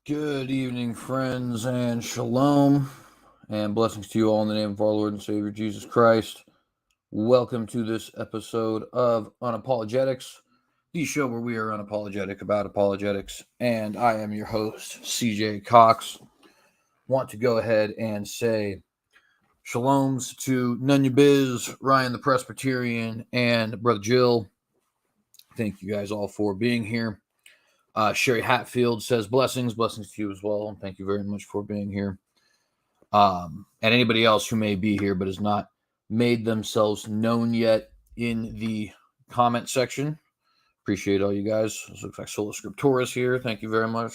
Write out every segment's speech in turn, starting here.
Good evening, friends, and shalom, and blessings to you all in the name of our Lord and Savior Jesus Christ. Welcome to this episode of Un-Apologetics, the show where we are unapologetic about apologetics, and I am your host, CJ Cox. Want to go ahead and say shaloms to Nunya Biz, Ryan the Presbyterian, and Brother Jill. Thank you guys all for being here. Sherry Hatfield says blessings to you as well. And thank you very much for being here. And anybody else who may be here but has not made themselves known yet in the comment section. Appreciate all you guys. This looks like Sola Scripturis here. Thank you very much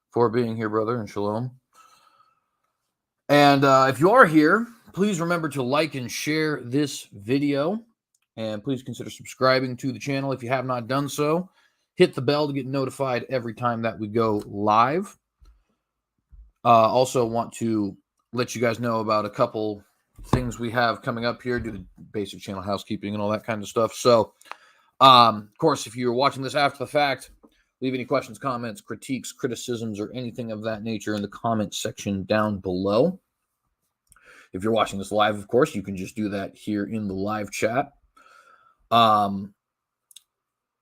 for being here, brother, and shalom. And if you are here, please remember to like and share this video. And please consider subscribing to the channel if you have not done so. Hit the bell to get notified every time that we go live. Also want to let you guys know about a couple things we have coming up here, do the basic channel housekeeping and all that kind of stuff. So, of course, if you're watching this after the fact, leave any questions, comments, critiques, criticisms, or anything of that nature in the comment section down below. If you're watching this live, of course, you can just do that here in the live chat.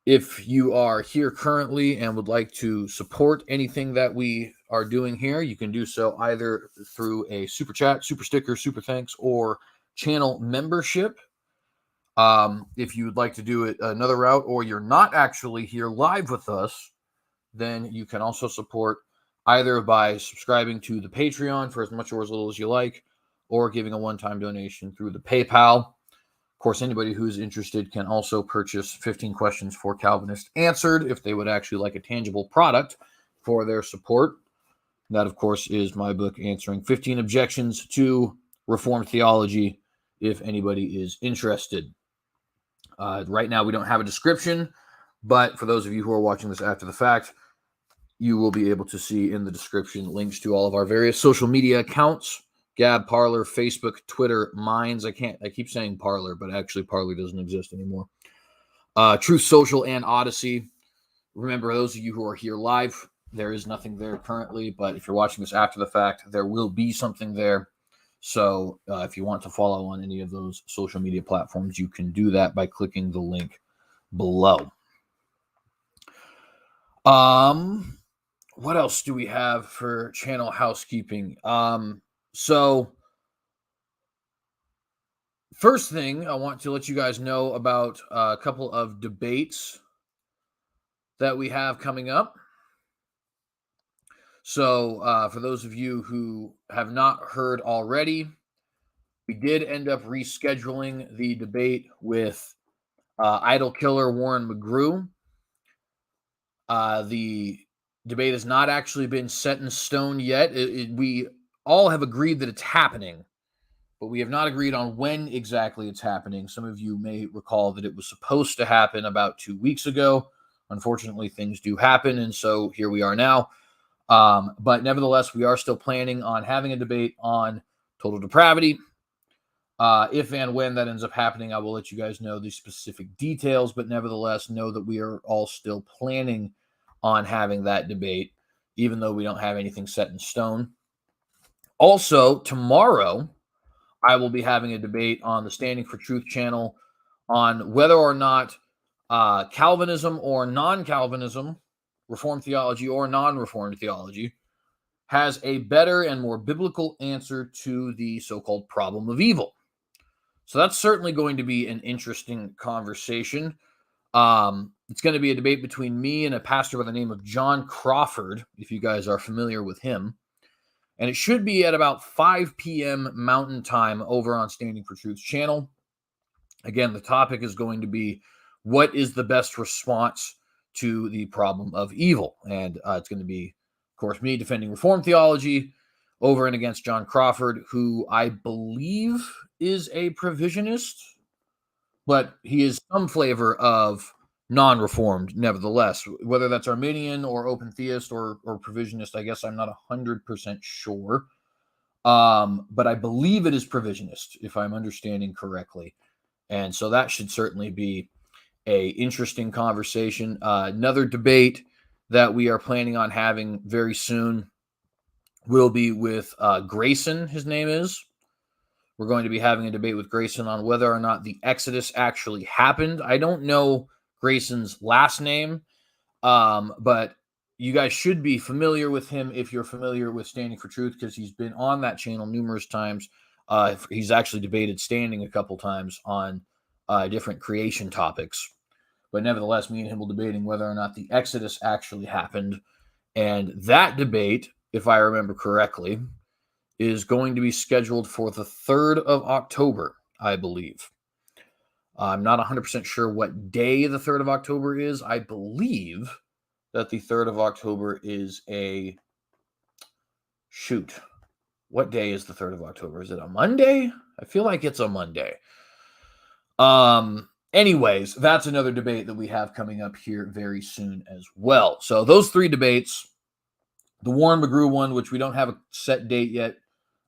If you are here currently and would like to support anything that we are doing here, you can do so either through a super chat, super sticker, super thanks, or channel membership. If you would like to do it another route, or you're not actually here live with us, then you can also support either by subscribing to the Patreon for as much or as little as you like, or giving a one-time donation through the PayPal. Of course, anybody who's interested can also purchase 15 Questions for Calvinists Answered if they would actually like a tangible product for their support. That, of course, is my book answering 15 objections to Reformed theology if anybody is interested. Right now, we don't have a description, but for those of you who are watching this after the fact, you will be able to see in the description links to all of our various social media accounts. Gab, Parler, Facebook, Twitter, Minds. I keep saying Parler, but actually Parler doesn't exist anymore. Truth Social and Odyssey. Remember, those of you who are here live, there is nothing there currently, but if you're watching this after the fact, there will be something there. So if you want to follow on any of those social media platforms, you can do that by clicking the link below. What else do we have for channel housekeeping? So first thing, I want to let you guys know about a couple of debates that we have coming up. So for those of you who have not heard already, we did end up rescheduling the debate with idol killer Warren McGrew. The debate has not actually been set in stone yet. We all have agreed that it's happening, but we have not agreed on when exactly it's happening. Some of you may recall that it was supposed to happen about 2 weeks ago. Unfortunately, things do happen, and so here we are now. But nevertheless, we are still planning on having a debate on total depravity. If and when that ends up happening, I will let you guys know the specific details, but nevertheless, know that we are all still planning on having that debate, even though we don't have anything set in stone. Also, tomorrow, I will be having a debate on the Standing for Truth channel on whether or not Calvinism or non-Calvinism, Reformed theology or non-Reformed theology, has a better and more biblical answer to the so-called problem of evil. So that's certainly going to be an interesting conversation. It's going to be a debate between me and a pastor by the name of John Crawford, if you guys are familiar with him. And it should be at about 5 p.m. Mountain Time over on Standing for Truth's channel. Again, the topic is going to be, what is the best response to the problem of evil? And it's going to be, of course, me defending Reformed theology over and against John Crawford, who I believe is a provisionist, but he is some flavor of non-Reformed nevertheless. Whether that's Arminian or open theist or provisionist, I guess I'm not 100% sure. But I believe it is provisionist, if I'm understanding correctly. And so that should certainly be a interesting conversation. Another debate that we are planning on having very soon will be with Grayson, his name is. We're going to be having a debate with Grayson on whether or not the Exodus actually happened. I don't know Grayson's last name, but you guys should be familiar with him if you're familiar with Standing for Truth, because he's been on that channel numerous times. He's actually debated Standing a couple times on different creation topics. But nevertheless, me and him will be debating whether or not the Exodus actually happened. And that debate, if I remember correctly, is going to be scheduled for the 3rd of October, I believe. I'm not 100% sure what day the 3rd of October is. I believe that the 3rd of October is a... Shoot. What day is the 3rd of October? Is it a Monday? I feel like it's a Monday. Anyways, that's another debate that we have coming up here very soon as well. So those 3 debates, the Warren McGrew one, which we don't have a set date yet,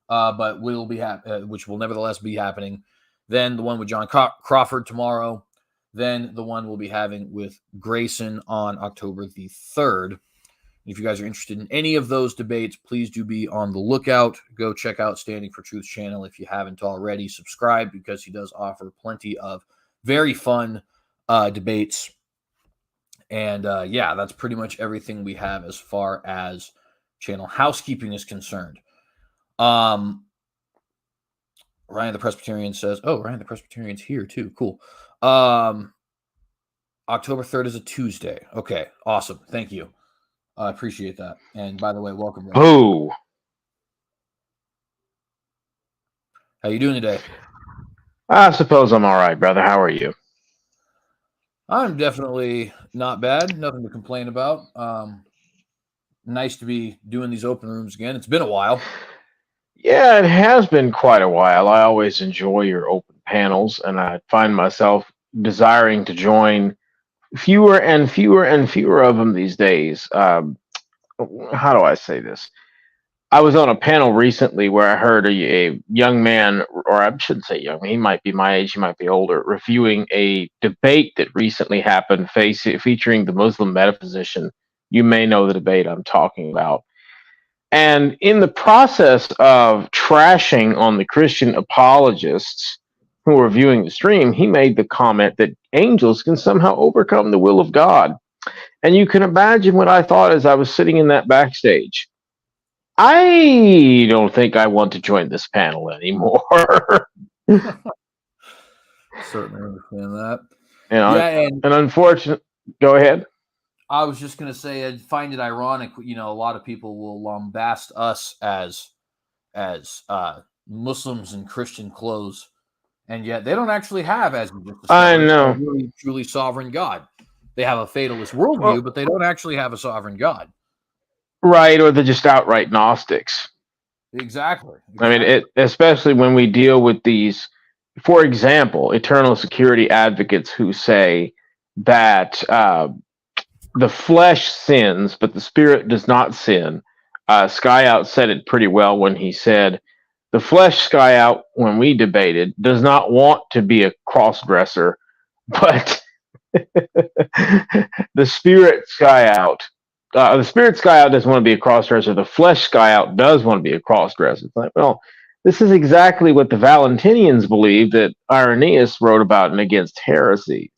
but will be which will nevertheless be happening. Then the one with John Crawford tomorrow. Then the one we'll be having with Grayson on October the 3rd. If you guys are interested in any of those debates, please do be on the lookout. Go check out Standing for Truth's channel if you haven't already. Subscribe, because he does offer plenty of very fun debates. And yeah, that's pretty much everything we have as far as channel housekeeping is concerned. Ryan the Presbyterian says, oh, Ryan the Presbyterian's here too. Cool. October 3rd is a Tuesday. Okay, awesome. Thank you. I appreciate that. And by the way, welcome, Ryan. Boo. How you doing today? I suppose I'm all right, brother. How are you? I'm definitely not bad. Nothing to complain about. Nice to be doing these open rooms again. It's been a while. Yeah, it has been quite a while. I always enjoy your open panels, and I find myself desiring to join fewer and fewer and fewer of them these days. How do I say this? I was on a panel recently where I heard a young man, or I shouldn't say young, he might be my age, he might be older, reviewing a debate that recently happened featuring the Muslim metaphysician. You may know the debate I'm talking about. And in the process of trashing on the Christian apologists who were viewing the stream, he made the comment that angels can somehow overcome the will of God. And you can imagine what I thought as I was sitting in that backstage. I don't think I want to join this panel anymore. Certainly understand that. Yeah, and unfortunately, go ahead. I was just going to say, I find it ironic. A lot of people will lambast us as Muslims in Christian clothes, and yet they don't actually have, as you just discovered, I know, a really truly sovereign God. They have a fatalist worldview, but they don't actually have a sovereign God. Right, or they're just outright Gnostics. Exactly. I mean, especially when we deal with these, for example, eternal security advocates who say that the flesh sins, but the spirit does not sin. Skyout said it pretty well when he said, the flesh, Skyout, when we debated, does not want to be a cross-dresser, but the spirit, Skyout, the spirit Skyout doesn't want to be a cross-dresser. The flesh Skyout does want to be a cross-dresser. It's like, well, this is exactly what the Valentinians believed that Irenaeus wrote about in Against Heresies.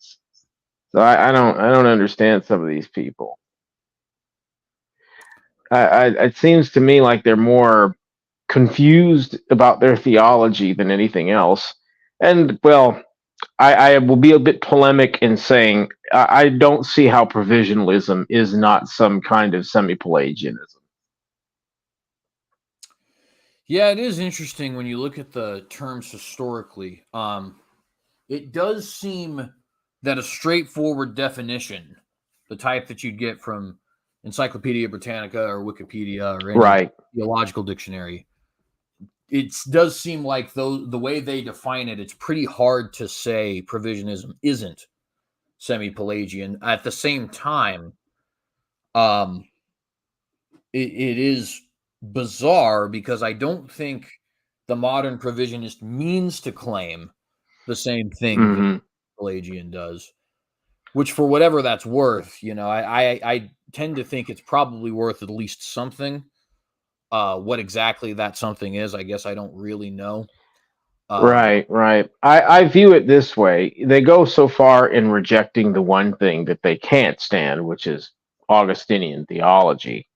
So I don't understand some of these people. It seems to me like they're more confused about their theology than anything else. And well, I will be a bit polemic in saying I don't see how provisionalism is not some kind of semi-Pelagianism. Yeah, it is interesting when you look at the terms historically. It does seem that a straightforward definition, the type that you'd get from Encyclopedia Britannica or Wikipedia or any theological dictionary, it does seem like the way they define it, it's pretty hard to say provisionism isn't semi-Pelagian. At the same time, it is bizarre because I don't think the modern provisionist means to claim the same thing that Pelagian does, which for whatever that's worth, I tend to think it's probably worth at least something. What exactly that something is, I guess I don't really know. Right, right. I view it this way. They go so far in rejecting the one thing that they can't stand, which is Augustinian theology,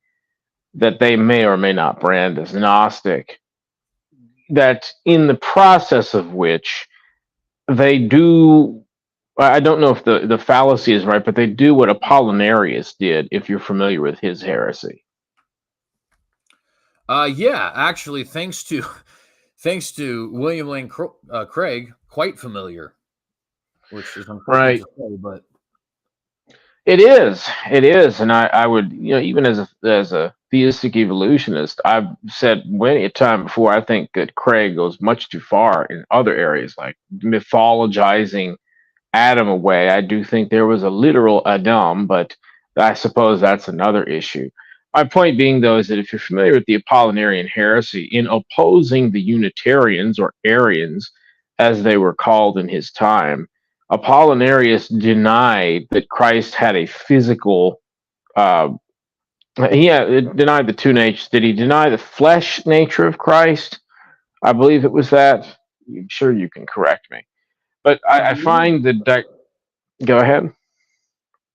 that they may or may not brand as Gnostic, that in the process of which they do, I don't know if the fallacy is right, but they do what Apollinarius did, if you're familiar with his heresy. Yeah, actually, thanks to William Lane Craig, quite familiar, which is unfortunate Right. to say, but It is, and I would, even as a theistic evolutionist, I've said many a time before. I think that Craig goes much too far in other areas, like mythologizing Adam away. I do think there was a literal Adam, but I suppose that's another issue. My point being, though, is that if you're familiar with the Apollinarian heresy, in opposing the Unitarians or Arians, as they were called in his time, Apollinarius denied that Christ had a physical. Uh, denied the two natures. Did he deny the flesh nature of Christ? I believe it was that. I'm sure you can correct me, but I I believe find that. Go ahead.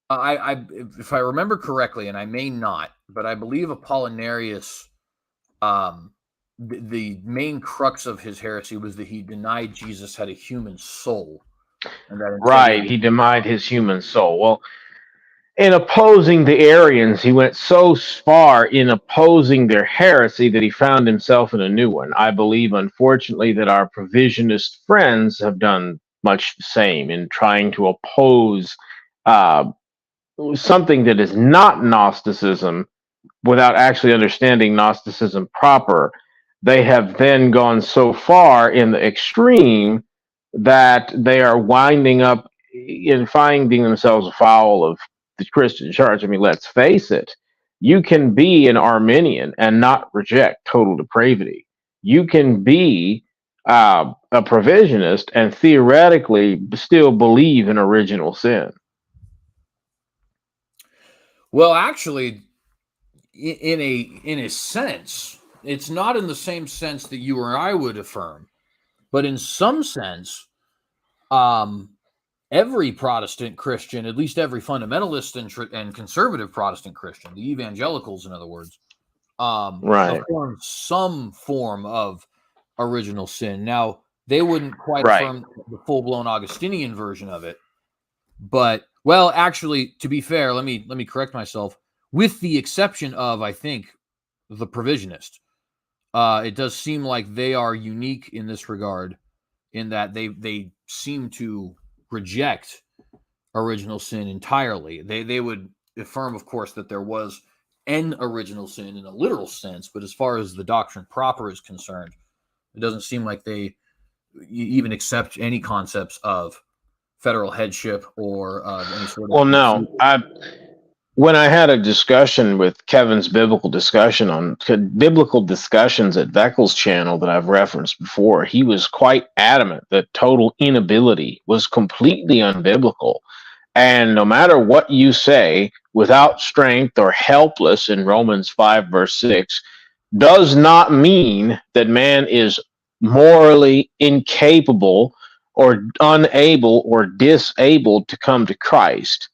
if I remember correctly, and I may not, but I believe Apollinarius, um, the main crux of his heresy was that he denied Jesus had a human soul, and that instead it Right, was he denied his human soul. Well, in opposing the Arians, he went so far in opposing their heresy that he found himself in a new one. I believe, unfortunately, that our provisionist friends have done much the same in trying to oppose uh, something that is not Gnosticism without actually understanding Gnosticism proper. They have then gone so far in the extreme that they are winding up in finding themselves foul of the Christian church. I mean, let's face it, you can be an Arminian and not reject total depravity. You can be a provisionist and theoretically still believe in original sin. well, actually, in a sense, it's not in the same sense that you or I would affirm, but in some sense, um, every Protestant Christian, at least every fundamentalist and conservative Protestant Christian, the evangelicals, in other words, Right, affirm some form of original sin. Now, they wouldn't quite right. affirm the full blown Augustinian version of it, but well, actually, to be fair, let me correct myself. With the exception of, I think, the provisionist, it does seem like they are unique in this regard, in that they seem to reject original sin entirely. They would affirm, of course, that there was an original sin in a literal sense, but as far as the doctrine proper is concerned, it doesn't seem like they even accept any concepts of federal headship or of any sort of Well, no, refusal. I when I had a discussion with Kevin's biblical discussions at Veckel's channel that I've referenced before, he was quite adamant that total inability was completely unbiblical. And no matter what you say, without strength or helpless in Romans 5, verse 6, does not mean that man is morally incapable or unable or disabled to come to Christ.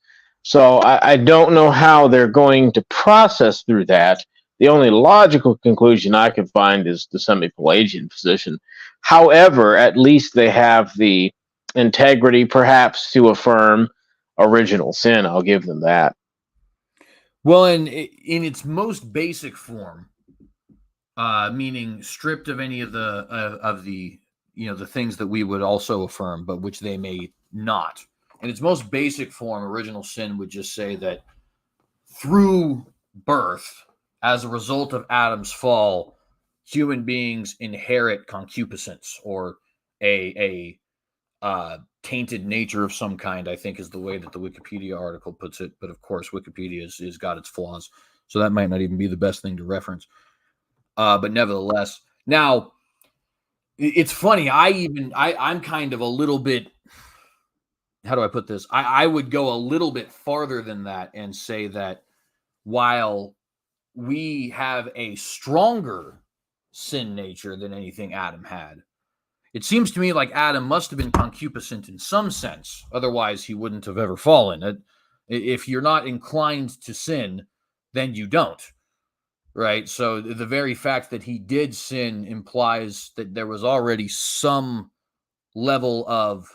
So I don't know how they're going to process through that. The only logical conclusion I can find is the semi-Pelagian position. However, at least they have the integrity, perhaps, to affirm original sin. I'll give them that. Well, in its most basic form, meaning stripped of any of the the things that we would also affirm, but which they may not. In its most basic form, original sin would just say that through birth, as a result of Adam's fall, human beings inherit concupiscence or a tainted nature of some kind. I think is the way that the Wikipedia article puts it. But of course, Wikipedia is got its flaws, so that might not even be the best thing to reference. But nevertheless, now it's funny. I'm kind of a little bit. How do I put this? I would go a little bit farther than that and say that while we have a stronger sin nature than anything Adam had. It seems to me like Adam must have been concupiscent in some sense. Otherwise, he wouldn't have ever fallen. If you're not inclined to sin, then you don't. Right? So the very fact that he did sin implies that there was already some level of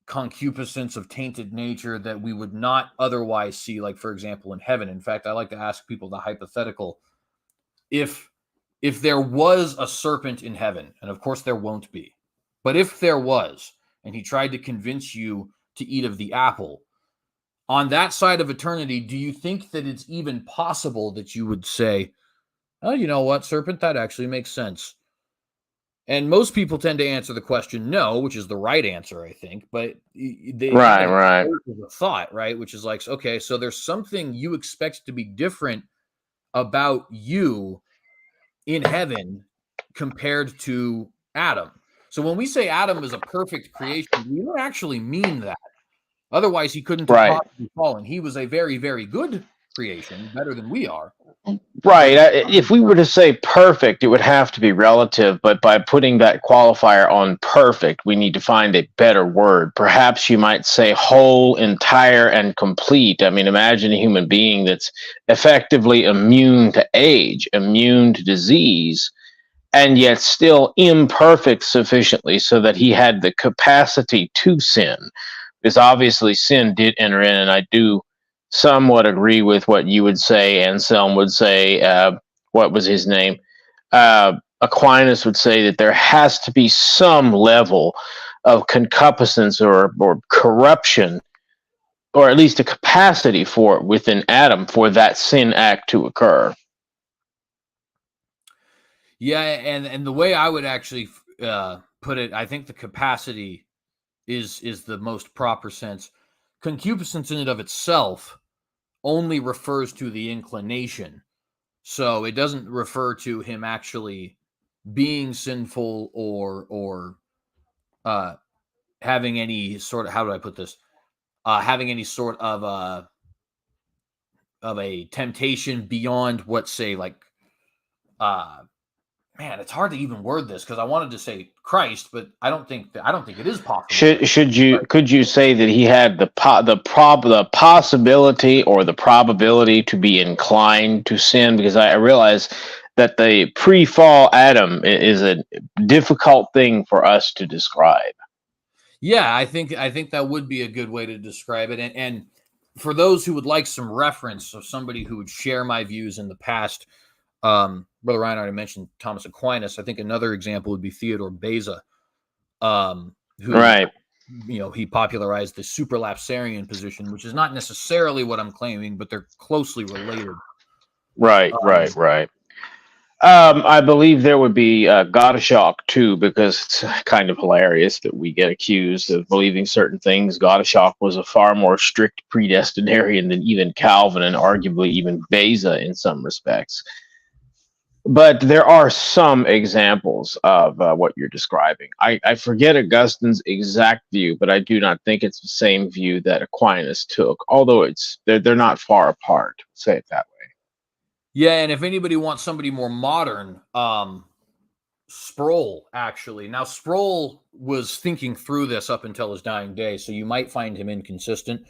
concupiscence, of tainted nature that we would not otherwise see, like, for example, in heaven. In fact, I like to ask people the hypothetical: if there was a serpent in heaven, and of course there won't be, but if there was, and he tried to convince you to eat of the apple, on that side of eternity, do you think that it's even possible that you would say, oh, you know what, serpent, that actually makes sense? And most people tend to answer the question no, which is the right answer, I think. But they haven't Right. a thought, right? Which is like, okay, so there's something you expect to be different about you in heaven compared to Adam. So when we say Adam is a perfect creation, we don't actually mean that. Otherwise, he couldn't have Right. possibly fallen. He was a very, very good creation, better than we are. Right. If we were to say perfect, it would have to be relative, but by putting that qualifier on perfect, we need to find a better word. Perhaps you might say whole, entire, and complete. I mean, imagine a human being that's effectively immune to age, immune to disease, and yet still imperfect sufficiently so that he had the capacity to sin. Because obviously sin did enter in, and I do somewhat agree with what you would say. Anselm would say, what was his name? Aquinas would say that there has to be some level of concupiscence or corruption, or at least a capacity for it within Adam for that sin act to occur. Yeah, and the way I would actually put it, I think the capacity is the most proper sense. Concupiscence in and of itself only refers to the inclination. So it doesn't refer to him actually being sinful or having any sort of, how do I put this? Having any sort of a temptation beyond what, say, like, man, it's hard to even word this because I wanted to say Christ, but I don't think it is possible. Could you say that he had the possibility or the probability to be inclined to sin? Because I realize that the pre-fall Adam is a difficult thing for us to describe. Yeah, I think that would be a good way to describe it. And for those who would like some reference of somebody who would share my views in the past, Brother Ryan already mentioned Thomas Aquinas. I think another example would be Theodore Beza, who, right, he popularized the supralapsarian position, which is not necessarily what I'm claiming, but they're closely related. Right. I believe there would be Gottschalk too, because it's kind of hilarious that we get accused of believing certain things. Gottschalk was a far more strict predestinarian than even Calvin, and arguably even Beza in some respects. But there are some examples of what you're describing. I forget Augustine's exact view, but I do not think it's the same view that Aquinas took, although they're not far apart. Say it that way. Yeah, and if anybody wants somebody more modern, Sproul, actually. Now, Sproul was thinking through this up until his dying day, so you might find him inconsistent.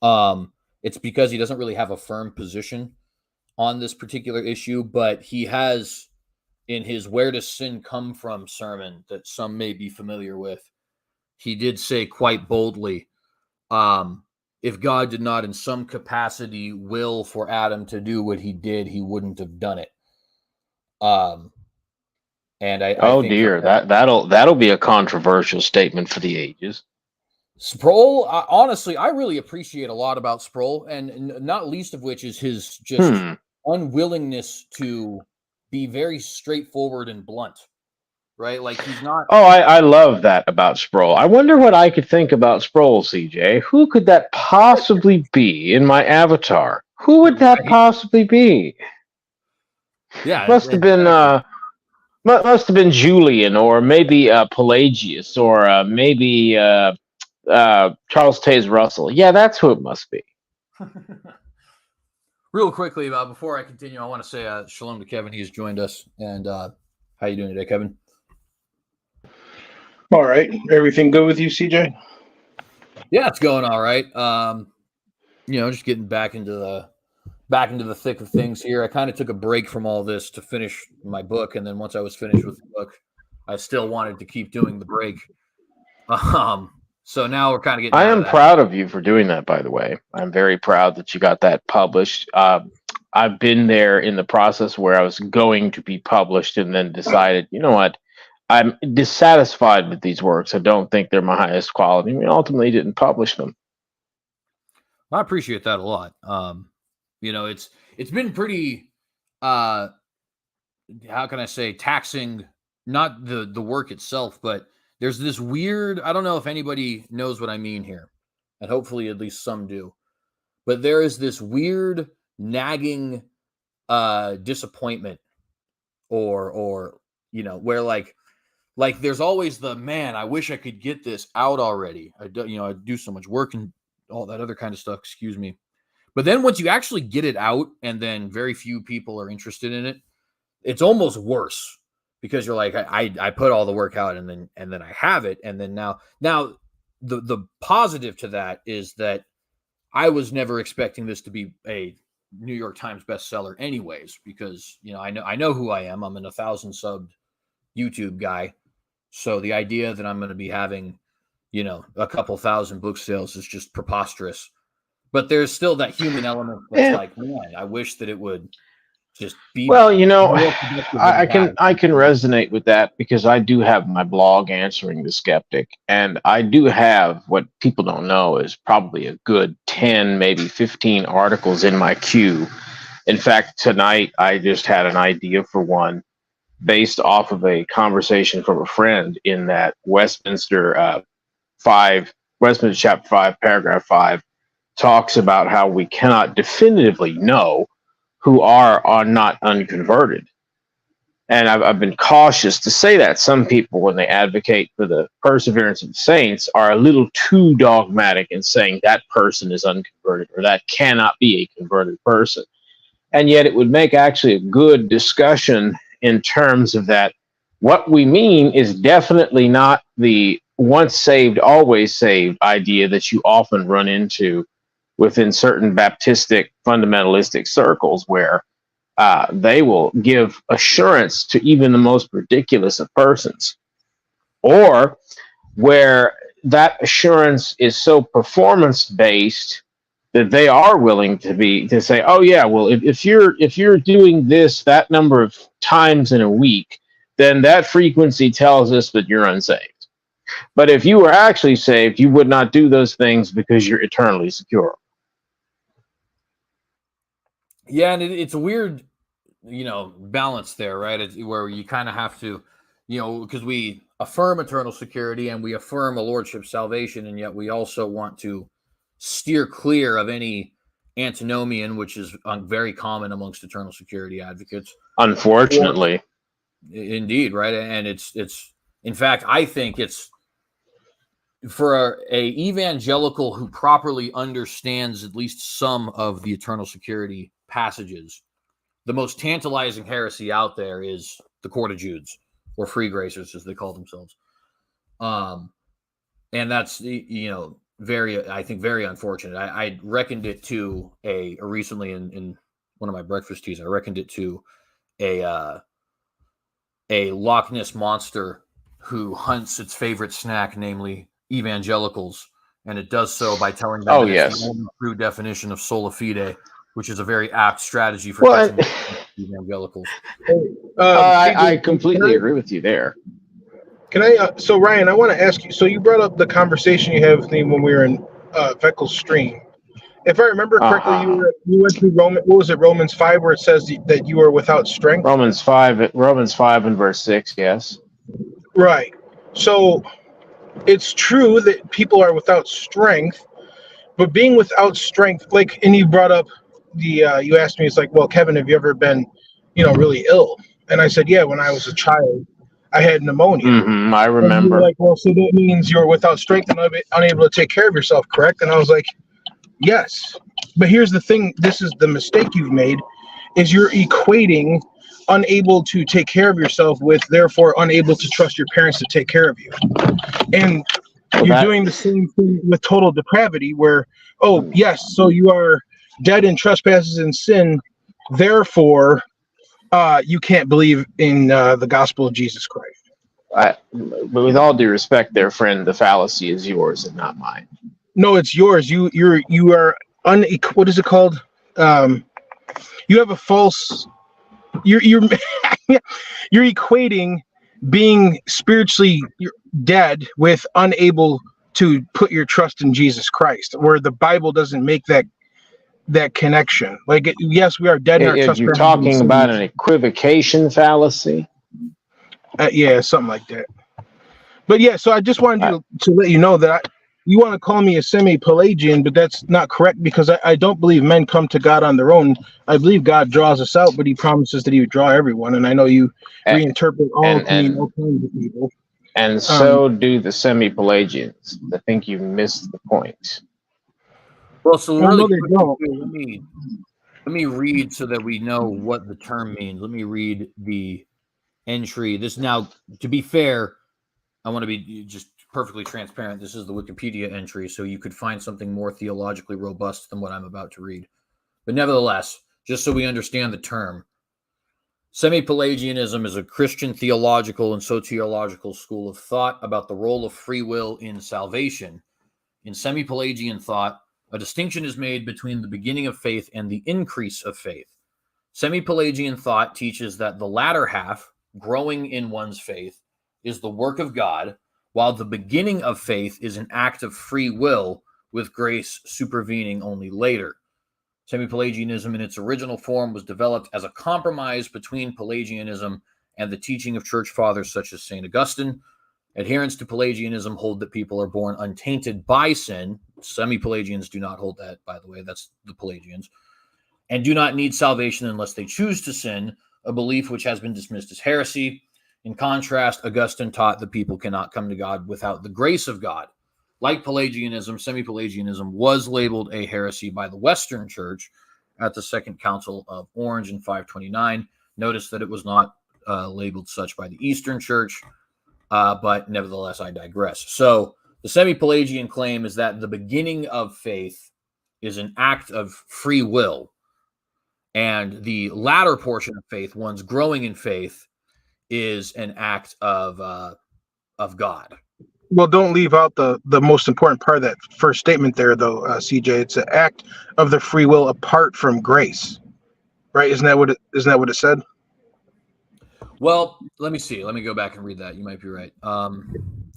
It's because he doesn't really have a firm position on this particular issue, but he has, in his Where Does Sin Come From sermon that some may be familiar with, he did say quite boldly, if God did not in some capacity will for Adam to do what he did, he wouldn't have done it. And I think dear, that'll be a controversial statement for the ages. Sproul, honestly, I really appreciate a lot about Sproul, and not least of which is his just unwillingness to be very straightforward and blunt, right? Like, he's not. Oh, I love that about Sproul. I wonder what I could think about Sproul, CJ. Who could that possibly be in my avatar? Who would that possibly be? Yeah, Must have been Julian, or maybe Pelagius, or maybe Charles Taze Russell. Yeah, that's who it must be. Real quickly, before I continue, I want to say shalom to Kevin. He's joined us. And how you doing today, Kevin? All right. Everything good with you, CJ? Yeah, it's going all right. Just getting back into the thick of things here. I kind of took a break from all this to finish my book, and then once I was finished with the book, I still wanted to keep doing the break. So now we're kind of getting. I am proud of you for doing that, by the way. I'm very proud that you got that published. I've been there in the process where I was going to be published and then decided, you know what, I'm dissatisfied with these works. I don't think they're my highest quality. We ultimately didn't publish them. I appreciate that a lot. It's been pretty how can I say, taxing, not the work itself, but there's this weird, I don't know if anybody knows what I mean here, and hopefully at least some do, but there is this weird nagging disappointment or where like there's always the, man, I wish I could get this out already. I do so much work and all that other kind of stuff, excuse me. But then once you actually get it out and then very few people are interested in it, it's almost worse, because you're like, I put all the work out and then I have it. And then now the positive to that is that I was never expecting this to be a New York Times bestseller anyways, because I know who I am. I'm an 1,000 subbed YouTube guy. So the idea that I'm going to be having, a couple thousand book sales is just preposterous. But there's still that human element that's like, man, I wish that it would just be. Well, I can resonate with that, because I do have my blog, Answering the Skeptic, and I do have, what people don't know is probably a good 10, maybe 15 articles in my queue. In fact, tonight I just had an idea for one based off of a conversation from a friend in that Westminster chapter 5, paragraph 5 talks about how we cannot definitively know who are not unconverted. And I've been cautious to say that. Some people, when they advocate for the perseverance of the saints, are a little too dogmatic in saying that person is unconverted or that cannot be a converted person. And yet it would make actually a good discussion in terms of that. What we mean is definitely not the once saved, always saved idea that you often run into within certain Baptistic fundamentalistic circles, where they will give assurance to even the most ridiculous of persons, or where that assurance is so performance-based that they are willing to say, oh yeah, well, if you're doing this that number of times in a week, then that frequency tells us that you're unsaved. But if you were actually saved, you would not do those things because you're eternally secure. Yeah, and it's a weird, balance there, right? It's where you kind of have to, because we affirm eternal security and we affirm a lordship salvation, and yet we also want to steer clear of any antinomian, which is very common amongst eternal security advocates. Unfortunately. Indeed, right? And it's in fact, I think it's for a evangelical who properly understands at least some of the eternal security passages, the most tantalizing heresy out there is the Court of Judes, or Free Gracers as they call themselves. And that's, I think very unfortunate. I reckoned it to recently in one of my breakfast teas, I reckoned it to a Loch Ness monster who hunts its favorite snack, namely evangelicals, and it does so by telling them it's the only true definition of sola fide, which is a very apt strategy for evangelicals. I completely agree with you there. Can I? So Ryan, I want to ask you. So you brought up the conversation you had with me when we were in Veckel's stream. If I remember correctly, you went through Romans 5, where it says that you are without strength. Romans 5 and verse 6. Yes. Right. So it's true that people are without strength, but being without strength, and you brought up you asked me, it's like, well, Kevin, have you ever been, really ill? And I said, yeah, when I was a child, I had pneumonia. Mm-hmm, I remember. And you were like, well, so that means you're without strength and unable to take care of yourself, correct? And I was like, yes. But here's the thing, this is the mistake you've made, is you're equating unable to take care of yourself with therefore unable to trust your parents to take care of you. And you're doing the same thing with total depravity where, oh, yes, so you are dead in trespasses and sin, therefore you can't believe in the gospel of Jesus Christ. But with all due respect, there, friend, the fallacy is yours and not mine. No, it's yours. You are what is it called? You have a false. You're you're equating being spiritually dead with unable to put your trust in Jesus Christ, where the Bible doesn't make that connection. Like, yes, we are dead in our trespasses. You're talking about an equivocation fallacy. Yeah, something like that. But yeah, so I just wanted to let you know that you want to call me a semi-Pelagian, but that's not correct, because I don't believe men come to God on their own. I believe God draws us out, but he promises that he would draw everyone. And I know you reinterpret all kinds of people. And so do the semi-Pelagians. I think you missed the point. Well, so really quickly, let me read so that we know what the term means. Let me read the entry. This now, to be fair, I want to be just perfectly transparent. This is the Wikipedia entry, so you could find something more theologically robust than what I'm about to read. But nevertheless, just so we understand the term, semi-Pelagianism is a Christian theological and sociological school of thought about the role of free will in salvation. In semi-Pelagian thought, a distinction is made between the beginning of faith and the increase of faith. Semi-Pelagian thought teaches that the latter half, growing in one's faith, is the work of God, while the beginning of faith is an act of free will, with grace supervening only later. Semi-Pelagianism in its original form was developed as a compromise between Pelagianism and the teaching of church fathers such as St. Augustine. Adherents to Pelagianism hold that people are born untainted by sin. Semi-Pelagians do not hold that, by the way. That's the Pelagians. And do not need salvation unless they choose to sin, a belief which has been dismissed as heresy. In contrast, Augustine taught that people cannot come to God without the grace of God. Like Pelagianism, semi-Pelagianism was labeled a heresy by the Western Church at the Second Council of Orange in 529. Notice that it was not labeled such by the Eastern Church, but nevertheless, I digress. So the semi-Pelagian claim is that the beginning of faith is an act of free will, and the latter portion of faith, one's growing in faith, is an act of God. Well, don't leave out the most important part of that first statement there, though, CJ. It's an act of the free will apart from grace, right? Isn't that what it said? Well, let me see. Let me go back and read that. You might be right.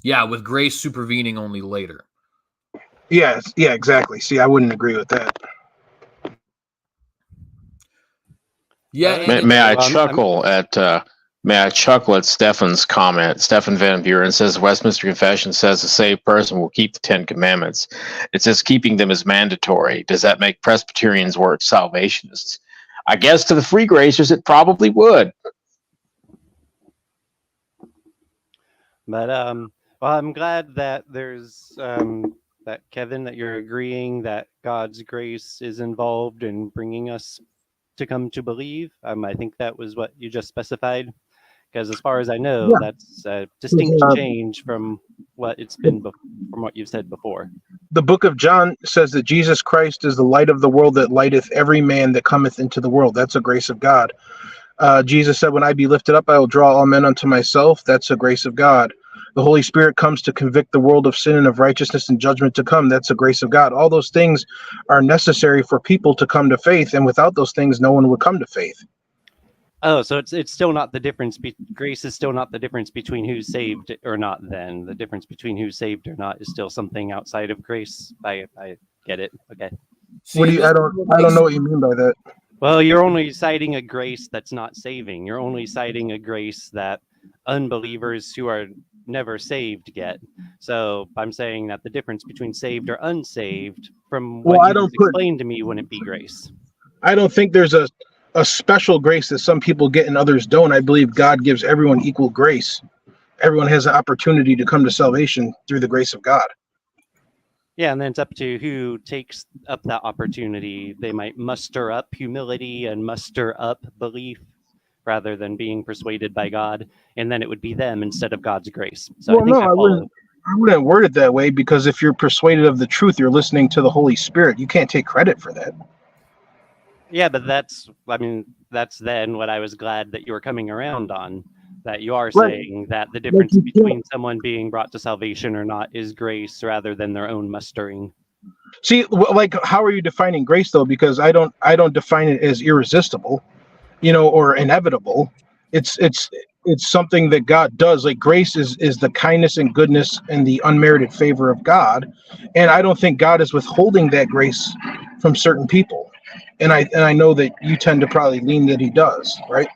Yeah, with grace supervening only later. Yeah, exactly. See, I wouldn't agree with that. Yeah. May I chuckle at Stefan's comment? Stefan Van Buren says Westminster Confession says a saved person will keep the 10 Commandments. It says keeping them is mandatory. Does that make Presbyterians worse salvationists? I guess to the free gracers it probably would. But well, I'm glad that there's that Kevin, that you're agreeing that God's grace is involved in bringing us to come to believe. I think that was what you just specified, because as far as I know, that's a distinct change from what it's been from what you've said before. The book of John says that Jesus Christ is the light of the world that lighteth every man that cometh into the world. That's a grace of God. Jesus said, when I be lifted up, I will draw all men unto myself. That's a grace of God. The Holy Spirit comes to convict the world of sin and of righteousness and judgment to come. That's a grace of God. All those things are necessary for people to come to faith, and without those things, no one would come to faith. Oh, so it's still not the difference. Grace is still not the difference between who's saved or not. Then the difference between who's saved or not is still something outside of grace. I get it. Okay. What do you? I don't know what you mean by that. Well, you're only citing a grace that's not saving. You're only citing a grace that unbelievers who are never saved get. So I'm saying that the difference between saved or unsaved, from what you explained to me, wouldn't be grace. I don't think there's a special grace that some people get and others don't. I believe God gives everyone equal grace. Everyone has an opportunity to come to salvation through the grace of God. Yeah, and then it's up to who takes up that opportunity. They might muster up humility and muster up belief rather than being persuaded by God, and then it would be them instead of God's grace. So Well, I think no, I follow. I wouldn't word it that way, because if you're persuaded of the truth, you're listening to the Holy Spirit. You can't take credit for that. Yeah, but that's then what I was glad that you were coming around on, that you are Right. saying that the Like difference you can't. between someone being brought to salvation or not is grace rather than their own mustering. See, like, how are you defining grace though? Because I don't define it as irresistible, or inevitable. It's something that God does. Like, grace is the kindness and goodness and the unmerited favor of God, and I don't think God is withholding that grace from certain people. And I know that you tend to probably lean that He does, right?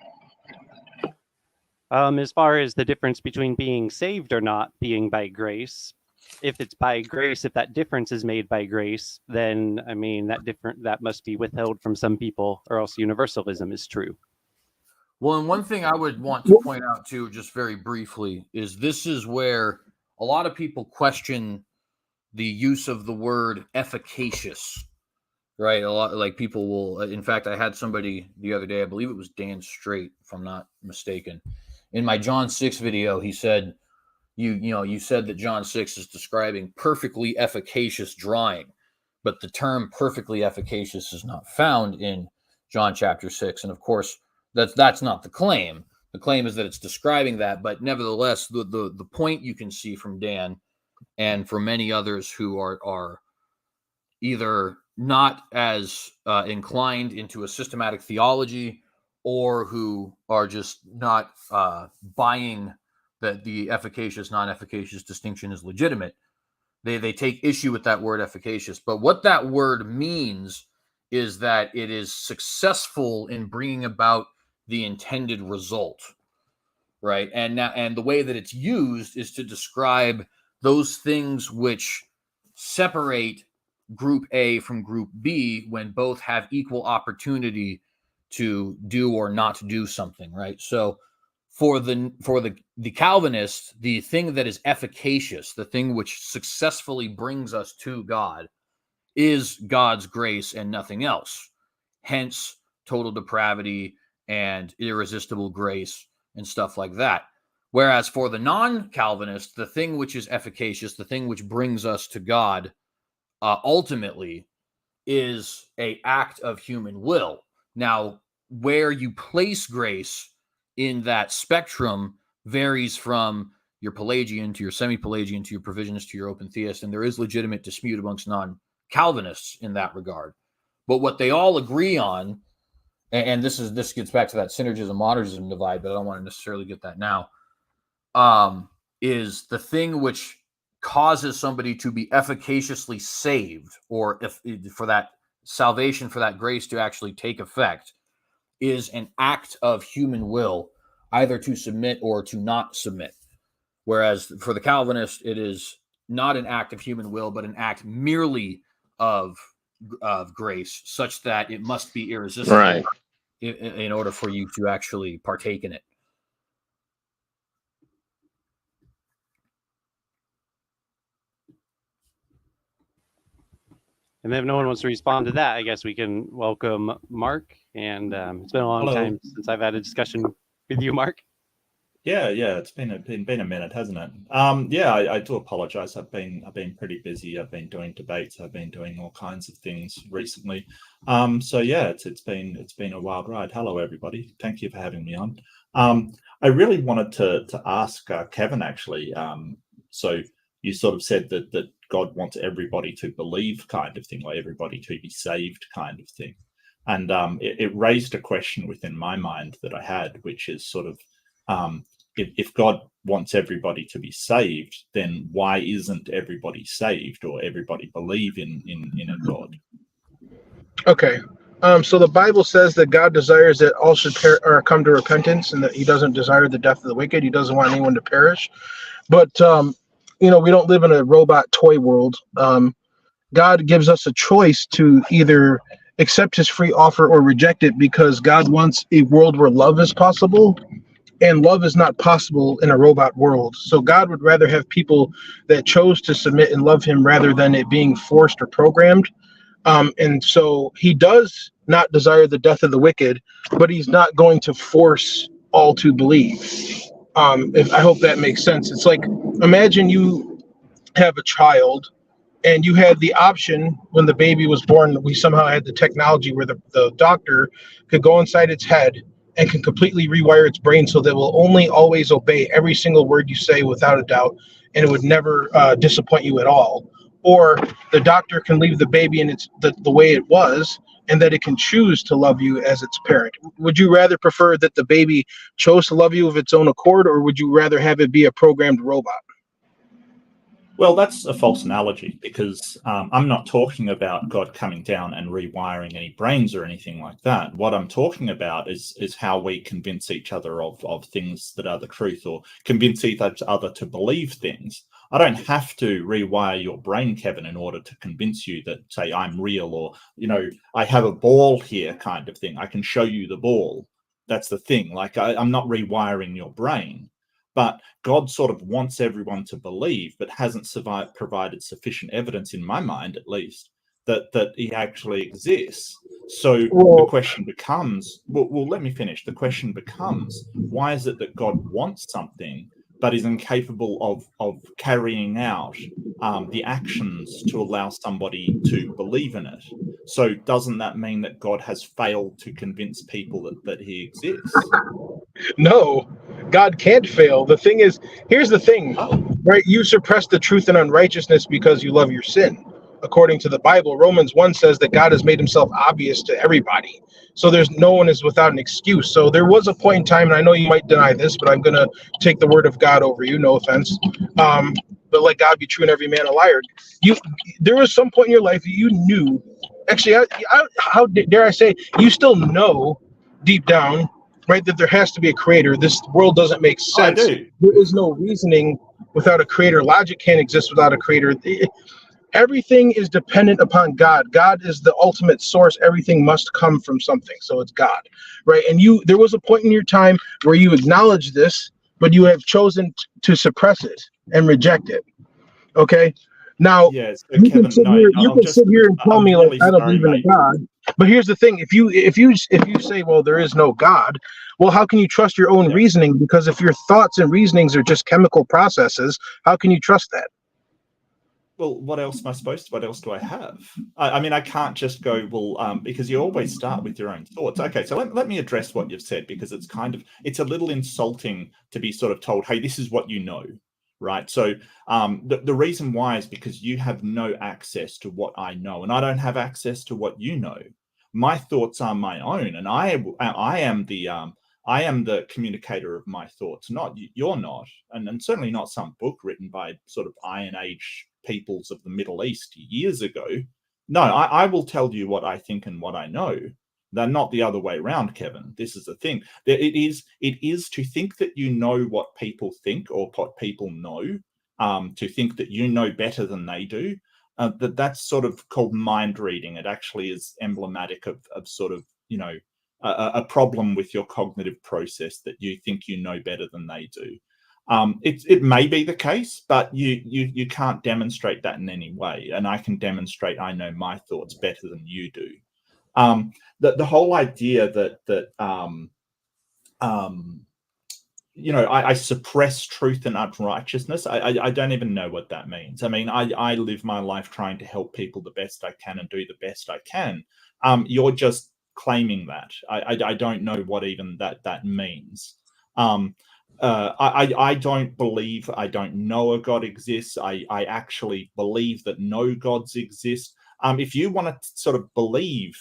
As far as the difference between being saved or not being by grace, if it's by grace, if that difference is made by grace, then I mean that must be withheld from some people, or else universalism is true. Well, and one thing I would want to point out too, just very briefly, is this is where a lot of people question the use of the word efficacious, right? A lot, like, people will. In fact, I had somebody the other day, I believe it was Dan Straight, if I'm not mistaken, in my John 6 video. He said, you said that John 6 is describing perfectly efficacious drying, but the term perfectly efficacious is not found in John chapter 6. And of course, that's not the claim. The claim is that it's describing that, but nevertheless, the point you can see from Dan and from many others who are either not as inclined into a systematic theology, or who are just not buying that the efficacious, non-efficacious distinction is legitimate. They take issue with that word efficacious. But what that word means is that it is successful in bringing about the intended result, right? And the way that it's used is to describe those things which separate group A from group B when both have equal opportunity to do or not do something, right? So for the Calvinists, the thing that is efficacious, the thing which successfully brings us to God, is God's grace and nothing else. Hence, total depravity and irresistible grace and stuff like that. Whereas for the non-Calvinist, the thing which is efficacious, the thing which brings us to God, ultimately, is an act of human will. Now, where you place grace in that spectrum varies from your Pelagian to your semi-Pelagian to your provisionist to your open theist, and there is legitimate dispute amongst non-Calvinists in that regard. But what they all agree on, and this gets back to that synergism monergism divide, but I don't want to necessarily get that now, is the thing which causes somebody to be efficaciously saved, or if for that salvation, for that grace to actually take effect, is an act of human will, either to submit or to not submit. Whereas for the Calvinist, it is not an act of human will, but an act merely of grace, such that it must be irresistible, Right. in order for you to actually partake in it. And if no one wants to respond to that, I guess we can welcome Mark. And it's been a long time since I've had a discussion with you, Mark. Yeah, it's been a minute, hasn't it? I do apologize. I've been pretty busy. I've been doing debates. I've been doing all kinds of things recently. It's been a wild ride. Hello, everybody. Thank you for having me on. I really wanted to ask Kevin, actually. So you sort of said that God wants everybody to believe, kind of thing, or everybody to be saved, kind of thing. And it raised a question within my mind that I had, which is sort of, if God wants everybody to be saved, then why isn't everybody saved, or everybody believe in a God? Okay. So the Bible says that God desires that all should come to repentance, and that He doesn't desire the death of the wicked. He doesn't want anyone to perish. But we don't live in a robot toy world. God gives us a choice to either accept His free offer or reject it, because God wants a world where love is possible, and love is not possible in a robot world. So God would rather have people that chose to submit and love him rather than it being forced or programmed. And so he does not desire the death of the wicked, but he's not going to force all to believe. If I hope that makes sense. It's like, imagine you have a child and you had the option when the baby was born. We somehow had the technology where the doctor could go inside its head and can completely rewire its brain so that it will only always obey every single word you say without a doubt, and it would never disappoint you at all. Or the doctor can leave the baby in the way it was, and that it can choose to love you as its parent. Would you rather prefer that the baby chose to love you of its own accord, or would you rather have it be a programmed robot? Well, that's a false analogy, because I'm not talking about God coming down and rewiring any brains or anything like that. What I'm talking about is how we convince each other of things that are the truth, or convince each other to believe things. I don't have to rewire your brain, Kevin, in order to convince you that, say, I'm real, or, I have a ball here kind of thing. I can show you the ball. That's the thing. Like, I'm not rewiring your brain. But God sort of wants everyone to believe, but hasn't provided sufficient evidence, in my mind at least, that he actually exists. So the question becomes, well, let me finish. The question becomes, why is it that God wants something but is incapable of carrying out the actions to allow somebody to believe in it? So doesn't that mean that God has failed to convince people that he exists? No, God can't fail. The thing is, here's the thing, right? You suppress the truth and unrighteousness because you love your sin. According to the Bible, Romans 1 says that God has made himself obvious to everybody. So no one is without an excuse. So there was a point in time, and I know you might deny this, but I'm going to take the word of God over you, no offense. But let God be true and every man a liar. There was some point in your life that you knew, actually, how dare I say, you still know deep down, right, that there has to be a creator. This world doesn't make sense. I do. There is no reasoning without a creator. Logic can't exist without a creator. Everything is dependent upon God. God is the ultimate source. Everything must come from something. So it's God, right? And there was a point in your time where you acknowledged this, but you have chosen to suppress it and reject it. Okay. Now, Yeah, so you Kevin, can sit no, here. You can sit here and tell I'm me like really I don't sorry, believe in a mate. God. But here's the thing: if you say, well, there is no God, well, how can you trust your own reasoning? Because if your thoughts and reasonings are just chemical processes, how can you trust that? Well, what else am I supposed to? What else do I have? I mean, I can't just go, well, because you always start with your own thoughts. Okay, so let me address what you've said, because it's a little insulting to be sort of told, hey, this is what you know, right? So the reason why is because you have no access to what I know, and I don't have access to what you know. My thoughts are my own, and I am the communicator of my thoughts, not you're not, and certainly not some book written by sort of Iron Age peoples of the Middle East years ago. No, I will tell you what I think and what I know. They're not the other way around, Kevin. This is the thing. It is to think that you know what people think or what people know, to think that you know better than they do. That's sort of called mind reading. It actually is emblematic of sort of, a problem with your cognitive process, that you think you know better than they do. It may be the case, but you can't demonstrate that in any way. And I can demonstrate I know my thoughts better than you do. The whole idea that I suppress truth and unrighteousness, I don't even know what that means. I mean, I live my life trying to help people the best I can and do the best I can. You're just claiming that. I don't know what even that means. I don't believe, I don't know a God exists. I actually believe that no gods exist. If you want to sort of believe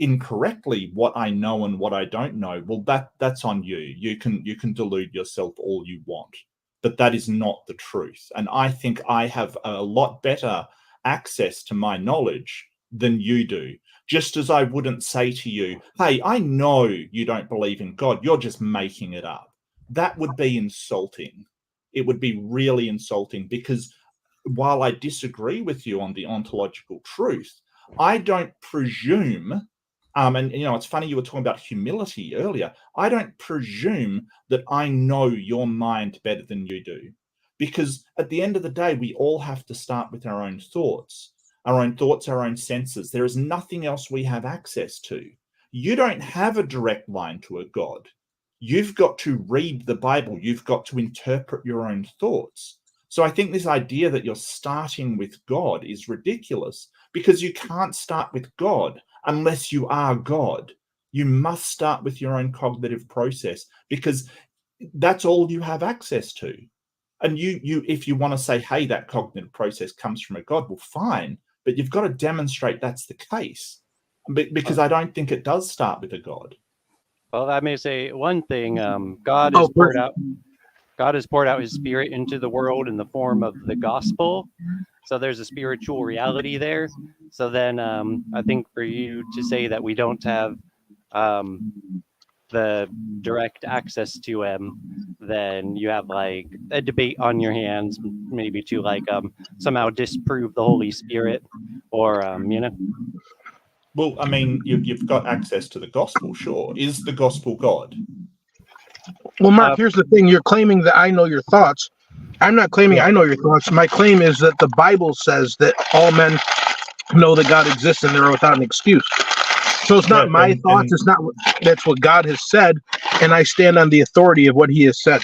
incorrectly what I know and what I don't know, well, that's on you. You can delude yourself all you want, but that is not the truth. And I think I have a lot better access to my knowledge than you do. Just as I wouldn't say to you, hey, I know you don't believe in God, you're just making it up. That would be insulting. It would be really insulting, because while I disagree with you on the ontological truth, I don't presume And it's funny you were talking about humility earlier. I don't presume that I know your mind better than you do, because at the end of the day, we all have to start with our own thoughts, our own senses. There is nothing else we have access to. You don't have a direct line to a God. You've got to read the Bible. You've got to interpret your own thoughts. So I think this idea that you're starting with God is ridiculous, because you can't start with God unless you are God. You must start with your own cognitive process, because that's all you have access to. And you if you want to say, hey, that cognitive process comes from a God, well, fine, but you've got to demonstrate that's the case, because I don't think it does start with a God. Well, I may say one thing. God has poured out his spirit into the world in the form of the gospel. So there's a spiritual reality there. So then I think for you to say that we don't have the direct access to him, then you have like a debate on your hands, maybe to like somehow disprove the Holy Spirit, or Well, I mean, you've got access to the gospel, sure. Is the gospel God? Well, Mark, here's the thing. You're claiming that I know your thoughts. I'm not claiming I know your thoughts. My claim is that the Bible says that all men know that God exists and they're without an excuse. So it's not my thoughts. It's not. That's what God has said, and I stand on the authority of what he has said.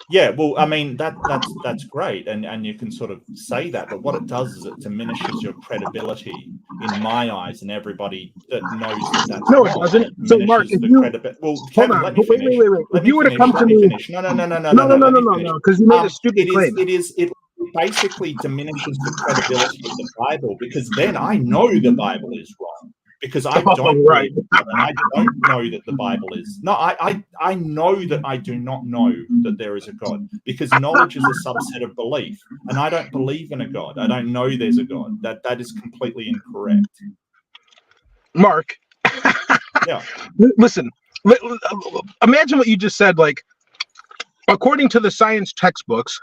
Yeah, well, I mean, that's great, and you can sort of say that, but what it does is it diminishes your credibility in my eyes, and everybody that knows that that's no, wrong. it doesn't. It So, Mark, if you well, hold Kevin, on, let me finish. wait. Let If you were to come to me, no, because you made a stupid claim. It basically diminishes the credibility of the Bible, because then I know the Bible is wrong, because I don't believe it, and I don't know that the Bible is. No, I know that I do not know that there is a God, because knowledge is a subset of belief, and I don't believe in a God. I don't know there's a God. That is completely incorrect. Mark, yeah. Listen, imagine what you just said. Like, according to the science textbooks,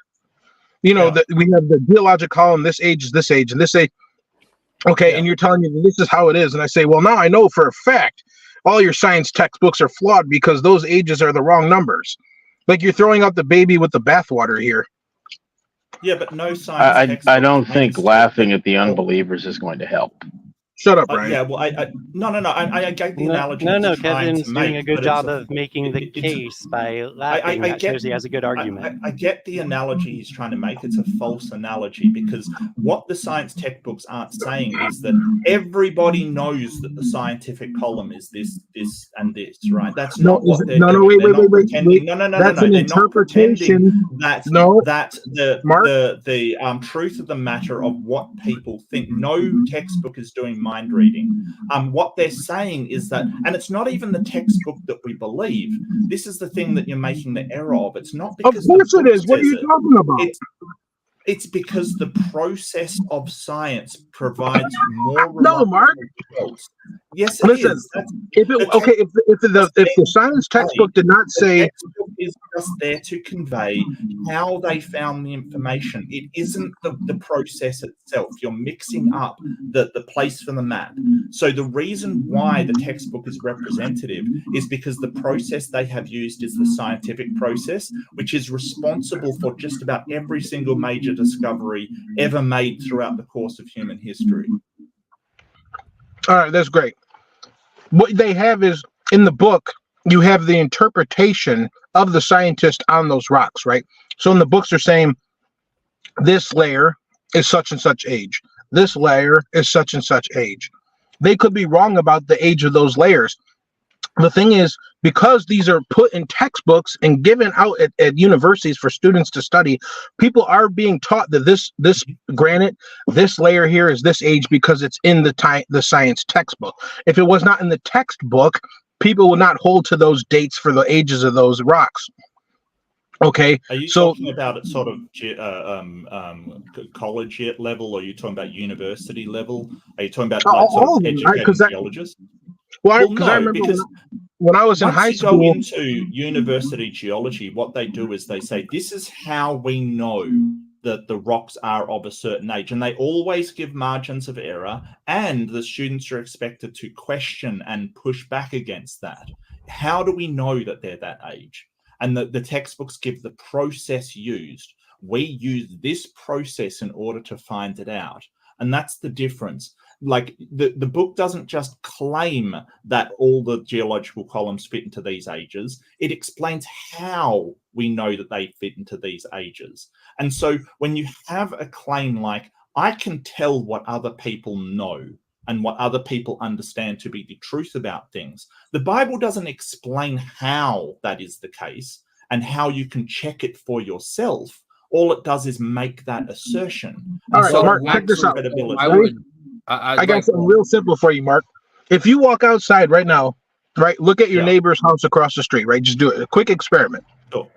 that we have the geologic column. This age is this age, and this age. Okay, and you're telling me that this is how it is, and I say, well, now I know for a fact all your science textbooks are flawed because those ages are the wrong numbers. Like, you're throwing out the baby with the bathwater here. Yeah, but no science. I don't think laughing at the unbelievers is going to help. Shut up, Brian. Yeah, well, no. I gave the analogy. No, Kevin's doing a good job of making the case by laughing. That shows he has a good argument. I get the analogy he's trying to make. It's a false analogy, because what the science textbooks aren't saying is that everybody knows that the scientific column is this, and this, right? That's not what they're doing. Wait. No. That's an interpretation. That the truth of the matter of what people think. No textbook is doing mind reading. What they're saying is that, and it's not even the textbook that we believe. This is the thing that you're making the error of. It's not because of course it is. What are you talking about? It's because the process of science provides more. No, Mark. Results. Yes, listen. If the science textbook did not say, the textbook is just there to convey how they found the information. It isn't the process itself. You're mixing up the place for the map. So the reason why the textbook is representative is because the process they have used is the scientific process, which is responsible for just about every single major discovery ever made throughout the course of human history. All right, that's great. What they have is, in the book, you have the interpretation of the scientist on those rocks, right? So in the books, they're saying this layer is such and such age. This layer is such and such age. They could be wrong about the age of those layers. The thing is, because these are put in textbooks and given out at universities for students to study, people are being taught that this granite, this layer here is this age because it's in the science textbook. If it was not in the textbook, people would not hold to those dates for the ages of those rocks. Okay, are you talking about it sort of college level, or are you talking about university level? Are you talking about like sort of educated geologists? Well, no, I remember when I was in high school. Once you go into university geology, what they do is they say, this is how we know that the rocks are of a certain age, and they always give margins of error, and the students are expected to question and push back against that. How do we know that they're that age? And the textbooks give the process used. We use this process in order to find it out. And that's the difference. Like the book doesn't just claim that all the geological columns fit into these ages. It explains how we know that they fit into these ages. And so when you have a claim like, I can tell what other people know and what other people understand to be the truth about things, the Bible doesn't explain how that is the case and how you can check it for yourself. All it does is make that assertion. All right, So Mark, check this out. credibility. I got something real simple for you, Mark. If you walk outside right now, right, look at your neighbor's house across the street, right? Just do it. A quick experiment. Sure.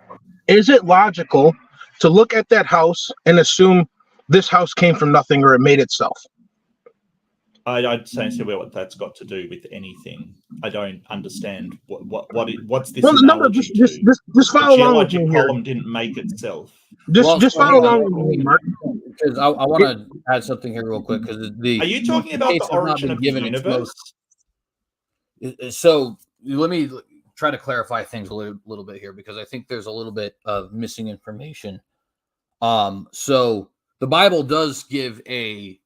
Is it logical to look at that house and assume this house came from nothing or it made itself? I'd say what that's got to do with anything. I don't understand what's this. Well, no, just follow along with me here. The geologic column didn't make itself. Just follow along with me, Mark. Because I want to add something here real quick. Because are you talking about the origin of the universe? So let me try to clarify things a little bit here, because I think there's a little bit of missing information. So the Bible does give an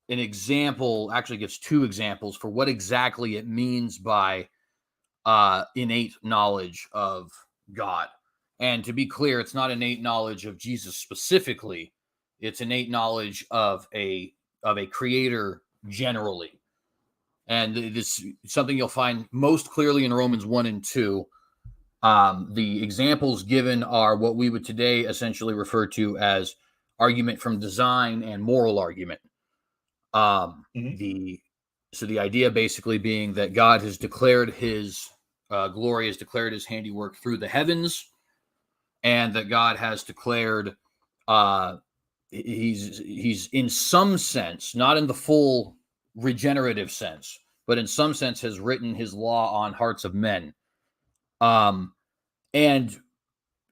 example, actually gives two examples for what exactly it means by innate knowledge of God. And to be clear, it's not innate knowledge of Jesus specifically. It's innate knowledge of a creator generally. And this is something you'll find most clearly in Romans 1 and 2. The examples given are what we would today essentially refer to as argument from design and moral argument. The idea basically being that God has declared his glory, has declared his handiwork through the heavens, and that God has declared he's in some sense, not in the full regenerative sense, but in some sense has written his law on hearts of men. And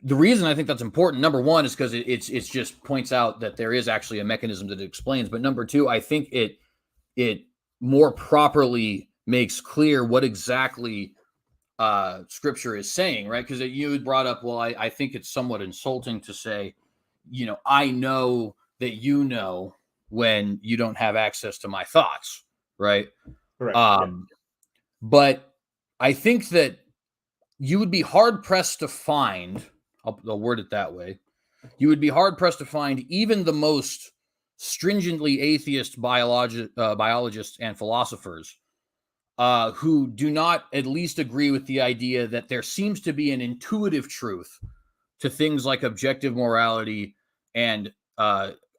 the reason I think that's important, number one, is because it's just points out that there is actually a mechanism that it explains. But number two, I think it more properly makes clear what exactly Scripture is saying, right? Because you brought up, well, I think it's somewhat insulting to say, I know that you know when you don't have access to my thoughts, right? Correct. But I think that you would be hard pressed to find, I'll word it that way, you would be hard pressed to find even the most stringently atheist biologists and philosophers who do not at least agree with the idea that there seems to be an intuitive truth to things like objective morality and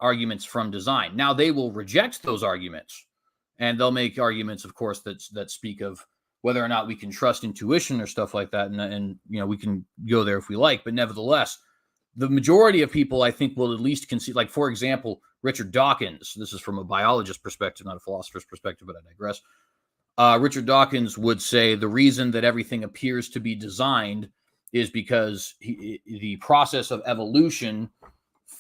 arguments from design. Now, they will reject those arguments, and they'll make arguments, of course, that speak of whether or not we can trust intuition or stuff like that. And we can go there if we like, but nevertheless, the majority of people, I think, will at least concede, like, for example, Richard Dawkins, this is from a biologist perspective, not a philosopher's perspective, but I digress. Richard Dawkins would say the reason that everything appears to be designed is because the process of evolution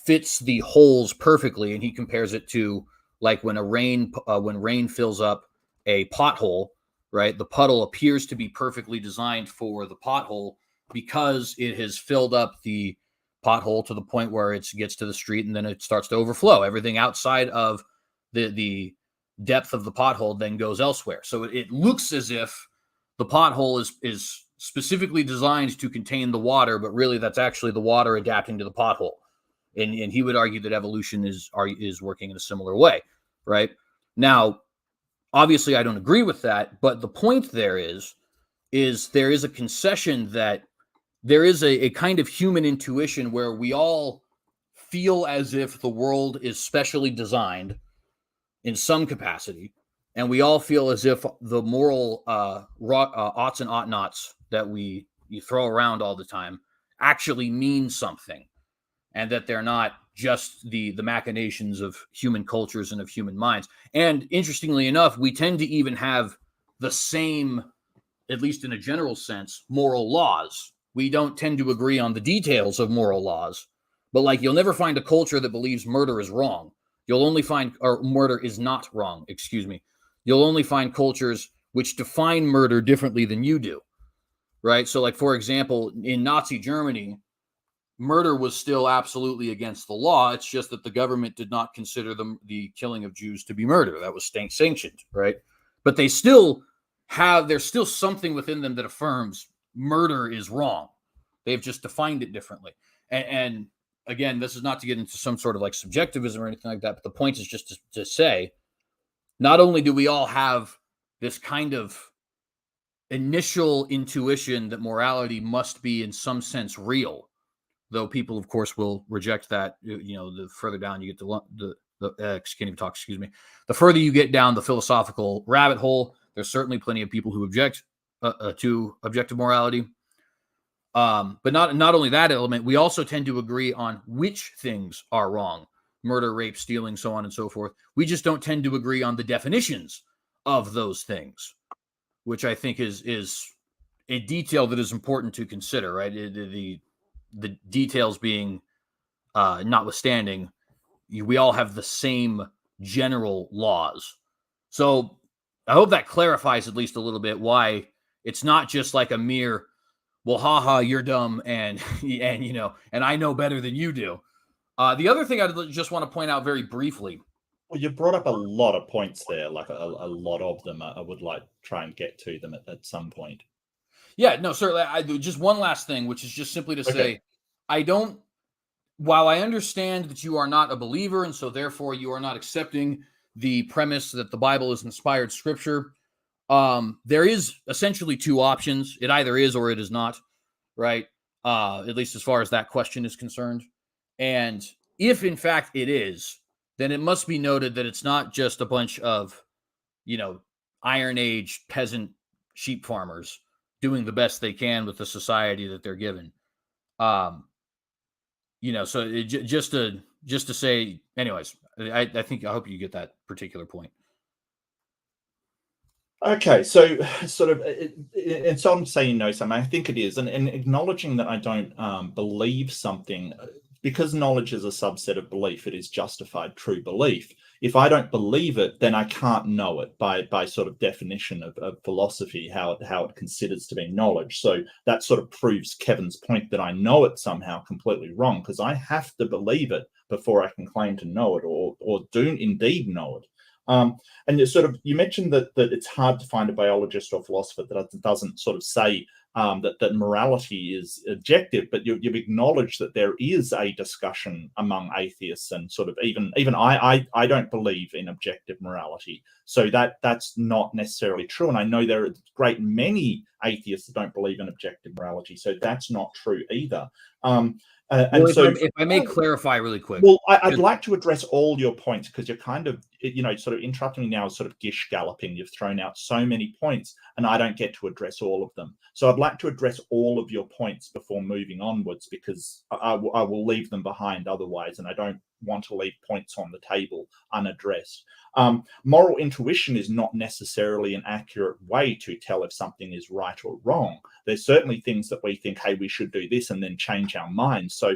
fits the holes perfectly. And he compares it to like when rain fills up a pothole, right? The puddle appears to be perfectly designed for the pothole because it has filled up the pothole to the point where it gets to the street and then it starts to overflow. Everything outside of the depth of the pothole then goes elsewhere. So it looks as if the pothole is specifically designed to contain the water, but really that's actually the water adapting to the pothole. And he would argue that evolution is working in a similar way, right? Now, obviously, I don't agree with that, but the point there is there is a concession that there is a kind of human intuition where we all feel as if the world is specially designed in some capacity, and we all feel as if the moral oughts and ought nots that you throw around all the time actually mean something, and that they're not just the machinations of human cultures and of human minds. And interestingly enough, we tend to even have the same, at least in a general sense, moral laws. We don't tend to agree on the details of moral laws, But like, you'll never find a culture that believes murder is wrong. You'll only find, or murder is not wrong, excuse me. You'll only find cultures which define murder differently than you do, right? So like, for example, in Nazi Germany, murder was still absolutely against the law. It's just that the government did not consider the killing of Jews to be murder. That was sanctioned, right? But they still there's still something within them that affirms murder is wrong. They've just defined it differently. And again, this is not to get into some sort of like subjectivism or anything like that, but the point is just to say, not only do we all have this kind of initial intuition that morality must be in some sense real, though people, of course, will reject that. The further down you get can't even talk, excuse me. The further you get down the philosophical rabbit hole, there's certainly plenty of people who object to objective morality. But not only that element, we also tend to agree on which things are wrong: murder, rape, stealing, so on and so forth. We just don't tend to agree on the definitions of those things, which I think is a detail that is important to consider, right? The details being notwithstanding, we all have the same general laws. So I hope that clarifies at least a little bit why it's not just like a mere, well, haha, you're dumb, and I know better than you do. The other thing I just want to point out very briefly. Well, you brought up a lot of points there, like a lot of them. I would like to try and get to them at some point. Yeah, no, certainly. I do. Just one last thing, which is just simply to say, while I understand that you are not a believer, and so therefore you are not accepting the premise that the Bible is inspired scripture, there is essentially two options. It either is or it is not, right? At least as far as that question is concerned. And if in fact it is, then it must be noted that it's not just a bunch of, Iron Age peasant sheep farmers doing the best they can with the society that they're given. So just to say, anyways, I hope you get that particular point. Okay, so sort of, and so I'm saying no, something I think it is, and acknowledging that I don't believe something, because knowledge is a subset of belief. It is justified true belief. If I don't believe it, then I can't know it by sort of definition of philosophy, how it considers to be knowledge. So that sort of proves Kevin's point that I know it somehow completely wrong, because I have to believe it before I can claim to know it, or do indeed know it. And you mentioned that it's hard to find a biologist or philosopher that doesn't sort of say that morality is objective, but you've acknowledged that there is a discussion among atheists, and sort of even I don't believe in objective morality, so that's not necessarily true. And I know there are a great many atheists that don't believe in objective morality, so that's not true either. If I may clarify really quick. Well, I'd like to address all your points, because you're kind of, sort of interrupting me now, sort of gish galloping. You've thrown out so many points, and I don't get to address all of them. So I'd like to address all of your points before moving onwards, because I will leave them behind otherwise, and I don't want to leave points on the table unaddressed. Moral intuition is not necessarily an accurate way to tell if something is right or wrong. There's certainly things that we think, hey, we should do this, and then change our minds. So,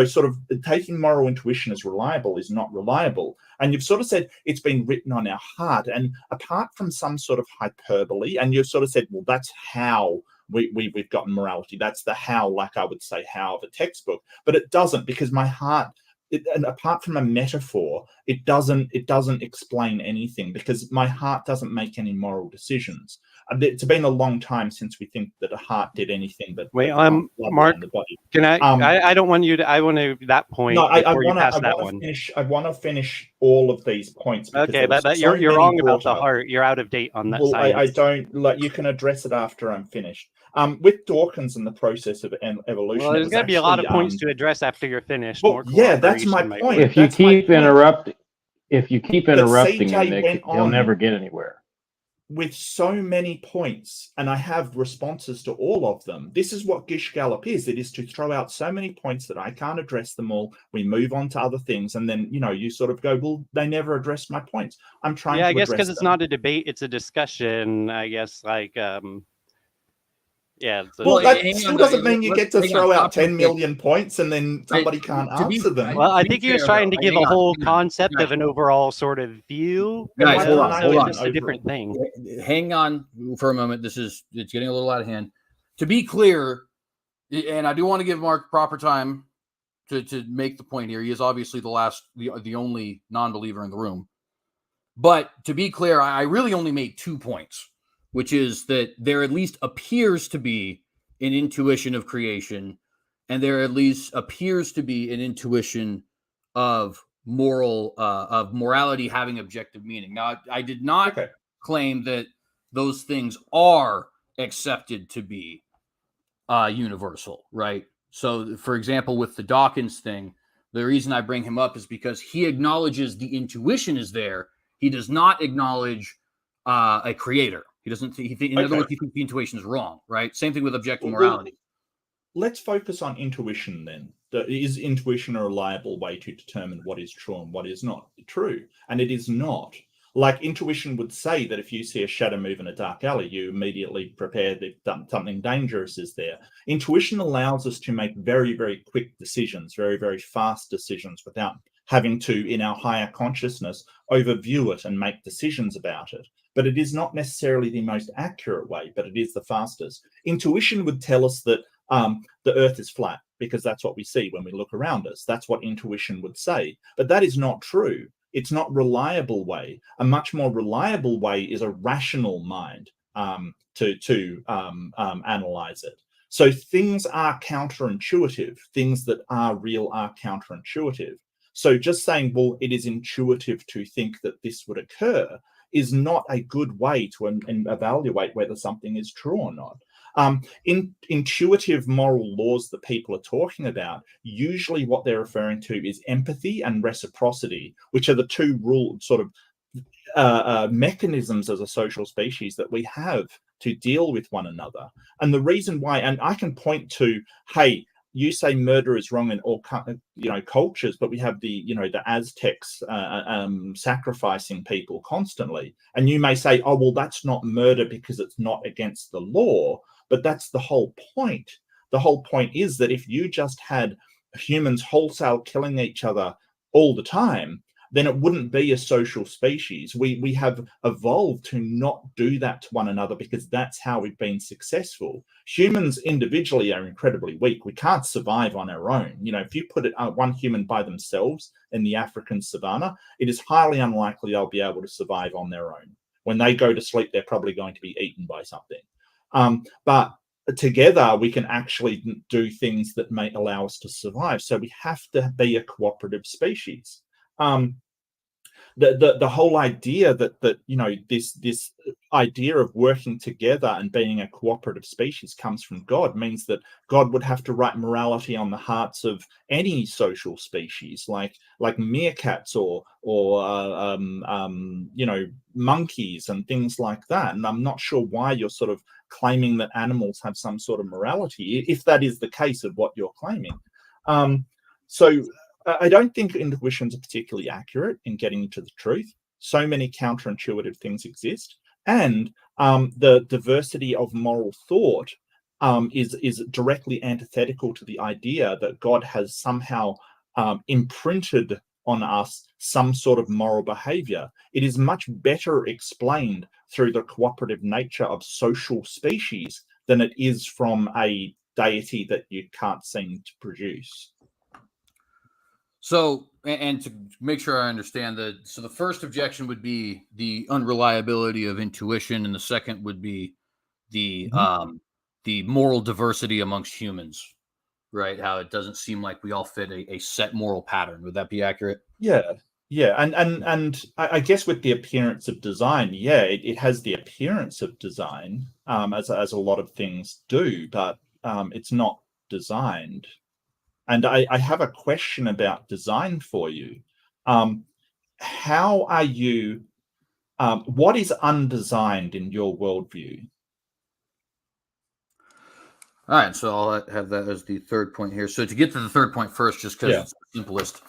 sort of taking moral intuition as reliable is not reliable. And you've sort of said it's been written on our heart. And apart from some sort of hyperbole, and you've sort of said, well, that's how we've gotten morality. That's the how, like I would say, how of a textbook. But it doesn't, because my heart, and apart from a metaphor, it doesn't explain anything, because my heart doesn't make any moral decisions. It's been a long time since we think that a heart did anything but wait. Mark, the body. Can I don't want you to. I want to that point. No, I want to finish all of these points. Okay, but you're wrong about the heart. You're out of date on that. Well, I don't like. You can address it after I'm finished. With Dawkins and the process of evolution, well, there's going to be a lot of points to address after you're finished. Well, yeah, that's my point. If you keep interrupting him, Nick, he'll never get anywhere. With so many points, and I have responses to all of them. This is what Gish Gallop is. It is to throw out so many points that I can't address them all. We move on to other things, and then you sort of go, well, they never addressed my points. I'm trying. Yeah, I guess because it's not a debate; it's a discussion. I guess Yeah. Well, Well, that still doesn't mean you get to throw out 10 million points and then somebody can't answer them. Well, I think he was trying to give a whole concept of an overall sort of view. Guys, hold on, So hold it's on. just a different thing. Hang on for a moment. It's getting a little out of hand. To be clear, and I do want to give Mark proper time to make the point here. He is obviously the only non-believer in the room. But to be clear, I really only made 2 points, which is that there at least appears to be an intuition of creation, and there at least appears to be an intuition of morality having objective meaning. Now, I did not claim that those things are accepted to be universal, right? So, for example, with the Dawkins thing, the reason I bring him up is because he acknowledges the intuition is there. He does not acknowledge a creator. He doesn't. In other words, he thinks the intuition is wrong, right? Same thing with objective morality. Let's focus on intuition then. Is intuition a reliable way to determine what is true and what is not true? And it is not. Like intuition would say that if you see a shadow move in a dark alley, you immediately prepare that something dangerous is there. Intuition allows us to make very, very quick decisions, very, very fast decisions without having to, in our higher consciousness, overview it and make decisions about it. But it is not necessarily the most accurate way, but it is the fastest. Intuition would tell us that the earth is flat because that's what we see when we look around us. That's what intuition would say. But that is not true. It's not a reliable way. A much more reliable way is a rational mind to analyze it. So things are counterintuitive. Things that are real are counterintuitive. So just saying, well, it is intuitive to think that this would occur is not a good way to evaluate whether something is true or not. Intuitive moral laws that people are talking about, usually what they're referring to is empathy and reciprocity, which are the two mechanisms as a social species that we have to deal with one another. And the reason why, and I can point to, hey, you say murder is wrong in all cultures, but we have the Aztecs sacrificing people constantly, and you may say, oh well, that's not murder because it's not against the law. But that's the whole point. The whole point is that if you just had humans wholesale killing each other all the time, then it wouldn't be a social species. We have evolved to not do that to one another because that's how we've been successful. Humans individually are incredibly weak. We can't survive on our own. If you put one human by themselves in the African savannah, it is highly unlikely they'll be able to survive on their own. When they go to sleep, they're probably going to be eaten by something. But together we can actually do things that may allow us to survive. So we have to be a cooperative species. The whole idea that this idea of working together and being a cooperative species comes from God means that God would have to write morality on the hearts of any social species, like meerkats or monkeys and things like that. And I'm not sure why you're sort of claiming that animals have some sort of morality, if that is the case of what you're claiming. So I don't think intuitions are particularly accurate in getting to the truth. So many counterintuitive things exist. And the diversity of moral thought is directly antithetical to the idea that God has somehow imprinted on us some sort of moral behavior. It is much better explained through the cooperative nature of social species than it is from a deity that you can't seem to produce. So, and to make sure I understand the first objection would be the unreliability of intuition, and the second would be the moral diversity amongst humans, right? How it doesn't seem like we all fit a set moral pattern. Would that be accurate? Yeah, and I guess with the appearance of design, it has the appearance of design, as a lot of things do, but it's not designed. And I have a question about design for you. How are you? What is undesigned in your worldview? All right, so I'll have that as the third point here. So to get to the third point first, just because it's the simplest,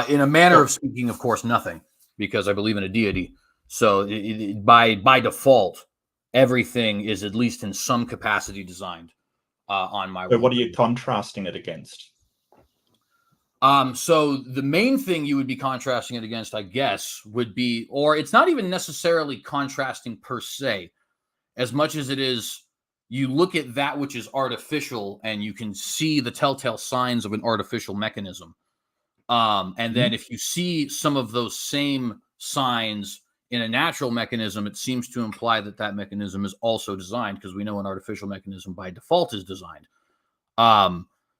in a manner of speaking, of course, nothing, because I believe in a deity. So by default, everything is at least in some capacity designed on my But what are world. you contrasting it against? So the main thing you would be contrasting it against, I guess, would be, or it's not even necessarily contrasting per se, as much as it is you look at that which is artificial and you can see the telltale signs of an artificial mechanism. And then if you see some of those same signs in a natural mechanism, it seems to imply that that mechanism is also designed, because we know an artificial mechanism by default is designed.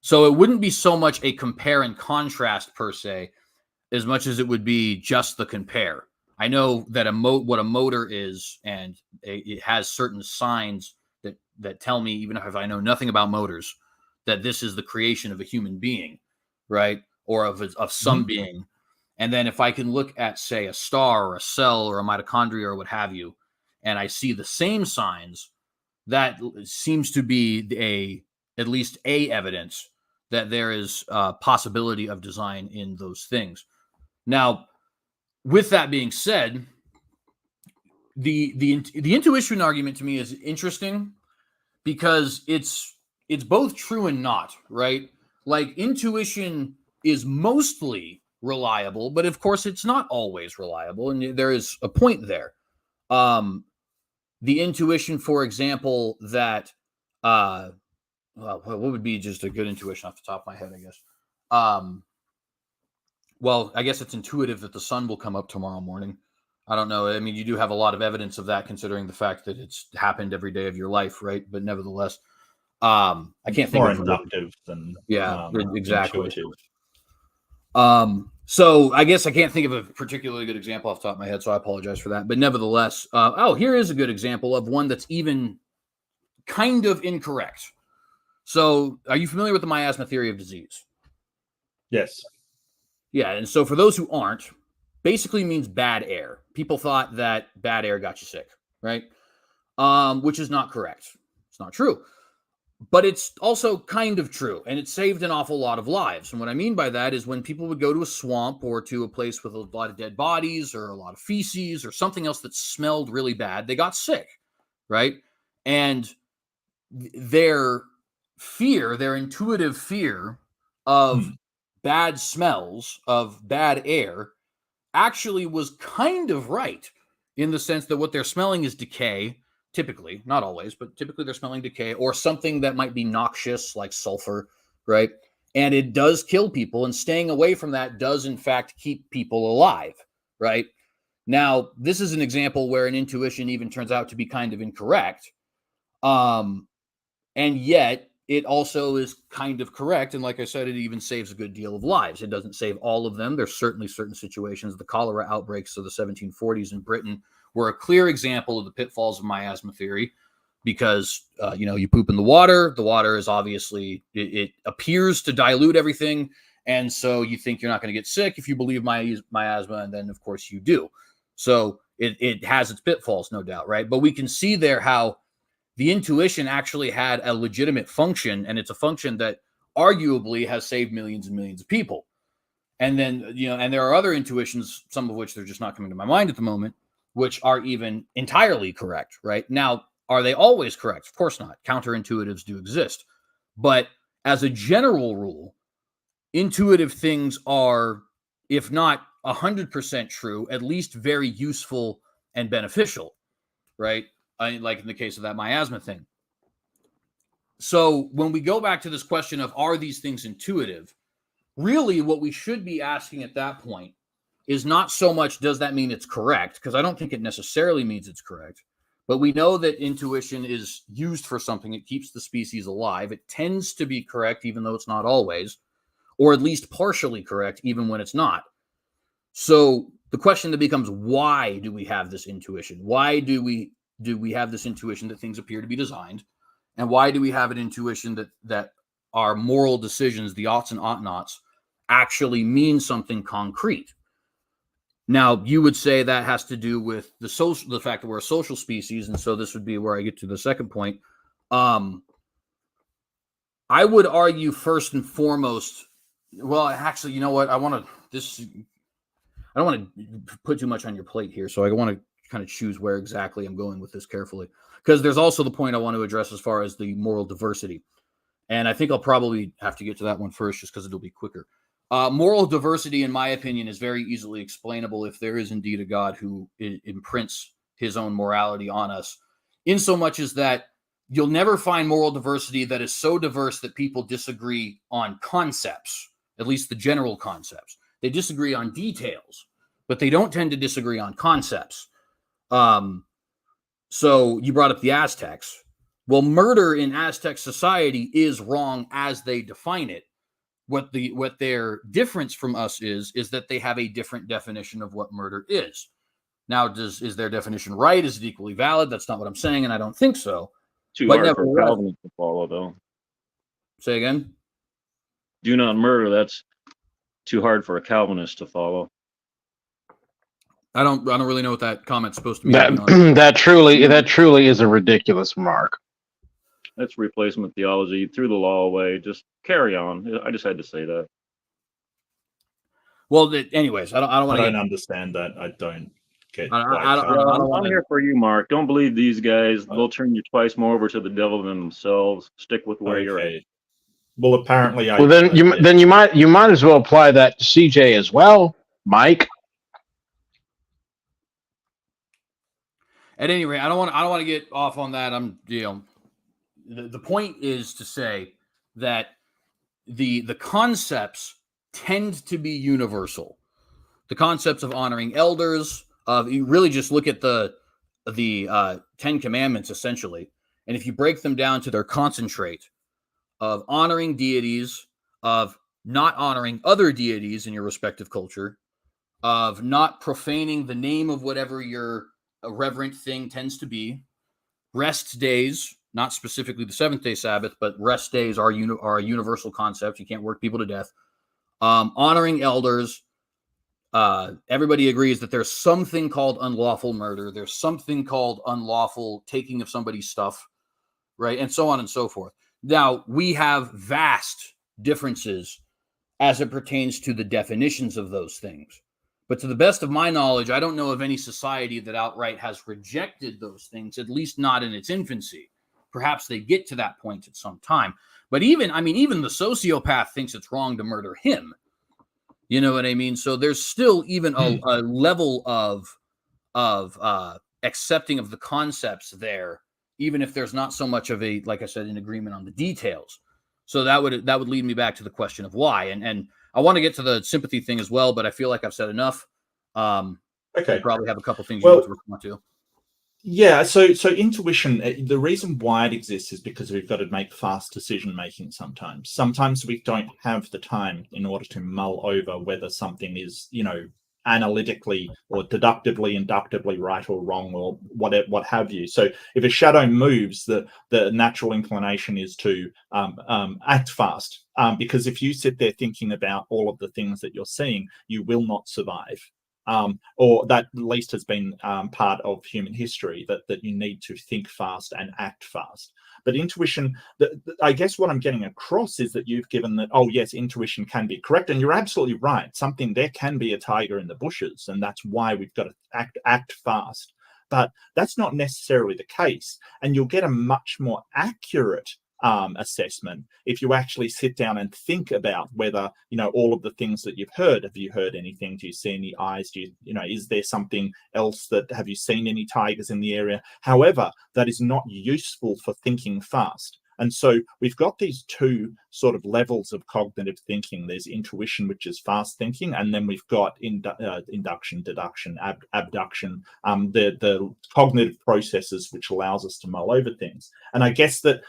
So it wouldn't be so much a compare and contrast per se, as much as it would be just the compare. I know that what a motor is, and it has certain signs that tell me, even if I know nothing about motors, that this is the creation of a human being, right? Or of some being. And then if I can look at, say, a star or a cell or a mitochondria or what have you, and I see the same signs, that seems to be at least a evidence that there is a possibility of design in those things. Now, with that being said, the intuition argument to me is interesting, because it's both true and not, right? Like, intuition is mostly reliable, but of course it's not always reliable, and there is a point there. The intuition, for example, that well, what would be just a good intuition off the top of my head, I guess. Well, I guess it's intuitive that the sun will come up tomorrow morning. I don't know. I mean, you do have a lot of evidence of that, considering the fact that it's happened every day of your life, right? But nevertheless, I can't think More of inductive than exactly. intuitive. So I guess I can't think of a particularly good example off the top of my head, so I apologize for that. But nevertheless, here is a good example of one that's even kind of incorrect. So, are you familiar with the miasma theory of disease? Yes. Yeah, and so for those who aren't, basically means bad air. People thought that bad air got you sick, right? Which is not correct. It's not true. But it's also kind of true, and it saved an awful lot of lives. And what I mean by that is, when people would go to a swamp or to a place with a lot of dead bodies or a lot of feces or something else that smelled really bad, they got sick, right? And their fear, their intuitive fear of bad smells, of bad air, actually was kind of right, in the sense that what they're smelling is decay, typically, not always, but typically they're smelling decay or something that might be noxious, like sulfur, right? And it does kill people, and staying away from that does, in fact, keep people alive, right? Now, this is an example where an intuition even turns out to be kind of incorrect. And yet it also is kind of correct. And like I said, it even saves a good deal of lives. It doesn't save all of them. There's certainly certain situations. The cholera outbreaks of the 1740s in Britain were a clear example of the pitfalls of miasma theory, because, you poop in the water. The water is obviously, it appears to dilute everything. And so you think you're not going to get sick if you believe miasma. And then, of course, you do. So it has its pitfalls, no doubt, right? But we can see there how the intuition actually had a legitimate function, and it's a function that arguably has saved millions and millions of people. And then, and there are other intuitions, some of which they're just not coming to my mind at the moment, which are even entirely correct, right? Now, are they always correct? Of course not. Counterintuitives do exist. But as a general rule, intuitive things are, if not 100% true, at least very useful and beneficial, right? Like in the case of that miasma thing. So when we go back to this question of, are these things intuitive? Really, what we should be asking at that point is not so much, does that mean it's correct? Because I don't think it necessarily means it's correct. But we know that intuition is used for something. It keeps the species alive. It tends to be correct, even though it's not always, or at least partially correct, even when it's not. So the question that becomes, why do we have this intuition? Why do we have this intuition that things appear to be designed? And why do we have an intuition that our moral decisions, the oughts and ought nots, actually mean something concrete? Now, you would say that has to do with the fact that we're a social species, and so this would be where I get to the second point. I would argue first and foremost, well, actually, you know what? I don't want to put too much on your plate here, so I want to kind of choose where exactly I'm going with this carefully, because there's also the point I want to address as far as the moral diversity. And I think I'll probably have to get to that one first just because it'll be quicker. Moral diversity, in my opinion, is very easily explainable if there is indeed a God who imprints his own morality on us, in so much as that you'll never find moral diversity that is so diverse that people disagree on concepts, at least the general concepts. They disagree on details, but they don't tend to disagree on concepts. So you brought up the Aztecs. Well, murder in Aztec society is wrong as they define it. What their difference from us is that they have a different definition of what murder is. Now, is their definition right? Is it equally valid? That's not what I'm saying, and I don't think so. Too But hard for nevertheless- Calvinists to follow, though. Say again? Do not murder. That's too hard for a Calvinist to follow. I don't really know what that comment's supposed to mean. That truly is a ridiculous remark. That's replacement theology. Threw the law away. Just carry on. I just had to say that. Well, anyways, I don't want to. I don't understand that. I don't get. I don't I'm here for you, Mark. Don't believe these guys. They'll turn you twice more over to the devil than themselves. Stick with where you're at. Well, apparently, Well, then you might as well apply that to CJ as well, Mike. At any rate, I don't want to get off on that. The point is to say that the concepts tend to be universal. The concepts of honoring elders, you really just look at the 10 Commandments essentially, and if you break them down to their concentrate of honoring deities, of not honoring other deities in your respective culture, of not profaning the name of whatever your reverent thing tends to be, rest days, not specifically the seventh-day Sabbath, but rest days are a universal concept. You can't work people to death. Honoring elders. Everybody agrees that there's something called unlawful murder. There's something called unlawful taking of somebody's stuff, right? And so on and so forth. Now, we have vast differences as it pertains to the definitions of those things. But to the best of my knowledge, I don't know of any society that outright has rejected those things, at least not in its infancy. Perhaps they get to that point at some time. But even the sociopath thinks it's wrong to murder him. You know what I mean? So there's still even a level of accepting of the concepts there, even if there's not so much of a, like I said, an agreement on the details. So that would lead me back to the question of why. And I want to get to the sympathy thing as well, but I feel like I've said enough. Okay. I probably have a couple things you want to respond to. Yeah, so intuition, the reason why it exists is because we've got to make fast decision making sometimes. Sometimes we don't have the time in order to mull over whether something is, analytically or deductively, inductively right or wrong or what have you. So if a shadow moves, the natural inclination is to act fast, because if you sit there thinking about all of the things that you're seeing, you will not survive. Or that at least has been part of human history, that you need to think fast and act fast. But intuition, I guess what I'm getting across is that you've given that, oh yes, intuition can be correct. And you're absolutely right. There can be a tiger in the bushes, and that's why we've got to act fast. But that's not necessarily the case. And you'll get a much more accurate assessment if you actually sit down and think about whether all of the things that you've heard. Have you heard anything? Do you see any eyes? Is there something else have you seen any tigers in the area? However, that is not useful for thinking fast. And so we've got these two sort of levels of cognitive thinking. There's intuition, which is fast thinking, and then we've got induction, deduction, abduction, the cognitive processes which allows us to mull over things. And I guess that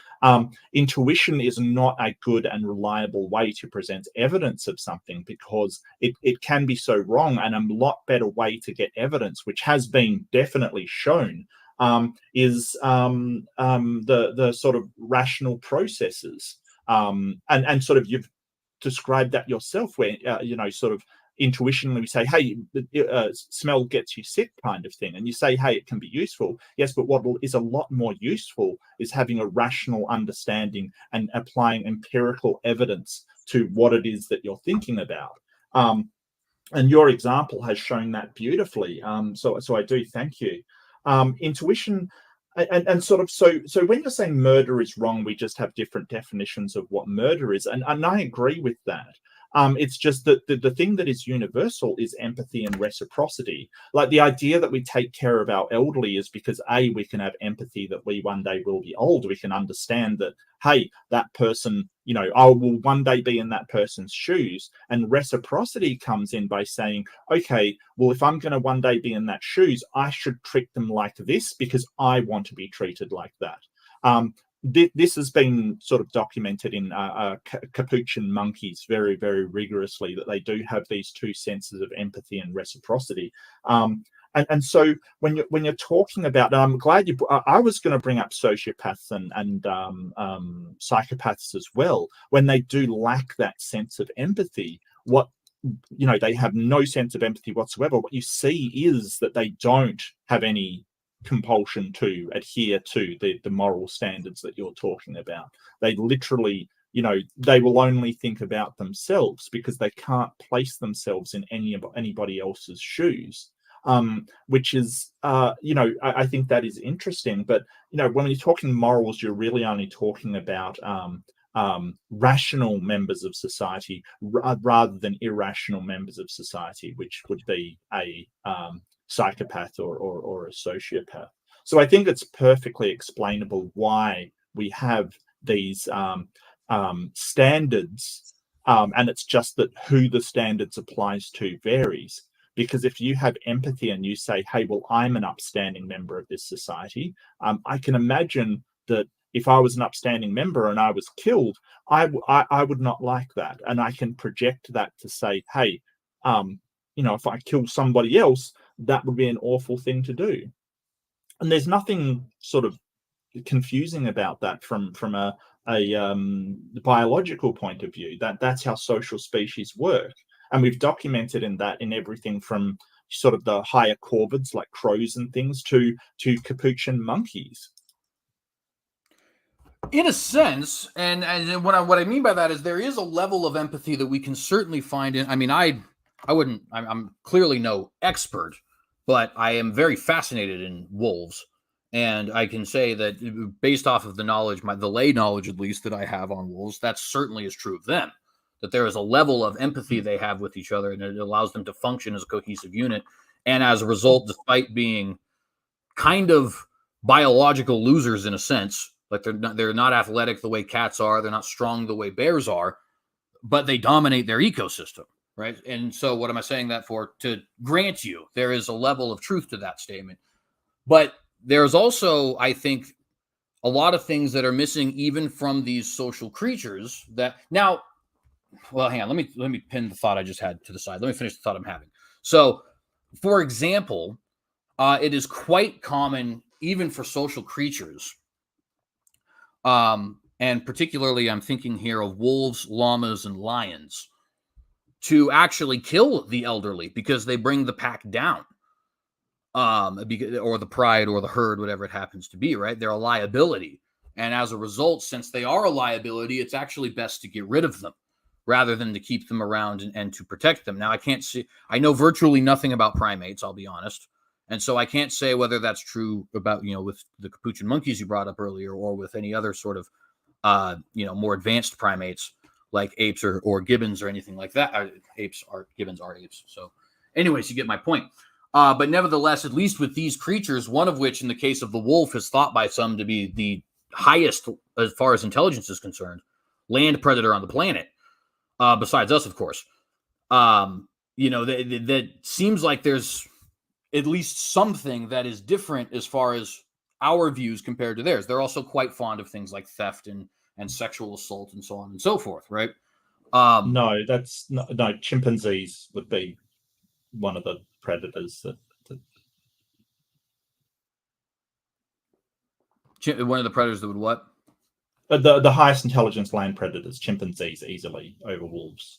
intuition is not a good and reliable way to present evidence of something, because it can be so wrong, and a lot better way to get evidence, which has been definitely shown, is the sort of rational processes, and sort of you've described that yourself, where sort of intuitionally we say, hey, smell gets you sick, kind of thing, and you say, hey, it can be useful. Yes, but what is a lot more useful is having a rational understanding and applying empirical evidence to what it is that you're thinking about. And your example has shown that beautifully. So I do thank you. Intuition, and sort of, so when you're saying murder is wrong, we just have different definitions of what murder is, and I agree with that. It's just that the thing that is universal is empathy and reciprocity. Like the idea that we take care of our elderly is because we can have empathy that we one day will be old. We can understand that, hey, that person, I will one day be in that person's shoes. And reciprocity comes in by saying, okay, well, if I'm going to one day be in that shoes, I should treat them like this because I want to be treated like that. This has been sort of documented in capuchin monkeys very, very rigorously, that they do have these two senses of empathy and reciprocity. And so when you're talking about, I'm glad I was going to bring up sociopaths and psychopaths as well. When they do lack that sense of empathy, they have no sense of empathy whatsoever. What you see is that they don't have any compulsion to adhere to the moral standards that you're talking about. They literally, they will only think about themselves because they can't place themselves in anybody else's shoes. Which is, I think that is interesting. But, when you're talking morals, you're really only talking about rational members of society rather than irrational members of society, which would be a psychopath or a sociopath. So I think it's perfectly explainable why we have these standards, and it's just that who the standards applies to varies. Because if you have empathy and you say, hey, well, I'm an upstanding member of this society, I can imagine that if I was an upstanding member and I was killed, I would not like that. And I can project that to say, hey, if I kill somebody else, that would be an awful thing to do. And there's nothing sort of confusing about that from a biological point of view. That's how social species work. And we've documented in everything from sort of the higher corvids like crows and things to capuchin monkeys. In a sense, and what I mean by that is there is a level of empathy that we can certainly find in. I mean, I'm clearly no expert, but I am very fascinated in wolves, and I can say that based off of the knowledge, the lay knowledge at least that I have on wolves, that certainly is true of them. That there is a level of empathy they have with each other, and it allows them to function as a cohesive unit. And as a result, despite being kind of biological losers in a sense, like they're not athletic the way cats are, they're not strong the way bears are, but they dominate their ecosystem, right? And so what am I saying that for? To grant you, there is a level of truth to that statement. But there's also, I think, a lot of things that are missing even from these social creatures that now, well, hang on, let me pin the thought I just had to the side. Let me finish the thought I'm having. So, for example, it is quite common, even for social creatures, and particularly I'm thinking here of wolves, llamas, and lions, to actually kill the elderly because they bring the pack down, or the pride or the herd, whatever it happens to be, right? They're a liability. And as a result, since they are a liability, it's actually best to get rid of them rather than to keep them around and to protect them. Now, I know virtually nothing about primates, I'll be honest. And so I can't say whether that's true about, with the capuchin monkeys you brought up earlier or with any other sort of, more advanced primates like apes or gibbons or anything like that. Gibbons are apes. So anyways, you get my point. But nevertheless, at least with these creatures, one of which in the case of the wolf is thought by some to be the highest as far as intelligence is concerned, land predator on the planet, besides us, of course. That seems like there's at least something that is different as far as our views compared to theirs. They're also quite fond of things like theft and sexual assault and so on and so forth, right? No, chimpanzees would be one of the predators one of the predators that would what? The highest intelligence land predators, chimpanzees, easily over wolves,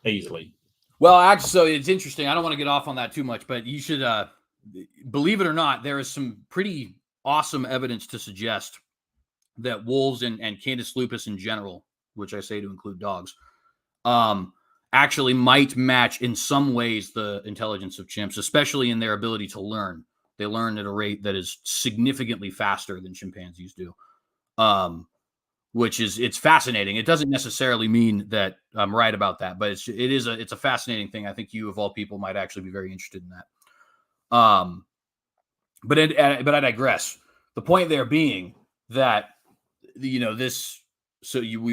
easily. Well, actually, so it's interesting. I don't want to get off on that too much, but you should believe it or not, there is some pretty awesome evidence to suggest that wolves and Canis lupus in general, which I say to include dogs, actually might match in some ways the intelligence of chimps, especially in their ability to learn. They learn at a rate that is significantly faster than chimpanzees do, which is, it's fascinating. It doesn't necessarily mean that I'm right about that, but it's a fascinating thing. I think you, of all people, might actually be very interested in that. But I digress. The point there being that, we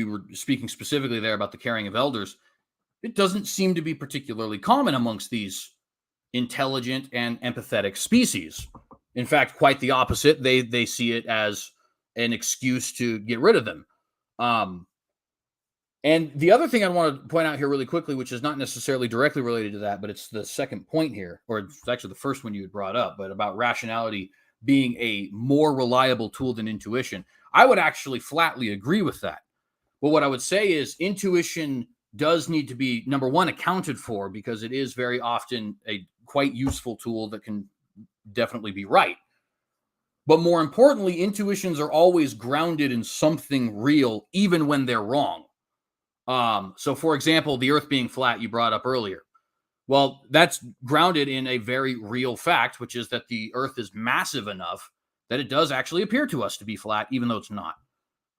were speaking specifically there about the carrying of elders. It doesn't seem to be particularly common amongst these intelligent and empathetic species. In fact, quite the opposite. They see it as an excuse to get rid of them. And the other thing I want to point out here really quickly, which is not necessarily directly related to that, but it's the second point here, or it's actually the first one you had brought up, but about rationality being a more reliable tool than intuition. I would actually flatly agree with that. But what I would say is intuition does need to be, number one, accounted for, because it is very often a quite useful tool that can definitely be right. But more importantly, intuitions are always grounded in something real, even when they're wrong. So, for example, the Earth being flat, you brought up earlier. Well, that's grounded in a very real fact, which is that the Earth is massive enough that it does actually appear to us to be flat, even though it's not,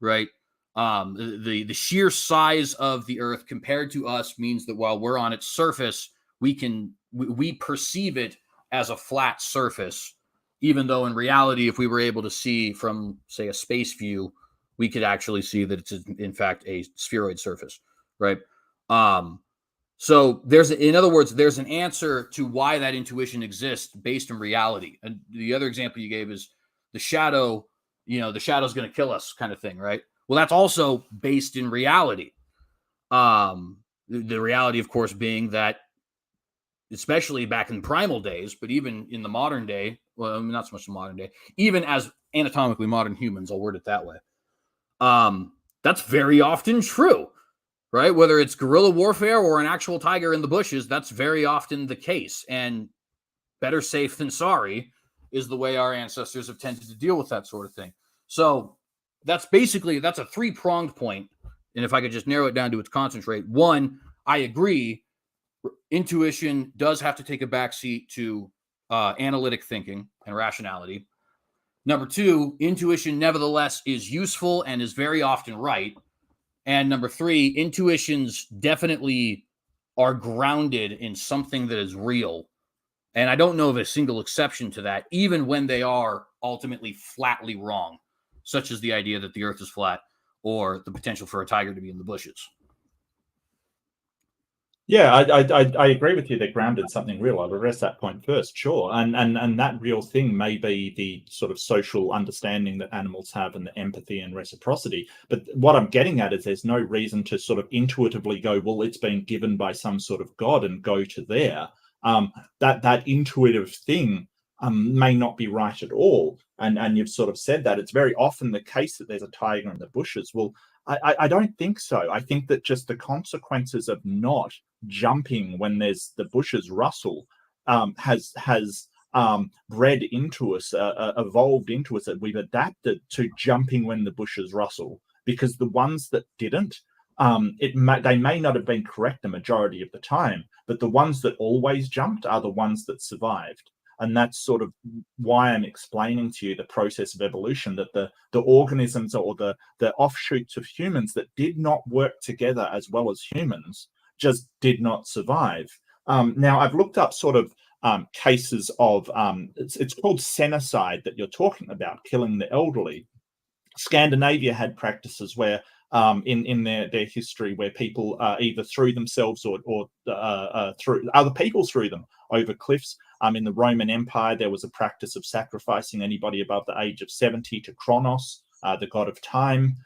right? The sheer size of the Earth compared to us means that while we're on its surface, we perceive it as a flat surface, even though in reality, if we were able to see from, say, a space view, we could actually see that it's in fact a spheroid surface, right? So in other words, there's an answer to why that intuition exists based in reality. And the other example you gave is the shadow, the shadow's going to kill us kind of thing, right? Well, that's also based in reality. The reality, of course, being that, especially back in primal days, but even in the modern day, well, not so much the modern day, even as anatomically modern humans, I'll word it that way. That's very often true, right? Whether it's guerrilla warfare or an actual tiger in the bushes, that's very often the case. And better safe than sorry is the way our ancestors have tended to deal with that sort of thing. So that's a three-pronged point. And if I could just narrow it down to its concentrate, one, I agree, intuition does have to take a backseat to analytic thinking and rationality. Number two, intuition nevertheless is useful and is very often right. And number three, intuitions definitely are grounded in something that is real. And I don't know of a single exception to that, even when they are ultimately flatly wrong, such as the idea that the Earth is flat or the potential for a tiger to be in the bushes. Yeah, I agree with you. They're grounded in something real. I'll address that point first, sure. And that real thing may be the sort of social understanding that animals have and the empathy and reciprocity. But what I'm getting at is there's no reason to sort of intuitively go, well, it's been given by some sort of God and go to there. That intuitive thing may not be right at all. And you've sort of said that it's very often the case that there's a tiger in the bushes. Well, I don't think so. I think that just the consequences of not jumping when there's the bushes rustle has bred into us, evolved into us, that we've adapted to jumping when the bushes rustle. Because the ones that didn't, they may not have been correct the majority of the time, but the ones that always jumped are the ones that survived. And that's sort of why I'm explaining to you the process of evolution, that the organisms or the offshoots of humans that did not work together as well as humans just did not survive. Now, I've looked up sort of cases of, it's called senicide that you're talking about, killing the elderly. Scandinavia had practices where in their history where people either threw themselves or threw other people threw them over cliffs. In the Roman Empire, there was a practice of sacrificing anybody above the age of 70 to Kronos, the god of time.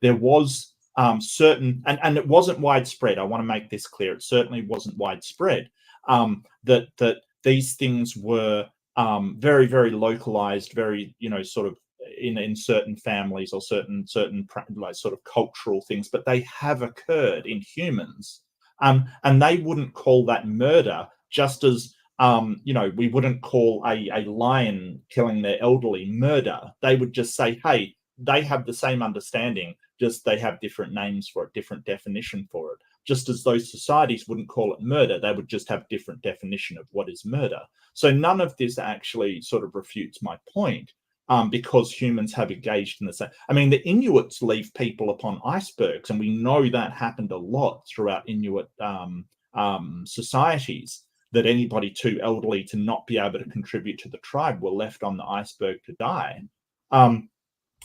There was certain, and it wasn't widespread. I want to make this clear. It certainly wasn't widespread. That these things were very, very localized, very, sort of in certain families or certain like sort of cultural things, but they have occurred in humans, and they wouldn't call that murder, just as we wouldn't call a lion killing their elderly murder. They would just say, hey, they have the same understanding, just they have different names for it, different definition for it. just as those societies wouldn't call it murder. They would just have different definition of what is murder. So none of this actually sort of refutes my point, because humans have engaged in the same. I mean, the Inuits leave people upon icebergs, and we know that happened a lot throughout Inuit societies, that anybody too elderly to not be able to contribute to the tribe were left on the iceberg to die.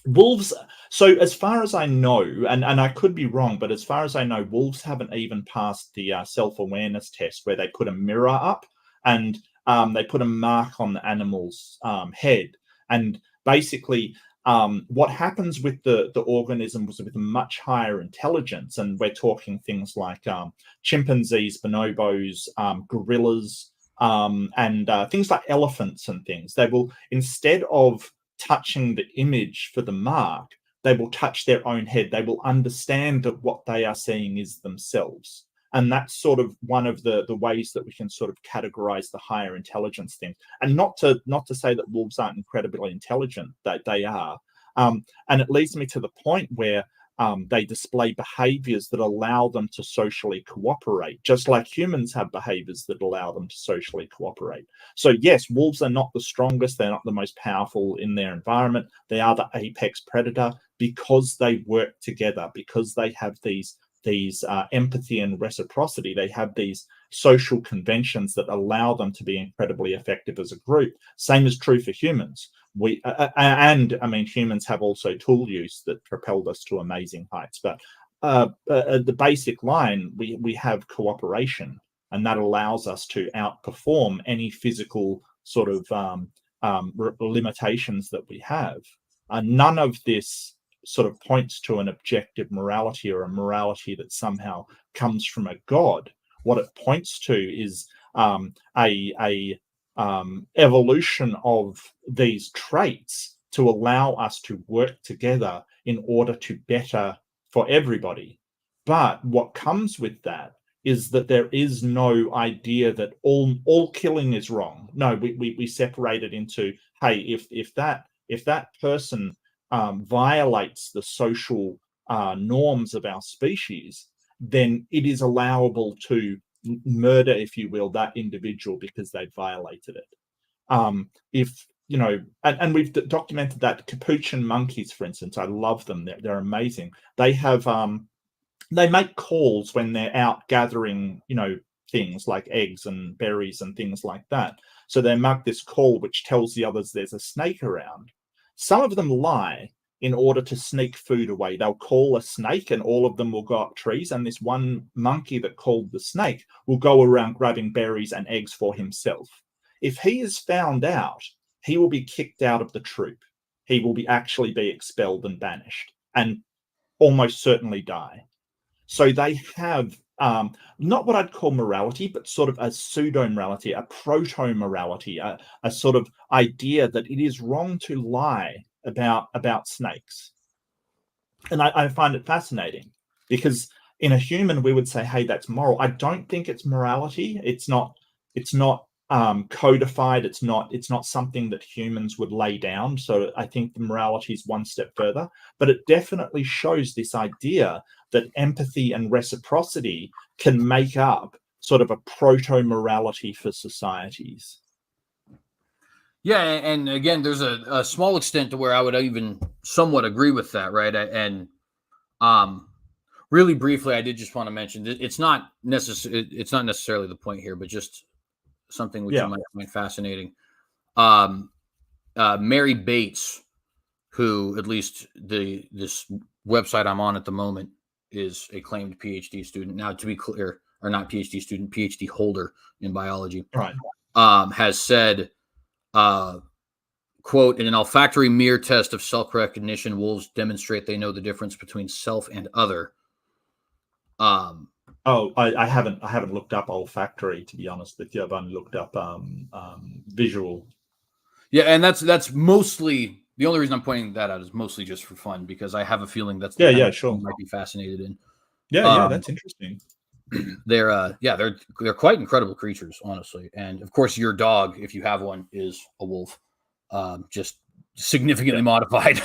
Wolves, so as far as I know, and I could be wrong, but as far as I know, wolves haven't even passed the self-awareness test, where they put a mirror up and they put a mark on the animal's head. And basically, what happens with the organism was with a much higher intelligence, and we're talking things like chimpanzees, bonobos, gorillas, and things like elephants and things. They will, instead of touching the image for the mark, they will touch their own head. They will understand that what they are seeing is themselves. And that's sort of one of the ways that we can sort of categorize the higher intelligence thing. And not to say that wolves aren't incredibly intelligent, that they are. And it leads me to the point where they display behaviors that allow them to socially cooperate, just like humans have behaviors that allow them to socially cooperate. So yes, wolves are not the strongest, they're not the most powerful in their environment. They are the apex predator because they work together, because they have these empathy and reciprocity. They have these social conventions that allow them to be incredibly effective as a group. Same is true for humans. Humans have also tool use that propelled us to amazing heights. But the basic line, we have cooperation, and that allows us to outperform any physical sort of limitations that we have. None of this sort of points to an objective morality or a morality that somehow comes from a god. What it points to is evolution of these traits to allow us to work together in order to better for everybody. But what comes with that is that there is no idea that all killing is wrong. No, we separate it into, hey, if that person violates the social norms of our species, then it is allowable to murder, if you will, that individual because they violated it. If you know, and we've documented that capuchin monkeys, for instance, I love them. They're amazing. They have they make calls when they're out gathering, you know, things like eggs and berries and things like that. So they make this call which tells the others there's a snake around. Some of them lie in order to sneak food away. They'll call a snake and all of them will go up trees, and this one monkey that called the snake will go around grabbing berries and eggs for himself. If he is found out, he will be kicked out of the troop. He will actually be expelled and banished and almost certainly die. So they have not what I'd call morality, but sort of a pseudo-morality, a proto-morality, a sort of idea that it is wrong to lie about snakes. And I find it fascinating because in a human, we would say, hey, that's moral. I don't think it's morality. It's not codified. It's not something that humans would lay down. So I think the morality is one step further, but it definitely shows this idea that empathy and reciprocity can make up sort of a proto-morality for societies. Yeah, and again, there's a small extent to where I would even somewhat agree with that, right? And really briefly, I did just want to mention it's not necessarily the point here, but just something which you might find fascinating. Mary Bates, who at least this website I'm on at the moment is a claimed PhD student. Now, to be clear, or not PhD student, PhD holder in biology, right? Has said, quote, in an olfactory mirror test of self-recognition, wolves demonstrate they know the difference between self and other. I haven't looked up olfactory, to be honest with you. I've only looked up visual. Yeah, and that's mostly the only reason I'm pointing that out is mostly just for fun, because I have a feeling that's the kind of sure. you might be fascinated in. Yeah, that's interesting. They're quite incredible creatures, honestly. And of course, your dog, if you have one, is a wolf, just significantly modified.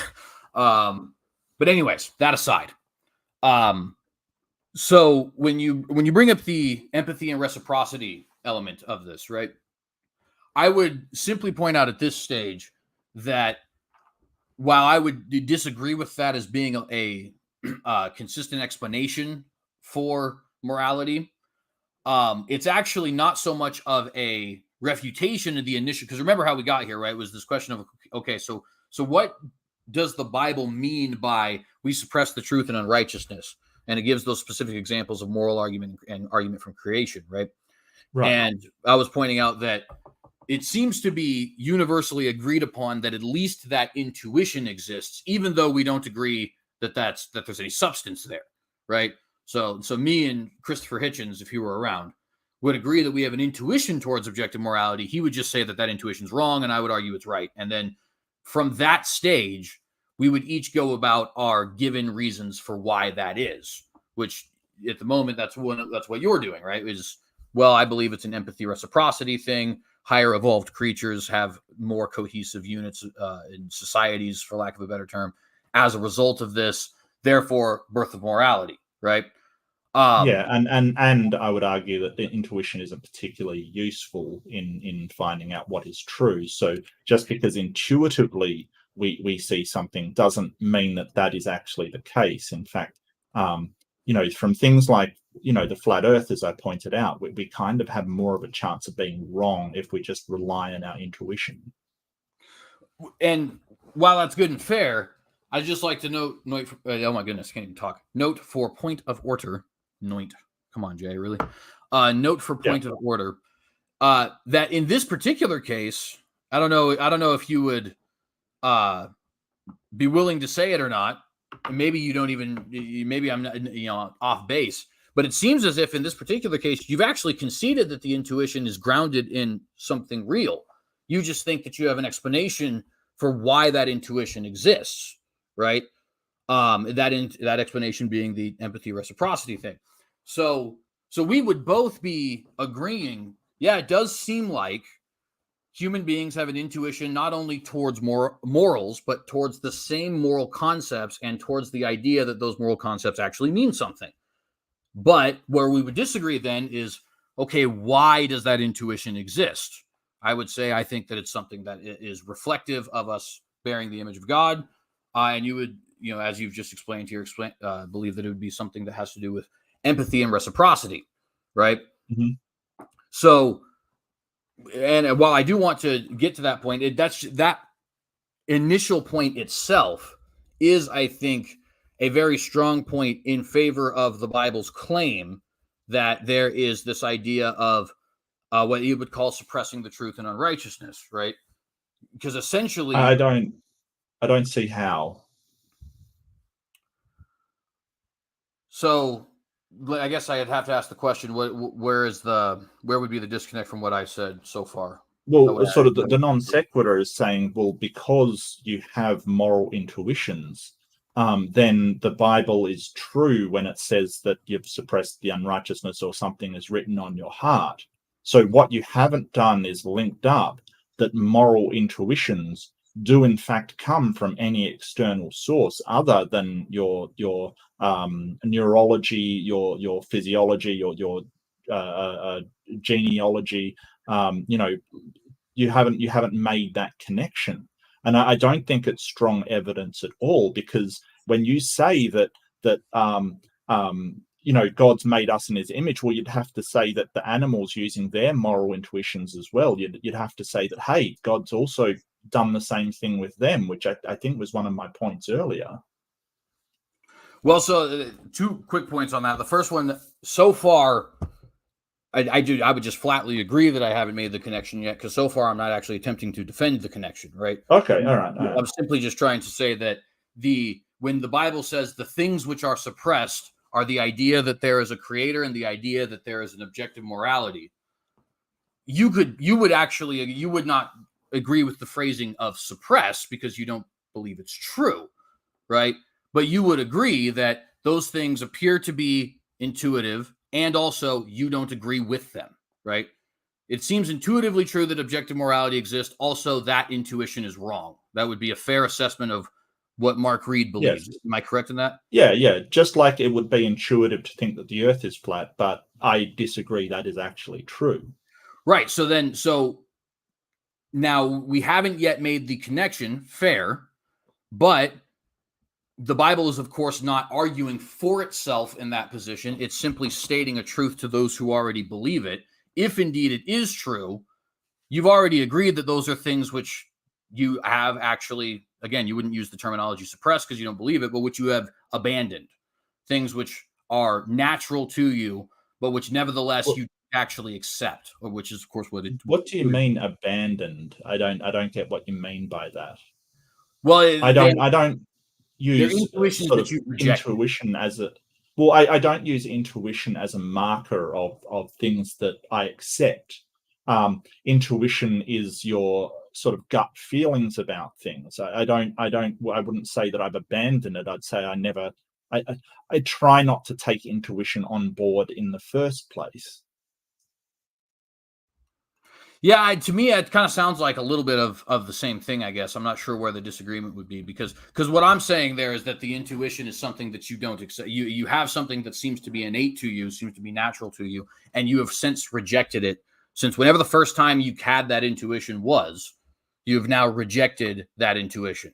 But anyways, that aside, So when you bring up the empathy and reciprocity element of this, right? I would simply point out at this stage that while I would disagree with that as being a consistent explanation for morality, it's actually not so much of a refutation of the initial. Because remember how we got here, right? It was this question of, okay, so what does the Bible mean by we suppress the truth and unrighteousness? And it gives those specific examples of moral argument and argument from creation, right? Right. And I was pointing out that it seems to be universally agreed upon that at least that intuition exists, even though we don't agree that there's any substance there, right? So me and Christopher Hitchens, if he were around, would agree that we have an intuition towards objective morality. He would just say that intuition's wrong, and I would argue it's right. And then from that stage, we would each go about our given reasons for why that is, which at the moment, that's what you're doing, right? Is, well, I believe it's an empathy reciprocity thing. Higher evolved creatures have more cohesive units in societies, for lack of a better term, as a result of this. Therefore, birth of morality, right? Yeah, and I would argue that the intuition isn't particularly useful in finding out what is true. So just because intuitively we see something doesn't mean that is actually the case. In fact, from things like the flat Earth, as I pointed out, we kind of have more of a chance of being wrong if we just rely on our intuition. And while that's good and fair, I'd just like to note oh my goodness, can't even talk. Note for point of order. Come on, Jay, really? Note for point of order. That in this particular case, I don't know if you would be willing to say it or not. Maybe you don't even. Maybe I'm not, off base. But it seems as if in this particular case, you've actually conceded that the intuition is grounded in something real. You just think that you have an explanation for why that intuition exists, right? That explanation being the empathy reciprocity thing. So we would both be agreeing, yeah, it does seem like human beings have an intuition not only towards morals, but towards the same moral concepts and towards the idea that those moral concepts actually mean something. But where we would disagree then is, okay, why does that intuition exist? I would say I think that it's something that is reflective of us bearing the image of God. And you would, as you've just explained here, believe that it would be something that has to do with empathy and reciprocity, right? Mm-hmm. So, and while I do want to get to that point, that initial point itself is, I think, a very strong point in favor of the Bible's claim that there is this idea of what you would call suppressing the truth and unrighteousness, right? Because essentially, I don't see how. So, I guess I'd have to ask the question: where would be the disconnect from what I said so far? Well, sort of the non sequitur is saying, well, because you have moral intuitions, then the Bible is true when it says that you've suppressed the unrighteousness or something is written on your heart. So what you haven't done is linked up that moral intuitions do in fact come from any external source other than your neurology, your physiology, your genealogy. You haven't made that connection, and I don't think it's strong evidence at all, because when you say that God's made us in his image, well, you'd have to say that the animals using their moral intuitions as well, you'd have to say that, hey, God's also done the same thing with them, which I think was one of my points earlier. Well, so two quick points on that. The first one, so far, I would just flatly agree that I haven't made the connection yet, because so far I'm not actually attempting to defend the connection, right? Okay, all right. I'm simply just trying to say that when the Bible says the things which are suppressed are the idea that there is a creator and the idea that there is an objective morality, you would not agree with the phrasing of suppress because you don't believe it's true, right? But you would agree that those things appear to be intuitive, and also you don't agree with them, right? It seems intuitively true that objective morality exists. Also, that intuition is wrong. That would be a fair assessment of what Mark Reed believes. Yes. Am I correct in that? Yeah. Just like it would be intuitive to think that the Earth is flat, but I disagree that is actually true. Right. So now we haven't yet made the connection, fair, but the Bible is, of course, not arguing for itself in that position. It's simply stating a truth to those who already believe it. If indeed it is true, you've already agreed that those are things which you have actually, again, you wouldn't use the terminology suppressed because you don't believe it, but which you have abandoned. Things which are natural to you, but which nevertheless you actually accept, or which is, of course, what it. What do you mean abandoned? I don't get what you mean by that. Well, I don't they're use intuitions sort that of you reject. intuition as a well. I don't use intuition as a marker of things that I accept. Intuition is your sort of gut feelings about things. I wouldn't say that I've abandoned it. I'd say I try not to take intuition on board in the first place. Yeah, to me, it kind of sounds like a little bit of the same thing, I guess. I'm not sure where the disagreement would be because what I'm saying there is that the intuition is something that you don't accept. You have something that seems to be innate to you, seems to be natural to you, and you have since rejected it. Since whenever the first time you had that intuition was, you've now rejected that intuition.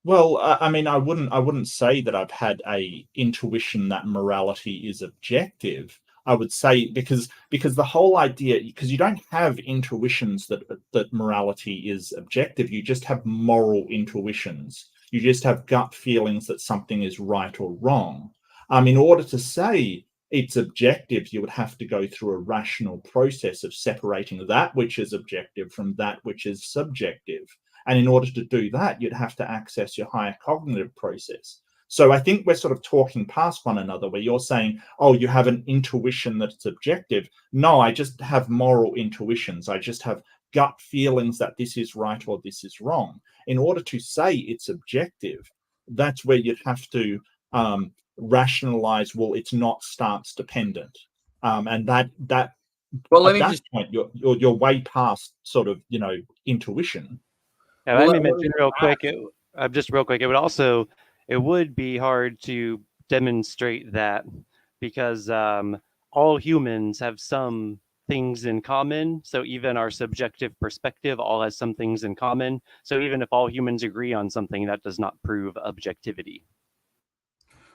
Well, I mean, I wouldn't say that I've had a intuition that morality is objective. I would say because the whole idea, because you don't have intuitions that morality is objective. You just have moral intuitions. You just have gut feelings that something is right or wrong. In order to say it's objective, you would have to go through a rational process of separating that which is objective from that which is subjective. And in order to do that, you'd have to access your higher cognitive process. So I think we're sort of talking past one another where you're saying, oh, you have an intuition that it's objective. No, I just have moral intuitions. I just have gut feelings that this is right or this is wrong. In order to say it's objective, that's where you'd have to rationalize, well, it's not stance dependent. And that Well, let at me that just point, you're way past sort of, intuition. Yeah, Well, let me let me mention real quick. Just real quick, it would be hard to demonstrate that because all humans have some things in common. So even our subjective perspective all has some things in common. So even if all humans agree on something, that does not prove objectivity.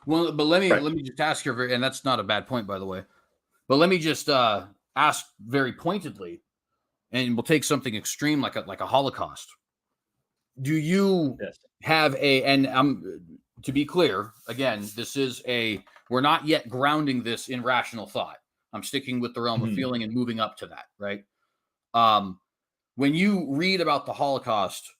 Well, but let Right. me just ask you, and that's not a bad point, by the way. But let me just ask very pointedly, and we'll take something extreme like a Holocaust. Do you Yes. have and to be clear, again, we're not yet grounding this in rational thought. I'm sticking with the realm of feeling and moving up to that, right? When you read about the Holocaust,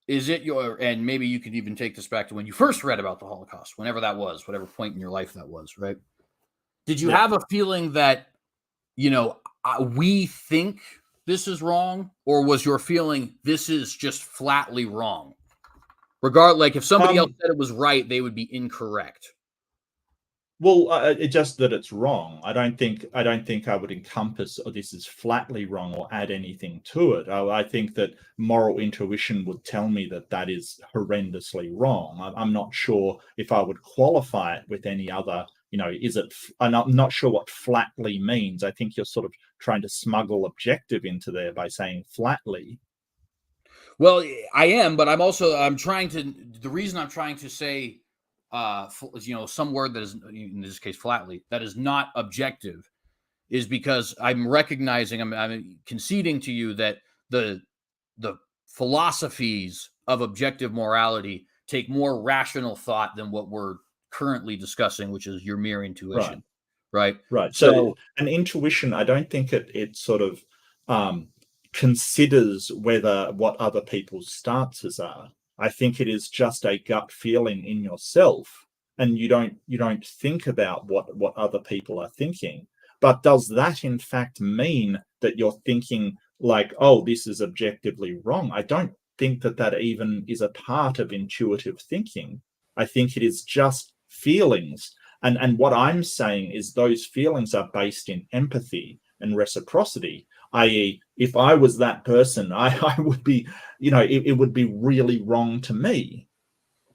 is it and maybe you could even take this back to when you first read about the Holocaust, whenever that was, whatever point in your life that was, right? Did you have a feeling that, we think this is wrong, or was your feeling this is just flatly wrong? Like if somebody else said it was right, they would be incorrect. Well, it's just that it's wrong. I don't think I would encompass this is flatly wrong or add anything to it. I think that moral intuition would tell me that is horrendously wrong. I'm not sure if I would qualify it with any other. Is it? I'm not sure what flatly means. I think you're sort of trying to smuggle objective into there by saying flatly. Well, I am, but I'm trying to. The reason I'm trying to say, some word that is, in this case, flatly, that is not objective, is because I'm recognizing, I'm conceding to you that the philosophies of objective morality take more rational thought than what we're currently discussing, which is your mere intuition, right? So an intuition, I don't think it sort of considers what other people's stances are. I think it is just a gut feeling in yourself, and you don't think about what other people are thinking. But does that in fact mean that you're thinking like, oh, this is objectively wrong? I don't think that even is a part of intuitive thinking. I think it is just feelings. And what I'm saying is those feelings are based in empathy and reciprocity, i.e., if I was that person, I would be, it would be really wrong to me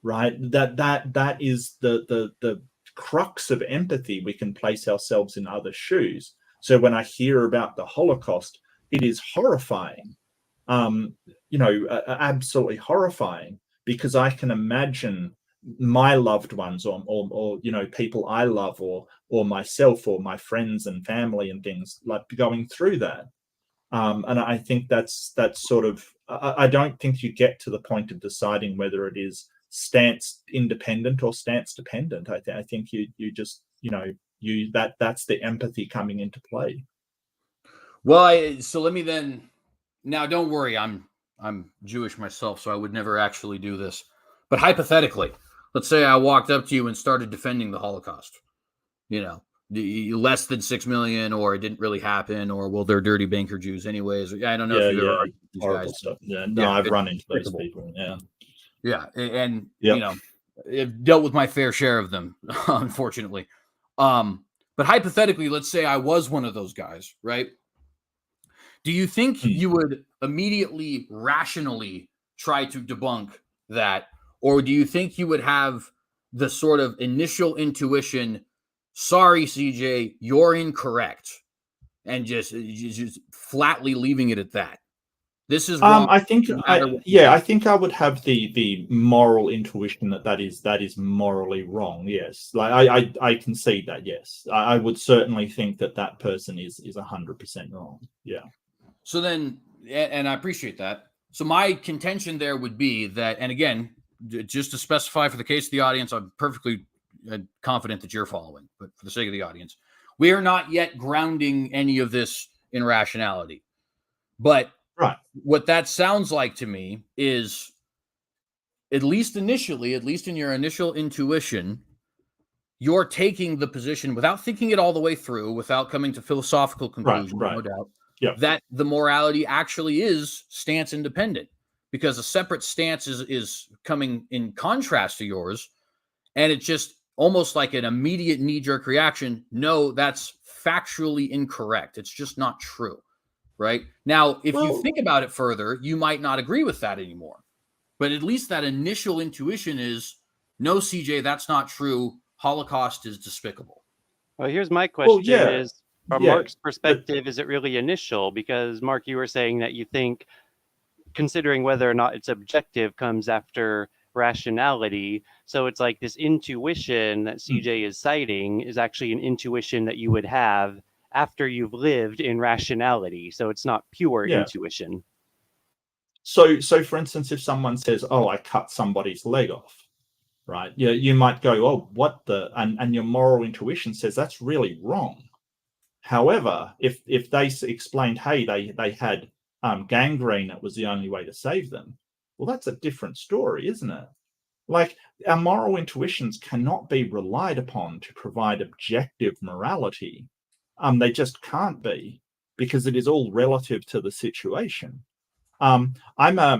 right? That is the crux of empathy. We can place ourselves in other shoes. So when I hear about the Holocaust, it is horrifying, absolutely horrifying, because I can imagine my loved ones, or people I love, or myself, or my friends and family and things, like going through that. And I think that's sort of, I don't think you get to the point of deciding whether it is stance independent or stance dependent. I think you just, that's the empathy coming into play. Well, so let me then, now don't worry, I'm Jewish myself, so I would never actually do this. But hypothetically, let's say I walked up to you and started defending the Holocaust. Less than 6 million, or it didn't really happen, or, well, they're dirty banker Jews anyways. I don't know if you've ever argued with these horrible guys. stuff. No, I've run into those people. And I've dealt with my fair share of them, unfortunately. But hypothetically, let's say I was one of those guys, right? Do you think you would immediately rationally try to debunk that, or do you think you would have the sort of initial intuition, sorry, CJ, you're incorrect, and just flatly leaving it at that? This is wrong. I think I think I would have the moral intuition that is morally wrong. Yes, like I concede that. Yes, I would certainly think that person is 100% wrong. Yeah. So then, and I appreciate that. So my contention there would be that, and again, just to specify for the case of the audience, I'm perfectly confident that you're following, but for the sake of the audience, we are not yet grounding any of this in rationality. But right, what that sounds like to me is, at least initially, at least in your initial intuition, you're taking the position without thinking it all the way through, without coming to philosophical conclusions, no doubt, that the morality actually is stance independent, because a separate stance is coming in contrast to yours, and it's just almost like an immediate knee-jerk reaction. No, that's factually incorrect. It's just not true, right? Now, if you think about it further, you might not agree with that anymore, but at least that initial intuition is, no, CJ, that's not true. Holocaust is despicable. Well, here's my question: is from Mark's perspective, is it really initial? Because Mark, you were saying that you think considering whether or not it's objective comes after rationality. So it's like this intuition that CJ is citing is actually an intuition that you would have after you've lived in rationality. So it's not pure intuition. So for instance, if someone says, "Oh, I cut somebody's leg off," right? You might go, "Oh, what the?" And your moral intuition says that's really wrong. However, if they explained, "Hey, they had gangrene, it was the only way to save them," well, that's a different story, isn't it? Like, our moral intuitions cannot be relied upon to provide objective morality. They just can't be, because it is all relative to the situation. I'm a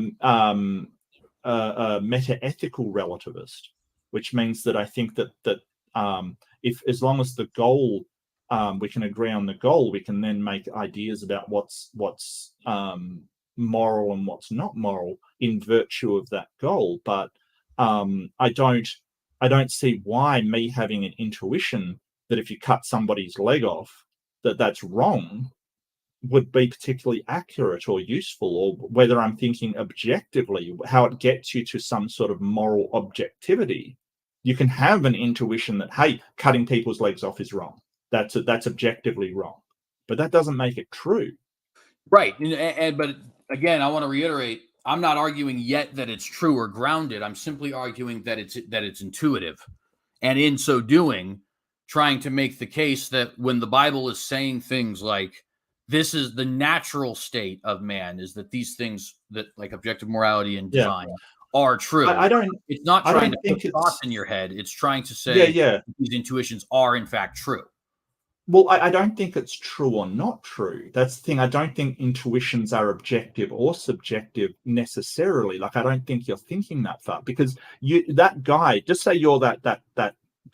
meta-ethical relativist, which means that I think that if, as long as the goal, we can agree on the goal, we can then make ideas about what's moral and what's not moral in virtue of that goal. But I don't see why me having an intuition that if you cut somebody's leg off, that's wrong, would be particularly accurate or useful, or whether I'm thinking objectively, how it gets you to some sort of moral objectivity. You can have an intuition that, hey, cutting people's legs off is wrong. That's objectively wrong, but that doesn't make it true. Right. But again, I want to reiterate, I'm not arguing yet that it's true or grounded. I'm simply arguing that it's intuitive. And in so doing, trying to make the case that when the Bible is saying things like, this is the natural state of man, is that these things that, like objective morality and design, are true. It's not trying to put thoughts in your head. It's trying to say these intuitions are in fact true. Well, I don't think it's true or not true. That's the thing. I don't think intuitions are objective or subjective necessarily. Like, I don't think you're thinking that far, because that guy, just say you're that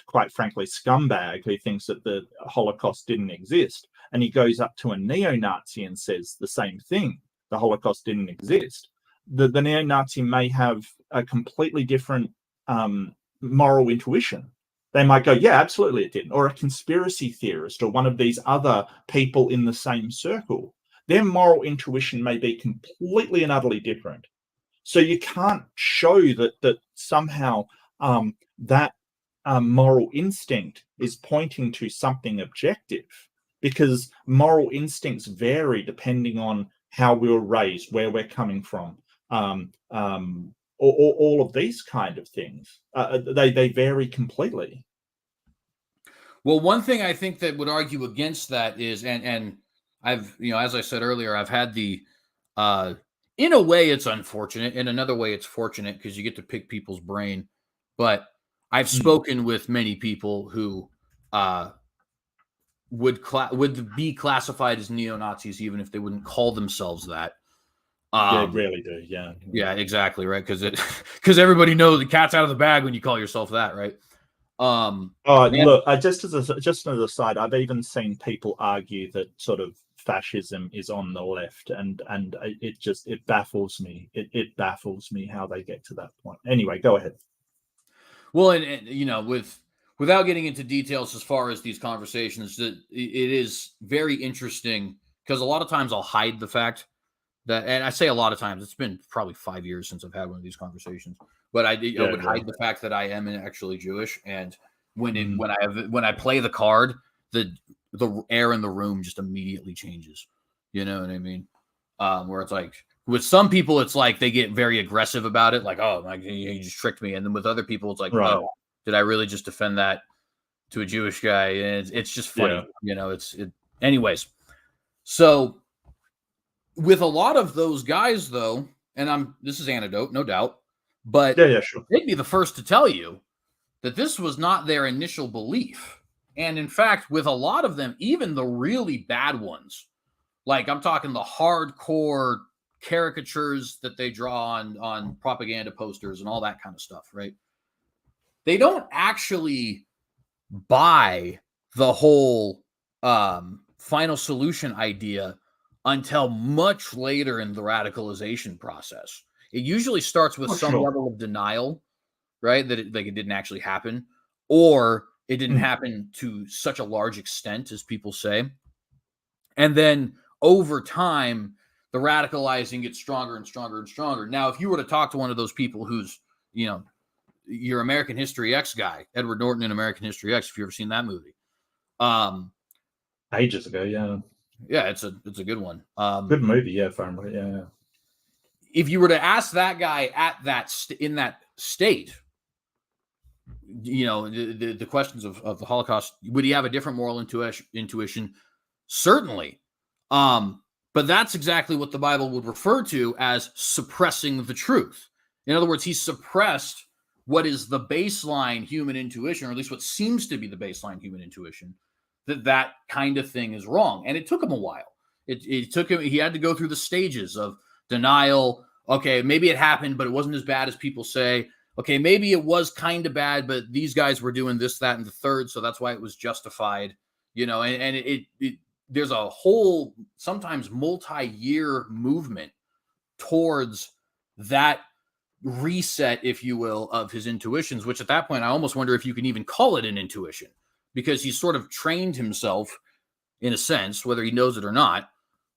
quite frankly scumbag who thinks that the Holocaust didn't exist, and he goes up to a neo-Nazi and says the same thing, the Holocaust didn't exist. The neo-Nazi may have a completely different moral intuition. They might go, yeah, absolutely it didn't. Or a conspiracy theorist or one of these other people in the same circle. Their moral intuition may be completely and utterly different. So you can't show that somehow that moral instinct is pointing to something objective, because moral instincts vary depending on how we were raised, where we're coming from, all of these kind of things. They vary completely. Well, one thing I think that would argue against that is, and I've, as I said earlier, I've had the, in a way it's unfortunate, in another way it's fortunate because you get to pick people's brain. But I've spoken with many people who would be classified as neo-Nazis even if they wouldn't call themselves that. They really do, yeah. Yeah, exactly, right? Because everybody knows the cat's out of the bag when you call yourself that, right? Look, just as an aside, I've even seen people argue that sort of fascism is on the left, and it baffles me. It baffles me how they get to that point. Anyway, go ahead. Well, and without getting into details as far as these conversations, that it is very interesting because a lot of times I'll hide the fact that, and I say a lot of times, it's been probably 5 years since I've had one of these conversations, but I would hide the fact that I am actually Jewish, and when I play the card, the air in the room just immediately changes. You know what I mean? Where it's like with some people, it's like they get very aggressive about it, like, oh, like he just tricked me, and then with other people, it's like, oh, did I really just defend that to a Jewish guy? And it's just funny, Anyways, so with a lot of those guys, though, and this is anecdote, no doubt, but sure. they'd be the first to tell you that this was not their initial belief. And in fact, with a lot of them, even the really bad ones, like I'm talking the hardcore caricatures that they draw on propaganda posters and all that kind of stuff, right? They don't actually buy the whole final solution idea until much later in the radicalization process. It usually starts with some level of denial, right? That it didn't actually happen, or it didn't happen to such a large extent as people say. And then over time, the radicalizing gets stronger and stronger and stronger. Now, if you were to talk to one of those people who's, your American History X guy, Edward Norton in American History X, if you've ever seen that movie. Ages ago, yeah. Yeah, it's a good one. Good movie, yeah, finally, yeah. If you were to ask that guy at in that state, the questions of the Holocaust, would he have a different moral intuition? Certainly. But that's exactly what the Bible would refer to as suppressing the truth. In other words, he suppressed what is the baseline human intuition, or at least what seems to be the baseline human intuition, that kind of thing is wrong. And it took him a while. It took him, he had to go through the stages of denial. Okay, maybe it happened, but it wasn't as bad as people say. Okay, maybe it was kind of bad, but these guys were doing this, that, and the third, so that's why it was justified. And there's a whole, sometimes multi-year movement towards that reset, if you will, of his intuitions, which at that point, I almost wonder if you can even call it an intuition, because he's sort of trained himself, in a sense, whether he knows it or not,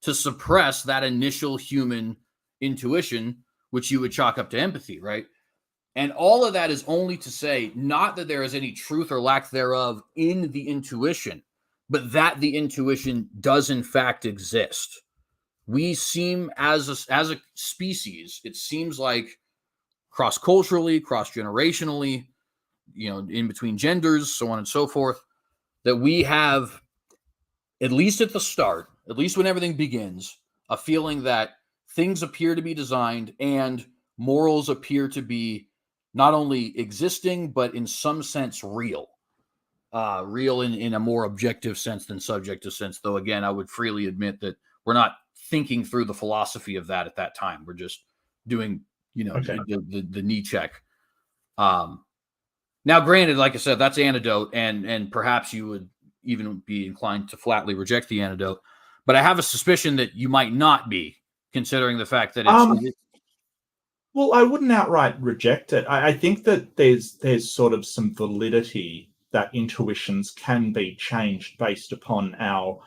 to suppress that initial human intuition, which you would chalk up to empathy, right? And all of that is only to say, not that there is any truth or lack thereof in the intuition, but that the intuition does in fact exist. We seem, as a species, it seems like cross-culturally, cross-generationally, in between genders, so on and so forth, that we have, at least at the start, at least when everything begins, a feeling that things appear to be designed and morals appear to be not only existing, but in some sense real. Real in a more objective sense than subjective sense, though, again, I would freely admit that we're not thinking through the philosophy of that at that time. We're just doing, the knee check. Now, granted, like I said, that's anecdote, and perhaps you would even be inclined to flatly reject the anecdote. But I have a suspicion that you might not be, considering the fact that Well, I wouldn't outright reject it. I think that there's sort of some validity that intuitions can be changed based upon our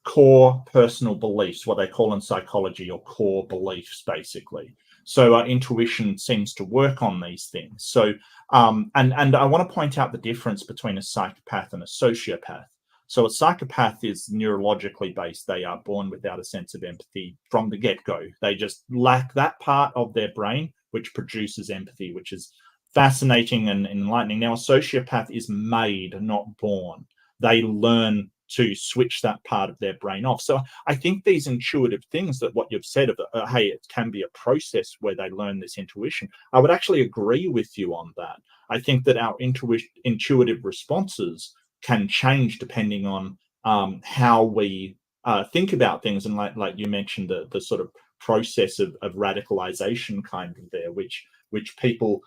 core personal beliefs, what they call in psychology or core beliefs, basically. So our intuition seems to work on these things. So and I want to point out the difference between a psychopath and a sociopath. So a psychopath is neurologically based. They are born without a sense of empathy from the get-go. They just lack that part of their brain which produces empathy, which is fascinating and enlightening. Now, a sociopath is made, not born. They learn to switch that part of their brain off. So I think these intuitive things, that what you've said of, hey, it can be a process where they learn this intuition, I would actually agree with you on that. I think that our intuitive responses can change depending on how we think about things. And like you mentioned, the sort of process of radicalization kind of there, which people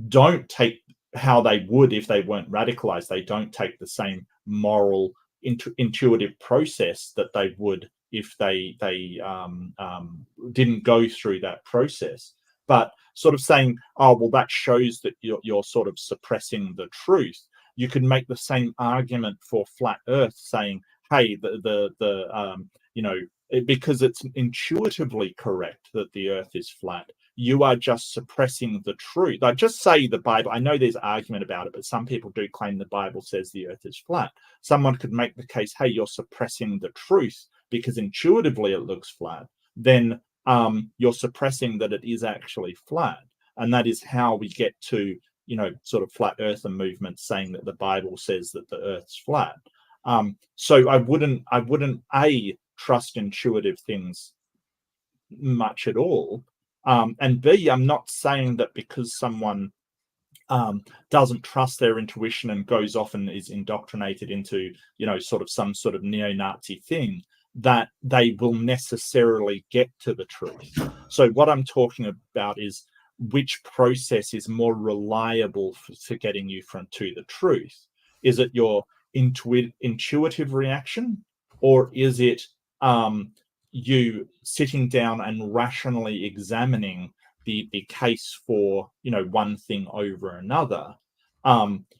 don't take how they would if they weren't radicalized. They don't take the same moral intuitive process that they would if they didn't go through that process. But sort of saying, oh, well, that shows that you're sort of suppressing the truth. You could make the same argument for flat Earth, saying, hey, because it's intuitively correct that the Earth is flat, you are just suppressing the truth. I just say the Bible. I know there's argument about it, but some people do claim the Bible says the Earth is flat. Someone could make the case, hey, you're suppressing the truth because intuitively it looks flat. Then you're suppressing that it is actually flat. And that is how we get to, sort of flat earther movements saying that the Bible says that the Earth's flat. So I wouldn't trust intuitive things much at all. And B, I'm not saying that because someone doesn't trust their intuition and goes off and is indoctrinated into, sort of some sort of neo-Nazi thing, that they will necessarily get to the truth. So what I'm talking about is which process is more reliable for getting you to the truth. Is it your intuitive reaction, or is it you sitting down and rationally examining the case for one thing over another?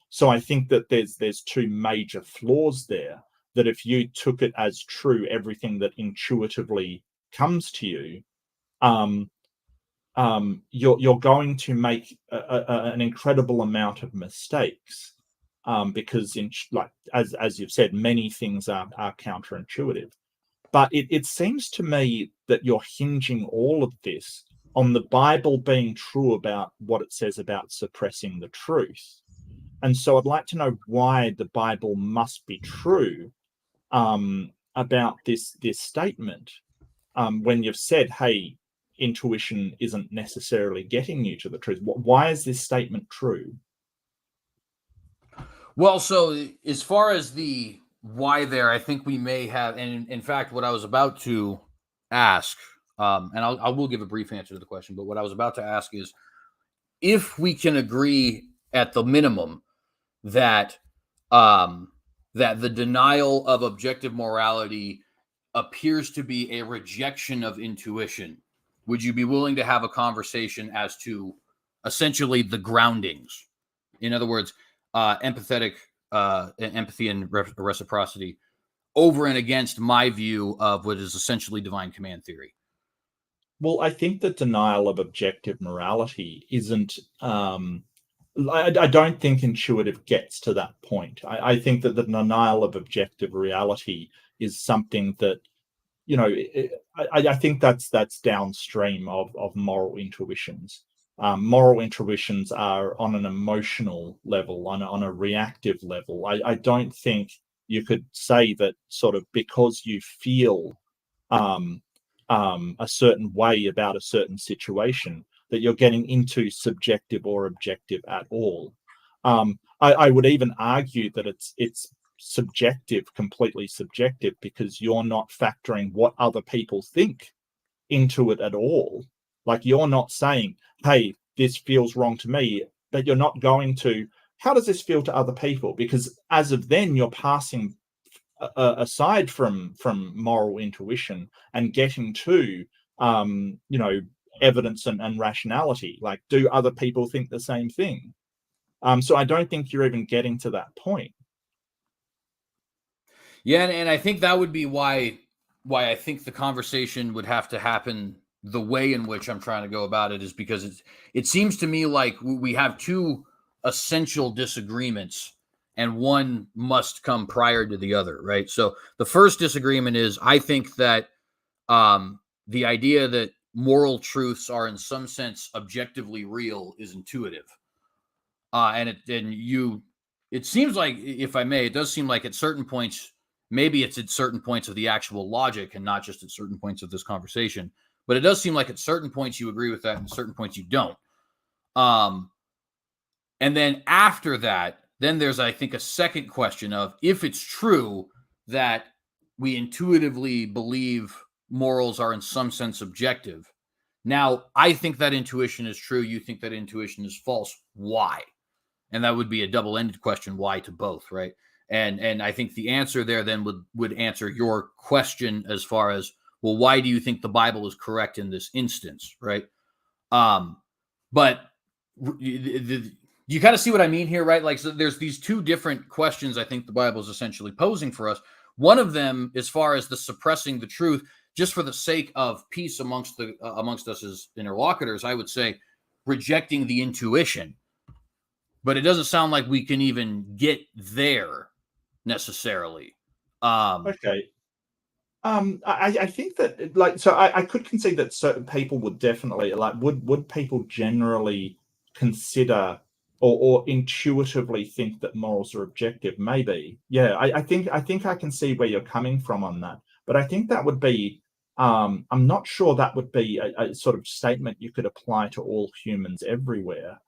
So I think that there's two major flaws there. That if you took it as true, everything that intuitively comes to you, you're going to make an incredible amount of mistakes, because as you've said, many things are counterintuitive. But it seems to me that you're hinging all of this on the Bible being true about what it says about suppressing the truth. And so I'd like to know why the Bible must be true about this statement, when you've said, hey, intuition isn't necessarily getting you to the truth. Why is this statement true? Well, so as far as the why there, I think we may have, and in fact, what I was about to ask, and I will give a brief answer to the question, but what I was about to ask is if we can agree at the minimum that that the denial of objective morality appears to be a rejection of intuition, would you be willing to have a conversation as to essentially the groundings? In other words, empathy and reciprocity over and against my view of what is essentially divine command theory. Well, I think the denial of objective morality isn't. I don't think intuitive gets to that point. I think that the denial of objective reality is something that, I think that's downstream of moral intuitions. Moral intuitions are on an emotional level, on a reactive level. I don't think you could say that sort of because you feel a certain way about a certain situation that you're getting into subjective or objective at all. I would even argue that it's subjective, completely subjective, because you're not factoring what other people think into it at all. Like, you're not saying, hey, this feels wrong to me, but you're not going to, how does this feel to other people? Because as of then, you're passing aside from moral intuition and getting to evidence and rationality. Like, do other people think the same thing? So I don't think you're even getting to that point. Yeah, and I think that would be why I think the conversation would have to happen the way in which I'm trying to go about it, is because it seems to me like we have two essential disagreements and one must come prior to the other, right? So the first disagreement is, I think that the idea that moral truths are in some sense objectively real is intuitive. It seems like, if I may, it does seem like at certain points, maybe it's at certain points of the actual logic and not just at certain points of this conversation, but it does seem like at certain points you agree with that and certain points you don't. And then after that, then there's, I think, a second question of, if it's true that we intuitively believe morals are in some sense objective. Now, I think that intuition is true. You think that intuition is false. Why? And that would be a double-ended question, why to both, right? And I think the answer there then would answer your question as far as, well, why do you think the Bible is correct in this instance, right? But you kind of see what I mean here, right? Like, so there's these two different questions I think the Bible is essentially posing for us. One of them, as far as the suppressing the truth, just for the sake of peace amongst us as interlocutors, I would say rejecting the intuition. But it doesn't sound like we can even get there necessarily. Okay. I think that, like, so I could concede that certain people would definitely, like, would people generally consider or intuitively think that morals are objective? Maybe. Yeah, I think I can see where you're coming from on that. But I think that would be, I'm not sure that would be a sort of statement you could apply to all humans everywhere.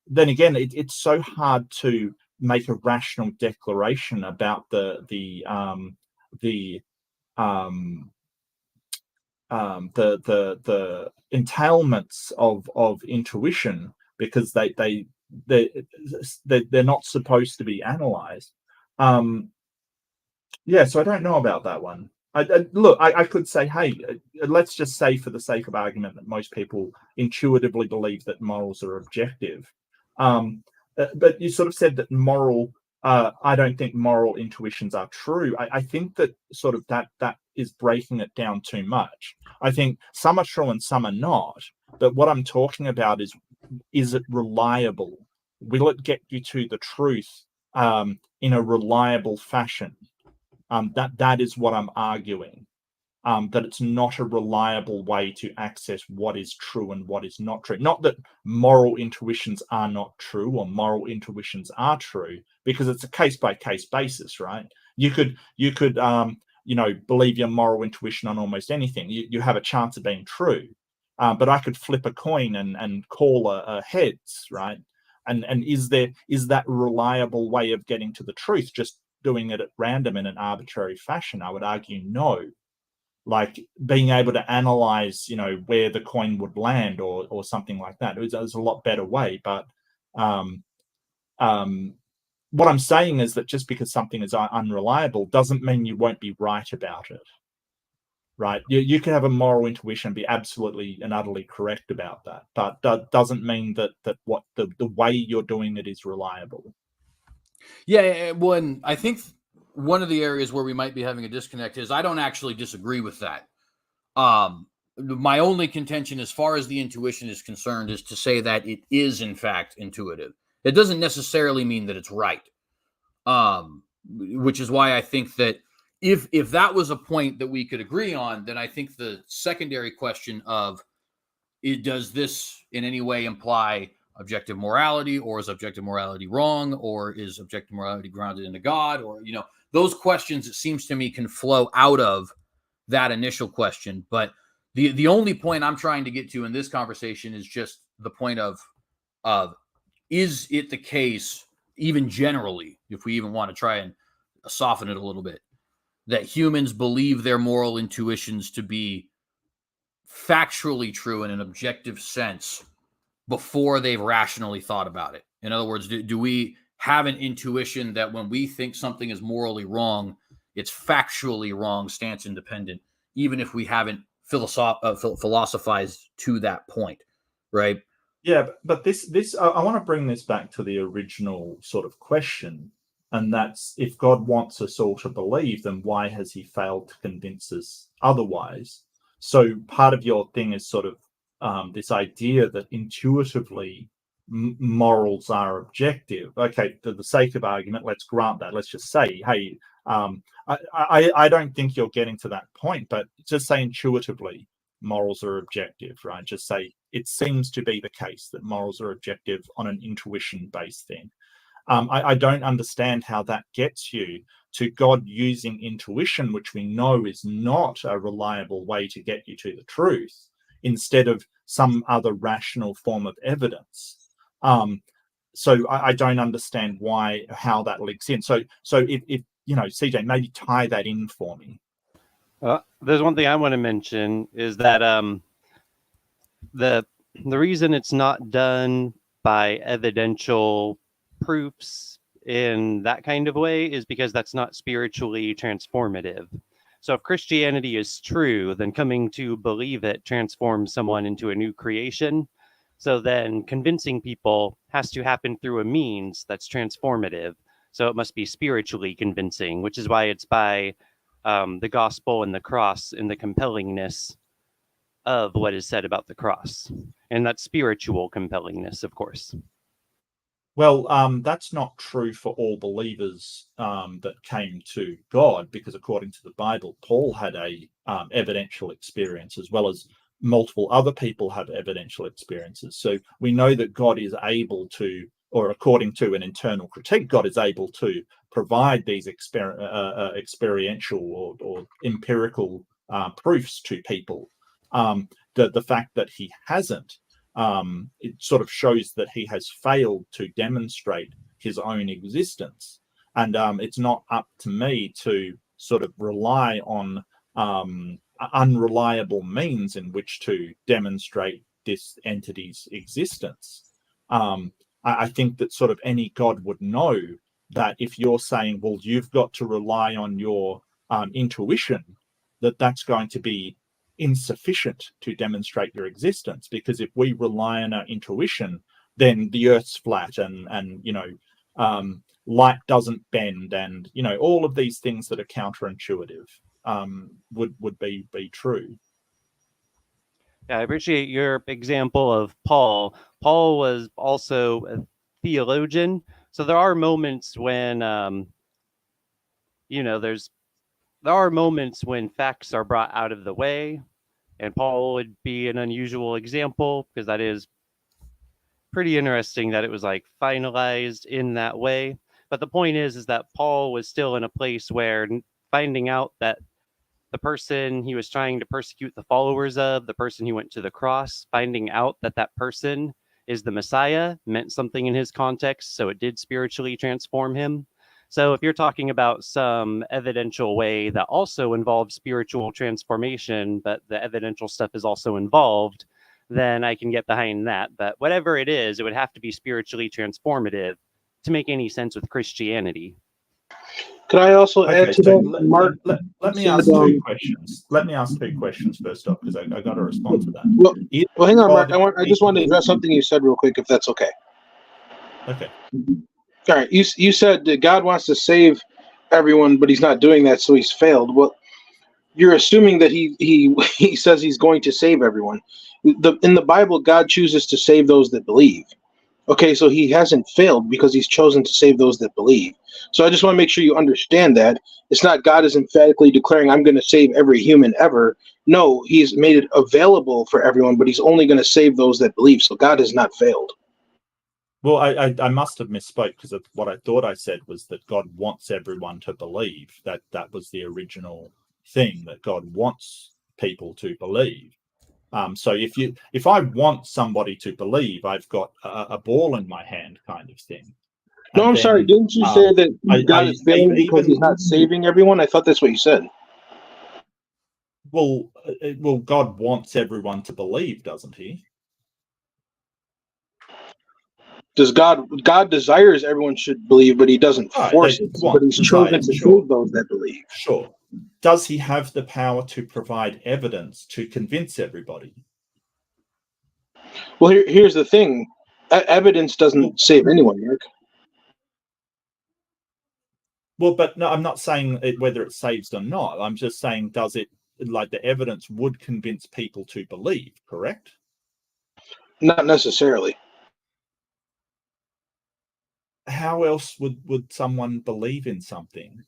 Then again, it's so hard to make a rational declaration about the entailments of intuition, because they're not supposed to be analyzed. Yeah, so I don't know about that one. Look, I could say, hey, let's just say, for the sake of argument, that most people intuitively believe that morals are objective. But you sort of said that I don't think moral intuitions are true. I think that sort of that is breaking it down too much. I think some are true and some are not. But what I'm talking about is it reliable? Will it get you to the truth in a reliable fashion? That is what I'm arguing. That it's not a reliable way to access what is true and what is not true. Not that moral intuitions are not true or moral intuitions are true, because it's a case-by-case basis, right? You could believe your moral intuition on almost anything. You have a chance of being true. But I could flip a coin and call a heads, right? And is that reliable way of getting to the truth, just doing it at random in an arbitrary fashion? I would argue no. Like, being able to analyze, where the coin would land or something like that. There's a lot better way. But what I'm saying is that just because something is unreliable doesn't mean you won't be right about it. Right? You can have a moral intuition and be absolutely and utterly correct about that, but that doesn't mean that what the way you're doing it is reliable. Yeah, well, I think one of the areas where we might be having a disconnect is I don't actually disagree with that. My only contention, as far as the intuition is concerned, is to say that it is in fact intuitive. It doesn't necessarily mean that it's right. Which is why I think that if that was a point that we could agree on, then I think the secondary question of, does this in any way imply objective morality, or is objective morality wrong, or is objective morality grounded into God, or those questions, it seems to me, can flow out of that initial question. But the only point I'm trying to get to in this conversation is just the point of is it the case, even generally, if we even want to try and soften it a little bit, that humans believe their moral intuitions to be factually true in an objective sense before they've rationally thought about it? In other words, do we have an intuition that when we think something is morally wrong, it's factually wrong, stance independent, even if we haven't philosophize to that point, right? Yeah, but this I want to bring this back to the original sort of question, and that's if God wants us all to believe, then why has he failed to convince us otherwise? So part of your thing is sort of this idea that intuitively morals are objective. Okay, for the sake of argument, let's grant that. Let's just say, hey, I don't think you're getting to that point, but just say intuitively morals are objective, right? Just say it seems to be the case that morals are objective on an intuition-based thing. I don't understand how that gets you to God using intuition, which we know is not a reliable way to get you to the truth, instead of some other rational form of evidence. So I don't understand how that links in. So if CJ, maybe tie that in for me. There's one thing I want to mention is that the reason it's not done by evidential proofs in that kind of way is because that's not spiritually transformative. So if Christianity is true, then coming to believe it transforms someone into a new creation. So then convincing people has to happen through a means that's transformative. So it must be spiritually convincing, which is why it's by the gospel and the cross and the compellingness of what is said about the cross. And that's spiritual compellingness, of course. Well, that's not true for all believers that came to God, because according to the Bible, Paul had a evidential experience, as well as multiple other people have evidential experiences. So we know that God is able to, or according to an internal critique, God is able to provide these experiential or empirical proofs to people. The fact that he hasn't, it sort of shows that he has failed to demonstrate his own existence. And it's not up to me to sort of rely on unreliable means in which to demonstrate this entity's existence. I think that sort of any God would know that if you're saying, well, you've got to rely on your intuition, that's going to be insufficient to demonstrate your existence. Because if we rely on our intuition, then the earth's flat and light doesn't bend, and all of these things that are counterintuitive would be true. Yeah, I appreciate your example of Paul. Paul was also a theologian, so there are moments when there are moments when facts are brought out of the way, and Paul would be an unusual example because that is pretty interesting that it was like finalized in that way. But the point is that Paul was still in a place where finding out that the person he was trying to persecute the followers of, the person he went to the cross, finding out that that person is the Messiah meant something in his context, so it did spiritually transform him. So if you're talking about some evidential way that also involves spiritual transformation, but the evidential stuff is also involved, then I can get behind that. But whatever it is, it would have to be spiritually transformative to make any sense with Christianity. Could I also add to so that, Mark? Let me ask two questions. Let me ask two questions first off, because I got to respond to that. Well, hang on, Mark. I just want to address something you said real quick, if that's okay. Okay. All right. You said that God wants to save everyone, but he's not doing that, so he's failed. Well, you're assuming that he says he's going to save everyone. In the Bible, God chooses to save those that believe. Okay, so he hasn't failed because he's chosen to save those that believe. So I just want to make sure you understand that. It's not God is emphatically declaring, I'm going to save every human ever. No, he's made it available for everyone, but he's only going to save those that believe. So God has not failed. Well, I must have misspoke, because what I thought I said was that God wants everyone to believe. That was the original thing, that God wants people to believe. So if I want somebody to believe, I've got a ball in my hand, kind of thing. No, I'm sorry. Didn't you say that God is failing because he's not saving everyone? I thought that's what you said. Well, God wants everyone to believe, doesn't he? Does God desires everyone should believe, but he doesn't force it. But he's chosen to save those that believe. Sure. does he have the power to provide evidence to convince everybody? Well, here's the thing. Evidence doesn't save anyone, Mark. Well, but no, I'm not saying whether it saves or not. I'm just saying, does it, like, the evidence would convince people to believe, correct? Not necessarily. How else would someone believe in something?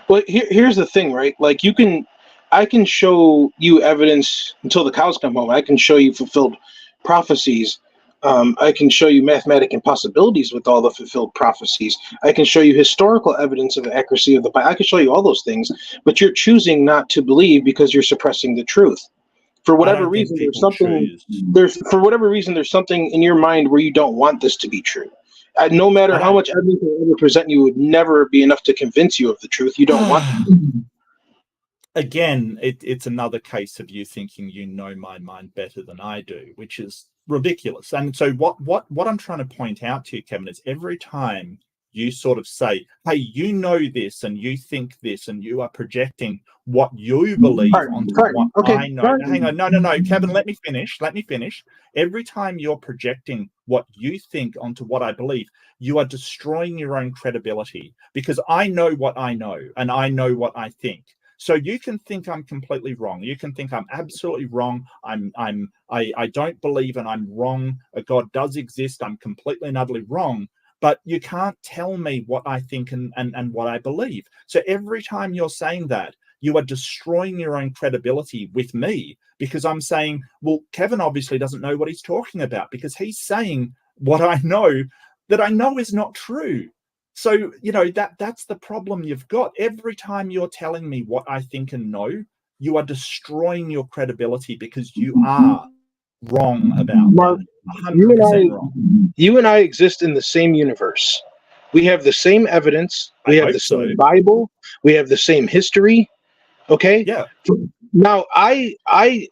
Well, here's the thing, right? Like, I can show you evidence until the cows come home. I can show you fulfilled prophecies. I can show you mathematic impossibilities with all the fulfilled prophecies. I can show you historical evidence of the accuracy of the Bible. I can show you all those things, but you're choosing not to believe because you're suppressing the truth. For whatever reason, there's something. For whatever reason, there's something in your mind where you don't want this to be true. No matter how much evidence I ever present you, would never be enough to convince you of the truth. You don't want to. Again, it's another case of you thinking you know my mind better than I do, which is ridiculous. And so what I'm trying to point out to you, Kevin, is every time you sort of say, hey, you know this and you think this and you are projecting what you believe onto what I know. Now, hang on, no, Kevin, let me finish. Every time you're projecting what you think onto what I believe, you are destroying your own credibility, because I know what I know and I know what I think. So you can think I'm completely wrong. You can think I'm absolutely wrong. I don't believe and I'm wrong. A God does exist. I'm completely and utterly wrong. But you can't tell me what I think and what I believe. So every time you're saying that, you are destroying your own credibility with me, because I'm saying, well, Kevin obviously doesn't know what he's talking about, because he's saying what I know that I know is not true. So, that's the problem you've got. Every time you're telling me what I think and know, you are destroying your credibility, because you are wrong about Mark, that. 100% wrong. You and I exist in the same universe. We have the same evidence. We have the same Bible. We have the same history. Okay? Yeah. Now, I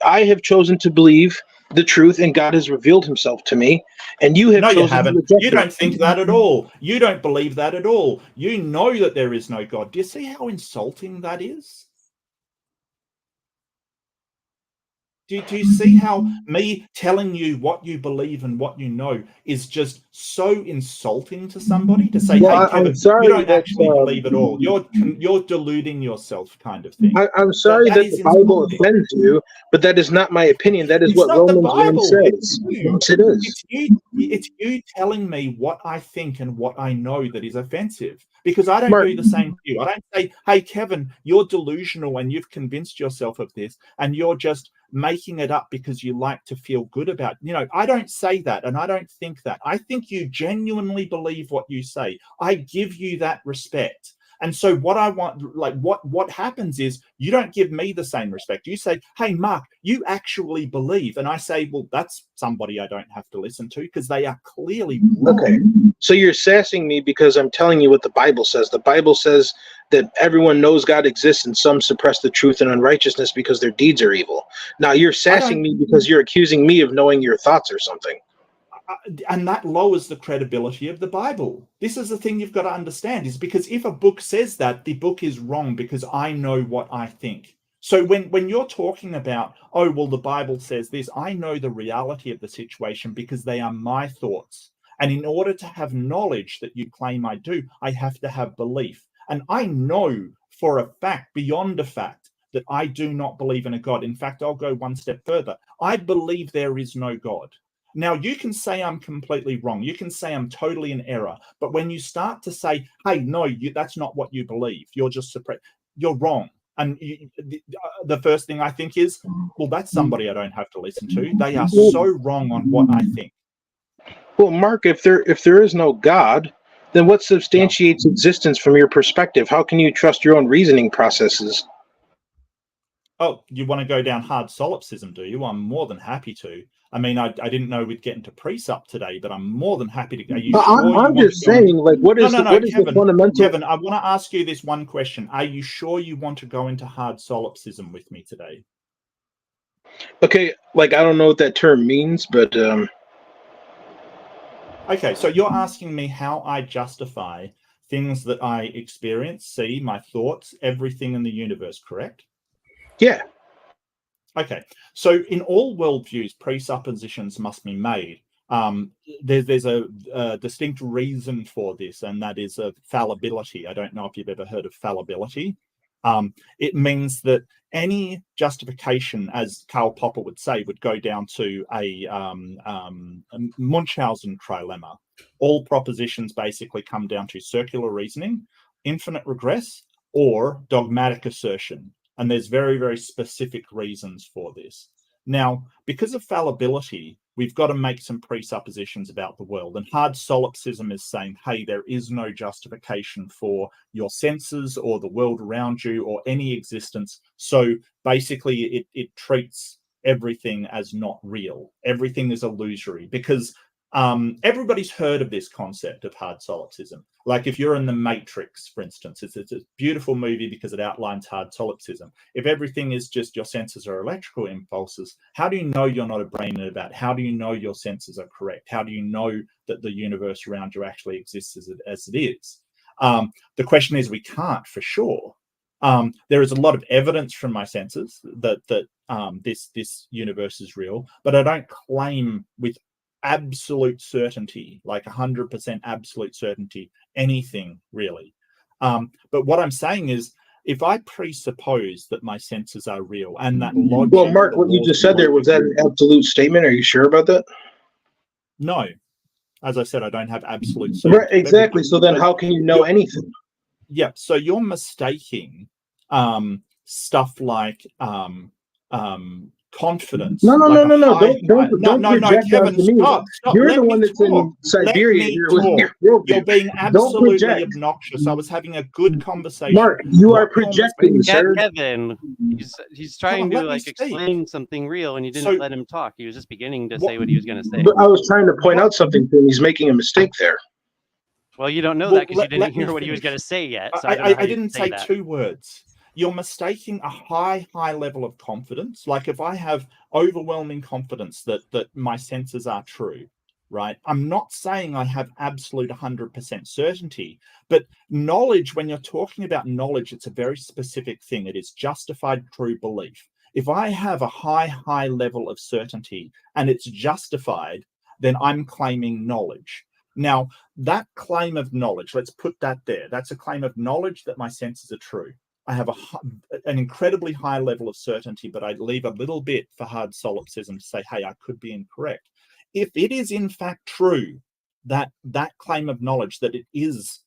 have chosen to believe the truth, and God has revealed himself to me, and you have chosen you haven't. to reject You don't think that at all. You don't believe that at all. You know that there is no God. Do you see how insulting that is? Do you see how me telling you what you believe and what you know is just so insulting to somebody? To say, hey, Kevin, you don't actually believe at all. You're deluding yourself, kind of thing. I'm sorry that the Bible offends you, but that is not my opinion. That is what Romans 1 says. Yes, it is. It's you telling me what I think and what I know that is offensive. Because I don't do the same to you. I don't say, hey, Kevin, you're delusional and you've convinced yourself of this and you're just making it up because you like to feel good about it. I don't say that, and I don't think that. I think you genuinely believe what you say. I give you that respect. And so what I want, like what happens is you don't give me the same respect. You say, hey, Mark, you actually believe. And I say, well, that's somebody I don't have to listen to, because they are clearly wrong. Okay. So you're sassing me because I'm telling you what the Bible says. The Bible says that everyone knows God exists and some suppress the truth and unrighteousness because their deeds are evil. Now you're sassing me because you're accusing me of knowing your thoughts or something. And that lowers the credibility of the Bible. This is the thing you've got to understand, is because if a book says that, the book is wrong, because I know what I think. So when you're talking about, oh, well, the Bible says this, I know the reality of the situation because they are my thoughts. And in order to have knowledge that you claim I do, I have to have belief. And I know for a fact, beyond a fact, that I do not believe in a God. In fact, I'll go one step further. I believe there is no God. Now, you can say I'm completely wrong. You can say I'm totally in error. But when you start to say, hey, no, that's not what you believe, you're just suppressed, you're wrong. And the first thing I think is, well, that's somebody I don't have to listen to. They are so wrong on what I think. Well, Mark, if there is no God, then what substantiates existence from your perspective? How can you trust your own reasoning processes? Oh, you want to go down hard solipsism, do you? I'm more than happy to. I mean, I didn't know we'd get into precept today, but I'm more than happy to go. Are you sure? I'm just saying, like, what is the fundamental? Kevin, I want to ask you this one question. Are you sure you want to go into hard solipsism with me today? Okay, like, I don't know what that term means, but okay, so you're asking me how I justify things that I experience, see, my thoughts, everything in the universe, correct? Yeah. Okay, so in all worldviews, presuppositions must be made. There's a distinct reason for this, and that is fallibility. I don't know if you've ever heard of fallibility. It means that any justification, as Karl Popper would say, would go down to a Munchausen trilemma. All propositions basically come down to circular reasoning, infinite regress, or dogmatic assertion. And there's very, very specific reasons for this. Now, because of fallibility, we've got to make some presuppositions about the world. And hard solipsism is saying, hey, there is no justification for your senses or the world around you or any existence. So basically, it treats everything as not real. Everything is illusory, because everybody's heard of this concept of hard solipsism. Like if you're in The Matrix, for instance, it's a beautiful movie because it outlines hard solipsism. If everything is just your senses are electrical impulses, how do you know you're not a brain in a vat? How do you know your senses are correct? How do you know that the universe around you actually exists as it is? The question is, we can't for sure. There is a lot of evidence from my senses that this universe is real, but I don't claim with absolute certainty, like 100% absolute certainty, anything really. But what I'm saying is, if I presuppose that my senses are real and that logic... Well, Mark, what you just said there, was that an absolute statement? Are you sure about that? No. As I said, I don't have absolute certainty. Right, exactly. So then how can you know anything? Yeah, so you're mistaking stuff like confidence. No. Like Don't project Kevin, onto me. stop. You're the one that's in Siberia. You're being absolutely obnoxious. I was having a good conversation. Mark, you are projecting, sir. Kevin, he's trying to like explain something real, and you didn't let him talk. He was just beginning to say what he was going to say. But I was trying to point out something to him. He's making a mistake there. Well, you don't know that because you didn't hear what he was going to say yet. So I didn't say two words. You're mistaking a high level of confidence. Like if I have overwhelming confidence that my senses are true, right? I'm not saying I have absolute 100% certainty, but knowledge, when you're talking about knowledge, it's a very specific thing. It is justified true belief. If I have a high level of certainty and it's justified, then I'm claiming knowledge. Now, that claim of knowledge, let's put that there. That's a claim of knowledge that my senses are true. I have an incredibly high level of certainty, but I leave a little bit for hard solipsism to say, hey, I could be incorrect. If it is in fact true that claim of knowledge, that it is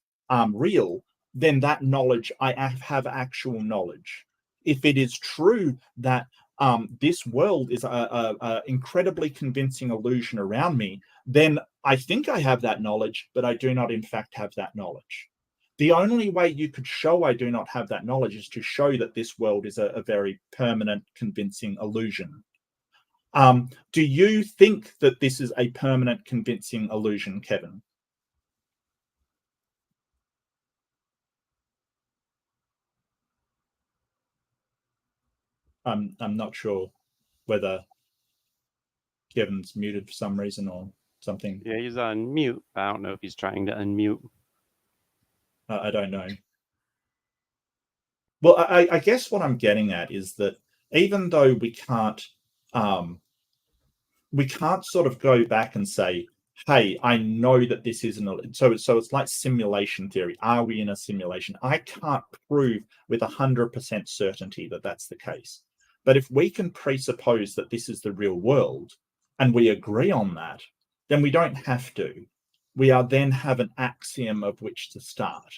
real, then that knowledge, I have actual knowledge. If it is true that this world is a incredibly convincing illusion around me, then I think I have that knowledge, but I do not in fact have that knowledge. The only way you could show I do not have that knowledge is to show that this world is a very permanent, convincing illusion. Do you think that this is a permanent, convincing illusion, Kevin? I'm not sure whether Kevin's muted for some reason or something. Yeah, he's on mute. I don't know if he's trying to unmute. I don't know. Well, I guess what I'm getting at is that even though we can't sort of go back and say, hey, I know that this isn't. So it's like simulation theory. Are we in a simulation? I can't prove with 100% certainty that that's the case. But if we can presuppose that this is the real world and we agree on that, then we don't have to. We then have an axiom of which to start.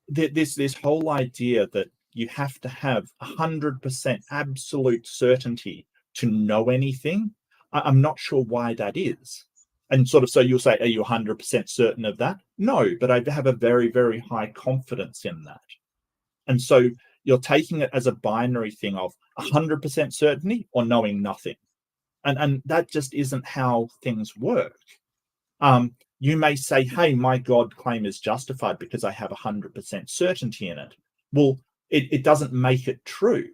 This whole idea that you have to have 100% absolute certainty to know anything, I'm not sure why that is. And sort of, so you'll say, are you 100% certain of that? No, but I have a very, very high confidence in that. And so you're taking it as a binary thing of 100% certainty or knowing nothing. And that just isn't how things work. You may say, hey, my God claim is justified because I have 100% certainty in it. Well, it doesn't make it true.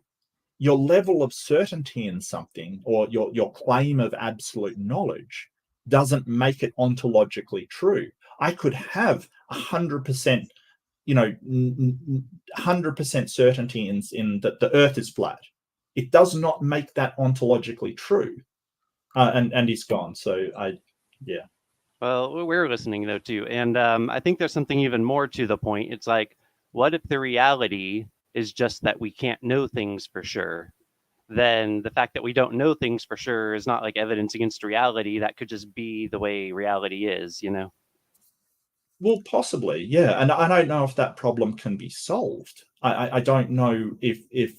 Your level of certainty in something, or your claim of absolute knowledge, doesn't make it ontologically true. I could have 100%, 100% certainty in that the Earth is flat. It does not make that ontologically true. And he's gone. So yeah. Well, we're listening though too, and I think there's something even more to the point. It's like, what if the reality is just that we can't know things for sure? Then the fact that we don't know things for sure is not like evidence against reality. That could just be the way reality is, Well, possibly, yeah. And I don't know if that problem can be solved. I don't know if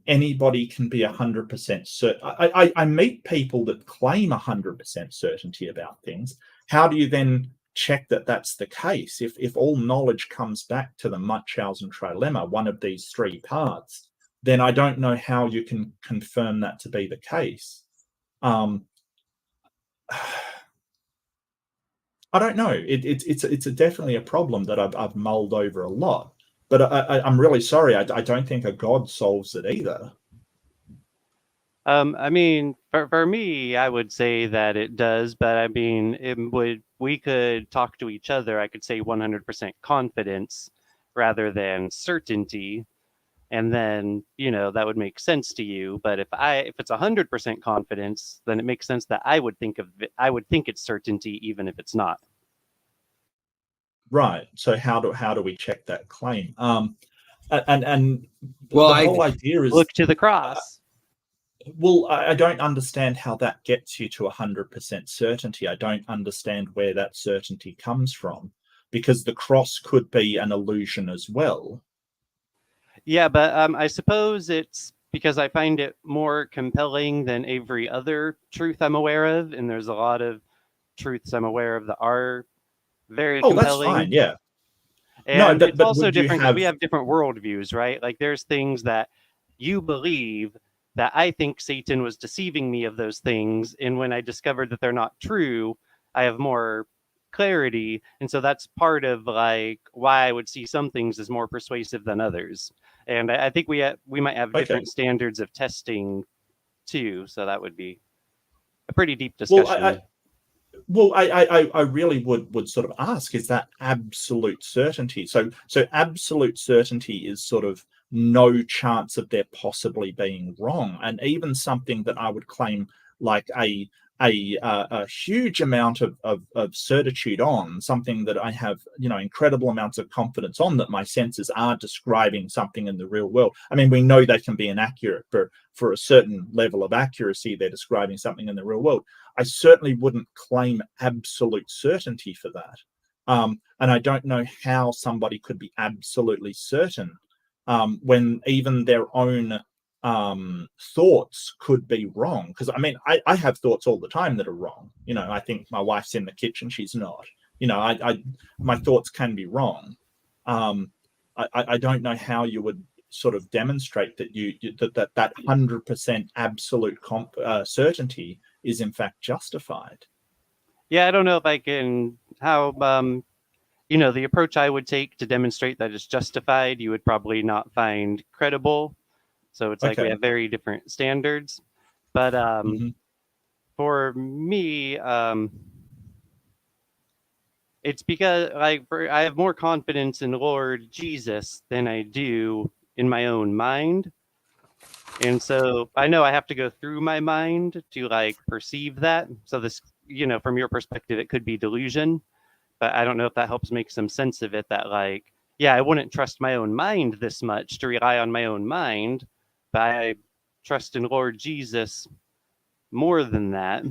anybody can be 100% certain. I meet people that claim 100% certainty about things. How do you then check that that's the case? If all knowledge comes back to the Munchausen trilemma, one of these three parts, then I don't know how you can confirm that to be the case. I don't know. It's definitely a problem that I've mulled over a lot. But I'm really sorry. I don't think a God solves it either. I mean, for me, I would say that it does, but I mean, we could talk to each other. I could say 100% confidence rather than certainty, and then that would make sense to you. But if it's 100% confidence, then it makes sense that I would think it's certainty, even if it's not. Right. So how do we check that claim? And Well, the whole idea is look to the cross. Well, I don't understand how that gets you to 100% certainty. I don't understand where that certainty comes from, because the cross could be an illusion as well. Yeah, but I suppose it's because I find it more compelling than every other truth I'm aware of, and there's a lot of truths I'm aware of that are very compelling. That's fine, yeah. And it's also different because we have different worldviews, right? Like there's things that you believe that I think Satan was deceiving me of those things, and when I discovered that they're not true, I have more clarity, and so that's part of like why I would see some things as more persuasive than others. And I think we might have different standards of testing too, so that would be a pretty deep discussion. I really would sort of ask, is that absolute certainty? So absolute certainty is sort of no chance of there possibly being wrong, and even something that I would claim like a huge amount of certitude on, something that I have incredible amounts of confidence on, that my senses are describing something in the real world. I mean, we know they can be inaccurate, but for a certain level of accuracy, they're describing something in the real world. I certainly wouldn't claim absolute certainty for that. And I don't know how somebody could be absolutely certain when even their own thoughts could be wrong. Because I mean, I have thoughts all the time that are wrong. I think my wife's in the kitchen, she's not. My thoughts can be wrong. I don't know how you would sort of demonstrate that that 100% absolute certainty is in fact justified. Yeah, I don't know if I can how the approach I would take to demonstrate that it's justified, you would probably not find credible. So it's like we have very different standards. But for me, it's because I have more confidence in Lord Jesus than I do in my own mind. And so I know I have to go through my mind to perceive that. So this, from your perspective, it could be delusion, but I don't know if that helps make some sense of it, that I wouldn't trust my own mind this much to rely on my own mind, but I trust in Lord Jesus more than that.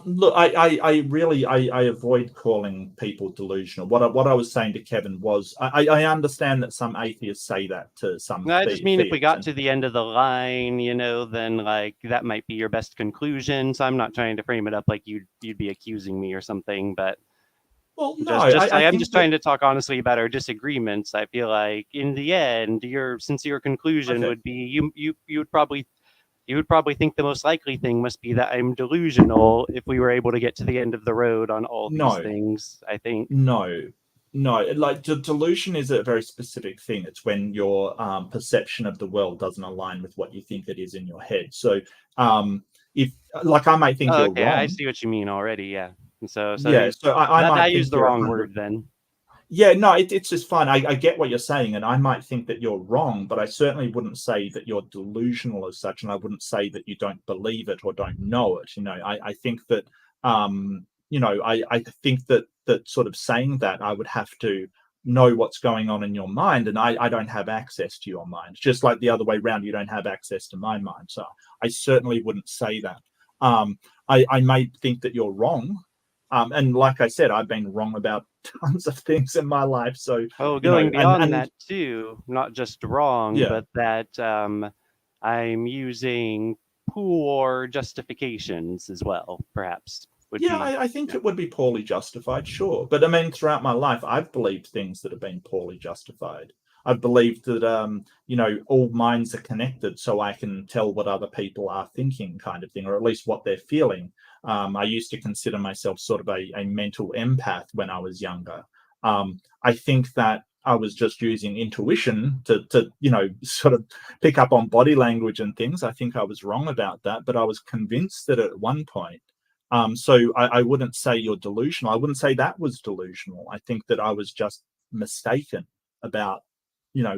Look, I really avoid calling people delusional. What I was saying to Kevin was, I understand that some atheists say that to some. I just mean if we got to the end of the line, then that might be your best conclusion. So I'm not trying to frame it up like you'd be accusing me or something, but well, no, I'm just trying to talk honestly about our disagreements. I feel like in the end, your sincere conclusion would be you would probably think the most likely thing must be that I'm delusional if we were able to get to the end of the road on all these things, I think. No. Like delusion is a very specific thing. It's when your perception of the world doesn't align with what you think it is in your head. So if I might think you're wrong. I see what you mean already, yeah. And so Yeah, so I that I might used think the you're wrong 100. word then. Yeah, no, it's just fine. I get what you're saying, and I might think that you're wrong, but I certainly wouldn't say that you're delusional as such, and I wouldn't say that you don't believe it or don't know it. I think that I think that sort of saying that I would have to know what's going on in your mind, and I don't have access to your mind. Just like the other way around, you don't have access to my mind. So I certainly wouldn't say that. I may think that you're wrong. And like I said, I've been wrong about tons of things in my life. So, Oh, going beyond and that too, not just wrong, yeah, but that I'm using poor justifications as well, perhaps would yeah, be. I think it would be poorly justified, sure. But I mean, throughout my life, I've believed things that have been poorly justified. I've believed that, all minds are connected, so I can tell what other people are thinking, kind of thing, or at least what they're feeling. I used to consider myself sort of a mental empath when I was younger. I think that I was just using intuition to sort of pick up on body language and things. I think I was wrong about that, but I was convinced that at one point. So I wouldn't say you're delusional. I wouldn't say that was delusional. I think that I was just mistaken about,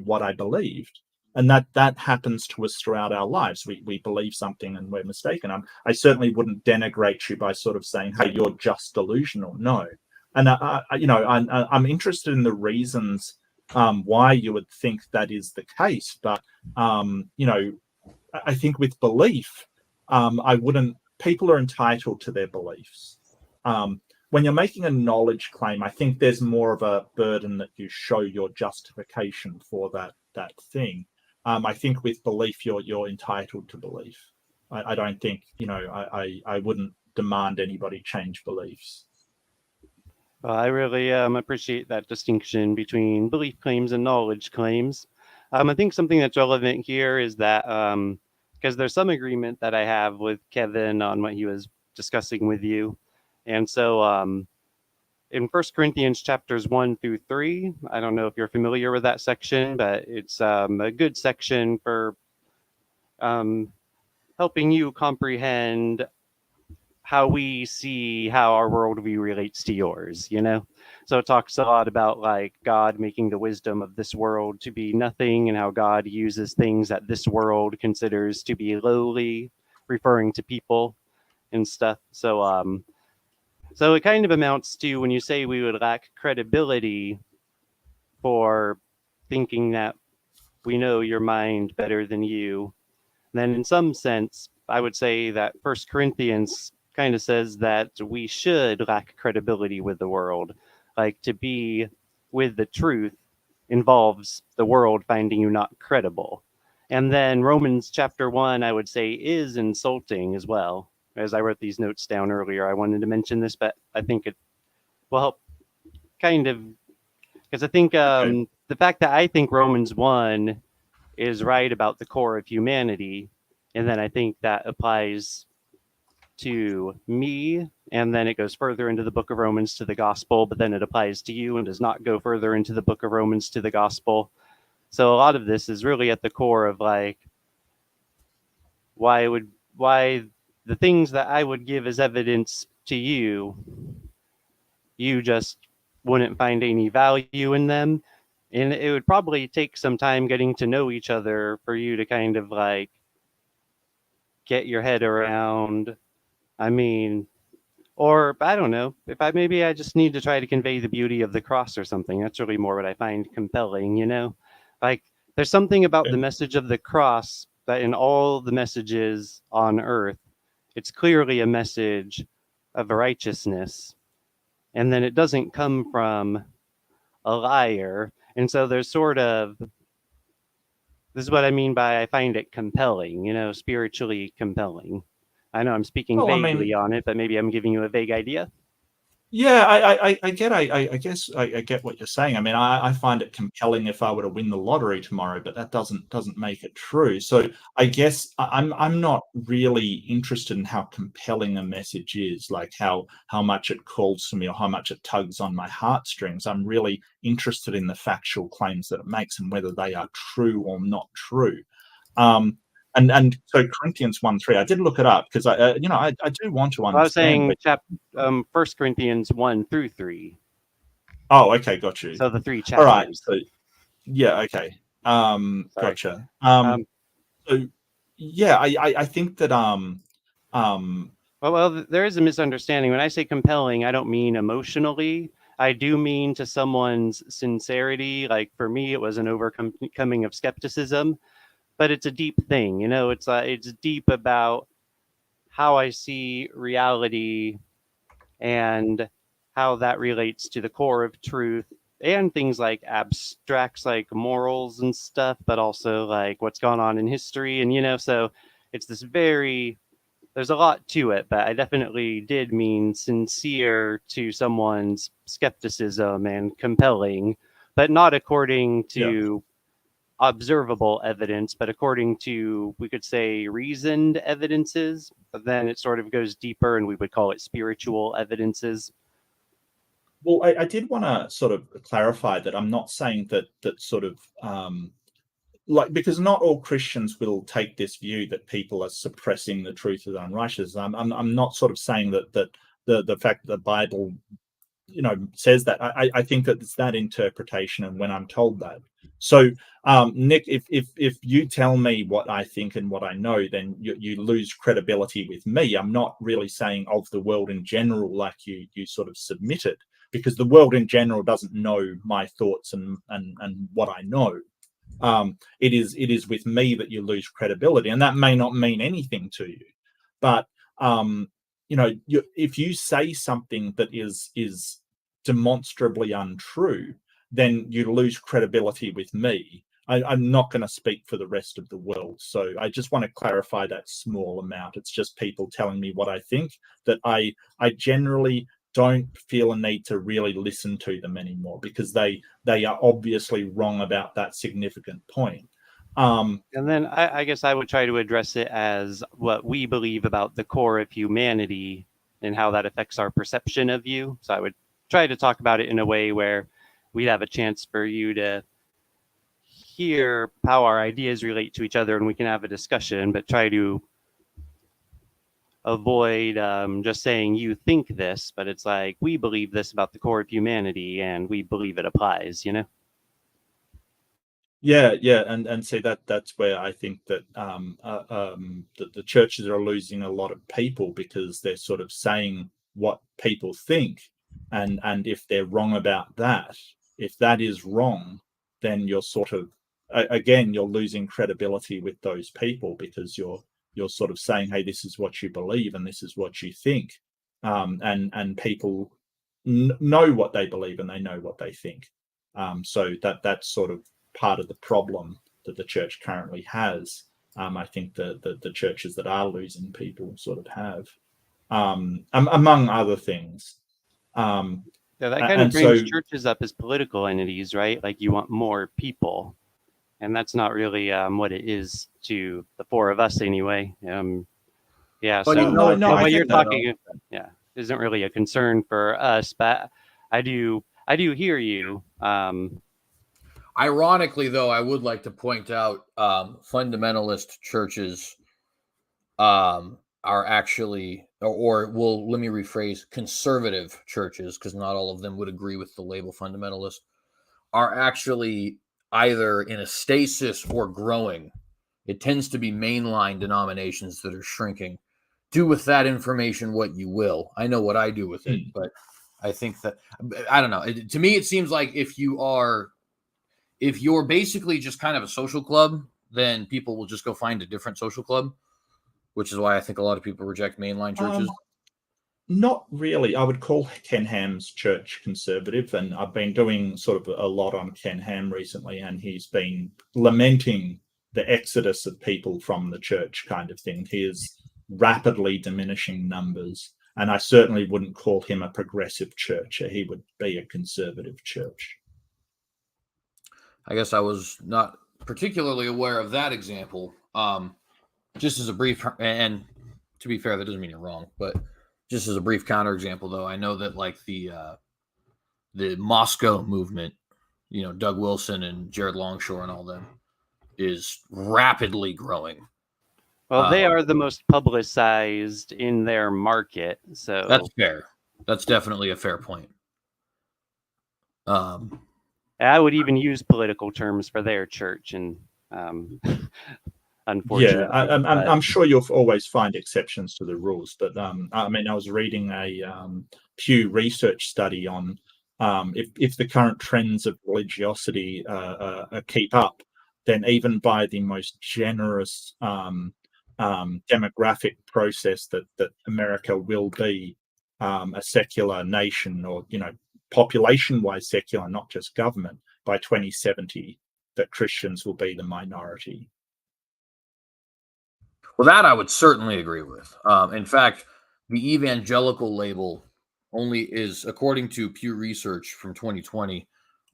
what I believed. And that happens to us throughout our lives. We believe something and we're mistaken. I certainly wouldn't denigrate you by sort of saying, "Hey, you're just delusional." No, and I'm interested in the reasons why you would think that is the case. But I think with belief, I wouldn't. People are entitled to their beliefs. When you're making a knowledge claim, I think there's more of a burden that you show your justification for that thing. I think with belief, you're entitled to belief. I don't think I wouldn't demand anybody change beliefs. Well, I really appreciate that distinction between belief claims and knowledge claims. I think something that's relevant here is that because there's some agreement that I have with Kevin on what he was discussing with you. And so in 1 Corinthians chapters 1 through 3, I don't know if you're familiar with that section, but it's a good section for helping you comprehend how we see how our worldview relates to yours, So it talks a lot about like God making the wisdom of this world to be nothing and how God uses things that this world considers to be lowly, referring to people and stuff. So it kind of amounts to when you say we would lack credibility for thinking that we know your mind better than you, then in some sense, I would say that First Corinthians kind of says that we should lack credibility with the world. Like to be with the truth involves the world finding you not credible. And then Romans chapter 1, I would say, is insulting as well. As I wrote these notes down earlier, I wanted to mention this, but I think it will help kind of, because I think Okay. the fact that I think Romans 1 is right about the core of humanity, and then I think that applies to me, and then it goes further into the book of Romans to the gospel, but then it applies to you and does not go further into the book of Romans to the gospel. So a lot of this is really at the core of like why the things that I would give as evidence to you, you just wouldn't find any value in them. And it would probably take some time getting to know each other for you to kind of like get your head around. I mean, or I don't know, if I just need to try to convey the beauty of the cross or something. That's really more what I find compelling, Like there's something about the message of the cross that in all the messages on earth, it's clearly a message of righteousness. And then it doesn't come from a liar. And so there's sort of, this is what I mean by I find it compelling, spiritually compelling. I know I'm speaking Well, I mean, vaguely on it, but maybe I'm giving you a vague idea. yeah, I guess I get what you're saying. I mean, I find it compelling if I were to win the lottery tomorrow, but that doesn't make it true. So I guess I'm not really interested in how compelling a message is, like how much it calls to me or how much it tugs on my heartstrings. I'm really interested in the factual claims that it makes and whether they are true or not true. Um, And so Corinthians 1:3, I did look it up because I do want to understand. I was saying 1 Corinthians 1-3. Oh, okay, got you. So the 3 chapters. All right. So yeah, okay. Sorry. Gotcha. Um, I think that Well, there is a misunderstanding. When I say compelling, I don't mean emotionally. I do mean to someone's sincerity. Like for me, it was an overcoming of skepticism, but it's a deep thing. It's deep about how I see reality and how that relates to the core of truth and things like abstracts like morals and stuff, but also like what's gone on in history. And, so it's this there's a lot to it, but I definitely did mean sincere to someone's skepticism and compelling, but not according to observable evidence, but according to, we could say, reasoned evidences. But then it sort of goes deeper, and we would call it spiritual evidences. Well, I did want to sort of clarify that I'm not saying that sort of because not all Christians will take this view that people are suppressing the truth of unrighteousness. I'm not sort of saying that the fact that the Bible says that. I think that it's that interpretation, and when I'm told that. So Nick, if you tell me what I think and what I know, then you lose credibility with me. I'm not really saying of the world in general, like you sort of submit it, because the world in general doesn't know my thoughts and what I know. It is with me that you lose credibility, and that may not mean anything to you, but if you say something that is demonstrably untrue, then you lose credibility with me. I'm not going to speak for the rest of the world, so I just want to clarify that small amount. It's just people telling me what I think, that I generally don't feel a need to really listen to them anymore, because they are obviously wrong about that significant point. And then I guess I would try to address it as what we believe about the core of humanity and how that affects our perception of you. So I would try to talk about it in a way where we'd have a chance for you to hear how our ideas relate to each other, and we can have a discussion, but try to avoid just saying you think this, but it's like we believe this about the core of humanity and we believe it applies. Yeah, and see that's where I think that the churches are losing a lot of people, because they're sort of saying what people think, and if they're wrong about that, if that is wrong, then you're sort of again you're losing credibility with those people, because you're sort of saying, hey, this is what you believe and this is what you think, and people know what they believe and they know what they think, so that's sort of part of the problem that the church currently has. I think the churches that are losing people sort of have, among other things. Yeah, that kind of brings churches up as political entities, right? Like you want more people, and that's not really what it is to the four of us anyway. Yeah, But so what you're talking, isn't really a concern for us, but I do hear you. Ironically, though, I would like to point out fundamentalist churches are actually, let me rephrase, conservative churches, because not all of them would agree with the label fundamentalist, are actually either in a stasis or growing. It tends to be mainline denominations that are shrinking. Do with that information what you will. I know what I do with it, but I think that, I don't know. To me, it seems like if you're basically just kind of a social club, then people will just go find a different social club, which is why I think a lot of people reject mainline churches. Not really. I would call Ken Ham's church conservative, and I've been doing sort of a lot on Ken Ham recently, and he's been lamenting the exodus of people from the church kind of thing. He is rapidly diminishing numbers, and I certainly wouldn't call him a progressive church. He would be a conservative church. I guess I was not particularly aware of that example. Just as a brief, and to be fair, that doesn't mean you're wrong, but just as a brief counterexample, though, I know that like the Moscow movement, Doug Wilson and Jared Longshore and all them, is rapidly growing. Well, they are the most publicized in their market, so That's fair. That's definitely a fair point. I would even use political terms for their church, and unfortunately, I'm sure you'll always find exceptions to the rules, but I mean, I was reading a Pew Research study on if the current trends of religiosity keep up, then even by the most generous demographic process that America will be a secular nation, or population-wise secular, not just government, by 2070, that Christians will be the minority. Well, that I would certainly agree with. In fact, the evangelical label only is, according to Pew Research from 2020,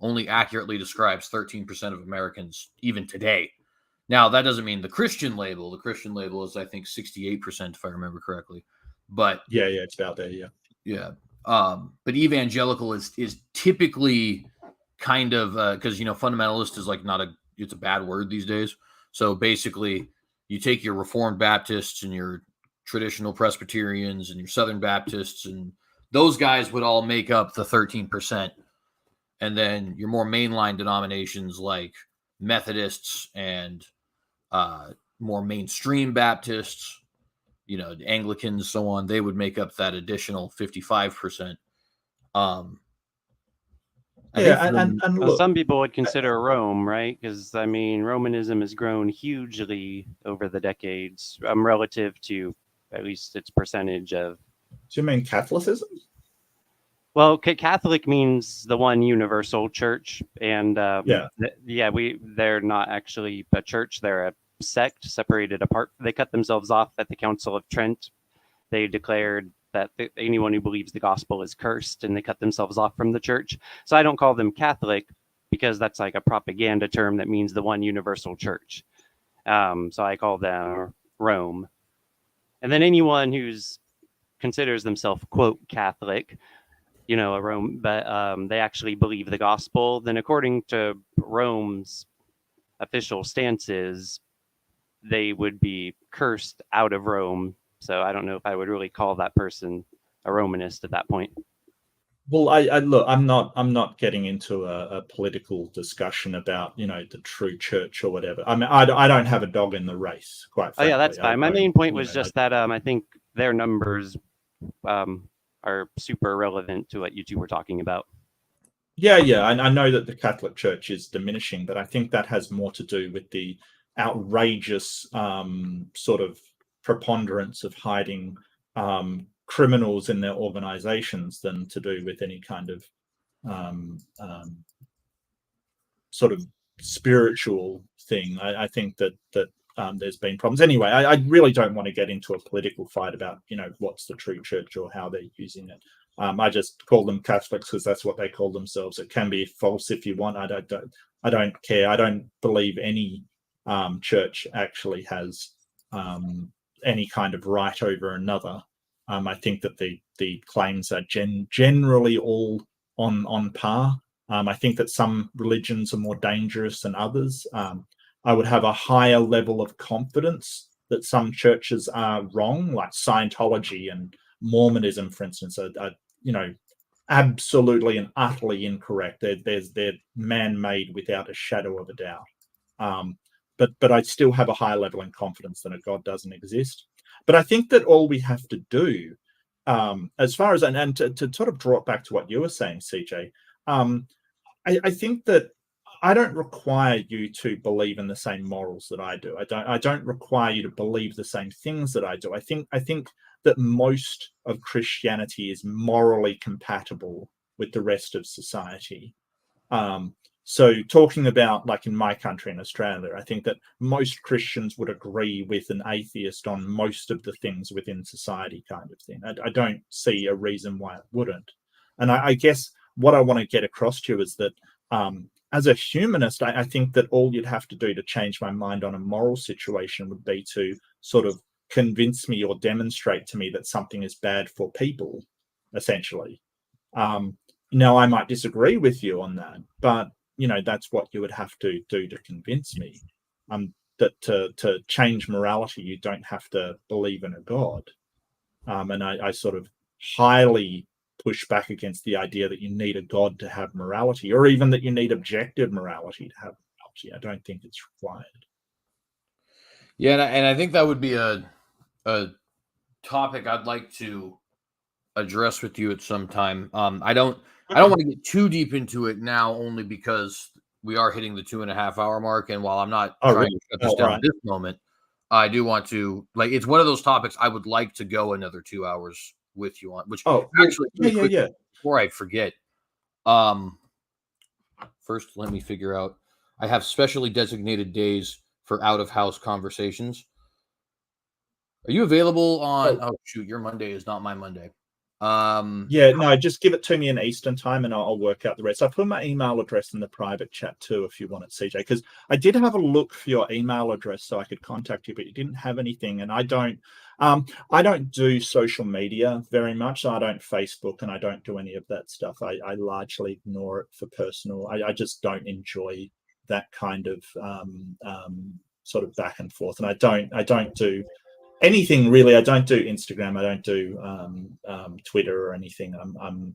only accurately describes 13% of Americans even today. Now, that doesn't mean the Christian label. The Christian label is, I think, 68%, if I remember correctly. But yeah, it's about there. Yeah. But evangelical is typically kind of because fundamentalist is like it's a bad word these days. So basically, you take your Reformed Baptists and your traditional Presbyterians and your Southern Baptists, and those guys would all make up the 13%. And then your more mainline denominations like Methodists and more mainstream Baptists, Anglicans, so on, they would make up that additional 55%. And look, some people would consider Rome, right? Because I mean, Romanism has grown hugely over the decades, relative to at least its percentage of. Do you mean Catholicism? Well, Catholic means the one universal church, and they're not actually a church; they're a sect separated apart. They cut themselves off at the Council of Trent. They declared that anyone who believes the gospel is cursed, and they cut themselves off from the church. So I don't call them Catholic because that's like a propaganda term that means the one universal church. So I call them Rome. And then anyone who's considers themselves, quote, Catholic, a Rome, but they actually believe the gospel, then according to Rome's official stances, they would be cursed out of Rome. So I don't know if I would really call that person a Romanist at that point. Well, I look, I'm not getting into a political discussion about the true church or whatever. I mean, I don't have a dog in the race, quite frankly. Oh yeah, that's fine. My main point was just that I think their numbers are super relevant to what you two were talking about. Yeah, I know that the Catholic Church is diminishing, but I think that has more to do with the outrageous sort of preponderance of hiding criminals in their organizations than to do with any kind of sort of spiritual thing. I think that there's been problems. Anyway, I really don't want to get into a political fight about what's the true church or how they're using it. I just call them Catholics because that's what they call themselves. It can be false if you want. I don't care. I don't believe any church actually has any kind of right over another. I think that the claims are generally all on par. I think that some religions are more dangerous than others. I would have a higher level of confidence that some churches are wrong, like Scientology and Mormonism, for instance, are absolutely and utterly incorrect. They're man-made without a shadow of a doubt. But I still have a higher level in confidence that a God doesn't exist. But I think that all we have to do, as far as and to sort of draw it back to what you were saying, CJ, I think that I don't require you to believe in the same morals that I do. I don't require you to believe the same things that I do. I think that most of Christianity is morally compatible with the rest of society. So talking about, like, in my country, in Australia, I think that most Christians would agree with an atheist on most of the things within society, kind of thing. I don't see a reason why it wouldn't. And I guess what I want to get across to you is that as a humanist, I think that all you'd have to do to change my mind on a moral situation would be to sort of convince me or demonstrate to me that something is bad for people, essentially. Now, I might disagree with you on that, but that's what you would have to do to convince me. that to change morality, you don't have to believe in a God. And I sort of highly push back against the idea that you need a God to have morality, or even that you need objective morality to have morality. I don't think it's required. Yeah, and I think that would be a topic I'd like to address with you at some time. I don't want to get too deep into it now, only because we are hitting the 2.5 hour mark, and while I'm not trying to shut this down at this moment, I do want to, like, it's one of those topics I would like to go another 2 hours with you on. Which actually, yeah. Before I forget, first let me figure out. I have specially designated days for out of house conversations. Are you available on? Oh shoot, your Monday is not my Monday. Yeah, no, just give it to me in Eastern time and I'll work out the rest. I put my email address in the private chat too if you want it, CJ, because I did have a look for your email address so I could contact you, but you didn't have anything. And I don't do social media very much. So I don't Facebook and I don't do any of that stuff. I largely ignore it for personal. I just don't enjoy that kind of sort of back and forth. And I don't do anything really. I don't do Instagram. I don't do Twitter or anything. I'm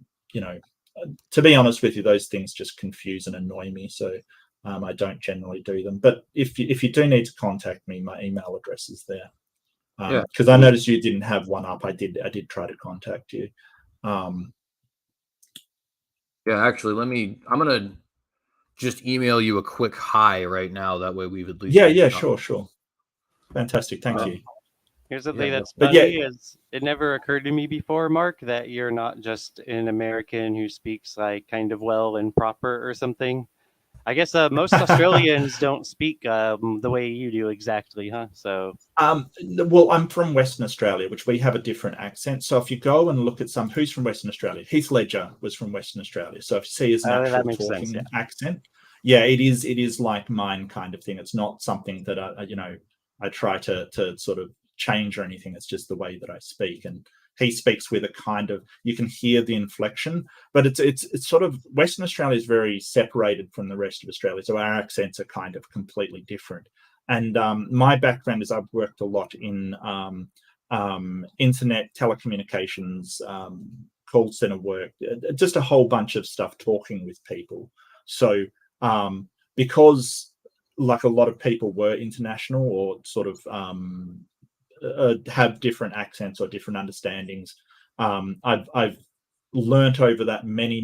to be honest with you, those things just confuse and annoy me. So I don't generally do them. But if you do need to contact me, my email address is there. Because I noticed you didn't have one up. I did try to contact you. Yeah, actually, I'm gonna just email you a quick hi right now. That way we've at least. Yeah, sure. Fantastic. Thank you. Here's the thing that's funny is it never occurred to me before, Mark, that you're not just an American who speaks like kind of well and proper or something. I guess most Australians don't speak the way you do exactly, huh? So, well, I'm from Western Australia, which we have a different accent. So if you go and look at who's from Western Australia, Heath Ledger was from Western Australia. So if you see his natural talking accent, it is like mine kind of thing. It's not something that I try to sort of change or anything. It's just the way that I speak, and he speaks with a kind of, you can hear the inflection, but it's sort of, Western Australia is very separated from the rest of Australia, so our accents are kind of completely different. And my background is I've worked a lot in internet telecommunications, call center work, just a whole bunch of stuff, talking with people. So because like a lot of people were international or sort of have different accents or different understandings, I've learnt over that many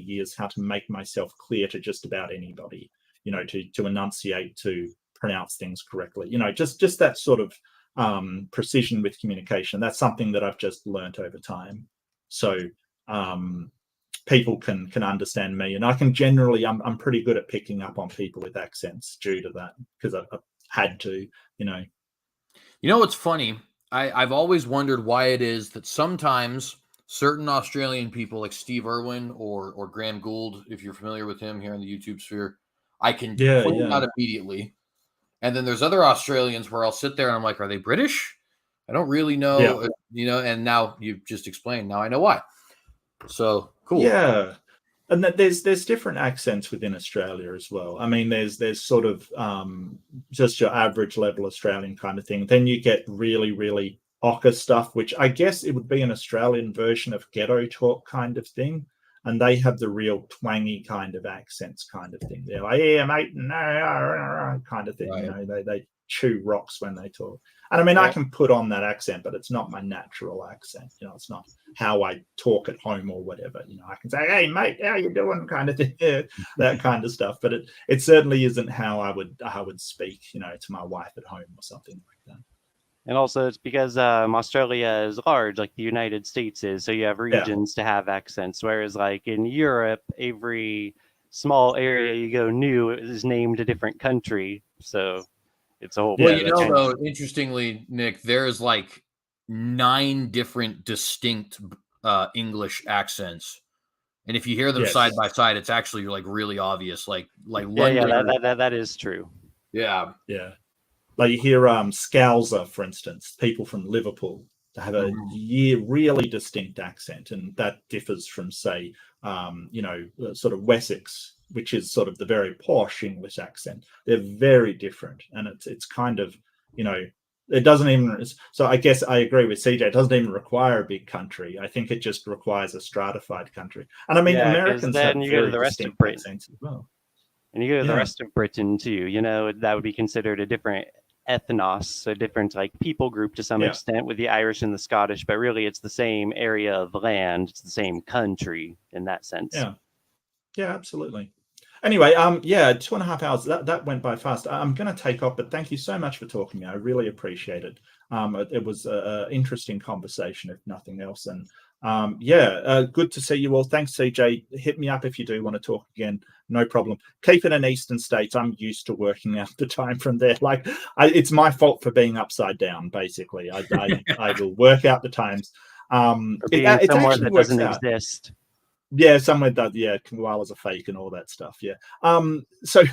years how to make myself clear to just about anybody, to enunciate, to pronounce things correctly, just that sort of precision with communication. That's something that I've just learnt over time. So people can understand me, and I can generally, I'm pretty good at picking up on people with accents due to that, because I've had to, You know what's funny? I've always wondered why it is that sometimes certain Australian people, like Steve Irwin or Graham Gould, if you're familiar with him here in the YouTube sphere, I can point them out immediately. And then there's other Australians where I'll sit there and I'm like, are they British? I don't really know, and now you've just explained. Now I know why. So cool. Yeah. And that there's different accents within Australia as well. I mean, there's sort of just your average level Australian kind of thing. Then you get really ochre stuff, which I guess it would be an Australian version of ghetto talk kind of thing. And they have the real twangy kind of accents kind of thing. They're like, yeah, mate, no, kind of thing. Right. They chew rocks when they talk. And I mean, I can put on that accent, but it's not my natural accent. It's not how I talk at home or whatever. I can say, hey, mate, how you doing? Kind of thing, that kind of stuff. But it certainly isn't how I would speak, to my wife at home or something like that. And also it's because Australia is large, like the United States is. So you have regions to have accents. Whereas like in Europe, every small area you go new is named a different country. So it's a whole. Well, though, interestingly, Nick, there's like 9 different distinct English accents, and if you hear them side by side, it's actually like really obvious. Like London. That is true. Yeah. Like you hear Scouser, for instance, people from Liverpool, they have a really distinct accent, and that differs from, say, sort of Wessex which is sort of the very posh English accent. They're very different, and it's kind of, you know, it doesn't even. So I guess I agree with CJ. It doesn't even require a big country. I think it just requires a stratified country. And I mean, Yeah, 'cause Americans have then you go to very the rest of distinct Britain. accents as well. And you go to the Yeah. rest of Britain too, you know, that would be considered a different ethnos, a different like people group to some Yeah. extent with the Irish and the Scottish, but really it's the same area of land, it's the same country in that sense. Yeah. Yeah, absolutely. Anyway, yeah, 2.5 hours. That went by fast. I'm going to take off, but thank you so much for talking to me. I really appreciate it. It was an interesting conversation, if nothing else. And yeah, good to see you all. Thanks, CJ. Hit me up if you do want to talk again. No problem. Keep it in Eastern States. I'm used to working out the time from there. Like, it's my fault for being upside down. Basically, I will work out the times. Being It somewhere actually that works doesn't out. exist. Yeah, somewhere that, yeah, koalas are fake and all that stuff. Yeah. So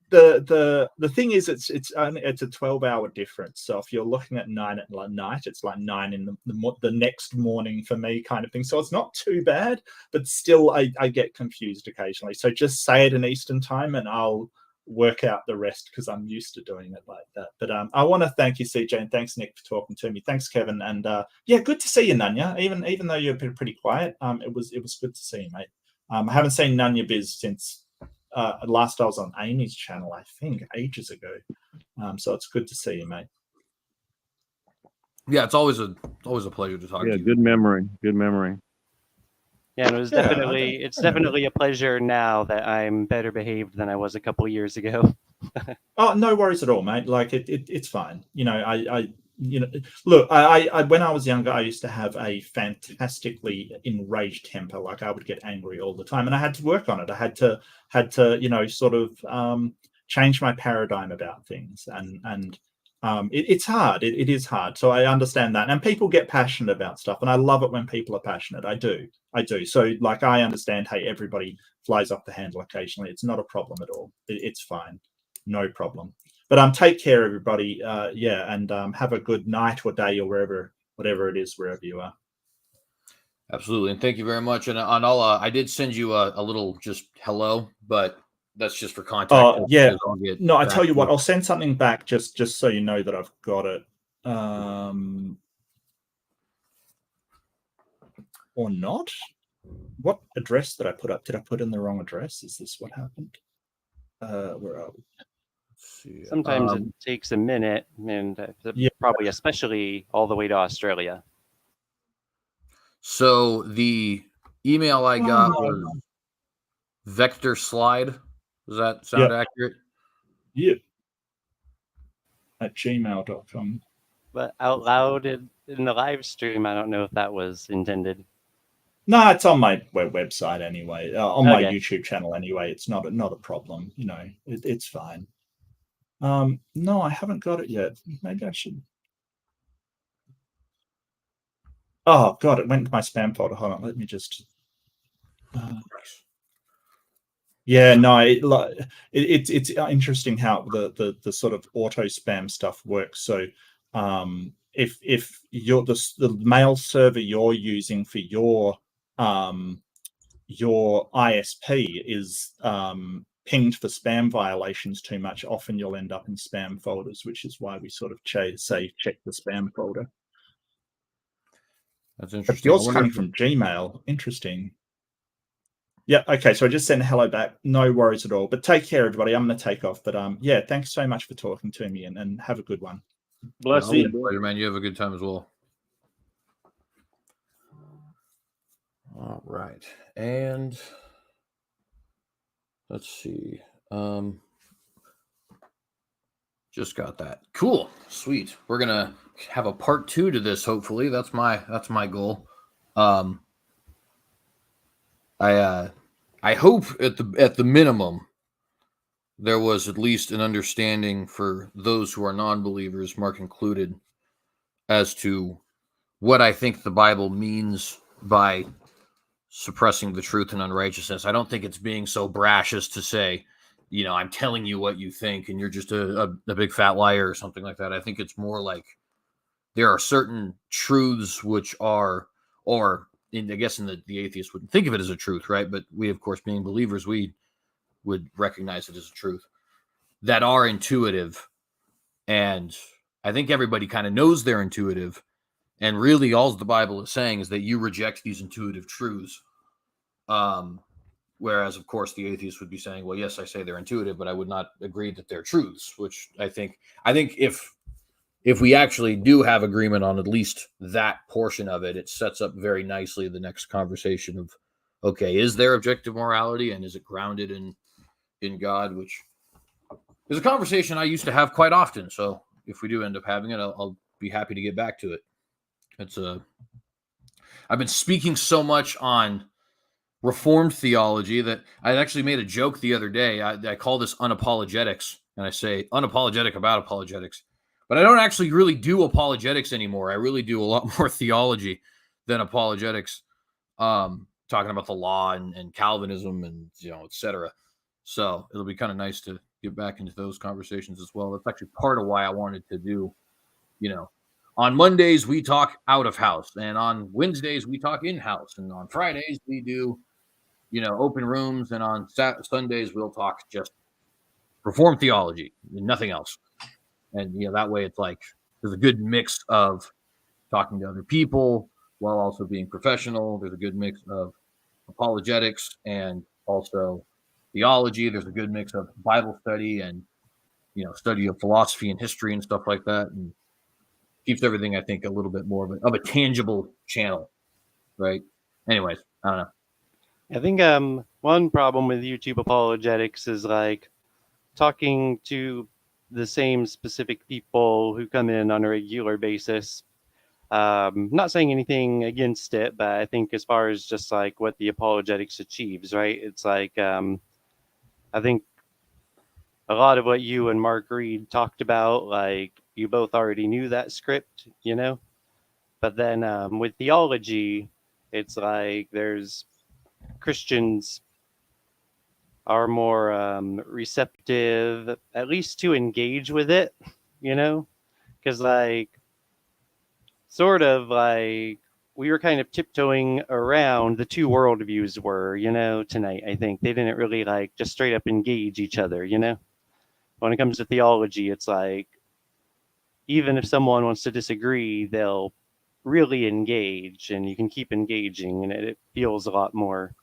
the thing is, it's a 12-hour difference. So if you're looking at 9 at night, it's like 9 in the next morning for me, kind of thing. So it's not too bad, but still I get confused occasionally. So just say it in Eastern time and I'll work out the rest, because I'm used to doing it like that. But I want to thank you, CJ, and thanks, Nick, for talking to me. Thanks, Kevin, and yeah, good to see you, Nanya. Even though you've been pretty quiet, it was good to see you, mate. I haven't seen Nanya Biz since last I was on Amy's channel, I think, ages ago. So it's good to see you, mate. Yeah, it's always a pleasure to talk to you. Good memory. Good memory. Yeah, and it was definitely a pleasure now that I'm better behaved than I was a couple of years ago. Oh, no worries at all, mate. Like it's fine. You know, look, I when I was younger, I used to have a fantastically enraged temper. Like, I would get angry all the time, and I had to work on it. I had to, you know, sort of change my paradigm about things, and it's hard. It is hard. So I understand that, and people get passionate about stuff, and I love it when people are passionate. I do. So, like, I understand. Hey, everybody flies off the handle occasionally. It's not a problem at all. It's fine. No problem. But take care, everybody. Yeah, and have a good night or day or whatever it is, wherever you are. Absolutely, and thank you very much. And I did send you a little just hello, but that's just for contact. Oh, yeah. No, I tell you what, I'll send something back just so you know that I've got it. Or not? What address did I put up? Did I put in the wrong address? Is this what happened? Where are we? Sometimes it takes a minute, and probably especially all the way to Australia. So the email I got was Vector Slide. Does that sound accurate? Yeah. At gmail.com. But out loud in the live stream, I don't know if that was intended. No, it's on my website anyway. On my YouTube channel anyway. It's not a problem. You know, it's fine. No, I haven't got it yet. Maybe I should. Oh God, it went to my spam folder. Hold on, let me just. Yeah, no, it's interesting how the sort of auto spam stuff works. So, if you're the mail server you're using for your ISP is pinged for spam violations too much, often you'll end up in spam folders, which is why we sort of say check the spam folder. That's interesting. Yours coming from Gmail. Interesting. Yeah, okay, so I just sent hello back. No worries at all. But take care, everybody. I'm going to take off. But yeah, thanks so much for talking to me, and have a good one. Bless you. Pleasure, man. You have a good time as well. All right. And let's see. Just got that. Cool. Sweet. We're gonna have a part 2 to this, hopefully. That's my goal. I hope at the minimum there was at least an understanding for those who are non-believers, Mark included, as to what I think the Bible means by suppressing the truth and unrighteousness. I don't think it's being so brash as to say, you know, I'm telling you what you think and you're just a big fat liar or something like that. I think it's more like there are certain truths which are, or I guess the atheist wouldn't think of it as a truth, right? But we, of course, being believers, we would recognize it as a truth, that are intuitive. And I think everybody kind of knows they're intuitive. And really, all the Bible is saying is that you reject these intuitive truths. Whereas, of course, the atheist would be saying, well, yes, I say they're intuitive, but I would not agree that they're truths, which I think if we actually do have agreement on at least that portion of it, it sets up very nicely the next conversation of, okay, is there objective morality and is it grounded in God, which is a conversation I used to have quite often. So if we do end up having it, I'll be happy to get back to it. I've been speaking so much on Reformed theology that I actually made a joke the other day. I call this Un-Apologetics, and I say unapologetic about apologetics. But I don't actually really do apologetics anymore. I really do a lot more theology than apologetics, talking about the law and Calvinism and, et cetera. So it'll be kind of nice to get back into those conversations as well. That's actually part of why I wanted to do, on Mondays we talk out of house, and on Wednesdays we talk in house, and on Fridays we do, open rooms, and on Sundays we'll talk just Reformed theology and nothing else. And that way it's like there's a good mix of talking to other people while also being professional. There's a good mix of apologetics and also theology. There's a good mix of Bible study and study of philosophy and history and stuff like that, and keeps everything, I think, a little bit more of a tangible channel, right? Anyways, I don't know. I think one problem with YouTube apologetics is like talking to the same specific people who come in on a regular basis. Not saying anything against it, but I think as far as just like what the apologetics achieves, right? It's like I think a lot of what you and Mark Reed talked about, like you both already knew that script, But then with theology, it's like there's Christians are more receptive, at least to engage with it, because like sort of like we were kind of tiptoeing around the two worldviews were, tonight. I think they didn't really like just straight up engage each other, When it comes to theology, it's like even if someone wants to disagree, they'll really engage, and you can keep engaging, and it feels a lot more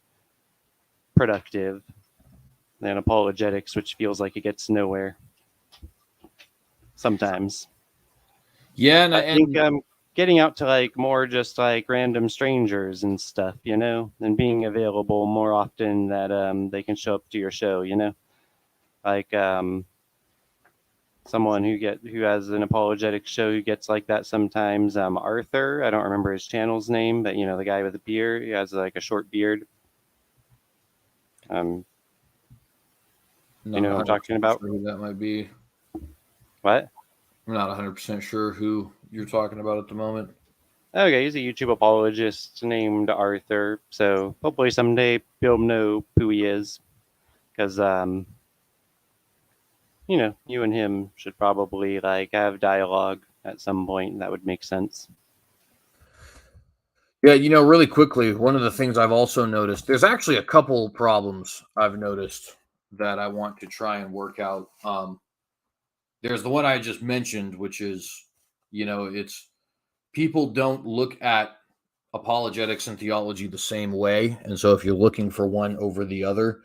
productive than apologetics, which feels like it gets nowhere sometimes. Yeah, and I think getting out to like more just like random strangers and stuff, and being available more often that they can show up to your show, like someone who has an apologetic show who gets like that sometimes. Arthur, I don't remember his channel's name, but the guy with the beard, he has like a short beard. You know what I'm talking about? Sure who that might be. What? I'm not 100% sure who you're talking about at the moment. Okay, he's a YouTube apologist named Arthur. So hopefully someday you'll know who he is, because you and him should probably like have dialogue at some point. That would make sense. Yeah, really quickly, one of the things I've also noticed, there's actually a couple problems I've noticed that I want to try and work out. There's the one I just mentioned, which is, it's people don't look at apologetics and theology the same way. And so if you're looking for one over the other,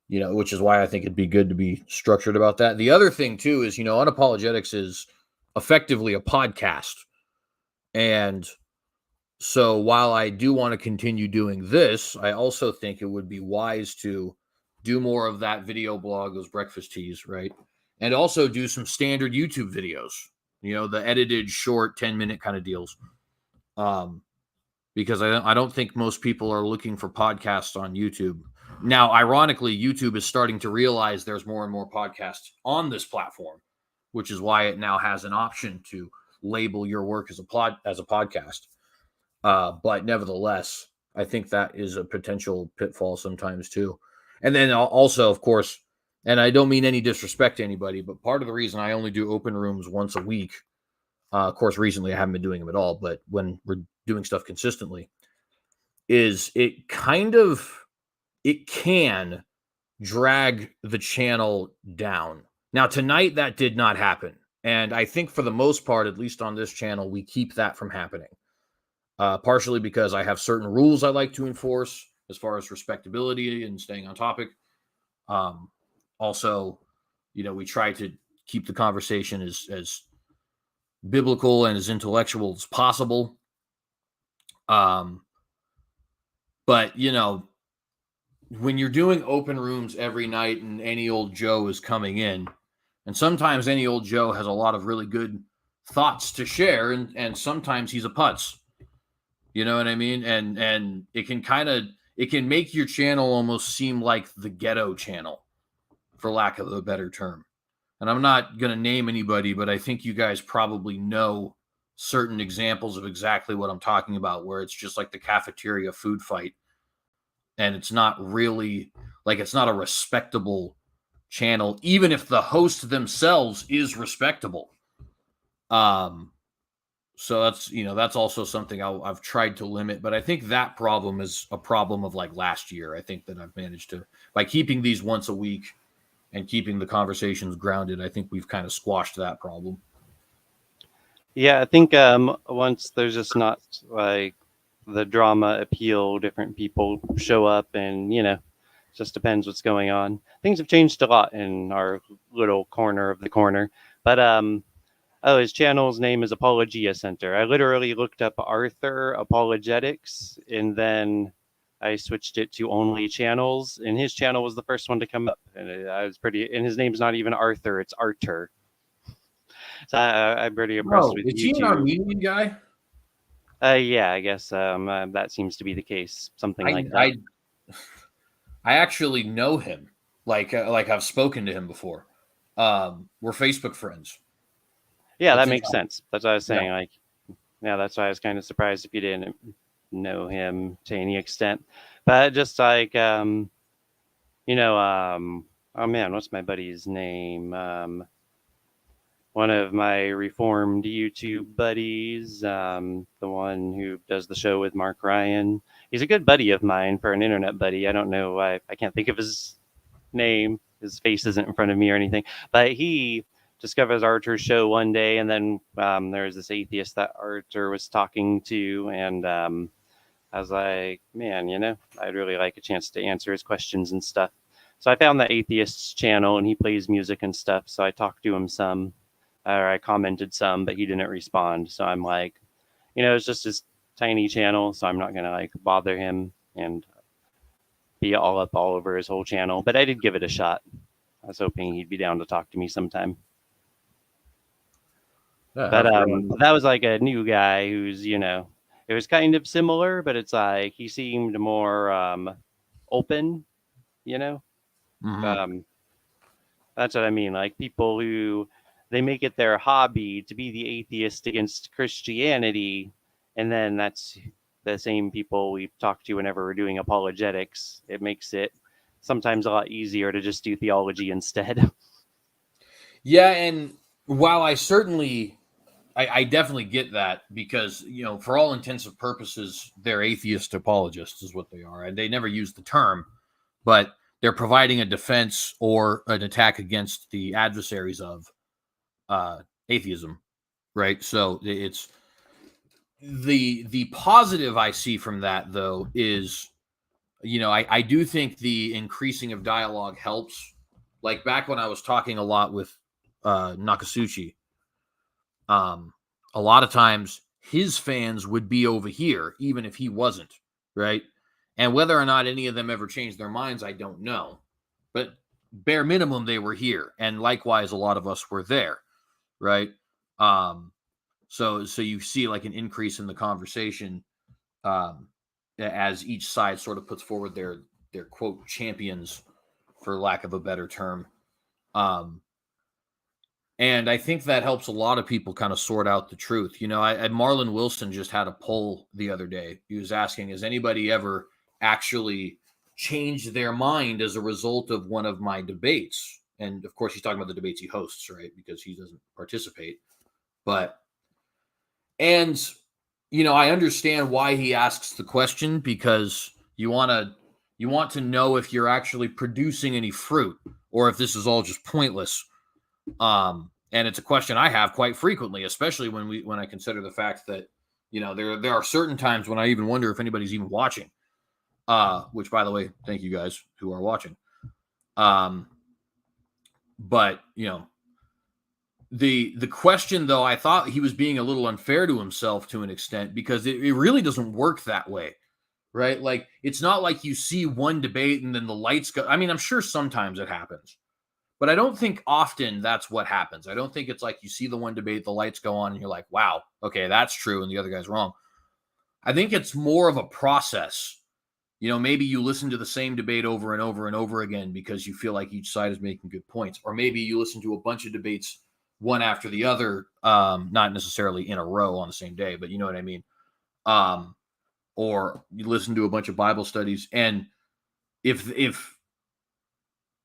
which is why I think it'd be good to be structured about that. The other thing too is, Un-Apologetics is effectively a podcast. And so while I do want to continue doing this, I also think it would be wise to do more of that video blog, those breakfast teas, right? And also do some standard YouTube videos, the edited short 10-minute kind of deals. Because I don't think most people are looking for podcasts on YouTube. Now, ironically, YouTube is starting to realize there's more and more podcasts on this platform, which is why it now has an option to label your work as a podcast. But nevertheless, I think that is a potential pitfall sometimes too. And then also, of course, and I don't mean any disrespect to anybody, but part of the reason I only do open rooms once a week, of course, recently I haven't been doing them at all, but when we're doing stuff consistently, is it can drag the channel down. Now, tonight that did not happen. And I think for the most part, at least on this channel, we keep that from happening. Partially because I have certain rules I like to enforce as far as respectability and staying on topic. Also, we try to keep the conversation as biblical and as intellectual as possible. But, when you're doing open rooms every night and any old Joe is coming in, and sometimes any old Joe has a lot of really good thoughts to share, and sometimes he's a putz. You know what I mean? And it can make your channel almost seem like the ghetto channel, for lack of a better term. And I'm not going to name anybody, but I think you guys probably know certain examples of exactly what I'm talking about, where it's just like the cafeteria food fight. And it's not really it's not a respectable channel, even if the host themselves is respectable. So that's also something I've tried to limit, but I think that problem is a problem of last year. I think that I've managed to, by keeping these once a week and keeping the conversations grounded, I think we've kind of squashed that problem. Yeah, I think once there's just not the drama appeal, different people show up, and just depends what's going on. Things have changed a lot in our little corner of the corner, but his channel's name is Apologia Center. I literally looked up Arthur Apologetics, and then I switched it to only channels, and his channel was the first one to come up. And I was and his name's not even Arthur, it's Artur. So I'm pretty impressed with is he an Armenian guy? Yeah, I guess that seems to be the case. Something like that. I actually know him. I've spoken to him before. We're Facebook friends. Yeah, that makes sense. That's what I was saying. Yeah. That's why I was kind of surprised if you didn't know him to any extent. But just oh man, what's my buddy's name? One of my Reformed YouTube buddies, the one who does the show with Mark Ryan. He's a good buddy of mine for an internet buddy. I don't know why I can't think of his name. His face isn't in front of me or anything. But he discovers Arthur's show one day, and then there's this atheist that Arthur was talking to, and I was like, man, I'd really like a chance to answer his questions and stuff. So I found that atheist's channel, and he plays music and stuff. So I talked to him some, or I commented some, but he didn't respond. So I'm like, it's just his tiny channel, so I'm not gonna bother him and be all over his whole channel. But I did give it a shot. I was hoping he'd be down to talk to me sometime. Yeah, but that was a new guy who's, it was kind of similar, but it's he seemed more open, Mm-hmm. That's what I mean. People who they make it their hobby to be the atheist against Christianity, and then that's the same people we talk to whenever we're doing apologetics. It makes it sometimes a lot easier to just do theology instead. Yeah, and while I definitely get that, because for all intents and purposes, they're atheist apologists is what they are, and they never use the term, but they're providing a defense or an attack against the adversaries of atheism, right? So it's the positive I see from that, though, is I do think the increasing of dialogue helps. Like back when I was talking a lot with Nakasuchi, a lot of times his fans would be over here, even if he wasn't, right? And whether or not any of them ever changed their minds, I don't know. But bare minimum, they were here. And likewise, a lot of us were there, right? So you see an increase in the conversation as each side sort of puts forward their quote champions, for lack of a better term. And I think that helps a lot of people kind of sort out the truth. Marlon Wilson just had a poll the other day. He was asking, has anybody ever actually changed their mind as a result of one of my debates? And of course, he's talking about the debates he hosts, right? Because he doesn't participate. And I understand why he asks the question, because you want to know if you're actually producing any fruit or if this is all just pointless. And it's a question I have quite frequently, especially when I consider the fact that there are certain times when I even wonder if anybody's even watching. Which, by the way, thank you guys who are watching. But the question, though, I thought he was being a little unfair to himself to an extent, because it really doesn't work that way, right? Like, it's not like you see one debate and then the lights go. I mean, I'm sure sometimes it happens, but I don't think often that's what happens. I don't think it's like you see the one debate, the lights go on, and you're like, wow, okay, that's true, and the other guy's wrong. I think it's more of a process. Maybe you listen to the same debate over and over and over again because you feel like each side is making good points. Or maybe you listen to a bunch of debates one after the other, not necessarily in a row on the same day, but you know what I mean? Or you listen to a bunch of Bible studies. And if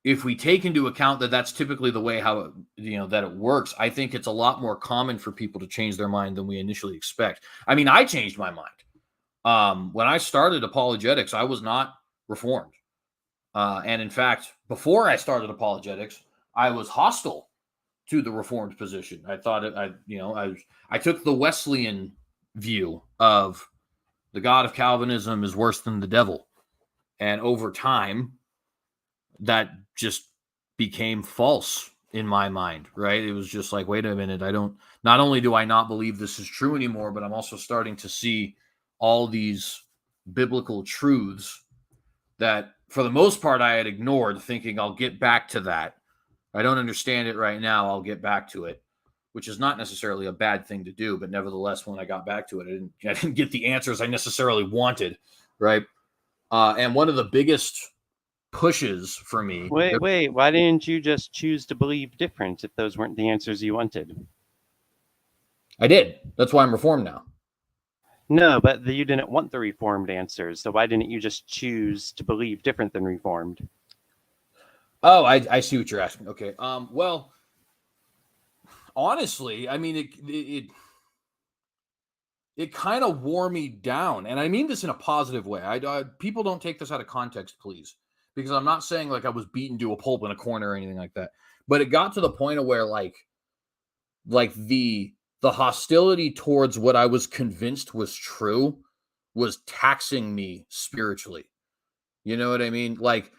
we take into account that that's typically the way how that it works, I think it's a lot more common for people to change their mind than we initially expect. I mean, I changed my mind. When I started apologetics, I was not Reformed. And in fact, before I started apologetics, I was hostile to the Reformed position. I thought I took the Wesleyan view of the God of Calvinism is worse than the devil. And over time, that just became false in my mind, right? It was just like, wait a minute, not only do I not believe this is true anymore, but I'm also starting to see all these biblical truths that for the most part I had ignored, thinking I'll get back to that. I don't understand it right now, I'll get back to it, which is not necessarily a bad thing to do, but nevertheless, when I got back to it, I didn't get the answers I necessarily wanted, right? And one of the biggest pushes for me. Wait, why didn't you just choose to believe different if those weren't the answers you wanted? I did. That's why I'm Reformed now. No, but you didn't want the Reformed answers, so why didn't you just choose to believe different than Reformed? Oh, I see what you're asking. Okay. Well, honestly, I mean, it kind of wore me down, and I mean this in a positive way. People don't take this out of context, please, because I'm not saying like I was beaten to a pulp in a corner or anything like that. But it got to the point of where like the hostility towards what I was convinced was true was taxing me spiritually. You know what I mean? Like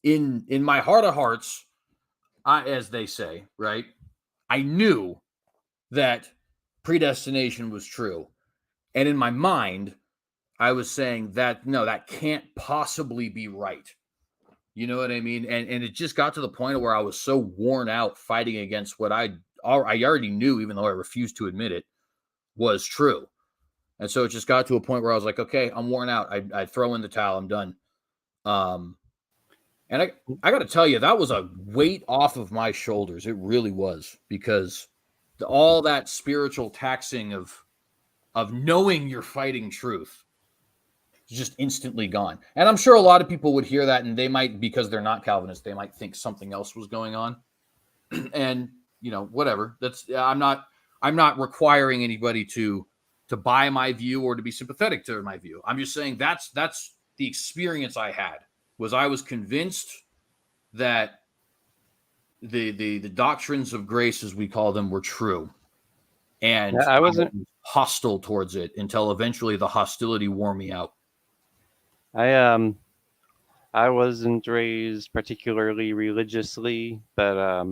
in my heart of hearts, as they say, right? I knew that predestination was true. And in my mind, I was saying that no, that can't possibly be right. You know what I mean? And it just got to the point where I was so worn out fighting against what I already knew, even though I refused to admit it, was true. And so it just got to a point where I was like, okay, I'm worn out. I throw in the towel. I'm done. And I got to tell you, that was a weight off of my shoulders. It really was, because all that spiritual taxing of knowing you're fighting truth is just instantly gone. And I'm sure a lot of people would hear that, and they might, because they're not Calvinists, they might think something else was going on. And whatever. I'm not requiring anybody to buy my view or to be sympathetic to my view. I'm just saying that's the experience I had. I was convinced that the doctrines of grace, as we call them, were true, and I wasn't hostile towards it until eventually the hostility wore me out. I wasn't raised particularly religiously, but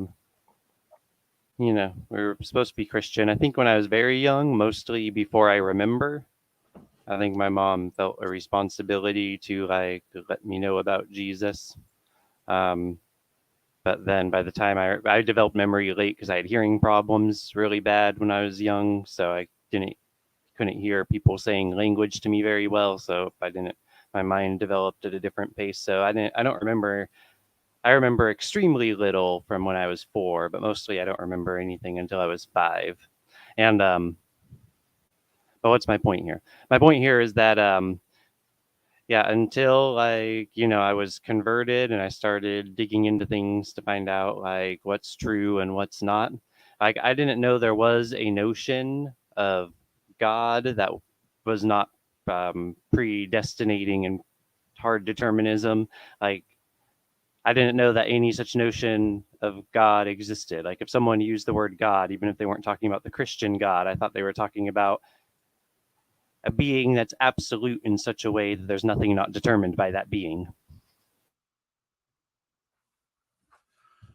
we were supposed to be Christian. I think when I was very young, mostly before I remember, I think my mom felt a responsibility to let me know about Jesus. But then by the time I developed memory late because I had hearing problems really bad when I was young, so I couldn't hear people saying language to me very well. So my mind developed at a different pace. So I don't remember. I remember extremely little from when I was 4, but mostly I don't remember anything until I was 5. And but what's my point here? My point here is that until I was converted and I started digging into things to find out what's true and what's not. I didn't know there was a notion of God that was not predestinating and hard determinism. Like, I didn't know that any such notion of God existed. Like, if someone used the word God, even if they weren't talking about the Christian God, I thought they were talking about a being that's absolute in such a way that there's nothing not determined by that being.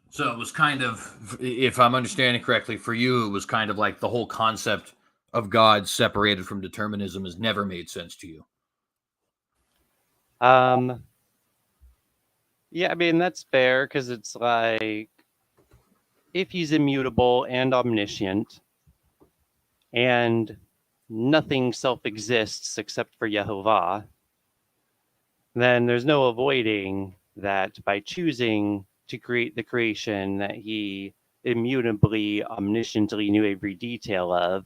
So it was kind of, if I'm understanding correctly, for you, it was kind of like the whole concept of God separated from determinism has never made sense to you. Yeah, I mean, that's fair, because it's like, if he's immutable and omniscient, and nothing self-exists except for Yehovah, then there's no avoiding that by choosing to create the creation that he immutably, omnisciently knew every detail of,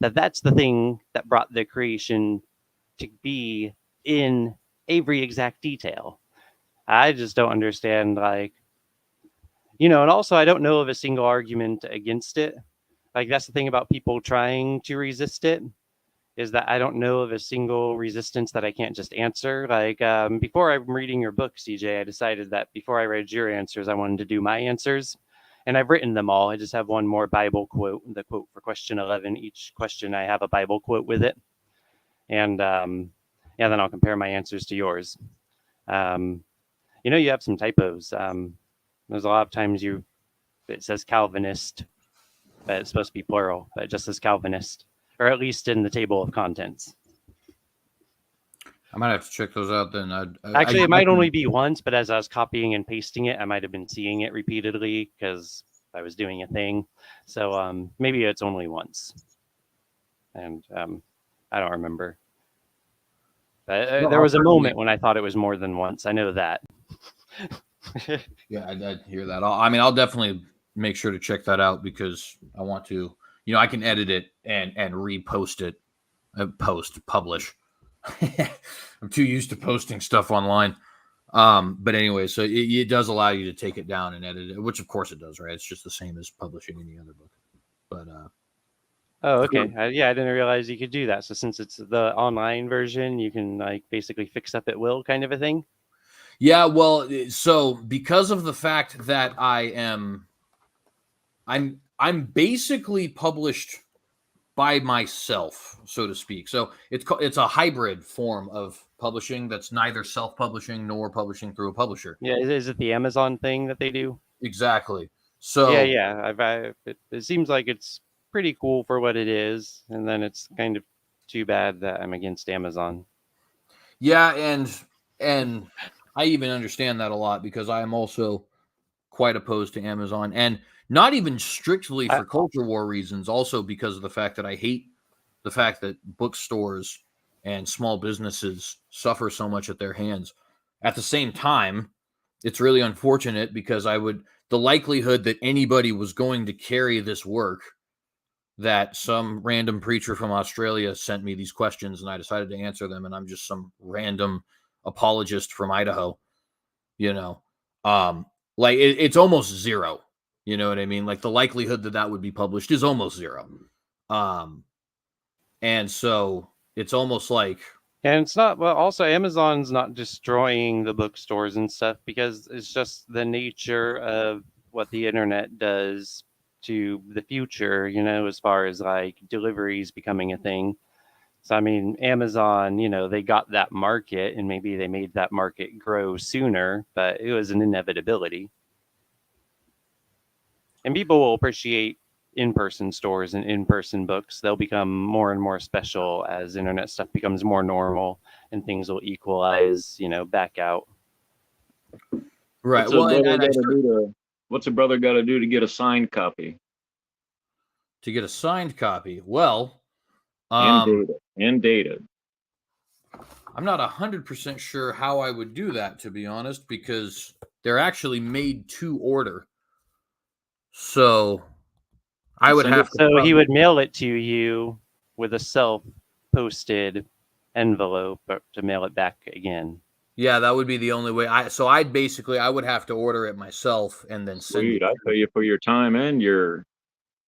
that's the thing that brought the creation to be in every exact detail. I just don't understand, like, and also I don't know of a single argument against it. Like, that's the thing about people trying to resist it, is that I don't know of a single resistance that I can't just answer. Like, before I'm reading your book, CJ, I decided that before I read your answers, I wanted to do my answers. And I've written them all. I just have one more Bible quote, the quote for question 11. Each question, I have a Bible quote with it. And then I'll compare my answers to yours. You have some typos. There's a lot of times it says Calvinist, but it's supposed to be plural, but it just says Calvinist, or at least in the table of contents. I might have to check those out then. Actually, it might only be once, but as I was copying and pasting it, I might have been seeing it repeatedly because I was doing a thing. So maybe it's only once. And I don't remember. But there was a moment when I thought it was more than once. I know that. Yeah, I hear that. I'll definitely make sure to check that out because I want to, I can edit it and repost it, publish. I'm too used to posting stuff online. But anyway, so it does allow you to take it down and edit it, which of course it does, right? It's just the same as publishing any other book. But oh, okay. I didn't realize you could do that. So since it's the online version, you can like basically fix up at will, kind of a thing. Yeah, well, so because of the fact that I'm basically published by myself, so to speak. So it's a hybrid form of publishing that's neither self-publishing nor publishing through a publisher. Yeah, is it the Amazon thing that they do? Exactly. So yeah. It seems like it's pretty cool for what it is, and then it's kind of too bad that I'm against Amazon. Yeah, and I even understand that a lot because I am also quite opposed to Amazon, and not even strictly for culture war reasons, also because of the fact that I hate the fact that bookstores and small businesses suffer so much at their hands. At the same time, it's really unfortunate because the likelihood that anybody was going to carry this work, that some random preacher from Australia sent me these questions and I decided to answer them, and I'm just some random apologist from Idaho, like it's almost zero. You know what I mean? Like the likelihood that would be published is almost zero. And so it's almost like, and it's not, well, also Amazon's not destroying the bookstores and stuff because it's just the nature of what the internet does to the future, as far as like deliveries becoming a thing. So, I mean, Amazon, they got that market and maybe they made that market grow sooner, but it was an inevitability. And people will appreciate in-person stores and in-person books. They'll become more and more special as internet stuff becomes more normal and things will equalize, back out. Right. What's a brother got to do to get a signed copy? To get a signed copy? Well, and data. I'm not 100% sure how I would do that, to be honest, because they're actually made to order. So I would have to. So he would mail it to you with a self-posted envelope to mail it back again. Yeah, that would be the only way. I would have to order it myself and then send it. I'd pay you for your time and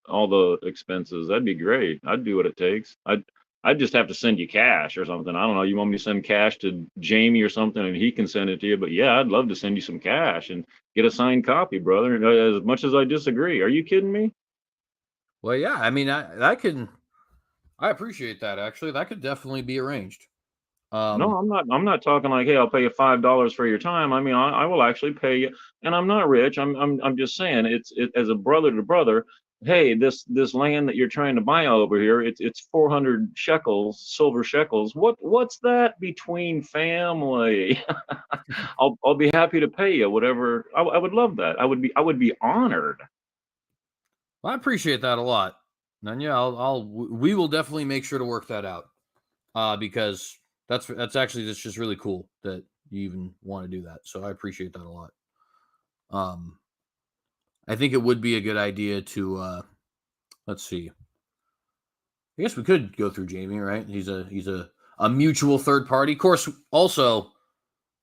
all the expenses. That'd be great. I'd do what it takes. I'd just have to send you cash or something. I don't know. You want me to send cash to Jamie or something, and he can send it to you. But yeah, I'd love to send you some cash and get a signed copy, brother. As much as I disagree, are you kidding me? Well, yeah. I mean, I appreciate that. Actually, that could definitely be arranged. No, I'm not. I'm not talking like, hey, I'll pay you $5 for your time. I mean, I will actually pay you, and I'm not rich. I'm just saying, it as a brother to brother. Hey, this land that you're trying to buy over here, it's 400 shekels, silver shekels. What's that between family? I'll be happy to pay you whatever. I would love that. I would be honored. I appreciate that a lot. And yeah, we will definitely make sure to work that out. Because that's actually just really cool that you even want to do that. So I appreciate that a lot. I think it would be a good idea to let's see. I guess we could go through Jamie, right? He's a mutual third party. Of course, also,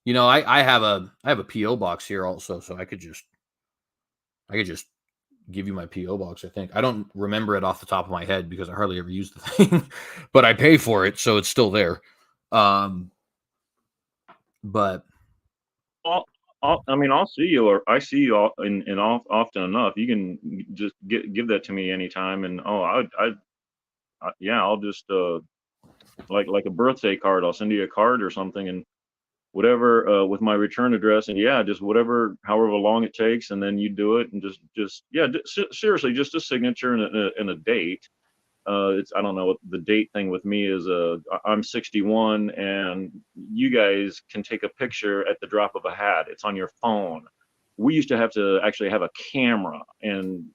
I have a PO box here also, so I could just give you my PO box. I think I don't remember it off the top of my head because I hardly ever use the thing, but I pay for it, so it's still there. But I mean, I'll see you, or I see you often enough. You can just give that to me anytime, and yeah, I'll just like a birthday card. I'll send you a card or something, and whatever with my return address, and yeah, just whatever, however long it takes, and then you do it, and just yeah, seriously, just a signature and a date. It's I don't know what the date thing with me is. I'm 61, and you guys can take a picture at the drop of a hat. It's on your phone. We used to have to actually have a camera and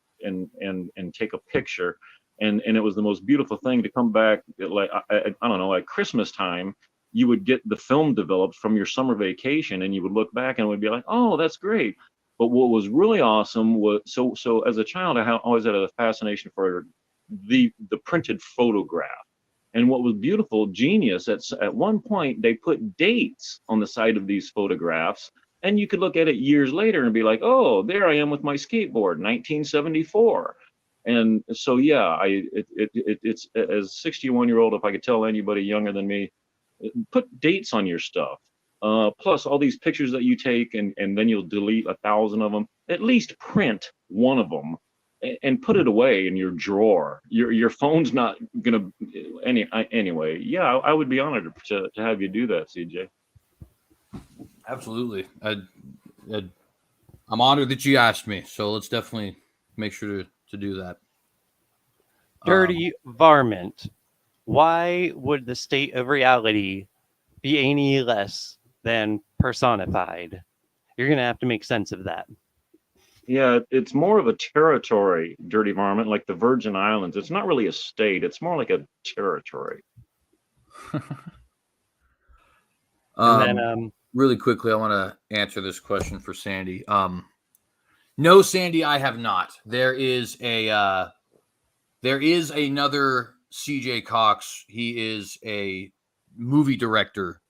take a picture, and it was the most beautiful thing to come back like I don't know, like Christmas time. You would get the film developed from your summer vacation, and you would look back and it would be like, oh, that's great. But what was really awesome was so as a child, always had a fascination for the printed photograph. And what was beautiful, genius, at one point they put dates on the side of these photographs, and you could look at it years later and be like, oh, there I am with my skateboard, 1974. And so yeah, it's as 61-year-old, if I could tell anybody younger than me, put dates on your stuff. Plus all these pictures that you take, and then you'll delete 1,000 of them. At least print one of them and put it away in your drawer. Your phone's not gonna anyway. Yeah, I would be honored to have you do that, CJ. absolutely, I'm honored that you asked me. So let's definitely make sure to do that. Dirty varmint. Why would the state of reality be any less than personified? You're going to have to make sense of that. Yeah, it's more of a territory, dirty varmint, like the Virgin Islands. It's not really a state. It's more like a territory. And then, really quickly, I want to answer this question for Sandy. No, Sandy, I have not. There is another CJ Cox. He is a movie director,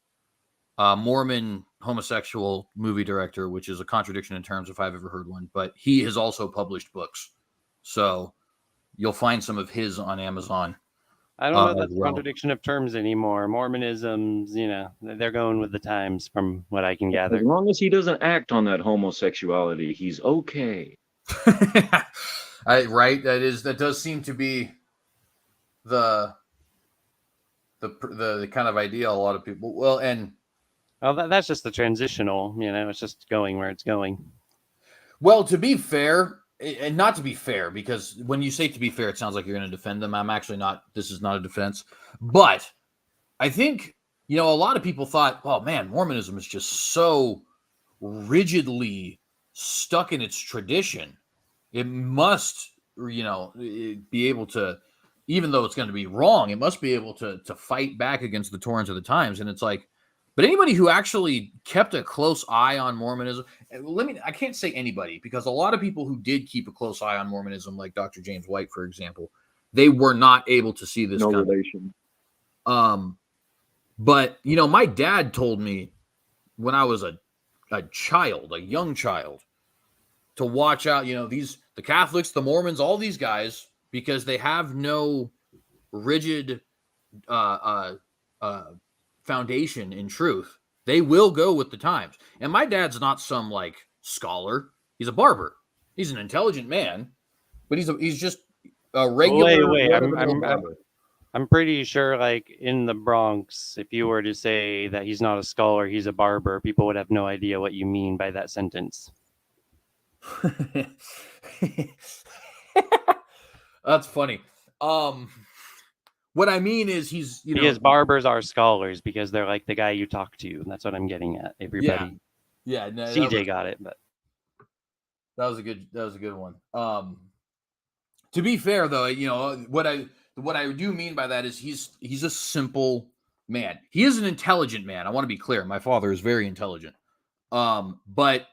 Mormon homosexual movie director, which is a contradiction in terms if I've ever heard one. But he has also published books, so you'll find some of his on Amazon. I don't know that's a contradiction of terms anymore. Mormonisms, they're going with the times from what I can gather. As long as he doesn't act on that homosexuality, he's okay. Right? That does seem to be the kind of idea a lot of people. Well, and that's just the transitional. It's just going where it's going. Well, to be fair, and not to be fair, because when you say to be fair, it sounds like you're going to defend them. I'm actually not. This is not a defense. But I think, a lot of people thought, oh, man, Mormonism is just so rigidly stuck in its tradition. It must, be able to, even though it's going to be wrong, it must be able to fight back against the torrents of the times. And it's like, but anybody who actually kept a close eye on Mormonism, I can't say anybody, because a lot of people who did keep a close eye on Mormonism, like Dr. James White, for example, they were not able to see this. No relation. But, my dad told me when I was a young child, to watch out, the Catholics, the Mormons, all these guys, because they have no rigid foundation in truth, they will go with the times. And my dad's not some like scholar; he's a barber. He's an intelligent man, but he's just a regular Wait. barber. I'm pretty sure, like in the Bronx, if you were to say that he's not a scholar, he's a barber, people would have no idea what you mean by that sentence. That's funny. What I mean is he's because barbers are scholars because they're like the guy you talk to, and that's what I'm getting at. Everybody, yeah. No, CJ got it, but that was a good one. To be fair, though, what I do mean by that is he's a simple man. He is an intelligent man. I want to be clear. My father is very intelligent, but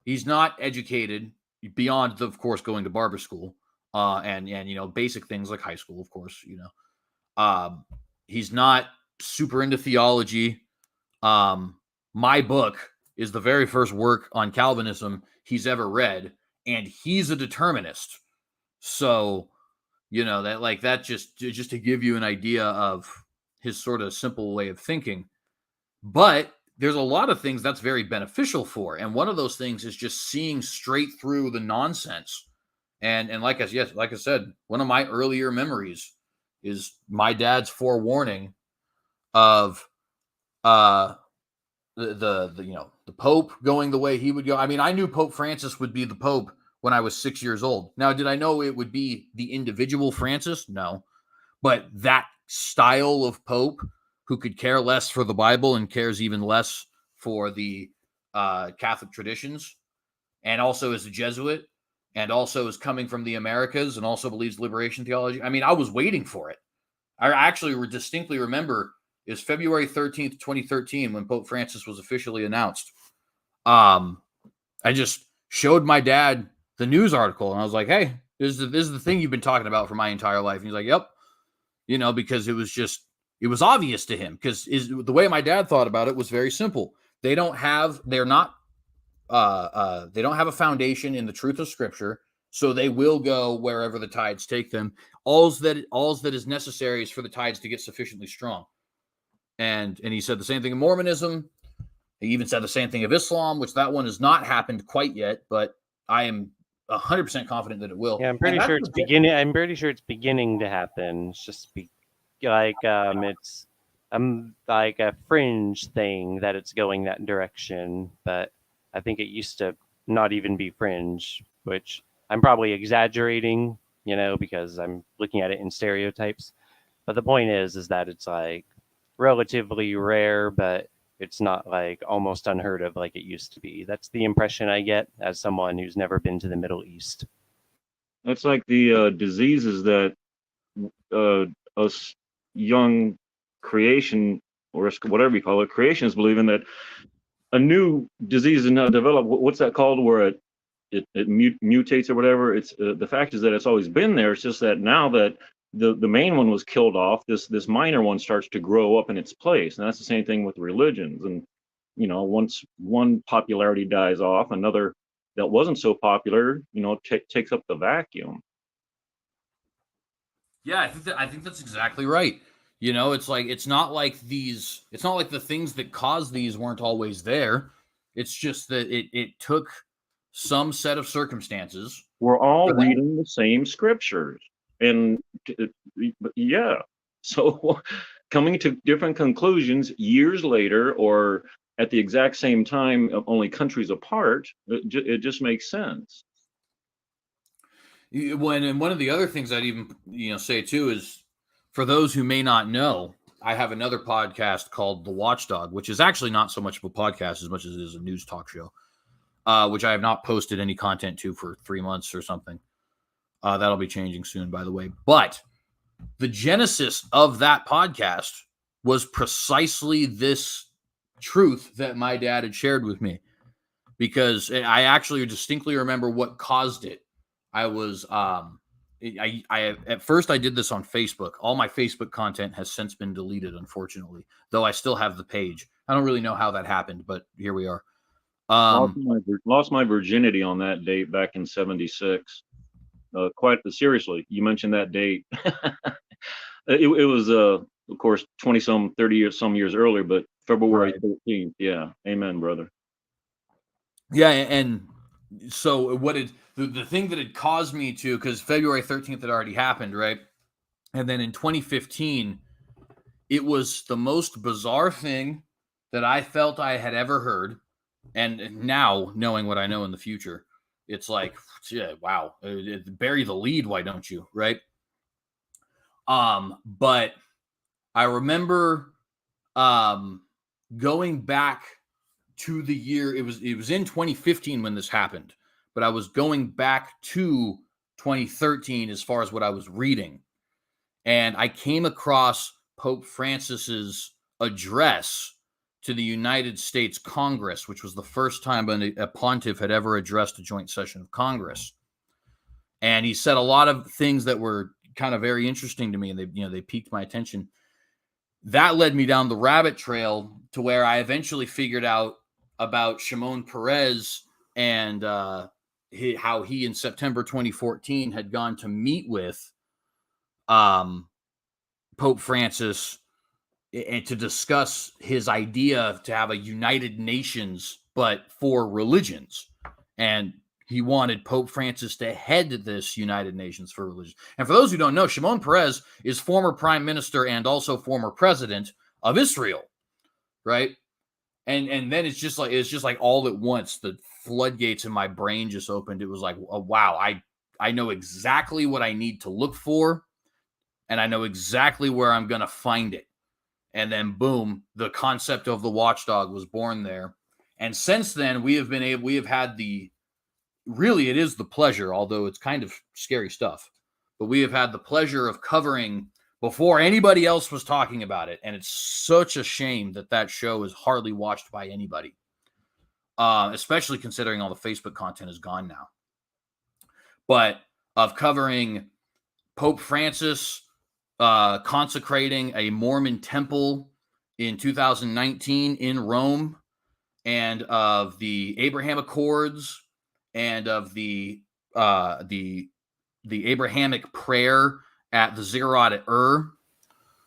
he's not educated beyond, of course, going to barber school, and basic things like high school, of course. He's not super into theology. My book is the very first work on Calvinism he's ever read, and he's a determinist. So, that just to give you an idea of his sort of simple way of thinking. But there's a lot of things that's very beneficial for, and one of those things is just seeing straight through the nonsense. And like I said, one of my earlier memories is my dad's forewarning of the Pope going the way he would go. I mean, I knew Pope Francis would be the Pope when I was 6 years old. Now, did I know it would be the individual Francis? No. But that style of Pope who could care less for the Bible and cares even less for the Catholic traditions, and also is a Jesuit, and also is coming from the Americas, and also believes liberation theology. I mean, I was waiting for it. I actually distinctly remember is February 13th, 2013, when Pope Francis was officially announced. I just showed my dad the news article, and I was like, hey, this is the thing you've been talking about for my entire life. And he's like, yep. Because it was obvious to him, because the way my dad thought about it was very simple. They don't have a foundation in the truth of Scripture, so they will go wherever the tides take them. All's that is necessary is for the tides to get sufficiently strong. And he said the same thing in Mormonism. He even said the same thing of Islam, which that one has not happened quite yet, but I am 100% confident that it will. Yeah, I'm pretty sure it's beginning. I'm pretty sure it's beginning to happen. It's just it's like a fringe thing that it's going that direction, but I think it used to not even be fringe, which I'm probably exaggerating, because I'm looking at it in stereotypes. But the point is that it's like relatively rare, but it's not like almost unheard of like it used to be. That's the impression I get as someone who's never been to the Middle East. That's like the diseases that us young creation, or whatever you call it, creationists believe in, that a new disease is now developed. What's that called? Where it mutates or whatever. It's the fact is that it's always been there. It's just that now that the main one was killed off, this minor one starts to grow up in its place. And that's the same thing with religions. And once one popularity dies off, another that wasn't so popular, takes up the vacuum. Yeah, I think that's exactly right. It's not like the things that caused these weren't always there. It's just that it took some set of circumstances. We're all reading the same scriptures, and yeah, so coming to different conclusions years later, or at the exact same time, only countries apart, it just makes sense. And one of the other things I'd even say too is, for those who may not know, I have another podcast called The Watchdog, which is actually not so much of a podcast as much as it is a news talk show, which I have not posted any content to for 3 months or something. That'll be changing soon, by the way. But the genesis of that podcast was precisely this truth that my dad had shared with me, because I actually distinctly remember what caused it. I was at first I did this on Facebook. All my Facebook content has since been deleted, unfortunately, though I still have the page. I don't really know how that happened, but here we are. Lost my virginity on that date back in '76. Quite seriously, you mentioned that date. It was of course, 30 years, some years earlier, but February Right. 13th. Yeah. Amen, brother. Yeah, and so the thing that had caused me to, because February 13th had already happened, right? And then in 2015, it was the most bizarre thing that I felt I had ever heard. And now, knowing what I know in the future, it's like, yeah, wow, bury the lead, why don't you, right? But I remember going back to the year, it was in 2015 when this happened, but I was going back to 2013 as far as what I was reading, and I came across Pope Francis's address to the United States Congress, which was the first time a pontiff had ever addressed a joint session of Congress. And he said a lot of things that were kind of very interesting to me, and they piqued my attention. That led me down the rabbit trail to where I eventually figured out about Shimon Peres and how he in September 2014 had gone to meet with Pope Francis and to discuss his idea to have a United Nations, but for religions. And he wanted Pope Francis to head this United Nations for religion. And for those who don't know, Shimon Peres is former prime minister and also former president of Israel, right? And then it's just like all at once, the floodgates in my brain just opened. It was like, oh, wow, I know exactly what I need to look for, and I know exactly where I'm going to find it. And then boom, the concept of the watchdog was born there. And since then, we have had really, it is the pleasure, although it's kind of scary stuff, but we have had the pleasure of covering before anybody else was talking about it. And it's such a shame that show is hardly watched by anybody, especially considering all the Facebook content is gone now. But of covering Pope Francis consecrating a Mormon temple in 2019 in Rome, and of the Abraham Accords, and of the Abrahamic prayer at the ziggurat at Ur,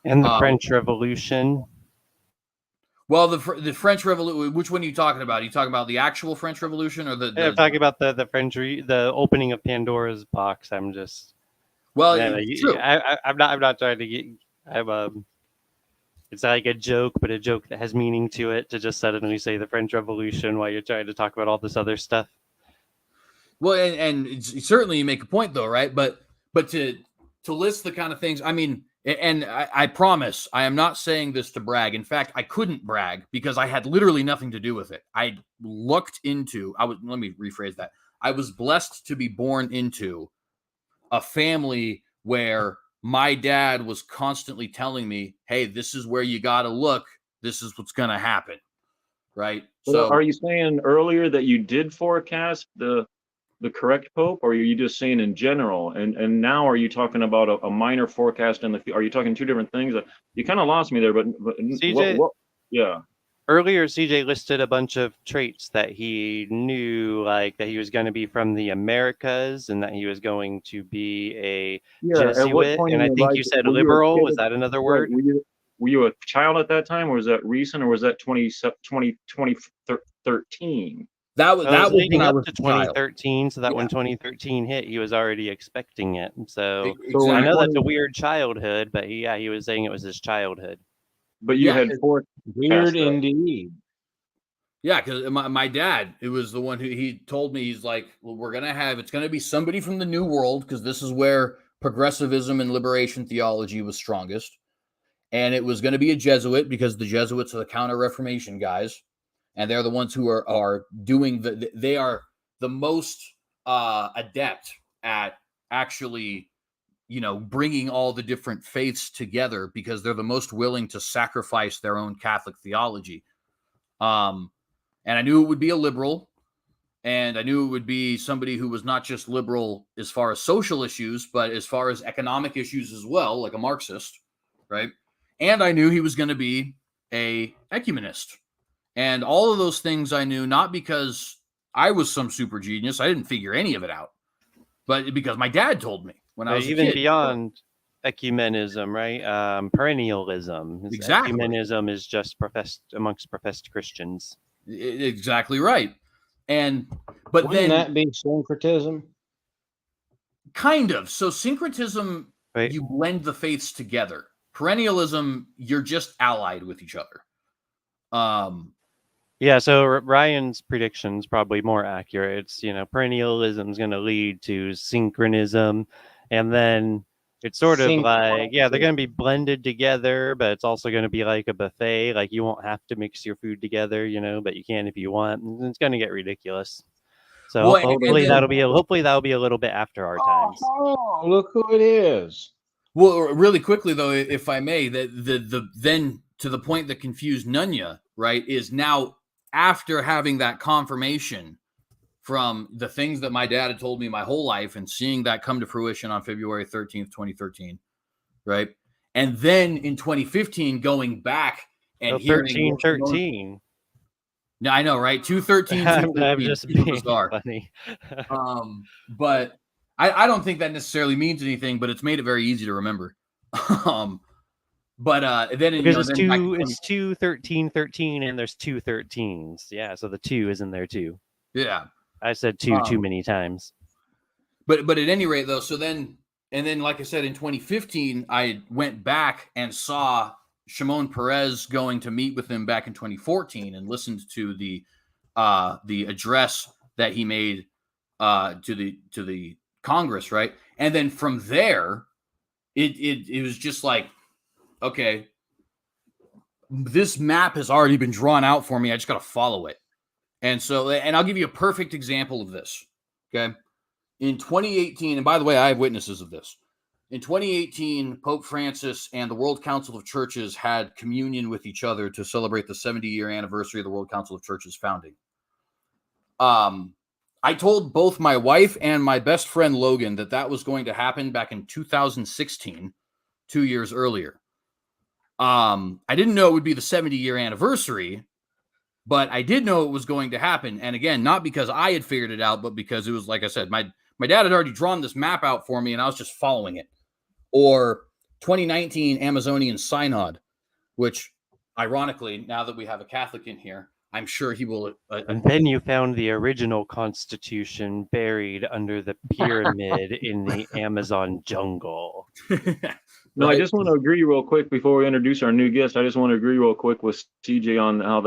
And the French Revolution. Well, the French Revolution. Which one are you talking about? Are you talking about the actual French Revolution, or I'm talking about the French, the opening of Pandora's box. I'm just. Well, true. I'm not trying to get. It's like a joke, but a joke that has meaning to it. To just suddenly say the French Revolution while you're trying to talk about all this other stuff. Well, and certainly you make a point, though, right? But to list the kind of things, I mean, and I promise I am not saying this to brag. In fact, I couldn't brag because I had literally nothing to do with it. Let me rephrase that. I was blessed to be born into a family where my dad was constantly telling me, hey, this is where you got to look. This is what's going to happen. Right. So are you saying earlier that you did forecast the correct Pope, or are you just saying in general? And now are you talking about a minor forecast are you talking two different things? You kind of lost me there, but CJ, yeah. Earlier, CJ listed a bunch of traits that he knew, like that he was going to be from the Americas and that he was going to be a Jesuit. And I think you said liberal. Was that another word? Were you a child at that time, or was that recent, or was that 2013? That was leading when up I was to 2013, so that when 2013 hit, he was already expecting it. So exactly. I know that's a weird childhood, but he was saying it was his childhood. But you had weird indeed. Yeah, because my dad, it was the one who he told me, he's like, well, it's going to be somebody from the New World, because this is where progressivism and liberation theology was strongest. And it was going to be a Jesuit, because the Jesuits are the Counter-Reformation guys. And they're the ones who are doing they are the most adept at actually, bringing all the different faiths together, because they're the most willing to sacrifice their own Catholic theology. And I knew it would be a liberal, and I knew it would be somebody who was not just liberal as far as social issues, but as far as economic issues as well, like a Marxist, right? And I knew he was going to be a ecumenist. And all of those things I knew, not because I was some super genius. I didn't figure any of it out, but because my dad told me when I was even a kid. beyond ecumenism, right? Perennialism. Exactly. Ecumenism is just amongst professed Christians. Exactly right. But Wouldn't then that be syncretism? kind of. So syncretism, Right. you blend the faiths together. Perennialism, you're just allied with each other. Yeah, so Ryan's prediction's probably more accurate. It's, perennialism is going to lead to synchronism, and then it's sort of like, they're going to be blended together, but it's also going to be like a buffet. Like, you won't have to mix your food together, but you can if you want. And it's going to get ridiculous. So Well, hopefully that'll be a little bit after our times. Oh, look who it is. Well, really quickly though, if I may, the then to the point that confused Nunya, right, is now after having that confirmation from the things that my dad had told me my whole life and seeing that come to fruition on February 13th, 2013, right? And then in 2015, going back and hearing 13. No, I know, right? 213. I'm just being bizarre. Funny. But I don't think that necessarily means anything, but it's made it very easy to remember. But then because it's 2, 13, 13, and there's 2 13s. Yeah, so the 2 is in there too. Yeah, I said 2 too many times. But at any rate, though, and then like I said, in 2015, I went back and saw Shimon Peres going to meet with him back in 2014 and listened to the address that he made to the Congress, right? And then from there, it was just like, okay, this map has already been drawn out for me. I just got to follow it. And so, and I'll give you a perfect example of this. Okay. In 2018, and by the way, I have witnesses of this. In 2018, Pope Francis and the World Council of Churches had communion with each other to celebrate the 70-year anniversary of the World Council of Churches founding. I told both my wife and my best friend Logan that was going to happen back in 2016, 2 years earlier. I didn't know it would be the 70-year anniversary, but I did know it was going to happen. And again, not because I had figured it out, but because it was, like I said, my dad had already drawn this map out for me and I was just following it. Or 2019 Amazonian Synod, which ironically, now that we have a Catholic in here, I'm sure he will. And then you found the original Constitution buried under the pyramid in the Amazon jungle. No, I just want to agree real quick before we introduce our new guest. I just want to agree real quick with CJ on how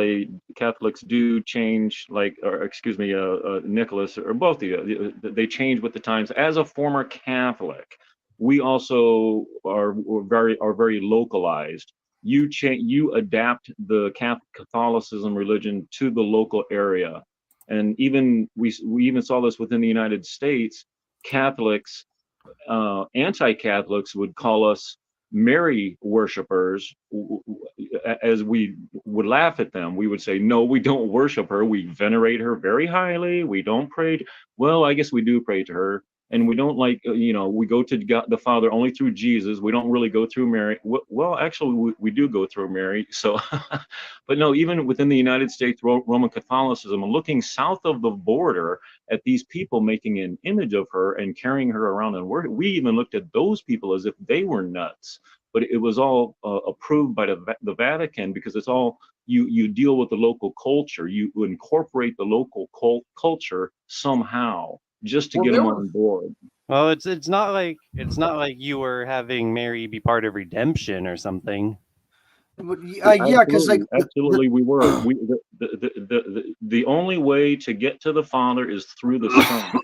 Catholics do change, Nicholas, or both of you, they change with the times. As a former Catholic, we also are very localized. You adapt the Catholicism religion to the local area, and even we even saw this within the United States. Catholics, anti-Catholics would call us Mary worshipers. As we would laugh at them, we would say, no, we don't worship her. We venerate her very highly. We don't pray. Well, I guess we do pray to her. And we don't we go to God, the Father, only through Jesus. We don't really go through Mary. Well, actually, we do go through Mary. So, but no, even within the United States, Roman Catholicism, looking south of the border at these people making an image of her and carrying her around and worship, we even looked at those people as if they were nuts. But it was all approved by the Vatican, because it's all, you deal with the local culture. You incorporate the local culture somehow, just to get them on board. Well, it's not like you were having Mary be part of redemption or something. Yeah, because absolutely we were. The only way to get to the Father is through the Son.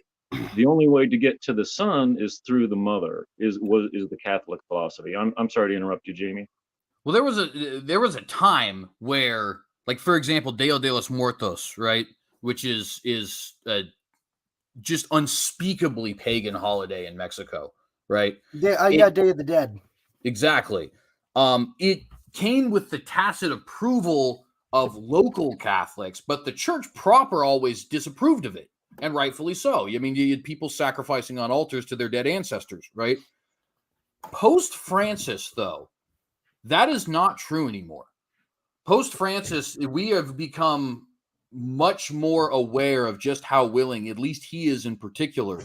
The only way to get to the Son is through the Mother. Is the Catholic philosophy. I'm sorry to interrupt you, Jamie. Well, there was a time where, like, for example, Dia de los Muertos, right, which is just unspeakably pagan holiday in Mexico, right? Day of the Dead. Exactly. It came with the tacit approval of local Catholics, but the church proper always disapproved of it, and rightfully so. I mean, you had people sacrificing on altars to their dead ancestors, right? Post Francis, though, that is not true anymore. Post Francis, we have become much more aware of just how willing, at least he is in particular,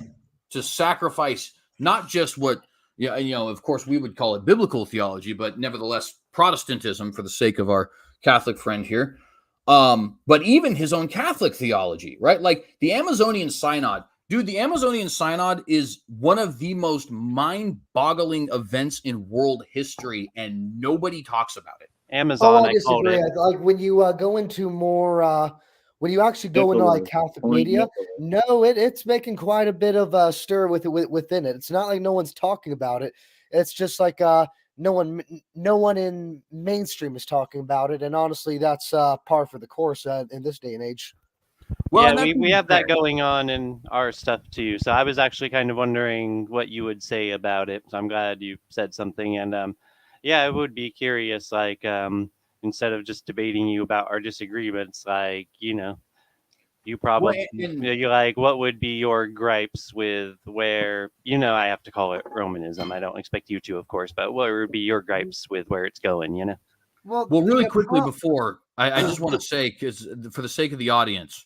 to sacrifice not just what Yeah, and, of course, we would call it biblical theology, but nevertheless, Protestantism for the sake of our Catholic friend here. But even his own Catholic theology, right? Like the Amazonian Synod, dude, the Amazonian Synod is one of the most mind-boggling events in world history, and nobody talks about it. Amazon, I I called disagree. it. Like when you go into more, when you actually go into like Catholic media, no, it's making quite a bit of a stir within it. It's not like no one's talking about it. It's just like no one in mainstream is talking about it, and honestly, that's par for the course in this day and age. Well, yeah, we have that going on in our stuff too. So I was actually kind of wondering what you would say about it. So I'm glad you said something. And yeah, I would be curious, like, instead of just debating you about our disagreements, like, you probably, you're like, what would be your gripes with where, I have to call it Romanism. I don't expect you to, of course, but what would be your gripes with where it's going, Well, really quickly before, I just want to say, because for the sake of the audience,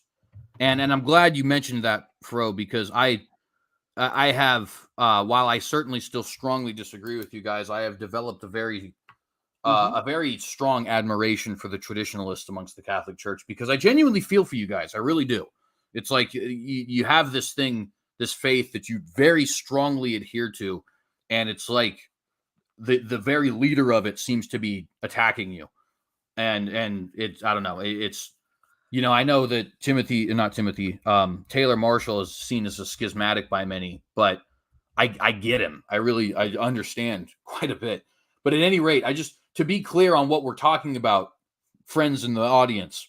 and I'm glad you mentioned that, Fro, because I have, while I certainly still strongly disagree with you guys, I have developed a very strong admiration for the traditionalists amongst the Catholic Church, because I genuinely feel for you guys. I really do. It's like you have this thing, this faith that you very strongly adhere to, and it's like the very leader of it seems to be attacking you, and it's, I don't know, it's. I know that Taylor Marshall is seen as a schismatic by many, but I get him. I understand quite a bit. But at any rate, to be clear on what we're talking about, friends in the audience,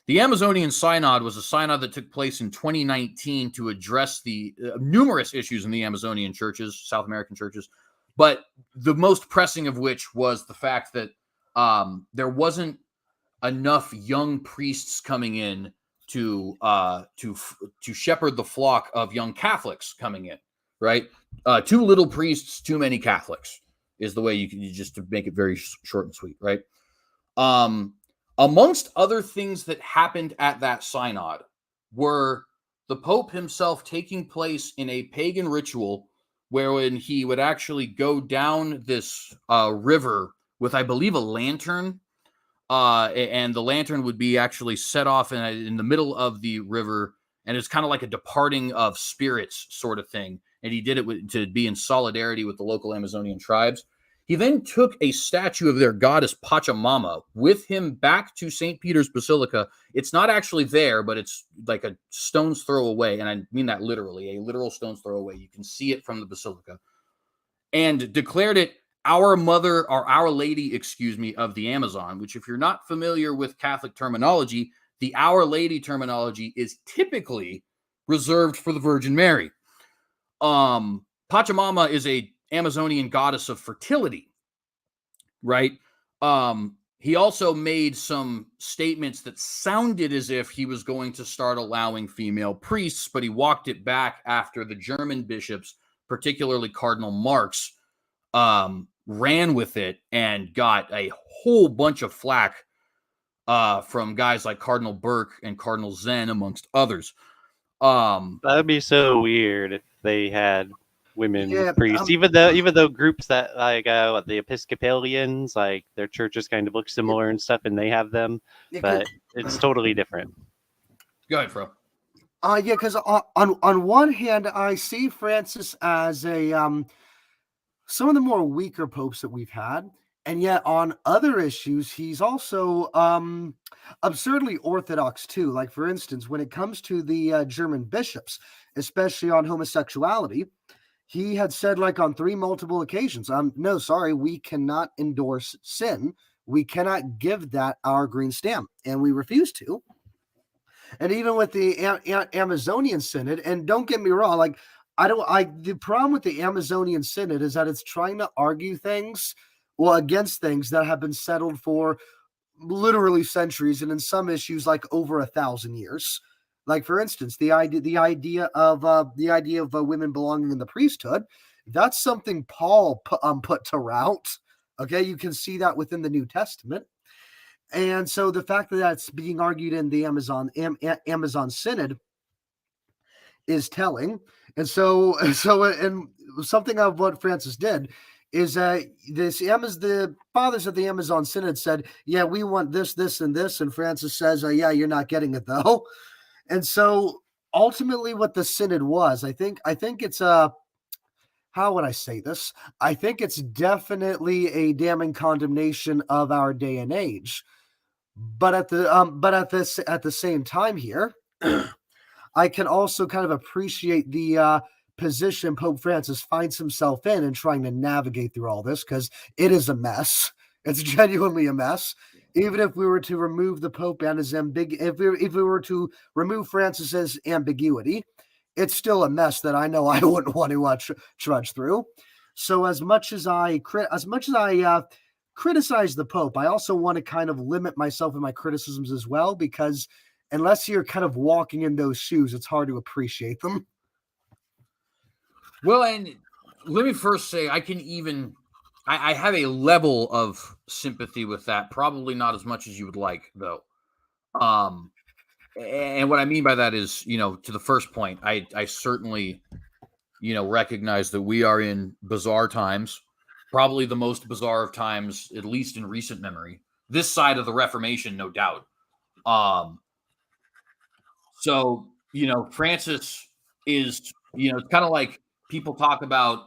the Amazonian Synod was a synod that took place in 2019 to address the numerous issues in the Amazonian churches, South American churches, but the most pressing of which was the fact that there wasn't enough young priests coming in to shepherd the flock of young Catholics coming in, right? Too little priests, too many Catholics is the way you can, just to make it very short and sweet, right? Amongst other things that happened at that synod were the Pope himself taking place in a pagan ritual wherein he would actually go down this river with, I believe, a lantern. And the lantern would be actually set off in the middle of the river, and it's kind of like a departing of spirits sort of thing. And he did it to be in solidarity with the local Amazonian tribes. He then took a statue of their goddess Pachamama with him back to St. Peter's Basilica. It's not actually there, but it's like a stone's throw away, and I mean that literally, a literal stone's throw away. You can see it from the basilica, and declared it Our Mother, or Our Lady, of the Amazon, which, if you're not familiar with Catholic terminology, the Our Lady terminology is typically reserved for the Virgin Mary. Pachamama is a Amazonian goddess of fertility, right? He also made some statements that sounded as if he was going to start allowing female priests, but he walked it back after the German bishops, particularly Cardinal Marx, ran with it and got a whole bunch of flack from guys like Cardinal Burke and Cardinal Zen, amongst others. That'd be so weird if they had women priests, even though groups that like the Episcopalians, like their churches kind of look similar and stuff, and they have them, but it's totally different. Go ahead, Fro. Yeah, because on one hand, I see Francis as a some of the more weaker popes that we've had, and yet on other issues, he's also absurdly orthodox too. Like, for instance, when it comes to the German bishops, especially on homosexuality, he had said, like, on 3 multiple occasions, no, sorry, we cannot endorse sin. We cannot give that our green stamp, and we refuse to. And even with the Amazonian Synod, and don't get me wrong, like, the problem with the Amazonian Synod is that it's trying to argue things, well, against things that have been settled for literally centuries, and in some issues, like, over 1,000 years. Like, for instance, the idea of women belonging in the priesthood, that's something Paul put to rout. Okay, you can see that within the New Testament. And so the fact that that's being argued in the Amazon Synod is telling. And so and something of what Francis did is the fathers of the Amazon Synod said, yeah, we want this, this, and this. And Francis says, yeah, you're not getting it though. And so ultimately what the Synod was, I think it's how would I say this? I think it's definitely a damning condemnation of our day and age. But at the same time here, I can also kind of appreciate the position Pope Francis finds himself in trying to navigate through all this, because it is a mess. It's genuinely a mess. Even if we were to remove the Pope and his if we were to remove Francis's ambiguity, it's still a mess that I know I wouldn't want to trudge through. So as much as I criticize the Pope, I also want to kind of limit myself in my criticisms as well, because unless you're kind of walking in those shoes, it's hard to appreciate them. Well, and let me first say, I have a level of sympathy with that. Probably not as much as you would like, though. And what I mean by that is, to the first point, I certainly, recognize that we are in bizarre times, probably the most bizarre of times, at least in recent memory. This side of the Reformation, no doubt. So, Francis is, it's kind of like people talk about,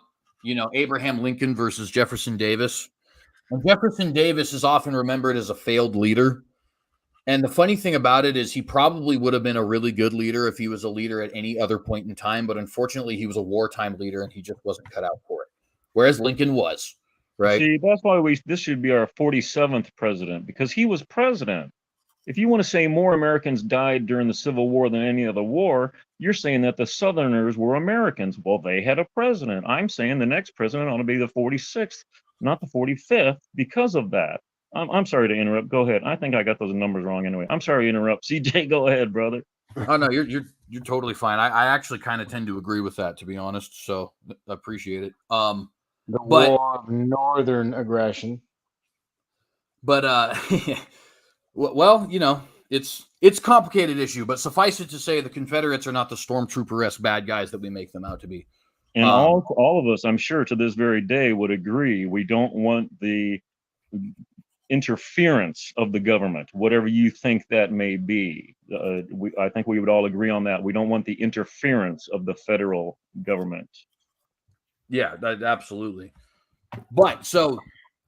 Abraham Lincoln versus Jefferson Davis. And Jefferson Davis is often remembered as a failed leader. And the funny thing about it is he probably would have been a really good leader if he was a leader at any other point in time. But unfortunately, he was a wartime leader and he just wasn't cut out for it. Whereas Lincoln was, right? See, that's why this should be our 47th president, because he was president. If you want to say more Americans died during the Civil War than any other war, you're saying that the Southerners were Americans. Well, they had a president. I'm saying the next president ought to be the 46th, not the 45th, because of that. I'm sorry to interrupt. Go ahead. I think I got those numbers wrong anyway. I'm sorry to interrupt. CJ, go ahead, brother. Oh no, you're totally fine. I actually kind of tend to agree with that, to be honest. So I appreciate it. The war of northern aggression. But well, it's a complicated issue, but suffice it to say, the Confederates are not the stormtrooper-esque bad guys that we make them out to be. And all of us, I'm sure, to this very day would agree, we don't want the interference of the government, whatever you think that may be. I think we would all agree on that. We don't want the interference of the federal government. Yeah, absolutely. But so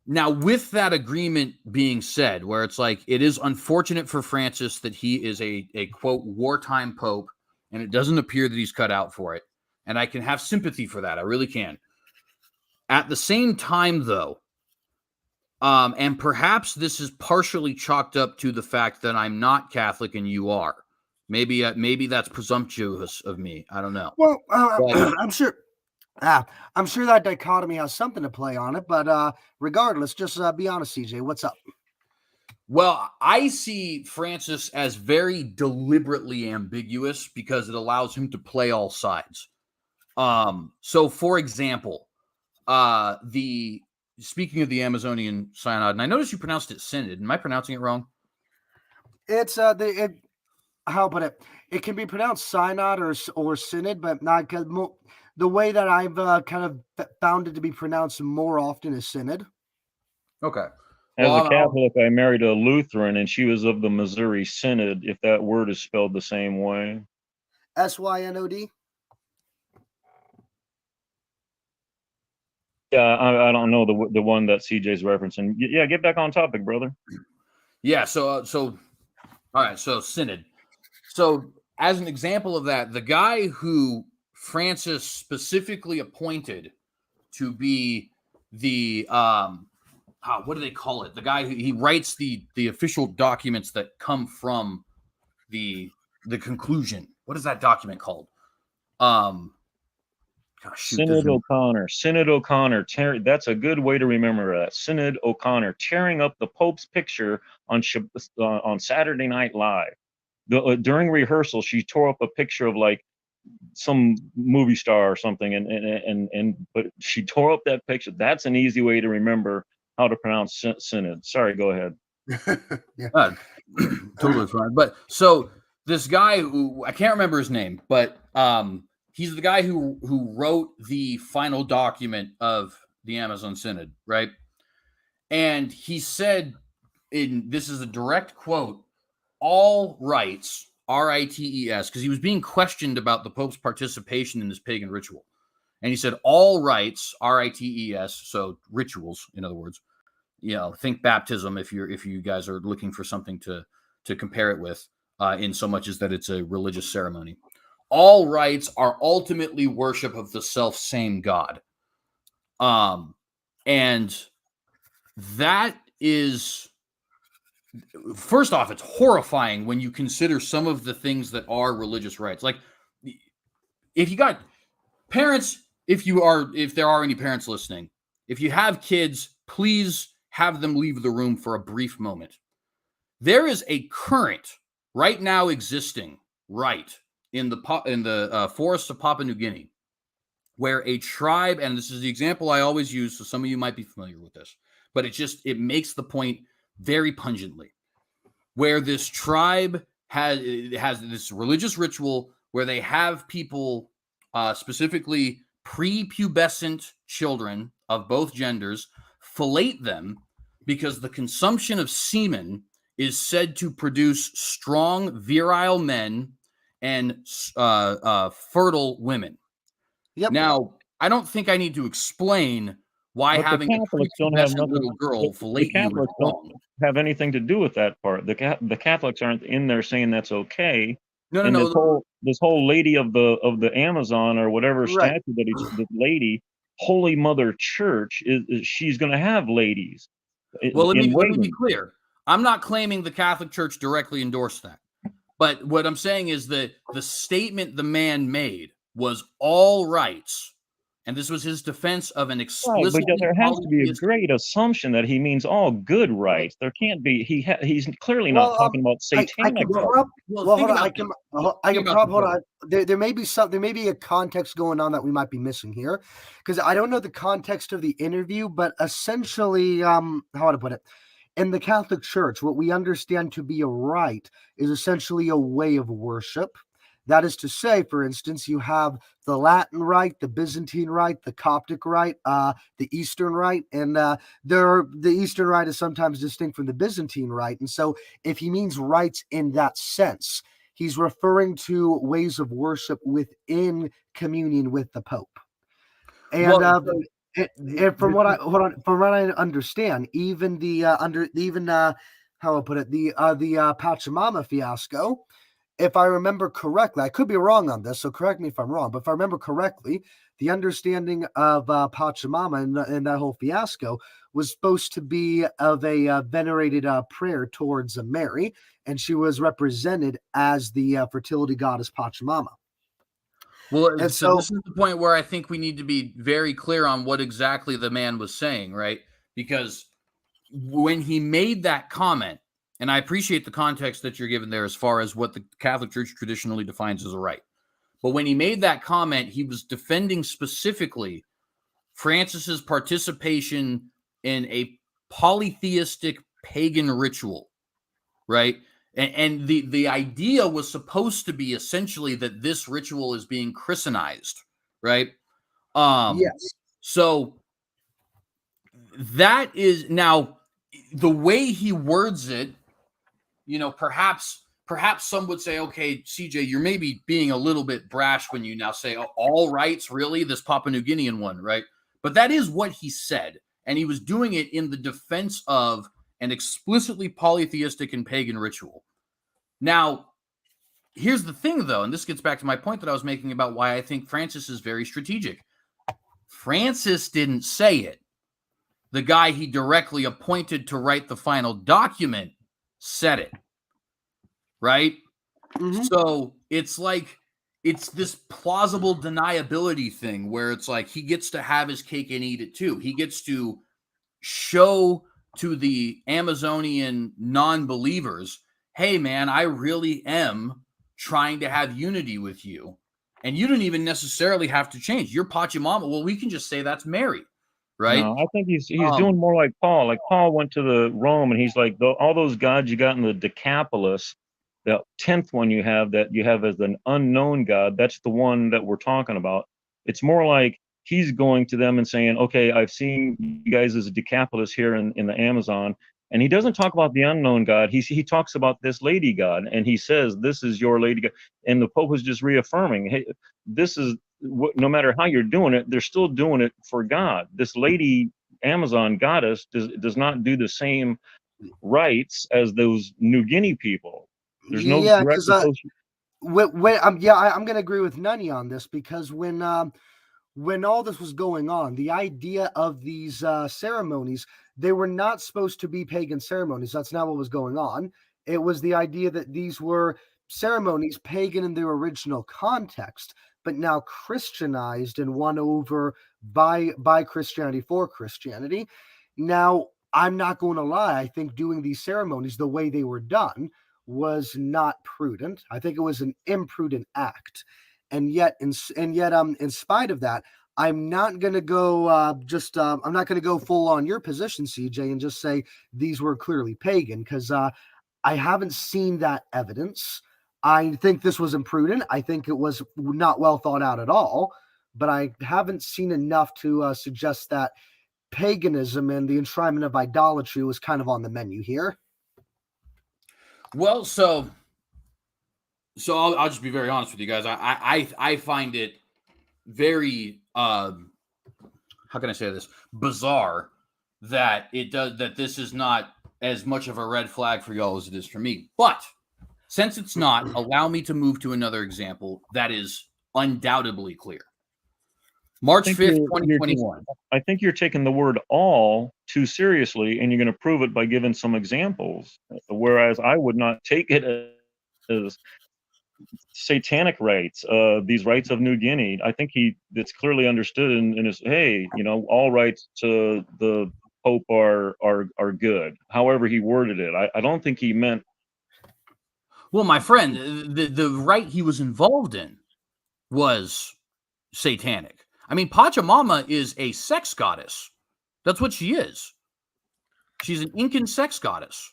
now, with that agreement being said, where it's like, it is unfortunate for Francis that he is a quote wartime pope, and it doesn't appear that he's cut out for it. And I can have sympathy for that. I really can. At the same time, though, and perhaps this is partially chalked up to the fact that I'm not Catholic and you are. Maybe that's presumptuous of me. I don't know. Well, I'm sure that dichotomy has something to play on it. But regardless, just be honest, CJ. What's up? Well, I see Francis as very deliberately ambiguous because it allows him to play all sides. So, for example, speaking of the Amazonian Synod, and I noticed you pronounced it Synod. Am I pronouncing it wrong? It's how about it? It can be pronounced Synod or Synod, but not because the way that I've kind of found it to be pronounced more often is Synod. Okay. As a Catholic, I married a Lutheran, and she was of the Missouri Synod, if that word is spelled the same way. SYNOD? Yeah, I don't know the one that CJ's referencing. Yeah, get back on topic, brother. Yeah, so all right, so Synod. So as an example of that, the guy who Francis specifically appointed to be the what do they call it? The guy who he writes the official documents that come from the conclusion. What is that document called? Synod O'Connor. That's a good way to remember that. Synod O'Connor tearing up the Pope's picture on Saturday Night Live. During rehearsal, she tore up a picture of like some movie star or something, but she tore up that picture. That's an easy way to remember how to pronounce synod. Sorry, go ahead. Yeah. Totally fine. But so this guy who I can't remember his name, but He's the guy who wrote the final document of the Amazon Synod, right? And he said, this is a direct quote, all rites, R-I-T-E-S, because he was being questioned about the Pope's participation in this pagan ritual. And he said, all rites, R-I-T-E-S, so rituals, in other words, think baptism if you guys are looking for something to compare it with, in so much as that it's a religious ceremony. All rites are ultimately worship of the self-same God. And that is, first off, it's horrifying when you consider some of the things that are religious rites. Like, if you got parents, if there are any parents listening, if you have kids, please have them leave the room for a brief moment. There is a current, right now existing rite in the forests of Papua New Guinea, where a tribe, and this is the example I always use, so some of you might be familiar with this, but it makes the point very pungently, where this tribe has this religious ritual where they have people, specifically prepubescent children of both genders, fillet them because the consumption of semen is said to produce strong, virile men and fertile women. Yep. Now, I don't think I need to explain why But having the a Catholics don't have prepubescent nothing. little girl The fillet you is Catholics wrong. don't have anything to do with that part. The Catholics aren't in there saying that's okay. No. And this whole lady of the Amazon or whatever Right. statue the lady, Holy Mother Church is she's going to have ladies. Well, let me be waiting. clear. I'm not claiming the Catholic Church directly endorsed that. But what I'm saying is that the statement the man made was all rights, and this was his defense of an Right, explicitly but there has to be a polytheistic. great assumption that he means all good rights. There can't be. He's clearly Well, not talking about I satanic can rights. prob well, think hold on. about I this. can Think about prob this, hold though. on. There may be a context going on that we might be missing here, because I don't know the context of the interview, but essentially, how would I put it? In the Catholic Church, what we understand to be a rite is essentially a way of worship. That is to say, for instance, you have the Latin rite, the Byzantine rite, the Coptic rite, the Eastern rite, and the Eastern rite is sometimes distinct from the Byzantine rite. And so, if he means rites in that sense, he's referring to ways of worship within communion with the Pope. And from what I understand, even how I put it, the Pachamama fiasco, if I remember correctly, I could be wrong on this, so correct me if I'm wrong, but if I remember correctly, the understanding of Pachamama and that whole fiasco was supposed to be of a venerated prayer towards Mary, and she was represented as the fertility goddess Pachamama. Well, And so this is the point where I think we need to be very clear on what exactly the man was saying, right? Because when he made that comment, and I appreciate the context that you're given there as far as what the Catholic Church traditionally defines as a rite. But when he made that comment, he was defending specifically Francis's participation in a polytheistic pagan ritual, right? And the idea was supposed to be essentially that this ritual is being Christianized, right? yes. So that is now the way he words it, perhaps some would say, okay, CJ, you're maybe being a little bit brash when you now say, oh, all rights, really, this Papua New Guinean one, right? But that is what he said. And he was doing it in the defense of an explicitly polytheistic and pagan ritual. Now, here's the thing, though, and this gets back to my point that I was making about why I think Francis is very strategic. Francis didn't say it. The guy he directly appointed to write the final document said it, right? Mm-hmm. So it's like, it's this plausible deniability thing where it's like he gets to have his cake and eat it too. He gets to show to the Amazonian non-believers, hey, man, I really am trying to have unity with you. And you don't even necessarily have to change. You're Pachamama. Well, we can just say that's Mary, right? No, I think he's doing more like Paul. Like Paul went to the Rome and he's like, all those gods you got in the Decapolis, the 10th one you have as an unknown God, that's the one that we're talking about. It's more like he's going to them and saying, okay, I've seen you guys as a Decapolis here in the Amazon. And he doesn't talk about the unknown God. He talks about this lady God, and he says, this is your lady God. And the Pope is just reaffirming, hey, this is, no matter how you're doing it, they're still doing it for God. This lady Amazon goddess does not do the same rights as those New Guinea people. There's no Yeah, direct because association. I'm going to agree with Nunny on this, because when all this was going on, the idea of these ceremonies, they were not supposed to be pagan ceremonies. That's not what was going on. It was the idea that these were ceremonies pagan in their original context, but now Christianized and won over by Christianity for Christianity. Now, I'm not going to lie. I think doing these ceremonies the way they were done was not prudent. I think it was an imprudent act. And yet, in spite of that, I'm not going to go I'm not going to go full on your position, CJ, and just say these were clearly pagan, because I haven't seen that evidence. I think this was imprudent. I think it was not well thought out at all, but I haven't seen enough to suggest that paganism and the enshrinement of idolatry was kind of on the menu here. Well, so I'll just be very honest with you guys. I find it very how can I say this, bizarre that this is not as much of a red flag for y'all as it is for me. But since it's not, allow me to move to another example that is undoubtedly clear. March 5th, 2021. I think you're taking the word all too seriously, and you're going to prove it by giving some examples. Whereas I would not take it as satanic rites, these rites of New Guinea. I think it's clearly understood in his, hey, all rights to the Pope are good. However he worded it, I don't think he meant. Well, my friend, the rite he was involved in was satanic. I mean, Pachamama is a sex goddess. That's what she is. She's an Incan sex goddess.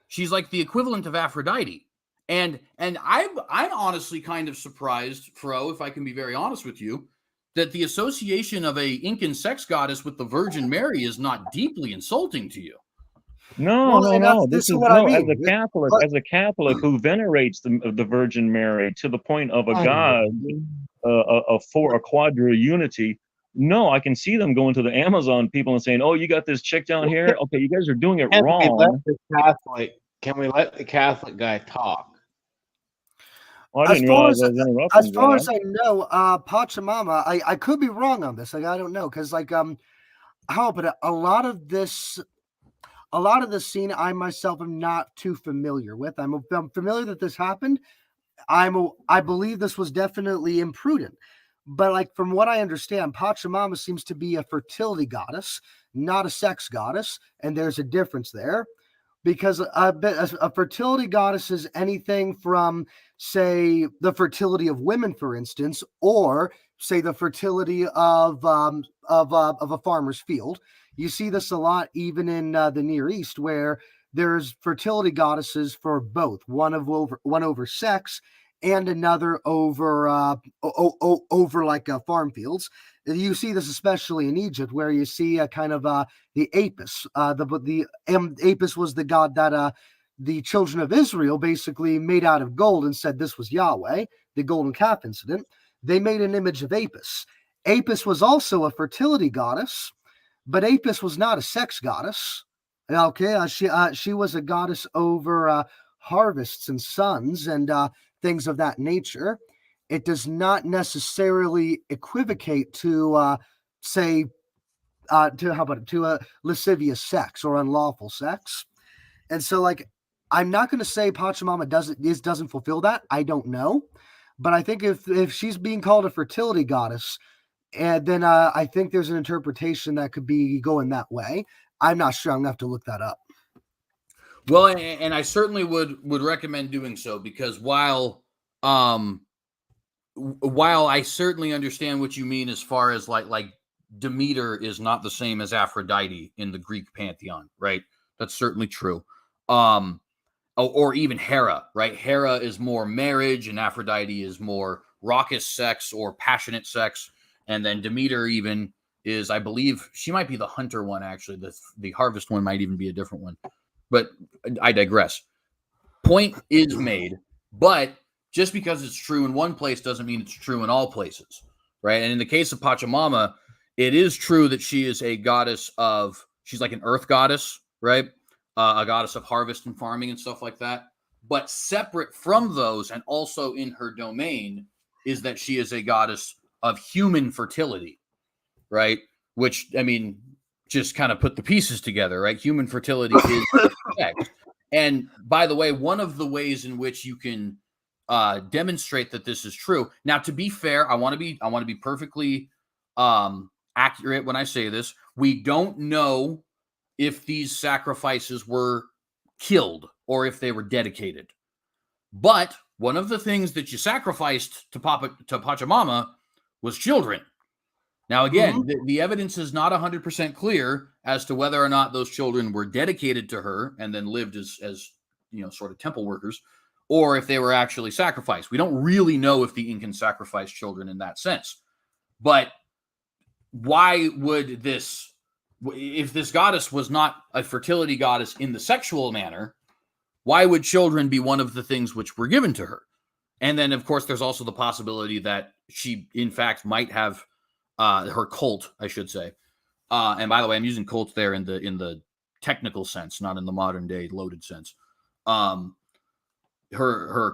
She's like the equivalent of Aphrodite. And I'm honestly kind of surprised, Fro, if I can be very honest with you, that the association of a Incan sex goddess with the Virgin Mary is not deeply insulting to you. No. This is what I mean. As a Catholic who venerates the Virgin Mary to the point of a god, a quadra unity. No, I can see them going to the Amazon people and saying, "Oh, you got this chick down here. Okay, you guys are doing it wrong." Can we let the Catholic guy talk? Well, I didn't realize I was interrupting. As far as I know, Pachamama, I could be wrong on this. Like, I don't know, because but a lot of this scene, I myself am not too familiar with. I'm familiar that this happened. I believe this was definitely imprudent. But like, from what I understand, Pachamama seems to be a fertility goddess, not a sex goddess, and there's a difference there. Because a fertility goddess is anything from, say, the fertility of women, for instance, or say the fertility of a farmer's field. You see this a lot even in the Near East, where there's fertility goddesses for both, one over sex and another over like farm fields. You see this especially in Egypt, where you see a kind of the Apis. The Apis was the god that the children of Israel basically made out of gold and said this was Yahweh, the golden calf incident. They made an image of Apis. Apis was also a fertility goddess, but Apis was not a sex goddess. Okay, she was a goddess over harvests and suns and things of that nature. It does not necessarily equivocate to say to a lascivious sex or unlawful sex. And so, like, I'm not going to say Pachamama doesn't fulfill that. I don't know, but I think if she's being called a fertility goddess, and then I think there's an interpretation that could be going that way. I'm not sure. I'm gonna have to look that up. Well, and I certainly would recommend doing so, because while I certainly understand what you mean as far as like Demeter is not the same as Aphrodite in the Greek pantheon, right? That's certainly true. or even Hera, right? Hera is more marriage, and Aphrodite is more raucous sex or passionate sex. And then Demeter even is, I believe, she might be the hunter one, actually. The harvest one might even be a different one. But I digress. Point is made, but just because it's true in one place doesn't mean it's true in all places, right? And in the case of Pachamama, it is true that she is a goddess of, she's like an earth goddess, right? A goddess of harvest and farming and stuff like that. But separate from those, and also in her domain, is that she is a goddess of human fertility, right? Which, I mean, just kind of put the pieces together, right? Human fertility is sex. And by the way, one of the ways in which you can demonstrate that this is true. Now, to be fair, I want to be perfectly accurate when I say this. We don't know if these sacrifices were killed or if they were dedicated. But one of the things that you sacrificed to Pachamama was children. Now, again, the evidence is not 100% clear as to whether or not those children were dedicated to her and then lived as sort of temple workers, or if they were actually sacrificed. We don't really know if the Incans sacrificed children in that sense. But why would this, if this goddess was not a fertility goddess in the sexual manner, why would children be one of the things which were given to her? And then, of course, there's also the possibility that she, in fact, might have her cult, I should say. And by the way, I'm using cult there in the technical sense, not in the modern day loaded sense. Her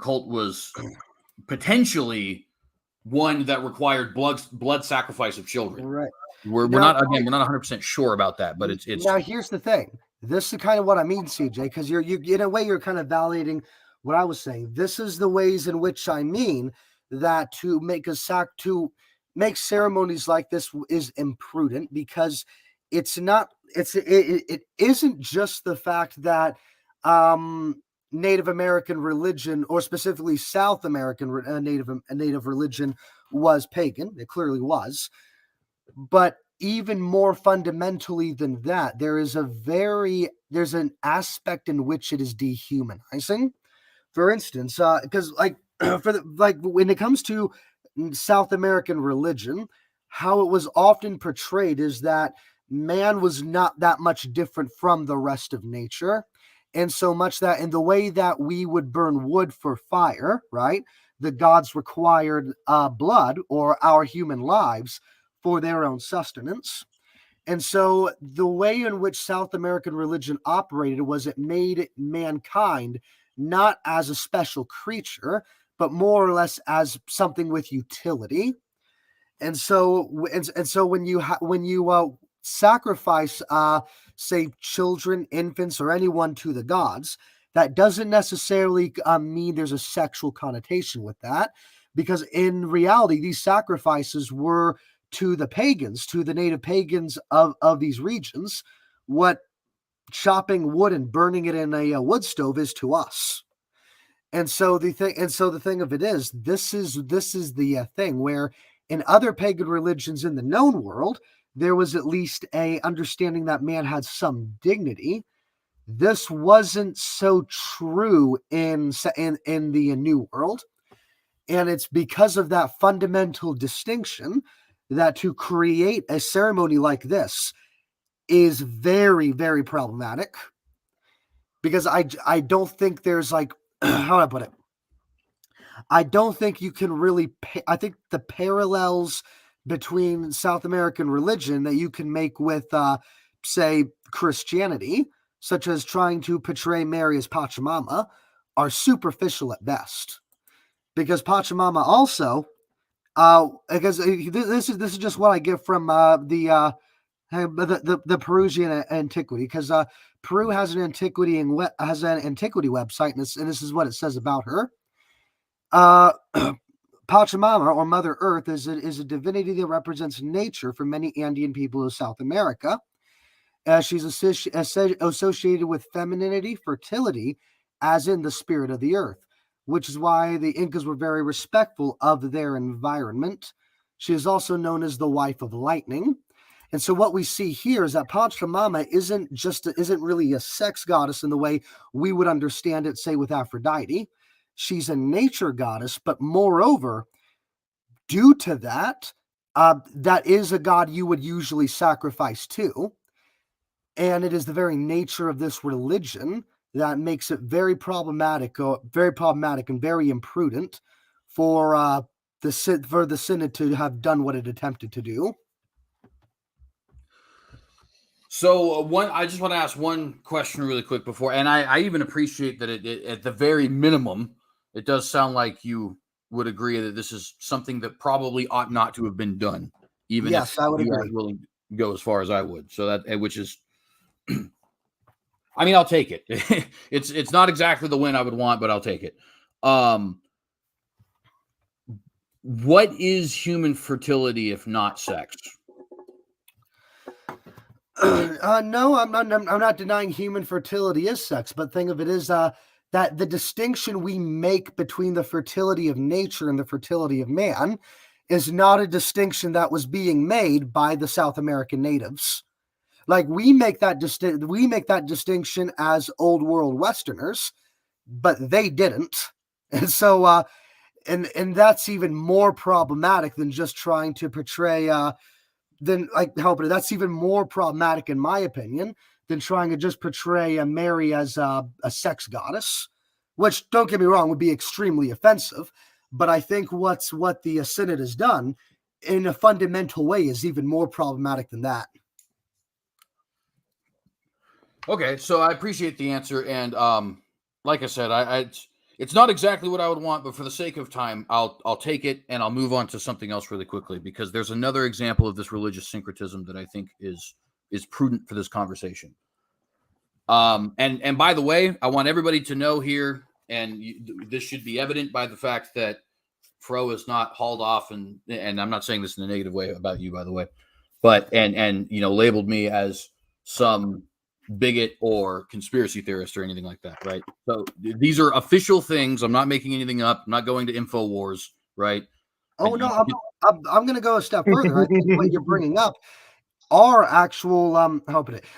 cult was potentially one that required blood sacrifice of children. Right. We're not 100% sure about that, but it's now here's the thing. This is kind of what I mean, CJ, because you in a way you're kind of validating what I was saying. This is the ways in which I mean that to make ceremonies like this is imprudent, because it isn't just the fact that Native American religion, or specifically South American Native religion, was pagan. It clearly was. But even more fundamentally than that, there's an aspect in which it is dehumanizing. For instance, because when it comes to South American religion, how it was often portrayed is that man was not that much different from the rest of nature. And so much that in the way that we would burn wood for fire, right, the gods required blood or our human lives for their own sustenance. And so the way in which South American religion operated was it made mankind not as a special creature, but more or less as something with utility. And so when you sacrifice, say, children, infants, or anyone to the gods, that doesn't necessarily mean there's a sexual connotation with that, because in reality, these sacrifices were to the pagans, to the native pagans of these regions, what chopping wood and burning it in a wood stove is to us. And so the thing of it is, this is the thing where in other pagan religions in the known world, there was at least a understanding that man had some dignity. This wasn't so true in the New World. And it's because of that fundamental distinction that to create a ceremony like this is very, very problematic. Because I don't think there's like, how do I put it? I don't think you can really I think the parallels between South American religion that you can make with, say, Christianity, such as trying to portray Mary as Pachamama, are superficial at best. Because Pachamama also, because this is just what I get from the Peruvian antiquity, because Peru has an antiquity website, and this is what it says about her. Pachamama, or Mother Earth, is a divinity that represents nature for many Andean people of South America. She's associated with femininity, fertility, as in the spirit of the earth, which is why the Incas were very respectful of their environment. She is also known as the wife of lightning. And so what we see here is that Pachamama isn't really a sex goddess in the way we would understand it, say, with Aphrodite. She's a nature goddess, but moreover, due to that, that is a god you would usually sacrifice to. And it is the very nature of this religion that makes it very problematic and very imprudent for the synod to have done what it attempted to do. So I just want to ask one question really quick before, and I even appreciate that it at the very minimum, it does sound like you would agree that this is something that probably ought not to have been done, even Yes, if I would you agree. aren't willing to go as far as I would. So that, which is, I mean, I'll take it. It's not exactly the win I would want, but I'll take it. What is human fertility if not sex? No, I'm not denying human fertility is sex, but think of it as that the distinction we make between the fertility of nature and the fertility of man is not a distinction that was being made by the South American natives. Like we make that distinction as old world Westerners, but they didn't. And so and that's even more problematic than just trying to portray that's even more problematic in my opinion than trying to just portray Mary as a sex goddess, which, don't get me wrong, would be extremely offensive. But I think what the synod has done in a fundamental way is even more problematic than that. Okay, so I appreciate the answer, and like I said, it's not exactly what I would want, but for the sake of time, I'll take it, and I'll move on to something else really quickly, because there's another example of this religious syncretism that I think is prudent for this conversation. And by the way, I want everybody to know here, and this should be evident by the fact that Fro is not hauled off, and I'm not saying this in a negative way about you, by the way, but and labeled me as some bigot or conspiracy theorist or anything like that, right? So these are official things. I'm not making anything up. I'm not going to InfoWars, right? Oh no, I'm going to go a step further. I think what you're bringing up are actual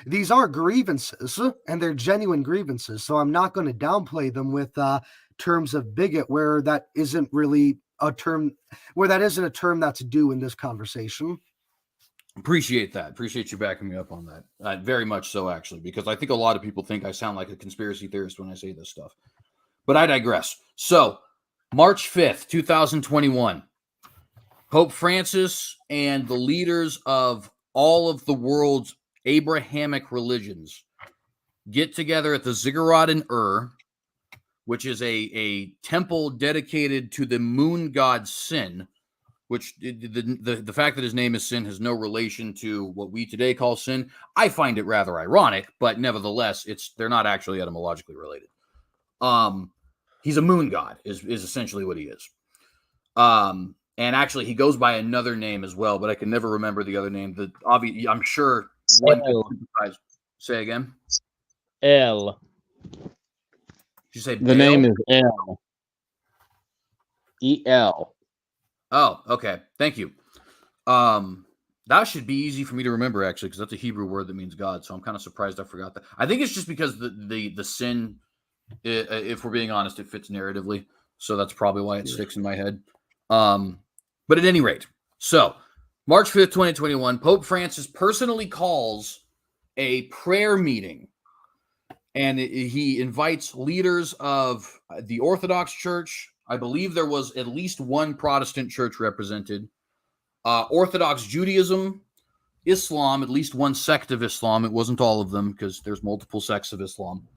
these are grievances, and they're genuine grievances. So I'm not going to downplay them with terms of bigot where that isn't really a term, that's due in this conversation. Appreciate that. Appreciate you backing me up on that. Very much so, actually, because I think a lot of people think I sound like a conspiracy theorist when I say this stuff. But I digress. So, March 5th, 2021, Pope Francis and the leaders of all of the world's Abrahamic religions get together at the Ziggurat in Ur, which is a temple dedicated to the moon god Sin, which the fact that his name is Sin has no relation to what we today call sin. I find it rather ironic, but nevertheless, they're not actually etymologically related. He's a moon god is essentially what he is. And actually, he goes by another name as well, but I can never remember the other name. I'm sure one could say again. El. Did you say the name is El? E-L. Oh, okay. Thank you. That should be easy for me to remember, actually, because that's a Hebrew word that means God. So I'm kind of surprised I forgot that. I think it's just because the sin, if we're being honest, it fits narratively. So that's probably why it sticks in my head. But at any rate, so March 5th, 2021, Pope Francis personally calls a prayer meeting, and he invites leaders of the Orthodox Church. I believe there was at least one Protestant church represented, Orthodox Judaism, Islam, at least one sect of Islam. It wasn't all of them because there's multiple sects of Islam.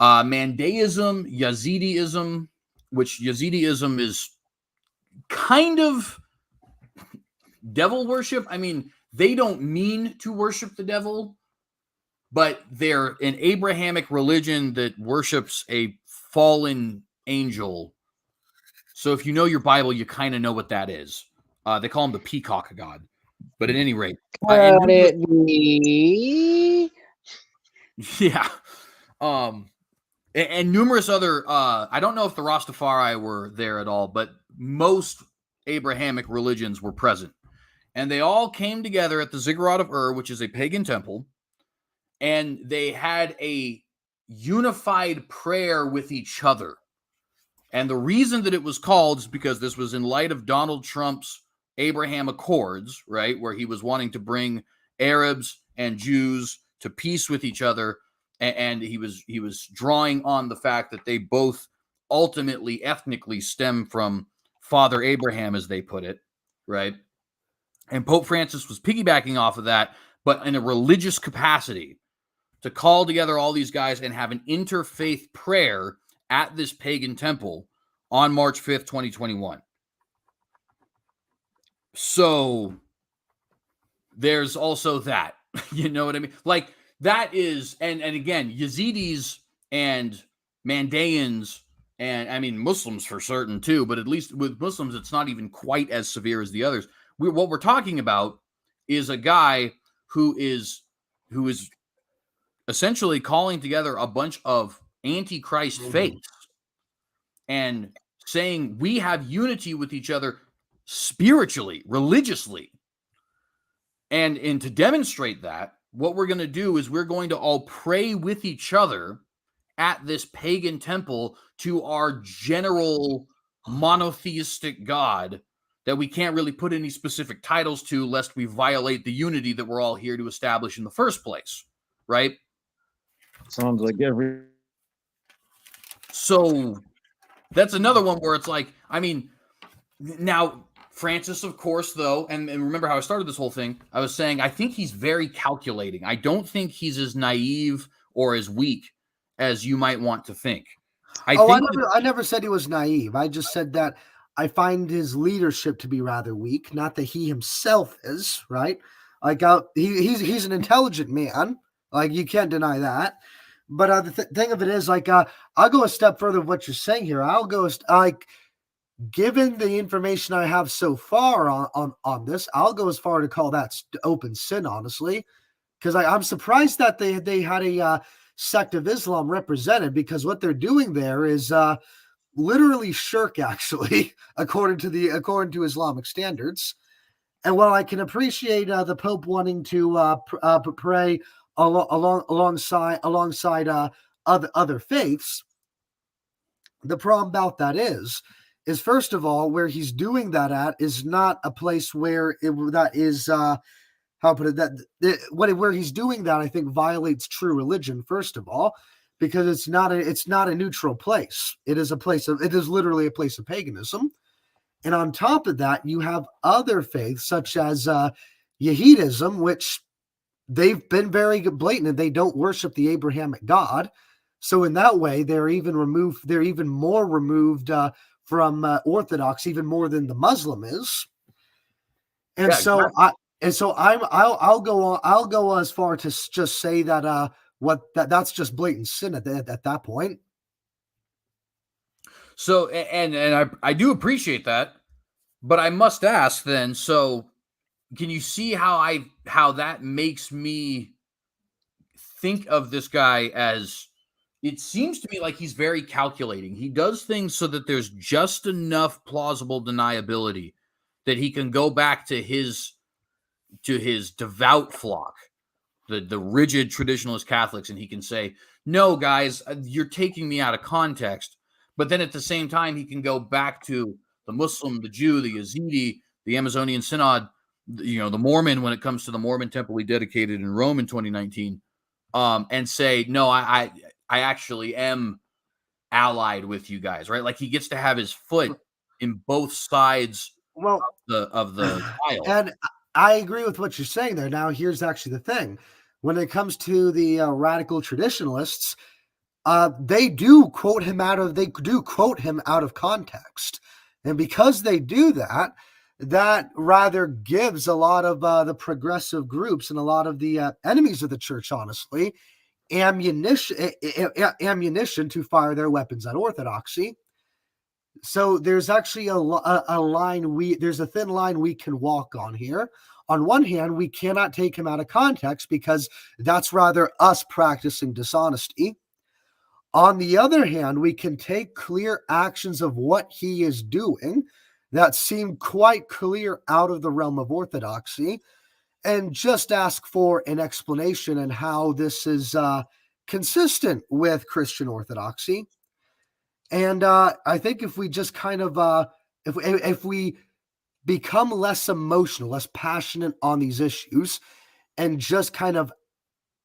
Mandaism, Yazidism, which Yazidism is kind of devil worship. I mean, they don't mean to worship the devil, but they're an Abrahamic religion that worships a fallen angel. So if you know your Bible, you kind of know what that is. They call him the peacock god. But at any rate, yeah. And numerous other, I don't know if the Rastafari were there at all, but most Abrahamic religions were present. and they all came together at the Ziggurat of Ur, which is a pagan temple, and they had a unified prayer with each other. And the reason that it was called is because this was in light of Donald Trump's Abraham Accords, right, where he was wanting to bring Arabs and Jews to peace with each other, and he was drawing on the fact that they both ultimately ethnically stem from Father Abraham, as they put it, right? And Pope Francis was piggybacking off of that, but in a religious capacity, to call together all these guys and have an interfaith prayer at this pagan temple on March 5th, 2021. So there's also that, you know what I mean? Like that is, and again, Yazidis and Mandaeans, and I mean, Muslims for certain too, but at least with Muslims, it's not even quite as severe as the others. What we're talking about is a guy who is essentially calling together a bunch of antichrist faiths and saying we have unity with each other spiritually, religiously. And to demonstrate that, what we're going to do is we're going to all pray with each other at this pagan temple to our general monotheistic God that we can't really put any specific titles to lest we violate the unity that we're all here to establish in the first place, right? Sounds like every. So that's another one where it's like, I mean, now Francis, of course, though, and remember how I started this whole thing, I was saying I think he's very calculating. I don't think he's as naive or as weak as you might want to think. I never said he was naive. I just said that I find his leadership to be rather weak. Not that he himself is, right? Like he's an intelligent man. Like you can't deny that. But the thing of it is, like, I'll go a step further with what you're saying here. I'll go like, given the information I have so far on this, I'll go as far to call that open sin, honestly, because I'm surprised that they had a sect of Islam represented, because what they're doing there is literally shirk, actually, according to Islamic standards. And while I can appreciate the Pope wanting to pray alongside other faiths, the problem about that is first of all, where he's doing that at is not a place where that is where he's doing that, I think, violates true religion, first of all, because it's not a neutral place. It is literally a place of paganism. And on top of that, you have other faiths such as Yehudism, which they've been very blatant, and they don't worship the Abrahamic God. So in that way, they're even more removed from Orthodox, even more than the Muslim is. And I'll go as far to just say that that's just blatant sin at that point. So, and I do appreciate that, but I must ask then, so can you see how that makes me think of this guy as, it seems to me like he's very calculating. He does things so that there's just enough plausible deniability that he can go back to his devout flock, the rigid traditionalist Catholics, and he can say, no, guys, you're taking me out of context. But then at the same time, he can go back to the Muslim, the Jew, the Yazidi, the Amazonian Synod, the Mormon, when it comes to the Mormon temple he dedicated in Rome in 2019, and say, no, I actually am allied with you guys, right? Like he gets to have his foot in both sides of the aisle. And I agree with what you're saying there. Now, here's actually the thing. When it comes to the radical traditionalists, they do quote him out of context. And because they do that, that rather gives a lot of the progressive groups and a lot of the enemies of the church, honestly, ammunition to fire their weapons at orthodoxy. So there's actually there's a thin line we can walk on here. On one hand, we cannot take him out of context because that's rather us practicing dishonesty. On the other hand, we can take clear actions of what he is doing, that seem quite clear out of the realm of orthodoxy, and just ask for an explanation and how this is consistent with Christian orthodoxy. And I think if we just kind of if we become less emotional, less passionate on these issues, and just kind of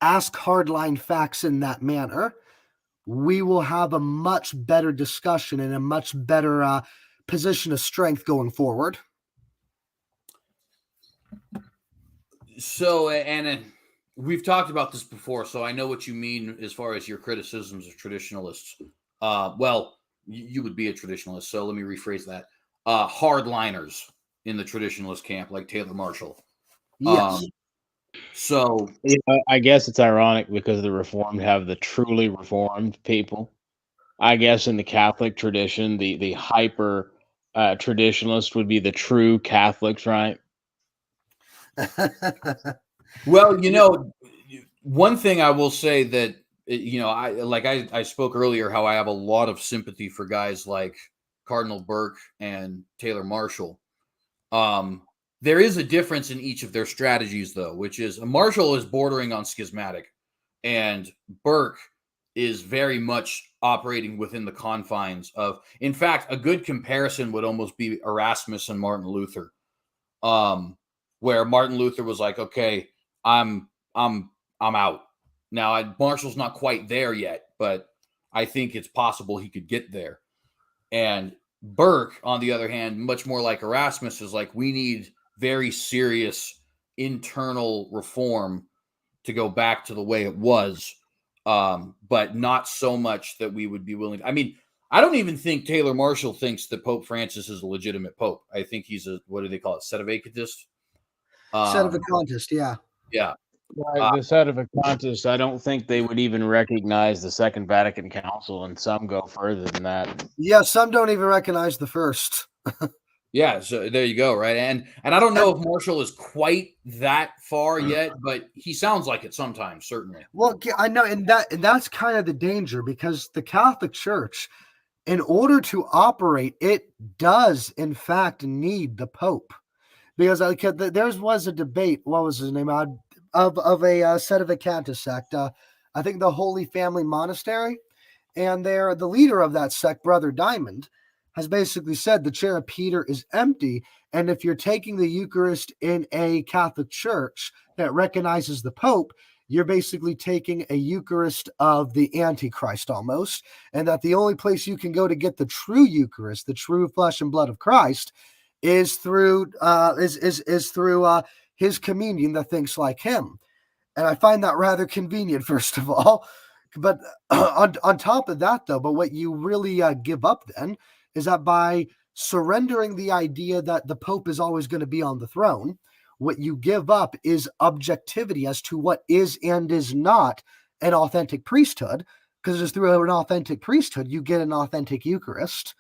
ask hardline facts in that manner, we will have a much better discussion and a much better position of strength going forward. So, and we've talked about this before, so I know what you mean as far as your criticisms of traditionalists. Well, you would be a traditionalist, so let me rephrase that. Hardliners in the traditionalist camp, like Taylor Marshall. Yes. So I guess it's ironic because the Reformed have the truly Reformed people. I guess in the Catholic tradition, the hyper traditionalist would be the true Catholics, right? Well, one thing I will say that I spoke earlier how I have a lot of sympathy for guys like Cardinal Burke and Taylor Marshall. There is a difference in each of their strategies, though, which is Marshall is bordering on schismatic, and Burke is very much operating within the confines of. In fact, a good comparison would almost be Erasmus and Martin Luther, where Martin Luther was like, "Okay, I'm out." Now, Marshall's not quite there yet, but I think it's possible he could get there. And Burke, on the other hand, much more like Erasmus, is like, we need very serious internal reform to go back to the way it was, but not so much that we would be willing to. I mean, I don't even think Taylor Marshall thinks that Pope Francis is a legitimate pope. I think he's what do they call it? Sedevacantist? Sedevacantist, yeah. Yeah. The Sedevacantist, I don't think they would even recognize the Second Vatican Council, and some go further than that. Yeah, some don't even recognize the first. Yeah, so there you go, right? And I don't know if Marshall is quite that far yet, but he sounds like it sometimes, certainly. Well, I know, and that's kind of the danger, because the Catholic Church, in order to operate, it does in fact need the Pope, because there was a debate. What was his name? Of a Sedevacantist sect. I think the Holy Family Monastery, and the leader of that sect, Brother Diamond, has basically said the chair of Peter is empty, and if you're taking the Eucharist in a Catholic church that recognizes the Pope, you're basically taking a Eucharist of the Antichrist almost, and that the only place you can go to get the true Eucharist, the true flesh and blood of Christ, is through his communion that thinks like him. And I find that rather convenient, first of all. But on top of that, though, but what you really give up then is that by surrendering the idea that the Pope is always going to be on the throne, what you give up is objectivity as to what is and is not an authentic priesthood, because it's through an authentic priesthood you get an authentic Eucharist.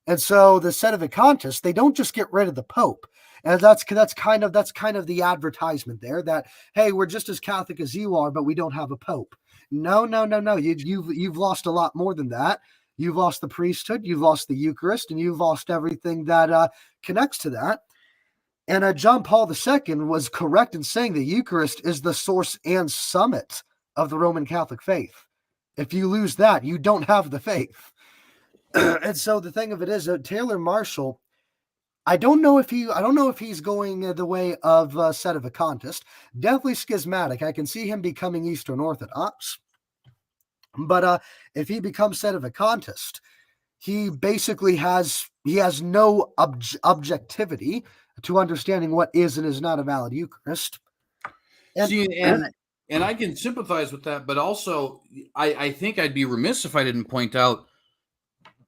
And so the Sedevacantists, they don't just get rid of the Pope. And that's kind of the advertisement there, that, hey, we're just as Catholic as you are, but we don't have a Pope. No. You've lost a lot more than that. You've lost the priesthood, you've lost the Eucharist, and you've lost everything that connects to that. And John Paul II was correct in saying the Eucharist is the source and summit of the Roman Catholic faith. If you lose that, you don't have the faith. And so the thing of it is that Taylor Marshall, I don't know if he's going the way of Sedevacantist. Definitely schismatic. I can see him becoming Eastern Orthodox. But if he becomes Sedevacantist, he basically has no objectivity to understanding what is and is not a valid Eucharist. And I can sympathize with that, but also I think I'd be remiss if I didn't point out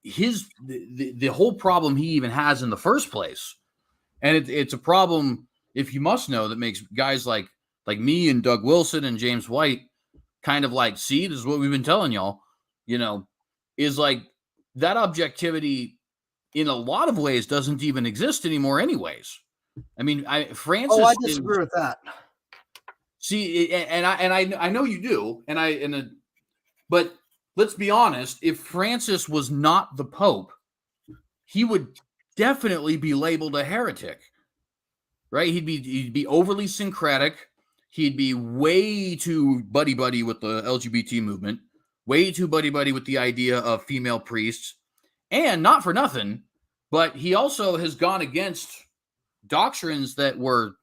the whole problem he even has in the first place. And it's a problem, if you must know, that makes guys like me and Doug Wilson and James White kind of like, see, this is what we've been telling y'all, is like that objectivity in a lot of ways doesn't even exist anymore anyways. I mean, Francis. I disagree with that. See, and I know you do, but let's be honest. If Francis was not the Pope, he would definitely be labeled a heretic, right? He'd be overly syncretic. He'd be way too buddy-buddy with the LGBT movement, way too buddy-buddy with the idea of female priests, and not for nothing, but he also has gone against doctrines that weren't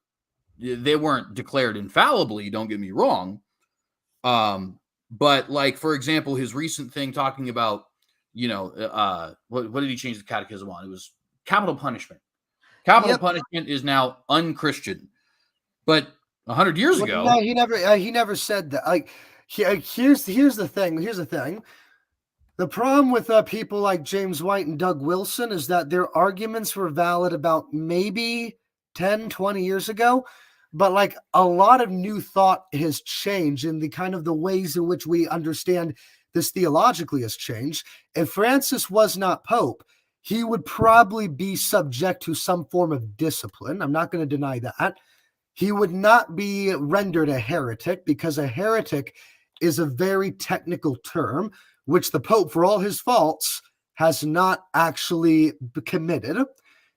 declared infallibly, don't get me wrong. But like, for example, his recent thing talking about, what did he change the catechism on? It was capital punishment. Capital punishment is now unchristian. But 100 years ago, no, he never said that. Like, here's the thing. The problem with people like James White and Doug Wilson is that their arguments were valid about maybe 10, 20 years ago, but like a lot of new thought has changed, and the kind of the ways in which we understand this theologically has changed. If Francis was not Pope, he would probably be subject to some form of discipline. I'm not going to deny that. He would not be rendered a heretic, because a heretic is a very technical term, which the Pope, for all his faults, has not actually committed.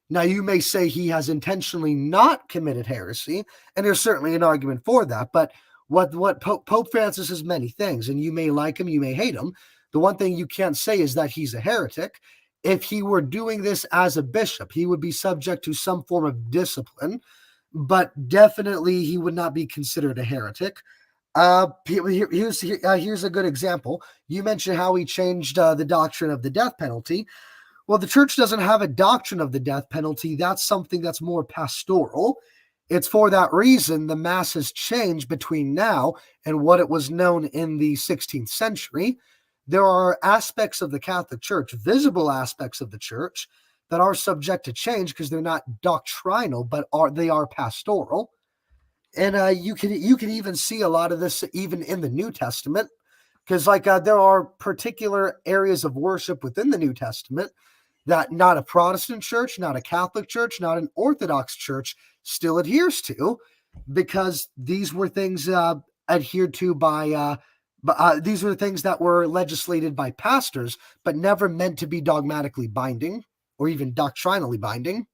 Now, you may say he has intentionally not committed heresy, and there's certainly an argument for that, but what Pope Francis is many things, and you may like him, you may hate him. The one thing you can't say is that he's a heretic. If he were doing this as a bishop, he would be subject to some form of discipline, but definitely he would not be considered a heretic. Here's a good example. You mentioned how he changed the doctrine of the death penalty. Well, the church doesn't have a doctrine of the death penalty. That's something that's more pastoral. It's for that reason the Mass has changed between now and what it was known in the 16th century. There are aspects of the Catholic Church, visible aspects of the church, that are subject to change because they're not doctrinal, but they are pastoral. And you can even see a lot of this even in the New Testament, because there are particular areas of worship within the New Testament that not a Protestant church, not a Catholic church, not an Orthodox church still adheres to, because these were things adhered to by these were things that were legislated by pastors, but never meant to be dogmatically binding or even doctrinally binding.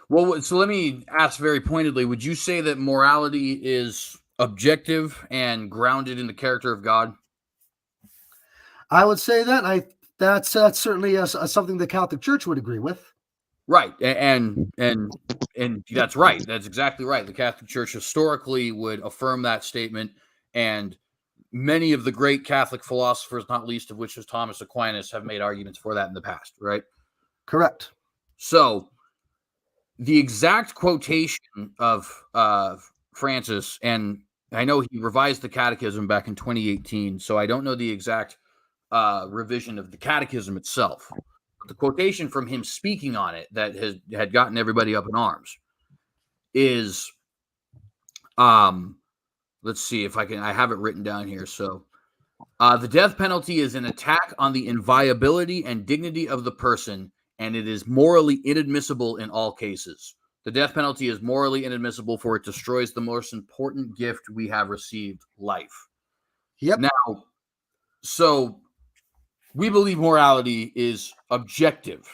Well, so let me ask very pointedly, would you say that morality is objective and grounded in the character of God? I would say that. That's certainly something the Catholic Church would agree with. Right. And that's right. That's exactly right. The Catholic Church historically would affirm that statement, and many of the great Catholic philosophers, not least of which is Thomas Aquinas, have made arguments for that in the past, right? Correct. So the exact quotation of Francis, and I know he revised the catechism back in 2018, so I don't know the exact revision of the catechism itself. But the quotation from him speaking on it that had gotten everybody up in arms is, let's see if I have it written down here. So the death penalty is an attack on the inviolability and dignity of the person, and it is morally inadmissible in all cases. The death penalty is morally inadmissible, for it destroys the most important gift we have received, life. Yep. Now, so we believe morality is objective.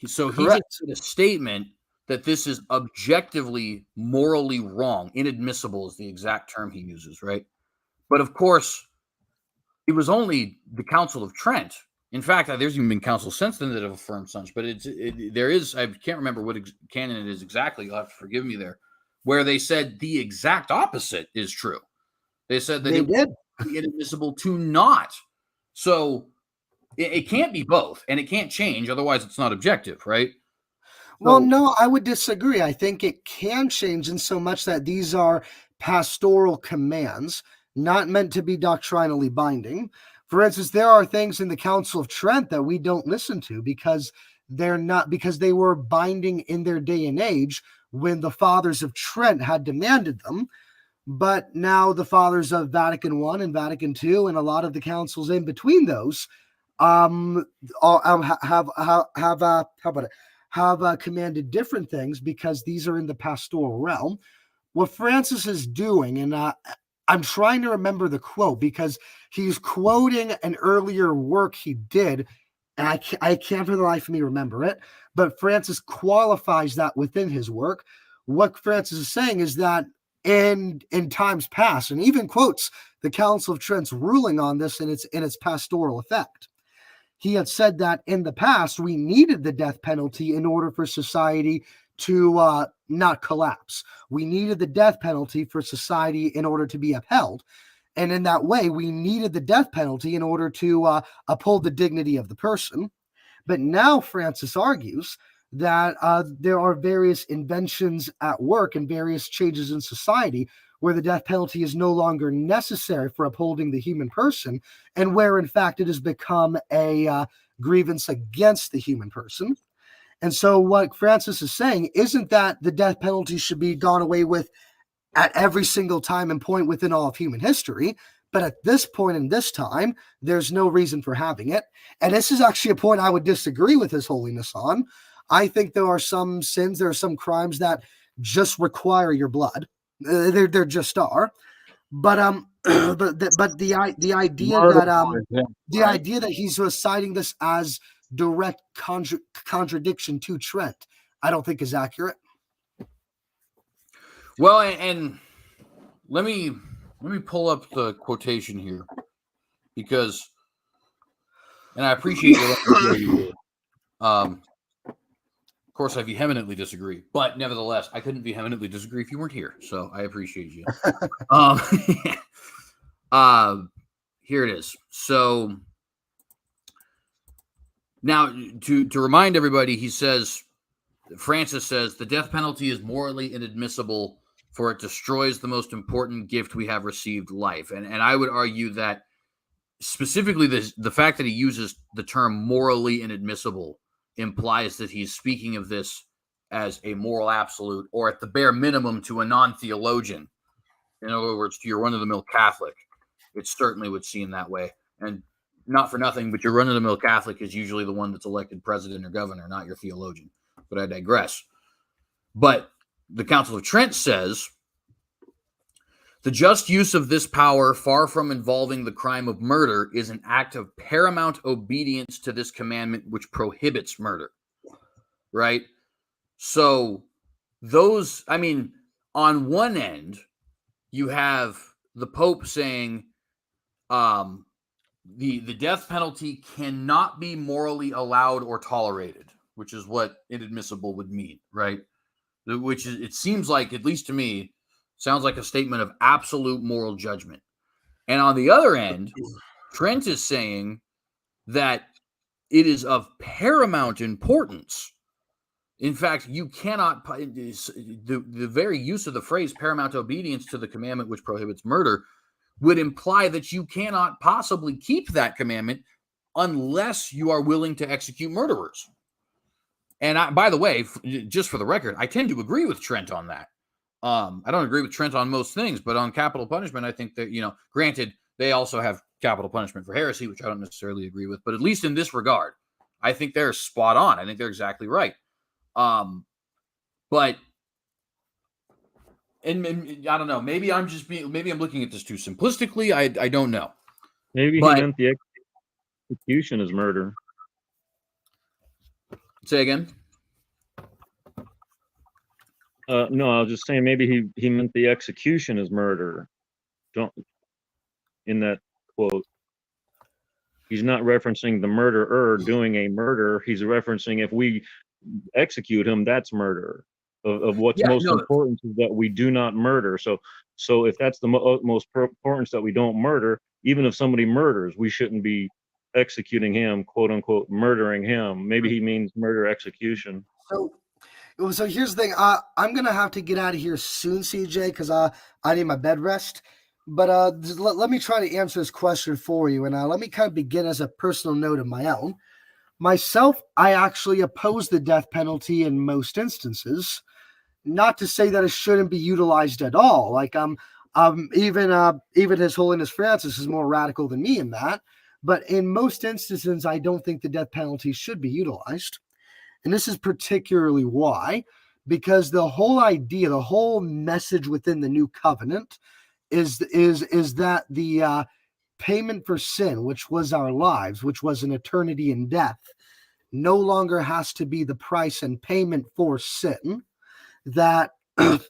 So he just said a statement that this is objectively morally wrong. Inadmissible is the exact term he uses, right? But of course, it was only the Council of Trent. In fact, there's even been councils since then that have affirmed such, but there is, I can't remember what canon it is exactly, you'll have to forgive me there, where they said the exact opposite is true. They said that it would be inadmissible to not. So it can't be both, and it can't change, otherwise it's not objective, right? Well, no, I would disagree. I think it can change in so much that these are pastoral commands, not meant to be doctrinally binding. For instance, there are things in the Council of Trent that we don't listen to because they were binding in their day and age when the fathers of Trent had demanded them. But now the fathers of Vatican I and Vatican II and a lot of the councils in between those have commanded different things because these are in the pastoral realm. What Francis is doing, and I'm trying to remember the quote because he's quoting an earlier work he did and I can't for the life of me remember it, but Francis qualifies that within his work. What Francis is saying is that in times past, and even quotes the Council of Trent's ruling on this in its pastoral effect. He had said that in the past we needed the death penalty in order for society to not collapse. We needed the death penalty for society in order to be upheld. And in that way, we needed the death penalty in order to uphold the dignity of the person. But now Francis argues that there are various inventions at work and various changes in society where the death penalty is no longer necessary for upholding the human person, and where, in fact, it has become a grievance against the human person. And so what Francis is saying isn't that the death penalty should be done away with at every single time and point within all of human history, but at this point in this time, there's no reason for having it. And this is actually a point I would disagree with His Holiness on. I think there are some sins, there are some crimes that just require your blood. There just are. But the idea Murder, that for example, the right? idea that he's citing this as direct contradiction to Trent, I don't think is accurate. Well, and let me pull up the quotation here, because, and I appreciate you. Of course, I vehemently disagree, but nevertheless, I couldn't vehemently disagree if you weren't here. So I appreciate you. Here it is. So now, to remind everybody, Francis says the death penalty is morally inadmissible, for it destroys the most important gift we have received, life. And I would argue that specifically the fact that he uses the term morally inadmissible implies that he's speaking of this as a moral absolute, or at the bare minimum to a non-theologian. In other words, to your run-of-the-mill Catholic, it certainly would seem that way. And not for nothing, but your run-of-the-mill Catholic is usually the one that's elected president or governor, not your theologian. But I digress. But the Council of Trent says, the just use of this power, far from involving the crime of murder, is an act of paramount obedience to this commandment which prohibits murder. Right? So on one end, you have the Pope saying the death penalty cannot be morally allowed or tolerated, which is what inadmissible would mean, right? Which is, it seems like, at least to me, sounds like a statement of absolute moral judgment. And on the other end, Trent is saying that it is of paramount importance. In fact, you cannot, the very use of the phrase paramount obedience to the commandment which prohibits murder would imply that you cannot possibly keep that commandment unless you are willing to execute murderers. And by the way, just for the record, I tend to agree with Trent on that. I don't agree with Trent on most things, but on capital punishment, I think that, granted, they also have capital punishment for heresy, which I don't necessarily agree with, but at least in this regard, I think they're spot on. I think they're exactly right. But and I don't know, maybe I'm looking at this too simplistically. I don't know. Maybe he meant the execution as murder. Say again. No, I was just saying maybe he meant the execution as murder. In that quote, he's not referencing the murderer doing a murder. He's referencing if we execute him, that's murder. Of what's most important is that we do not murder. So if that's the most importance, that we don't murder, even if somebody murders, we shouldn't be executing him, quote unquote, murdering him. Maybe he means murder execution. So here's the thing. I'm going to have to get out of here soon, CJ, because I need my bed rest. But let me try to answer this question for you. And let me kind of begin as a personal note of my own. Myself, I actually oppose the death penalty in most instances. Not to say that it shouldn't be utilized at all. Like even His Holiness Francis is more radical than me in that. But in most instances, I don't think the death penalty should be utilized. And this is particularly why, because the whole idea, the whole message within the new covenant is that payment for sin, which was our lives, which was an eternity in death, no longer has to be the price and payment for sin, that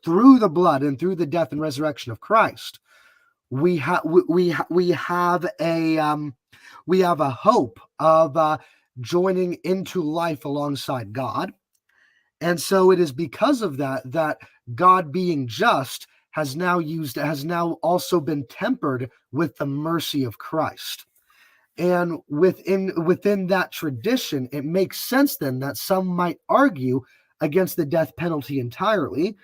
through the blood and through the death and resurrection of Christ, we have a hope of joining into life alongside God. And so it is because of that God, being just, has now also been tempered with the mercy of Christ. And within that tradition, it makes sense then that some might argue against the death penalty entirely,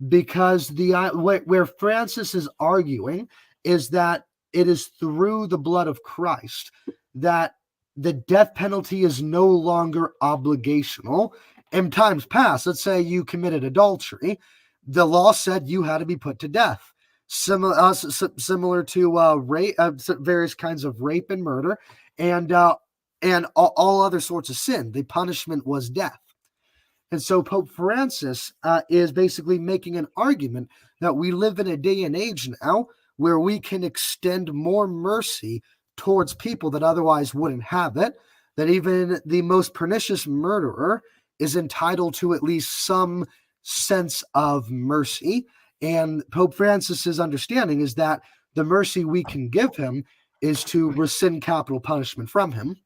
because where Francis is arguing is that it is through the blood of Christ that the death penalty is no longer obligational. In times past, let's say you committed adultery, the law said you had to be put to death. Similar to rape, various kinds of rape and murder, and all other sorts of sin. The punishment was death. And so Pope Francis is basically making an argument that we live in a day and age now where we can extend more mercy towards people that otherwise wouldn't have it, that even the most pernicious murderer is entitled to at least some sense of mercy. And Pope Francis's understanding is that the mercy we can give him is to rescind capital punishment from him.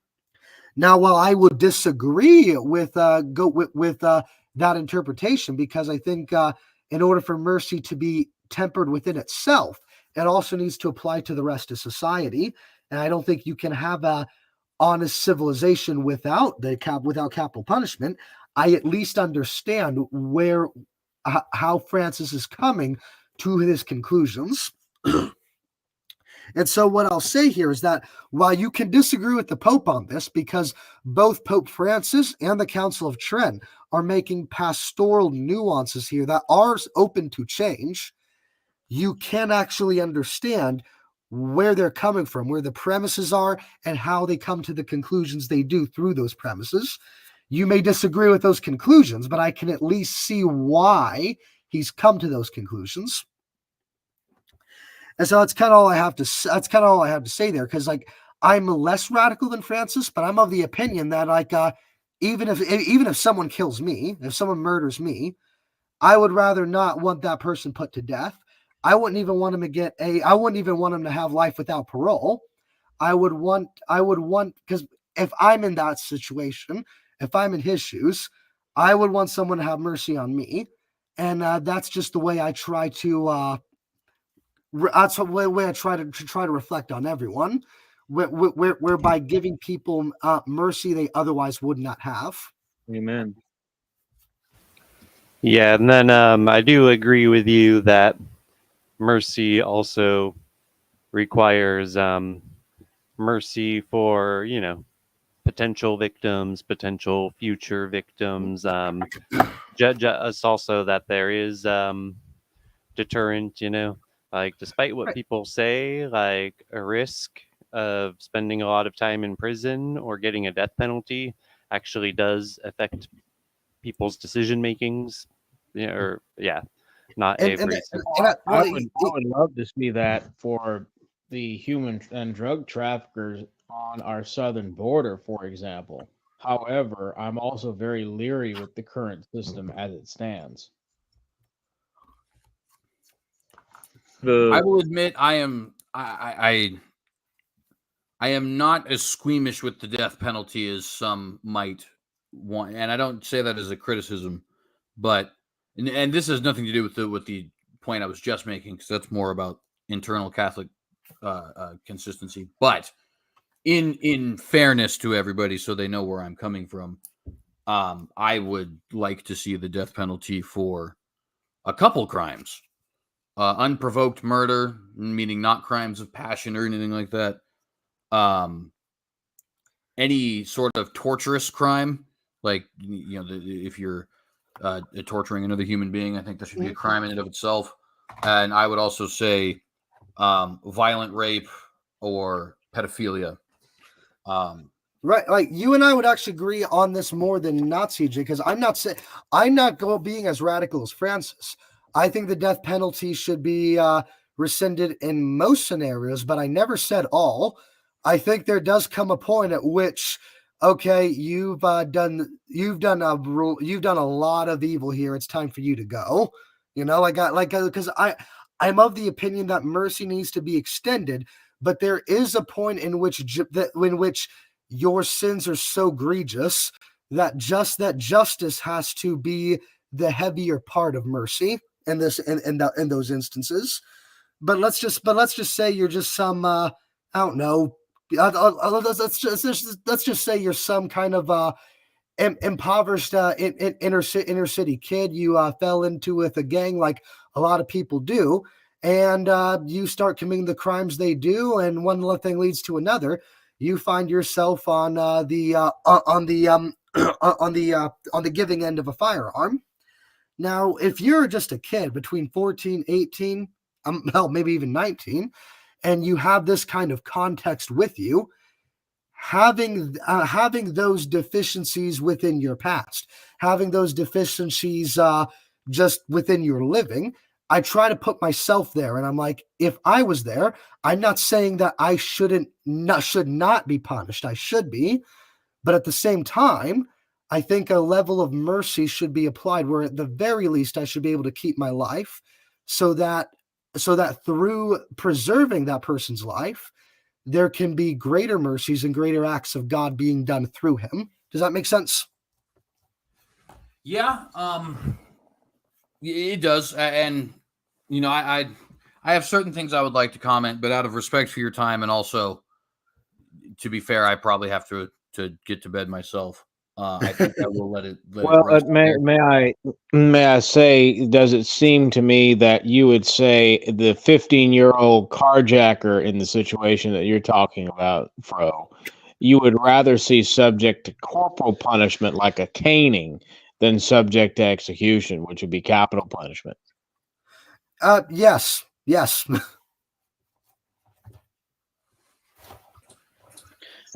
Now, while I would disagree with that interpretation, because I think in order for mercy to be tempered within itself, it also needs to apply to the rest of society. And I don't think you can have a honest civilization without capital punishment. I at least understand how Francis is coming to his conclusions. And so what I'll say here is that while you can disagree with the Pope on this, because both Pope Francis and the Council of Trent are making pastoral nuances here that are open to change, you can actually understand where they're coming from, where the premises are, and how they come to the conclusions they do through those premises. You may disagree with those conclusions, but I can at least see why he's come to those conclusions. And so that's kind of all I have to say there, because like I'm less radical than Francis, but I'm of the opinion that even if someone kills me, if someone murders me, I would rather not want that person put to death. I wouldn't even want him to have life without parole. I would want, because if I'm in that situation, if I'm in his shoes, I would want someone to have mercy on me. And that's just the way I try to, that's the way I try to reflect on everyone, whereby giving people mercy they otherwise would not have. Amen. Yeah, and then I do agree with you that mercy also requires mercy for, potential victims, potential future victims. Judge us also that there is deterrent, like despite what people say, like a risk of spending a lot of time in prison or getting a death penalty actually does affect people's decision makings. Not every. I would love to see that for the human and drug traffickers on our southern border, for example. However, I'm also very leery with the current system as it stands. I will admit I am not as squeamish with the death penalty as some might want, and I don't say that as a criticism, but and this has nothing to do with the point I was just making, because that's more about internal Catholic consistency. But in fairness to everybody, so they know where I'm coming from, I would like to see the death penalty for a couple crimes. Unprovoked murder, meaning not crimes of passion or anything like that. Any sort of torturous crime, like if you're torturing another human being, I think that should be a crime in and of itself. And I would also say violent rape or pedophilia. Right, like you and I would actually agree on this more than not, CJ, because I'm not being as radical as Francis. I think the death penalty should be rescinded in most scenarios, but I never said all. I think there does come a point at which, okay, you've done a lot of evil here. It's time for you to go. Because I'm of the opinion that mercy needs to be extended, but there is a point in which your sins are so egregious that justice has to be the heavier part of mercy in those instances. But let's just say you're just some I don't know. Let's just say you're some kind of impoverished inner city kid. You fell into with a gang like a lot of people do, and you start committing the crimes they do, and one thing leads to another. You find yourself on the giving end of a firearm. Now, if you're just a kid between 14, 18, hell, maybe even 19, and you have this kind of context with you, having those deficiencies within your past, having those deficiencies just within your living, I try to put myself there, and I'm like, if I was there, I'm not saying that I should not be punished. I should be, but at the same time, I think a level of mercy should be applied where at the very least I should be able to keep my life so that through preserving that person's life, there can be greater mercies and greater acts of God being done through him. Does that make sense? Yeah, it does. And, I have certain things I would like to comment, but out of respect for your time, and also, to be fair, I probably have to get to bed myself. I think I will let it rest there. may I say, does it seem to me that you would say the 15-year-old carjacker in the situation that you're talking about, Fro, you would rather see subject to corporal punishment like a caning than subject to execution, which would be capital punishment? Yes.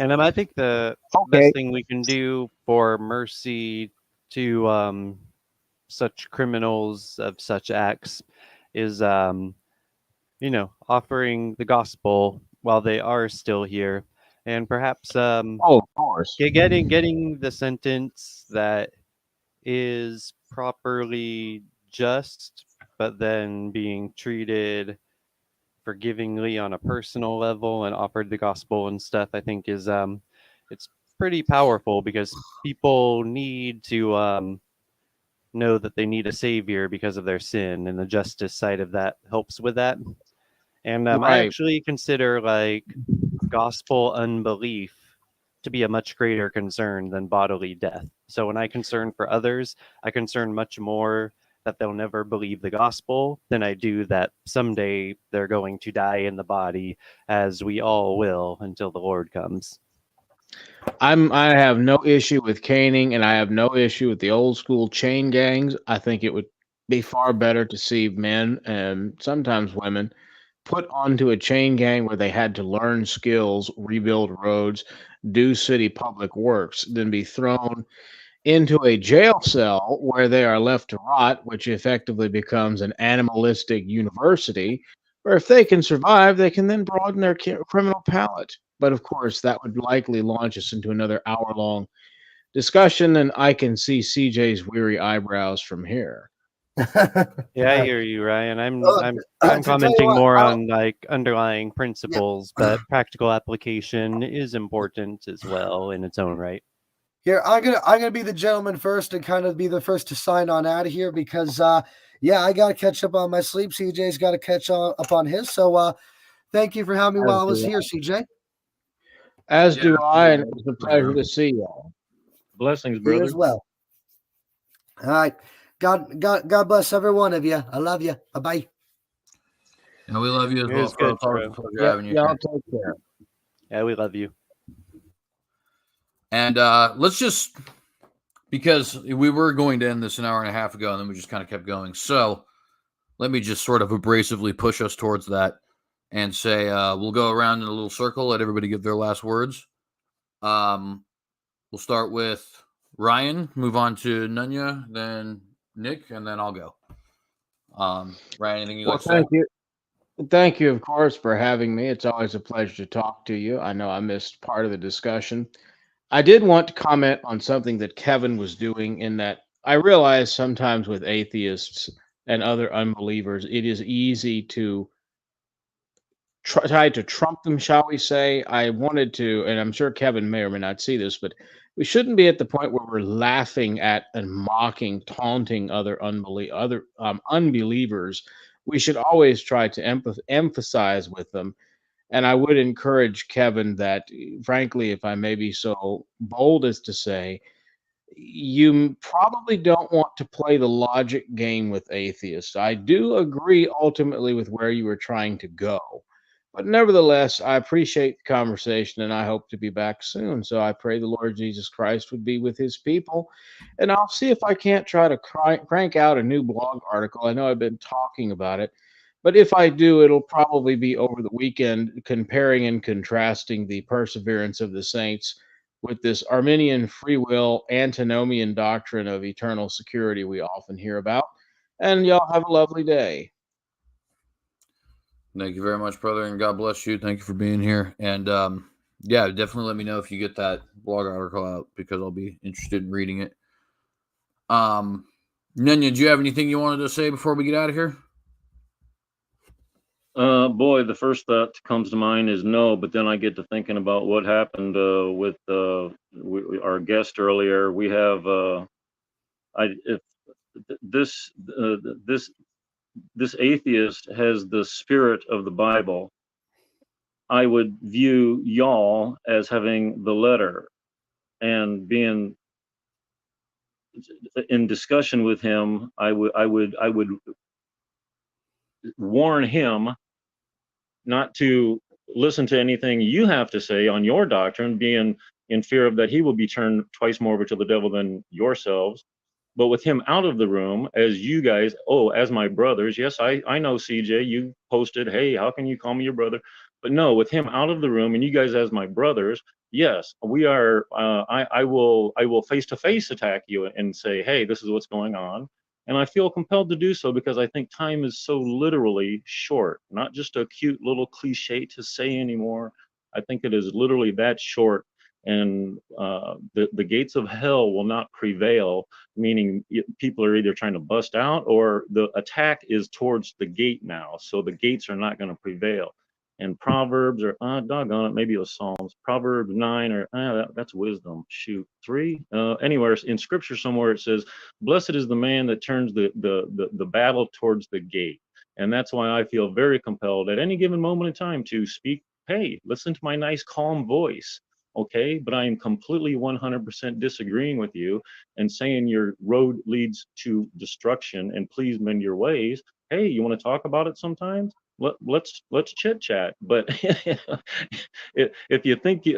And I think the best thing we can do for mercy to such criminals of such acts is, offering the gospel while they are still here, and perhaps of course, getting the sentence that is properly just, but then being treated forgivingly on a personal level and offered the gospel and stuff, I think is it's pretty powerful, because people need to know that they need a savior because of their sin, and the justice side of that helps with that. And I Right. actually consider like gospel unbelief to be a much greater concern than bodily death. So when I concern for others, I concern much more that they'll never believe the gospel than I do that someday they're going to die in the body, as we all will until the Lord comes. I have no issue with caning, and I have no issue with the old school chain gangs. I think it would be far better to see men and sometimes women put onto a chain gang where they had to learn skills, rebuild roads, do city public works, than be thrown into a jail cell where they are left to rot, which effectively becomes an animalistic university, where if they can survive, they can then broaden their criminal palate. But of course, that would likely launch us into another hour-long discussion, and I can see CJ's weary eyebrows from here. Yeah, I hear you, Ryan. I'm to commenting tell you what, more on like underlying principles, Yeah. but practical application is important as well in its own right. Here, I'm gonna be the gentleman first and kind of be the first to sign on out of here, because I gotta catch up on my sleep. CJ's got to catch up on his. So thank you for having me while I was here, CJ. As Yeah, do I, and absolutely. it's a pleasure to see y'all. Blessings, You brother. as well. All right. God bless every one of you. I love you. Bye bye. And we love you as It well, was Fro. good, It's always a Fro. pleasure Yeah, having you y'all here. take care. Yeah, we love you. And let's just, because we were going to end this an hour and a half ago, and then we just kind of kept going. So let me just sort of abrasively push us towards that and say we'll go around in a little circle, let everybody give their last words. We'll start with Ryan, move on to Nunya, then Nick, and then I'll go. Ryan, anything you'd like to say? Thank you. Thank you, of course, for having me. It's always a pleasure to talk to you. I know I missed part of the discussion. I did want to comment on something that Kevin was doing, in that I realize sometimes with atheists and other unbelievers, it is easy to try to trump them, shall we say. I wanted to, and I'm sure Kevin may or may not see this, but we shouldn't be at the point where we're laughing at and mocking, taunting other unbelievers. We should always try to emphasize with them. And I would encourage Kevin that, frankly, if I may be so bold as to say, you probably don't want to play the logic game with atheists. I do agree ultimately with where you were trying to go. But nevertheless, I appreciate the conversation and I hope to be back soon. So I pray the Lord Jesus Christ would be with his people. And I'll see if I can't try to crank out a new blog article. I know I've been talking about it. But if I do, it'll probably be over the weekend, comparing and contrasting the perseverance of the saints with this Arminian free will antinomian doctrine of eternal security we often hear about. And y'all have a lovely day. Thank you very much, brother, and God bless you. Thank you for being here. And yeah, definitely let me know if you get that blog article out, because I'll be interested in reading it. Nenya, do you have anything you wanted to say before we get out of here? Boy, the first thought that comes to mind is no, but then I get to thinking about what happened with our guest earlier. We have if this this atheist has the spirit of the Bible, I would view y'all as having the letter, and being in discussion with him, I would warn him not to listen to anything you have to say on your doctrine, being in fear of that he will be turned twice more over to the devil than yourselves. But with him out of the room, as you guys, as my brothers, yes, I know, CJ, you posted, hey, how can you call me your brother? But no, with him out of the room and you guys as my brothers, yes, we are, I will face to face attack you and say, hey, this is what's going on. And I feel compelled to do so because I think time is so literally short, not just a cute little cliche to say anymore. I think it is literally that short. And the gates of hell will not prevail, meaning people are either trying to bust out or the attack is towards the gate now. So the gates are not going to prevail. And Proverbs, or doggone it, maybe it was Psalms, Proverbs 9, or that's wisdom, shoot, 3. Anywhere in scripture somewhere it says, blessed is the man that turns the battle towards the gate. And that's why I feel very compelled at any given moment in time to speak, hey, listen to my nice calm voice. Okay, but I am completely 100% disagreeing with you and saying your road leads to destruction and please mend your ways. Hey, you want to talk about it sometimes? Let's chit chat. But if you think I'm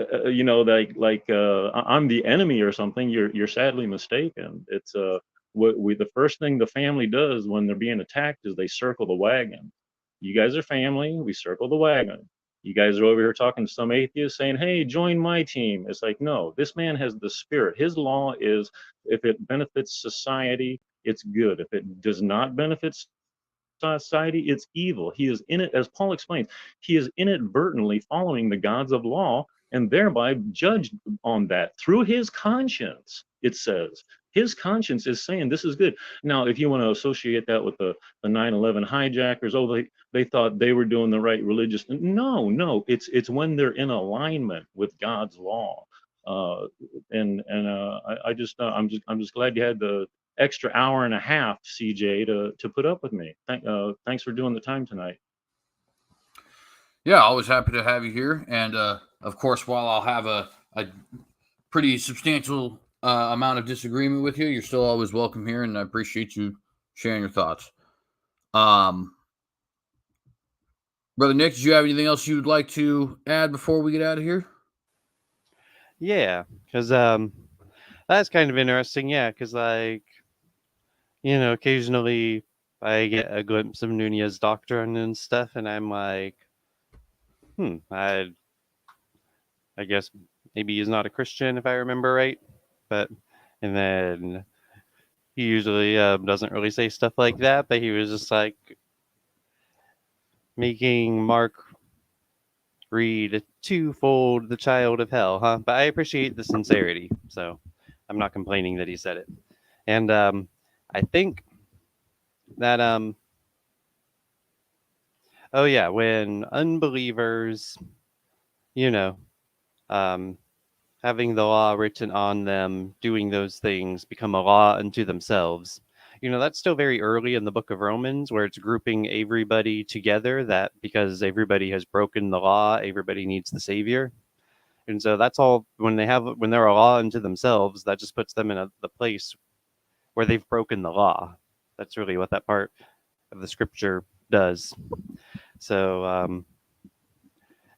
the enemy or something, you're sadly mistaken. It's the first thing the family does when they're being attacked is they circle the wagon. You guys are family. We circle the wagon. You guys are over here talking to some atheist saying, hey, join my team. It's like, no, this man has the spirit. His law is, if it benefits society, it's good. If it does not benefit society, it's evil. He is in it, as Paul explains, he is inadvertently following the gods of law and thereby judged on that through his conscience. It says his conscience is saying this is good. Now, if you want to associate that with the 9/11 hijackers, they thought they were doing the right religious. No, it's when they're in alignment with God's law. I'm just glad you had the extra hour and a half, CJ, to put up with me. Thanks for doing the time tonight. Yeah, always happy to have you here. And of course, while I'll have a pretty substantial amount of disagreement with you, you're still always welcome here, and I appreciate you sharing your thoughts. Brother Nick, did you have anything else you'd like to add before we get out of here? Yeah, because that's kind of interesting. Yeah, because occasionally I get a glimpse of Nunez's doctrine and stuff, and I'm like, I guess maybe he's not a Christian if I remember right. And then he usually doesn't really say stuff like that, but he was just like, making Mark read twofold the child of hell, huh? But I appreciate the sincerity, so I'm not complaining that he said it. And I think that oh yeah, when unbelievers, you know, um, having the law written on them, doing those things, become a law unto themselves. That's still very early in the book of Romans, where it's grouping everybody together, that because everybody has broken the law, everybody needs the Savior. And so that's all when they're a law unto themselves, that just puts them in the place where they've broken the law. That's really what that part of the scripture does. So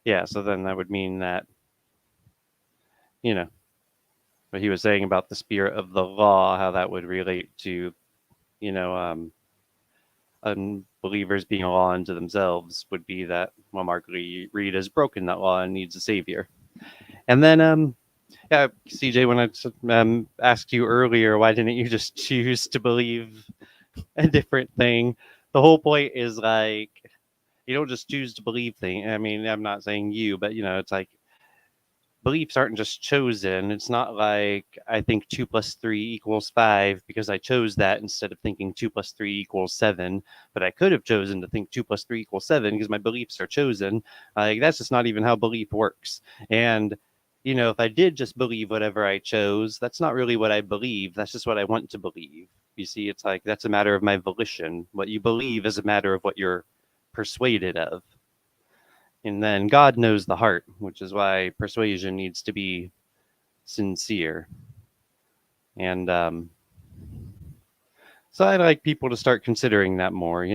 yeah, so then that would mean that, what he was saying about the spirit of the law, how that would relate to, unbelievers being a law unto themselves, would be that, well, Mark Reed has broken that law and needs a savior. And then, yeah, CJ, when I asked you earlier, why didn't you just choose to believe a different thing? The whole point is like, you don't just choose to believe things. I mean, I'm not saying you, but it's like beliefs aren't just chosen. It's not like I think 2 + 3 = 5 because I chose that instead of thinking 2 + 3 = 7. But I could have chosen to think 2 + 3 = 7 because my beliefs are chosen. Like, that's just not even how belief works. And if I did just believe whatever I chose, that's not really what I believe. That's just what I want to believe. You see, it's like that's a matter of my volition. What you believe is a matter of what you're persuaded of. And then God knows the heart, which is why persuasion needs to be sincere. And so I'd like people to start considering that more,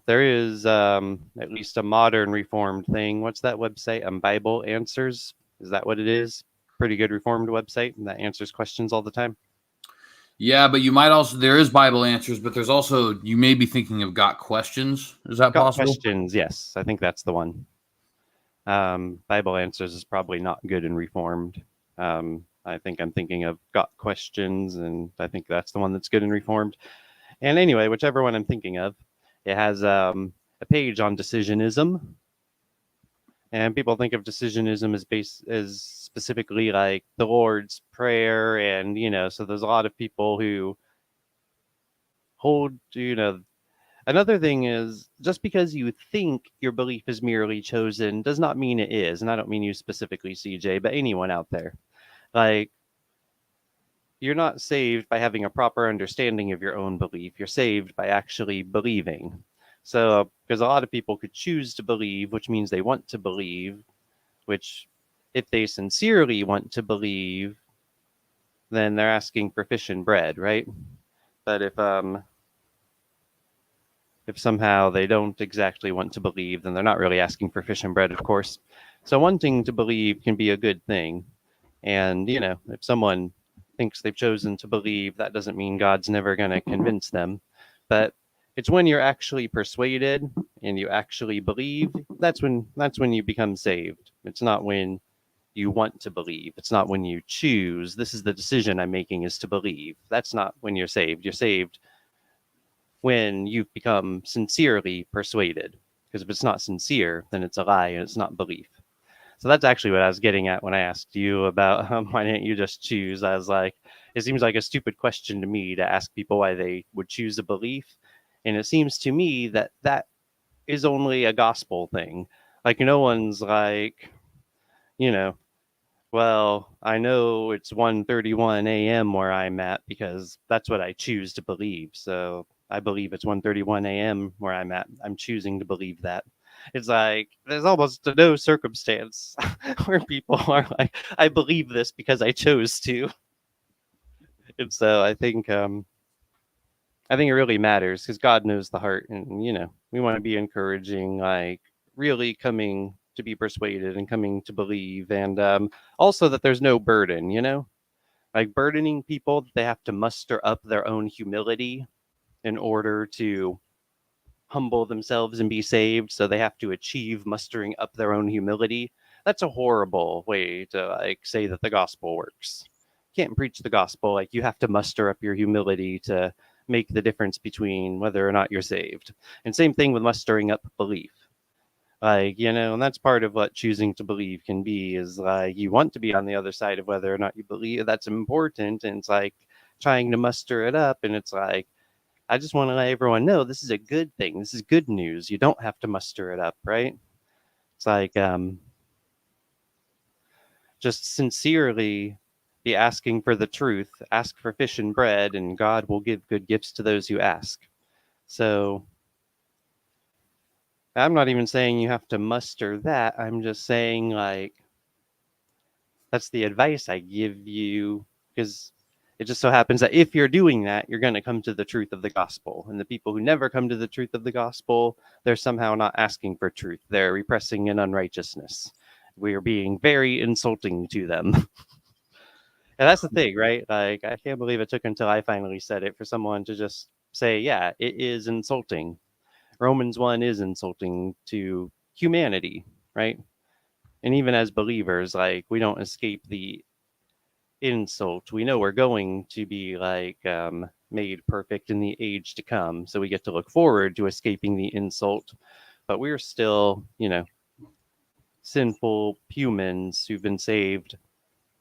there is at least a modern Reformed thing. What's that website? Bible Answers. Is that what it is? Pretty good Reformed website that answers questions all the time. Yeah, but you might also, there is Bible Answers, but there's also, you may be thinking of Got Questions. Is that Got possible? Questions, yes. I think that's the one. Bible Answers is probably not good and Reformed. I think I'm thinking of Got Questions, and I think that's the one that's good and Reformed. And anyway, whichever one I'm thinking of, it has a page on decisionism. And people think of decisionism as specifically like the Lord's Prayer, and so there's a lot of people who hold, Another thing is, just because you think your belief is merely chosen does not mean it is. And I don't mean you specifically, CJ, but anyone out there. Like, you're not saved by having a proper understanding of your own belief. You're saved by actually believing. So, because a lot of people could choose to believe, which means they want to believe, which, if they sincerely want to believe, then they're asking for fish and bread, right? But if somehow they don't exactly want to believe, then they're not really asking for fish and bread, of course. So wanting to believe can be a good thing. And, if someone thinks they've chosen to believe, that doesn't mean God's never going to convince them. But it's when you're actually persuaded and you actually believe, that's when you become saved. It's not when you want to believe. It's not when you choose, this is the decision I'm making is to believe. That's not when you're saved. You're saved when you've become sincerely persuaded. Because if it's not sincere, then it's a lie and it's not belief. So that's actually what I was getting at when I asked you about why didn't you just choose? I was like, it seems like a stupid question to me to ask people why they would choose a belief. And it seems to me that that is only a gospel thing. Like, no one's like, well, I know it's 1:31 a.m. where I'm at because that's what I choose to believe. So I believe it's 1:31 a.m. where I'm at. I'm choosing to believe that. It's like there's almost no circumstance where people are like, I believe this because I chose to. And so I think it really matters because God knows the heart, and we want to be encouraging, like really coming to be persuaded and coming to believe, and also that there's no burden, like burdening people that they have to muster up their own humility in order to humble themselves and be saved. So they have to achieve mustering up their own humility. That's a horrible way to like say that the gospel works. You can't preach the gospel like you have to muster up your humility to make the difference between whether or not you're saved. And same thing with mustering up belief. Like, and that's part of what choosing to believe can be, is like you want to be on the other side of whether or not you believe. That's important. And it's like trying to muster it up. And it's like, I just want to let everyone know this is a good thing. This is good news. You don't have to muster it up, right? It's like, just sincerely be asking for the truth, ask for fish and bread, and God will give good gifts to those who ask. So I'm not even saying you have to muster that. I'm just saying, like, that's the advice I give you, because it just so happens that if you're doing that, you're going to come to the truth of the gospel. And the people who never come to the truth of the gospel, they're somehow not asking for truth. They're repressing an unrighteousness. We are being very insulting to them. And that's the thing, right? Like, I can't believe it took until I finally said it for someone to just say, yeah, it is insulting. Romans 1 is insulting to humanity, right? And even as believers, like, we don't escape the insult. We know we're going to be, like, made perfect in the age to come. So we get to look forward to escaping the insult. But we're still, sinful humans who've been saved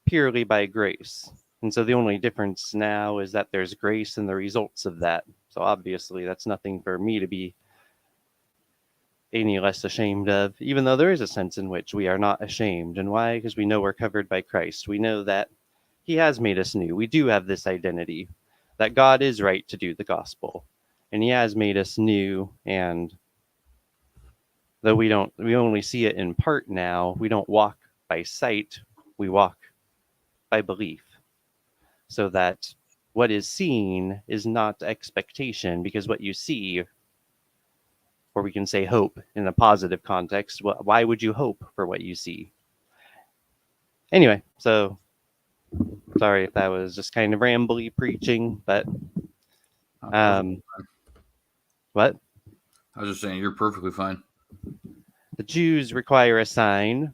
purely by grace. And so the only difference now is that there's grace in the results of that. So obviously that's nothing for me to be any less ashamed of, even though there is a sense in which we are not ashamed. And why? Because we know we're covered by Christ. We know that he has made us new. We do have this identity that God is right to do the gospel. And he has made us new. And though we only see it in part now, we don't walk by sight, we walk by belief. So that what is seen is not expectation, because what you see, or we can say hope in a positive context, why would you hope for what you see? Anyway, so sorry if that was just kind of rambly preaching, but what? I was just saying, you're perfectly fine. The Jews require a sign.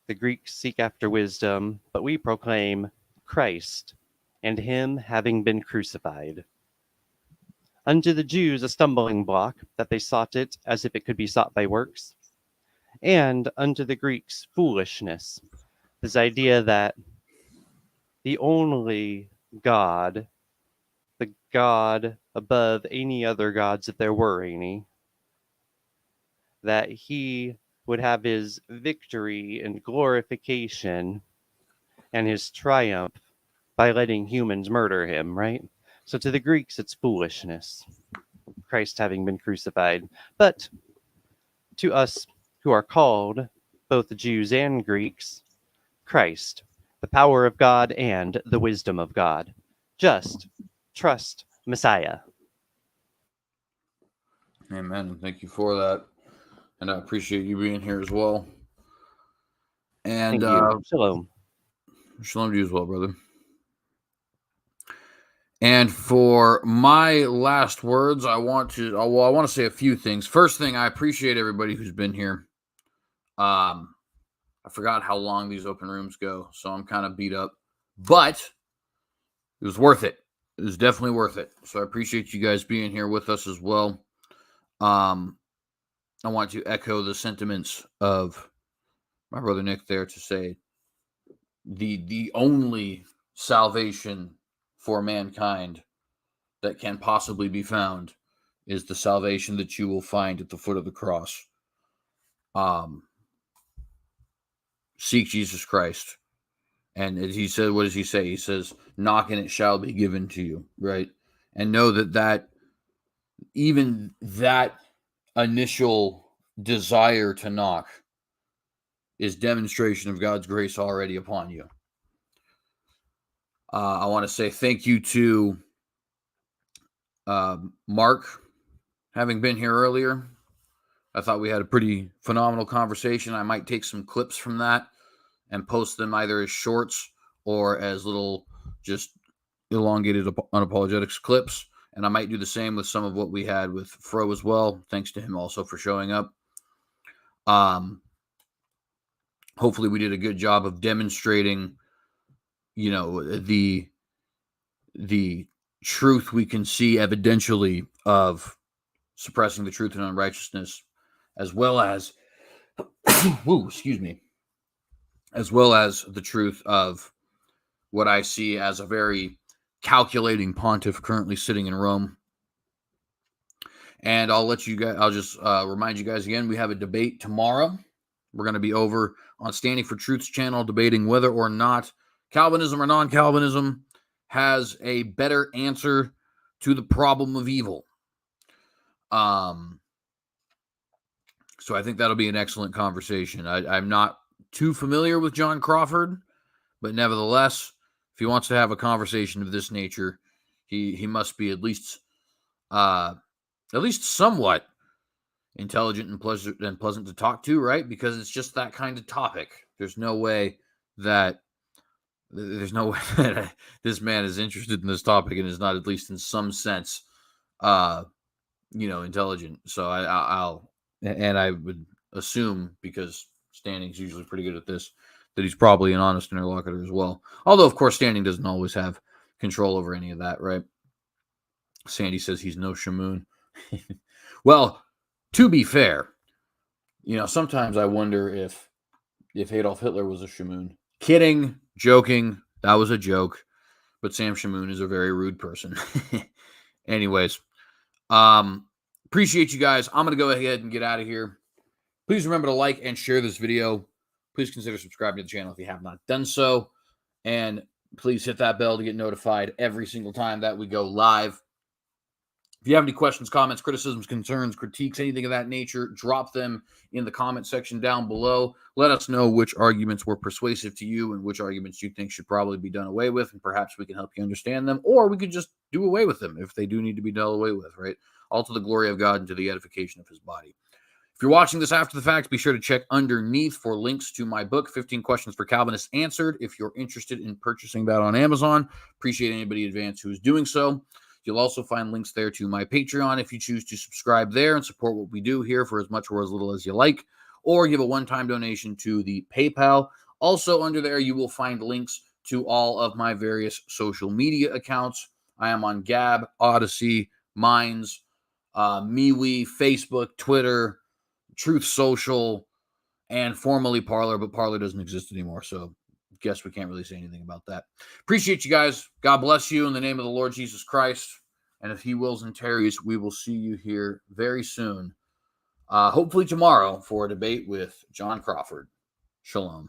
The Greeks seek after wisdom, but we proclaim Christ and him having been crucified. Unto the Jews a stumbling block, that they sought it as if it could be sought by works. And unto the Greeks foolishness, this idea that the only God, the God above any other gods if there were any, that he would have his victory and glorification and his triumph by letting humans murder him, right? So to the Greeks, it's foolishness, Christ having been crucified. But to us who are called, both Jews and Greeks, Christ, the power of God and the wisdom of God. Just trust Messiah. Amen. Thank you for that. And I appreciate you being here as well. And Thank you. Shalom. Shalom to you as well, brother. And for my last words, I want to say a few things. First thing, I appreciate everybody who's been here. I forgot how long these open rooms go, so I'm kind of beat up, but it was worth it. It was definitely worth it. So I appreciate you guys being here with us as well. I want to echo the sentiments of my brother Nick there to say the only salvation for mankind that can possibly be found is the salvation that you will find at the foot of the cross. Seek Jesus Christ. And he said, what does he say? He says, knock and it shall be given to you, right? And know that even that initial desire to knock is demonstration of God's grace already upon you. I want to say thank you to Mark, having been here earlier. I thought we had a pretty phenomenal conversation. I might take some clips from that and post them either as shorts or as little just elongated Un-Apologetics clips. And I might do the same with some of what we had with Fro as well. Thanks to him also for showing up. Hopefully we did a good job of demonstrating, the the truth we can see evidentially of suppressing the truth and unrighteousness, as well as as well as the truth of what I see as a very calculating pontiff currently sitting in Rome. And I'll just remind you guys again, we have a debate tomorrow. We're going to be over on Standing for Truth's channel debating whether or not Calvinism or non-Calvinism has a better answer to the problem of evil. So I think that'll be an excellent conversation. I'm not too familiar with John Crawford, but nevertheless, if he wants to have a conversation of this nature, he must be at least somewhat intelligent and pleasant to talk to, right? Because it's just that kind of topic. There's no way that this man is interested in this topic and is not at least in some sense, intelligent. So I would assume, because Standing's usually pretty good at this, that he's probably an honest interlocutor as well. Although, of course, Standing doesn't always have control over any of that, right? Sandy says he's no shamoon. Well, to be fair, sometimes I wonder if Adolf Hitler was a shamoon. Kidding, joking, that was a joke. But Sam Shamoon is a very rude person. Anyways, appreciate you guys. I'm going to go ahead and get out of here. Please remember to like and share this video. Please consider subscribing to the channel if you have not done so. And please hit that bell to get notified every single time that we go live. If you have any questions, comments, criticisms, concerns, critiques, anything of that nature, drop them in the comment section down below. Let us know which arguments were persuasive to you and which arguments you think should probably be done away with, and perhaps we can help you understand them, or we could just do away with them if they do need to be done away with, right? All to the glory of God and to the edification of his body. If you're watching this after the fact, be sure to check underneath for links to my book, 15 Questions for Calvinists Answered, if you're interested in purchasing that on Amazon. Appreciate anybody in advance who is doing so. You'll also find links there to my Patreon if you choose to subscribe there and support what we do here for as much or as little as you like, or give a one-time donation to the PayPal. Also under there, you will find links to all of my various social media accounts. I am on Gab, Odyssey, Minds, MeWe, Facebook, Twitter, Truth Social, and formerly Parler, but Parler doesn't exist anymore, so guess we can't really say anything about that. Appreciate you guys. God bless you in the name of the Lord Jesus Christ. And if he wills and tarries, we will see you here very soon. Hopefully tomorrow for a debate with John Crawford. Shalom.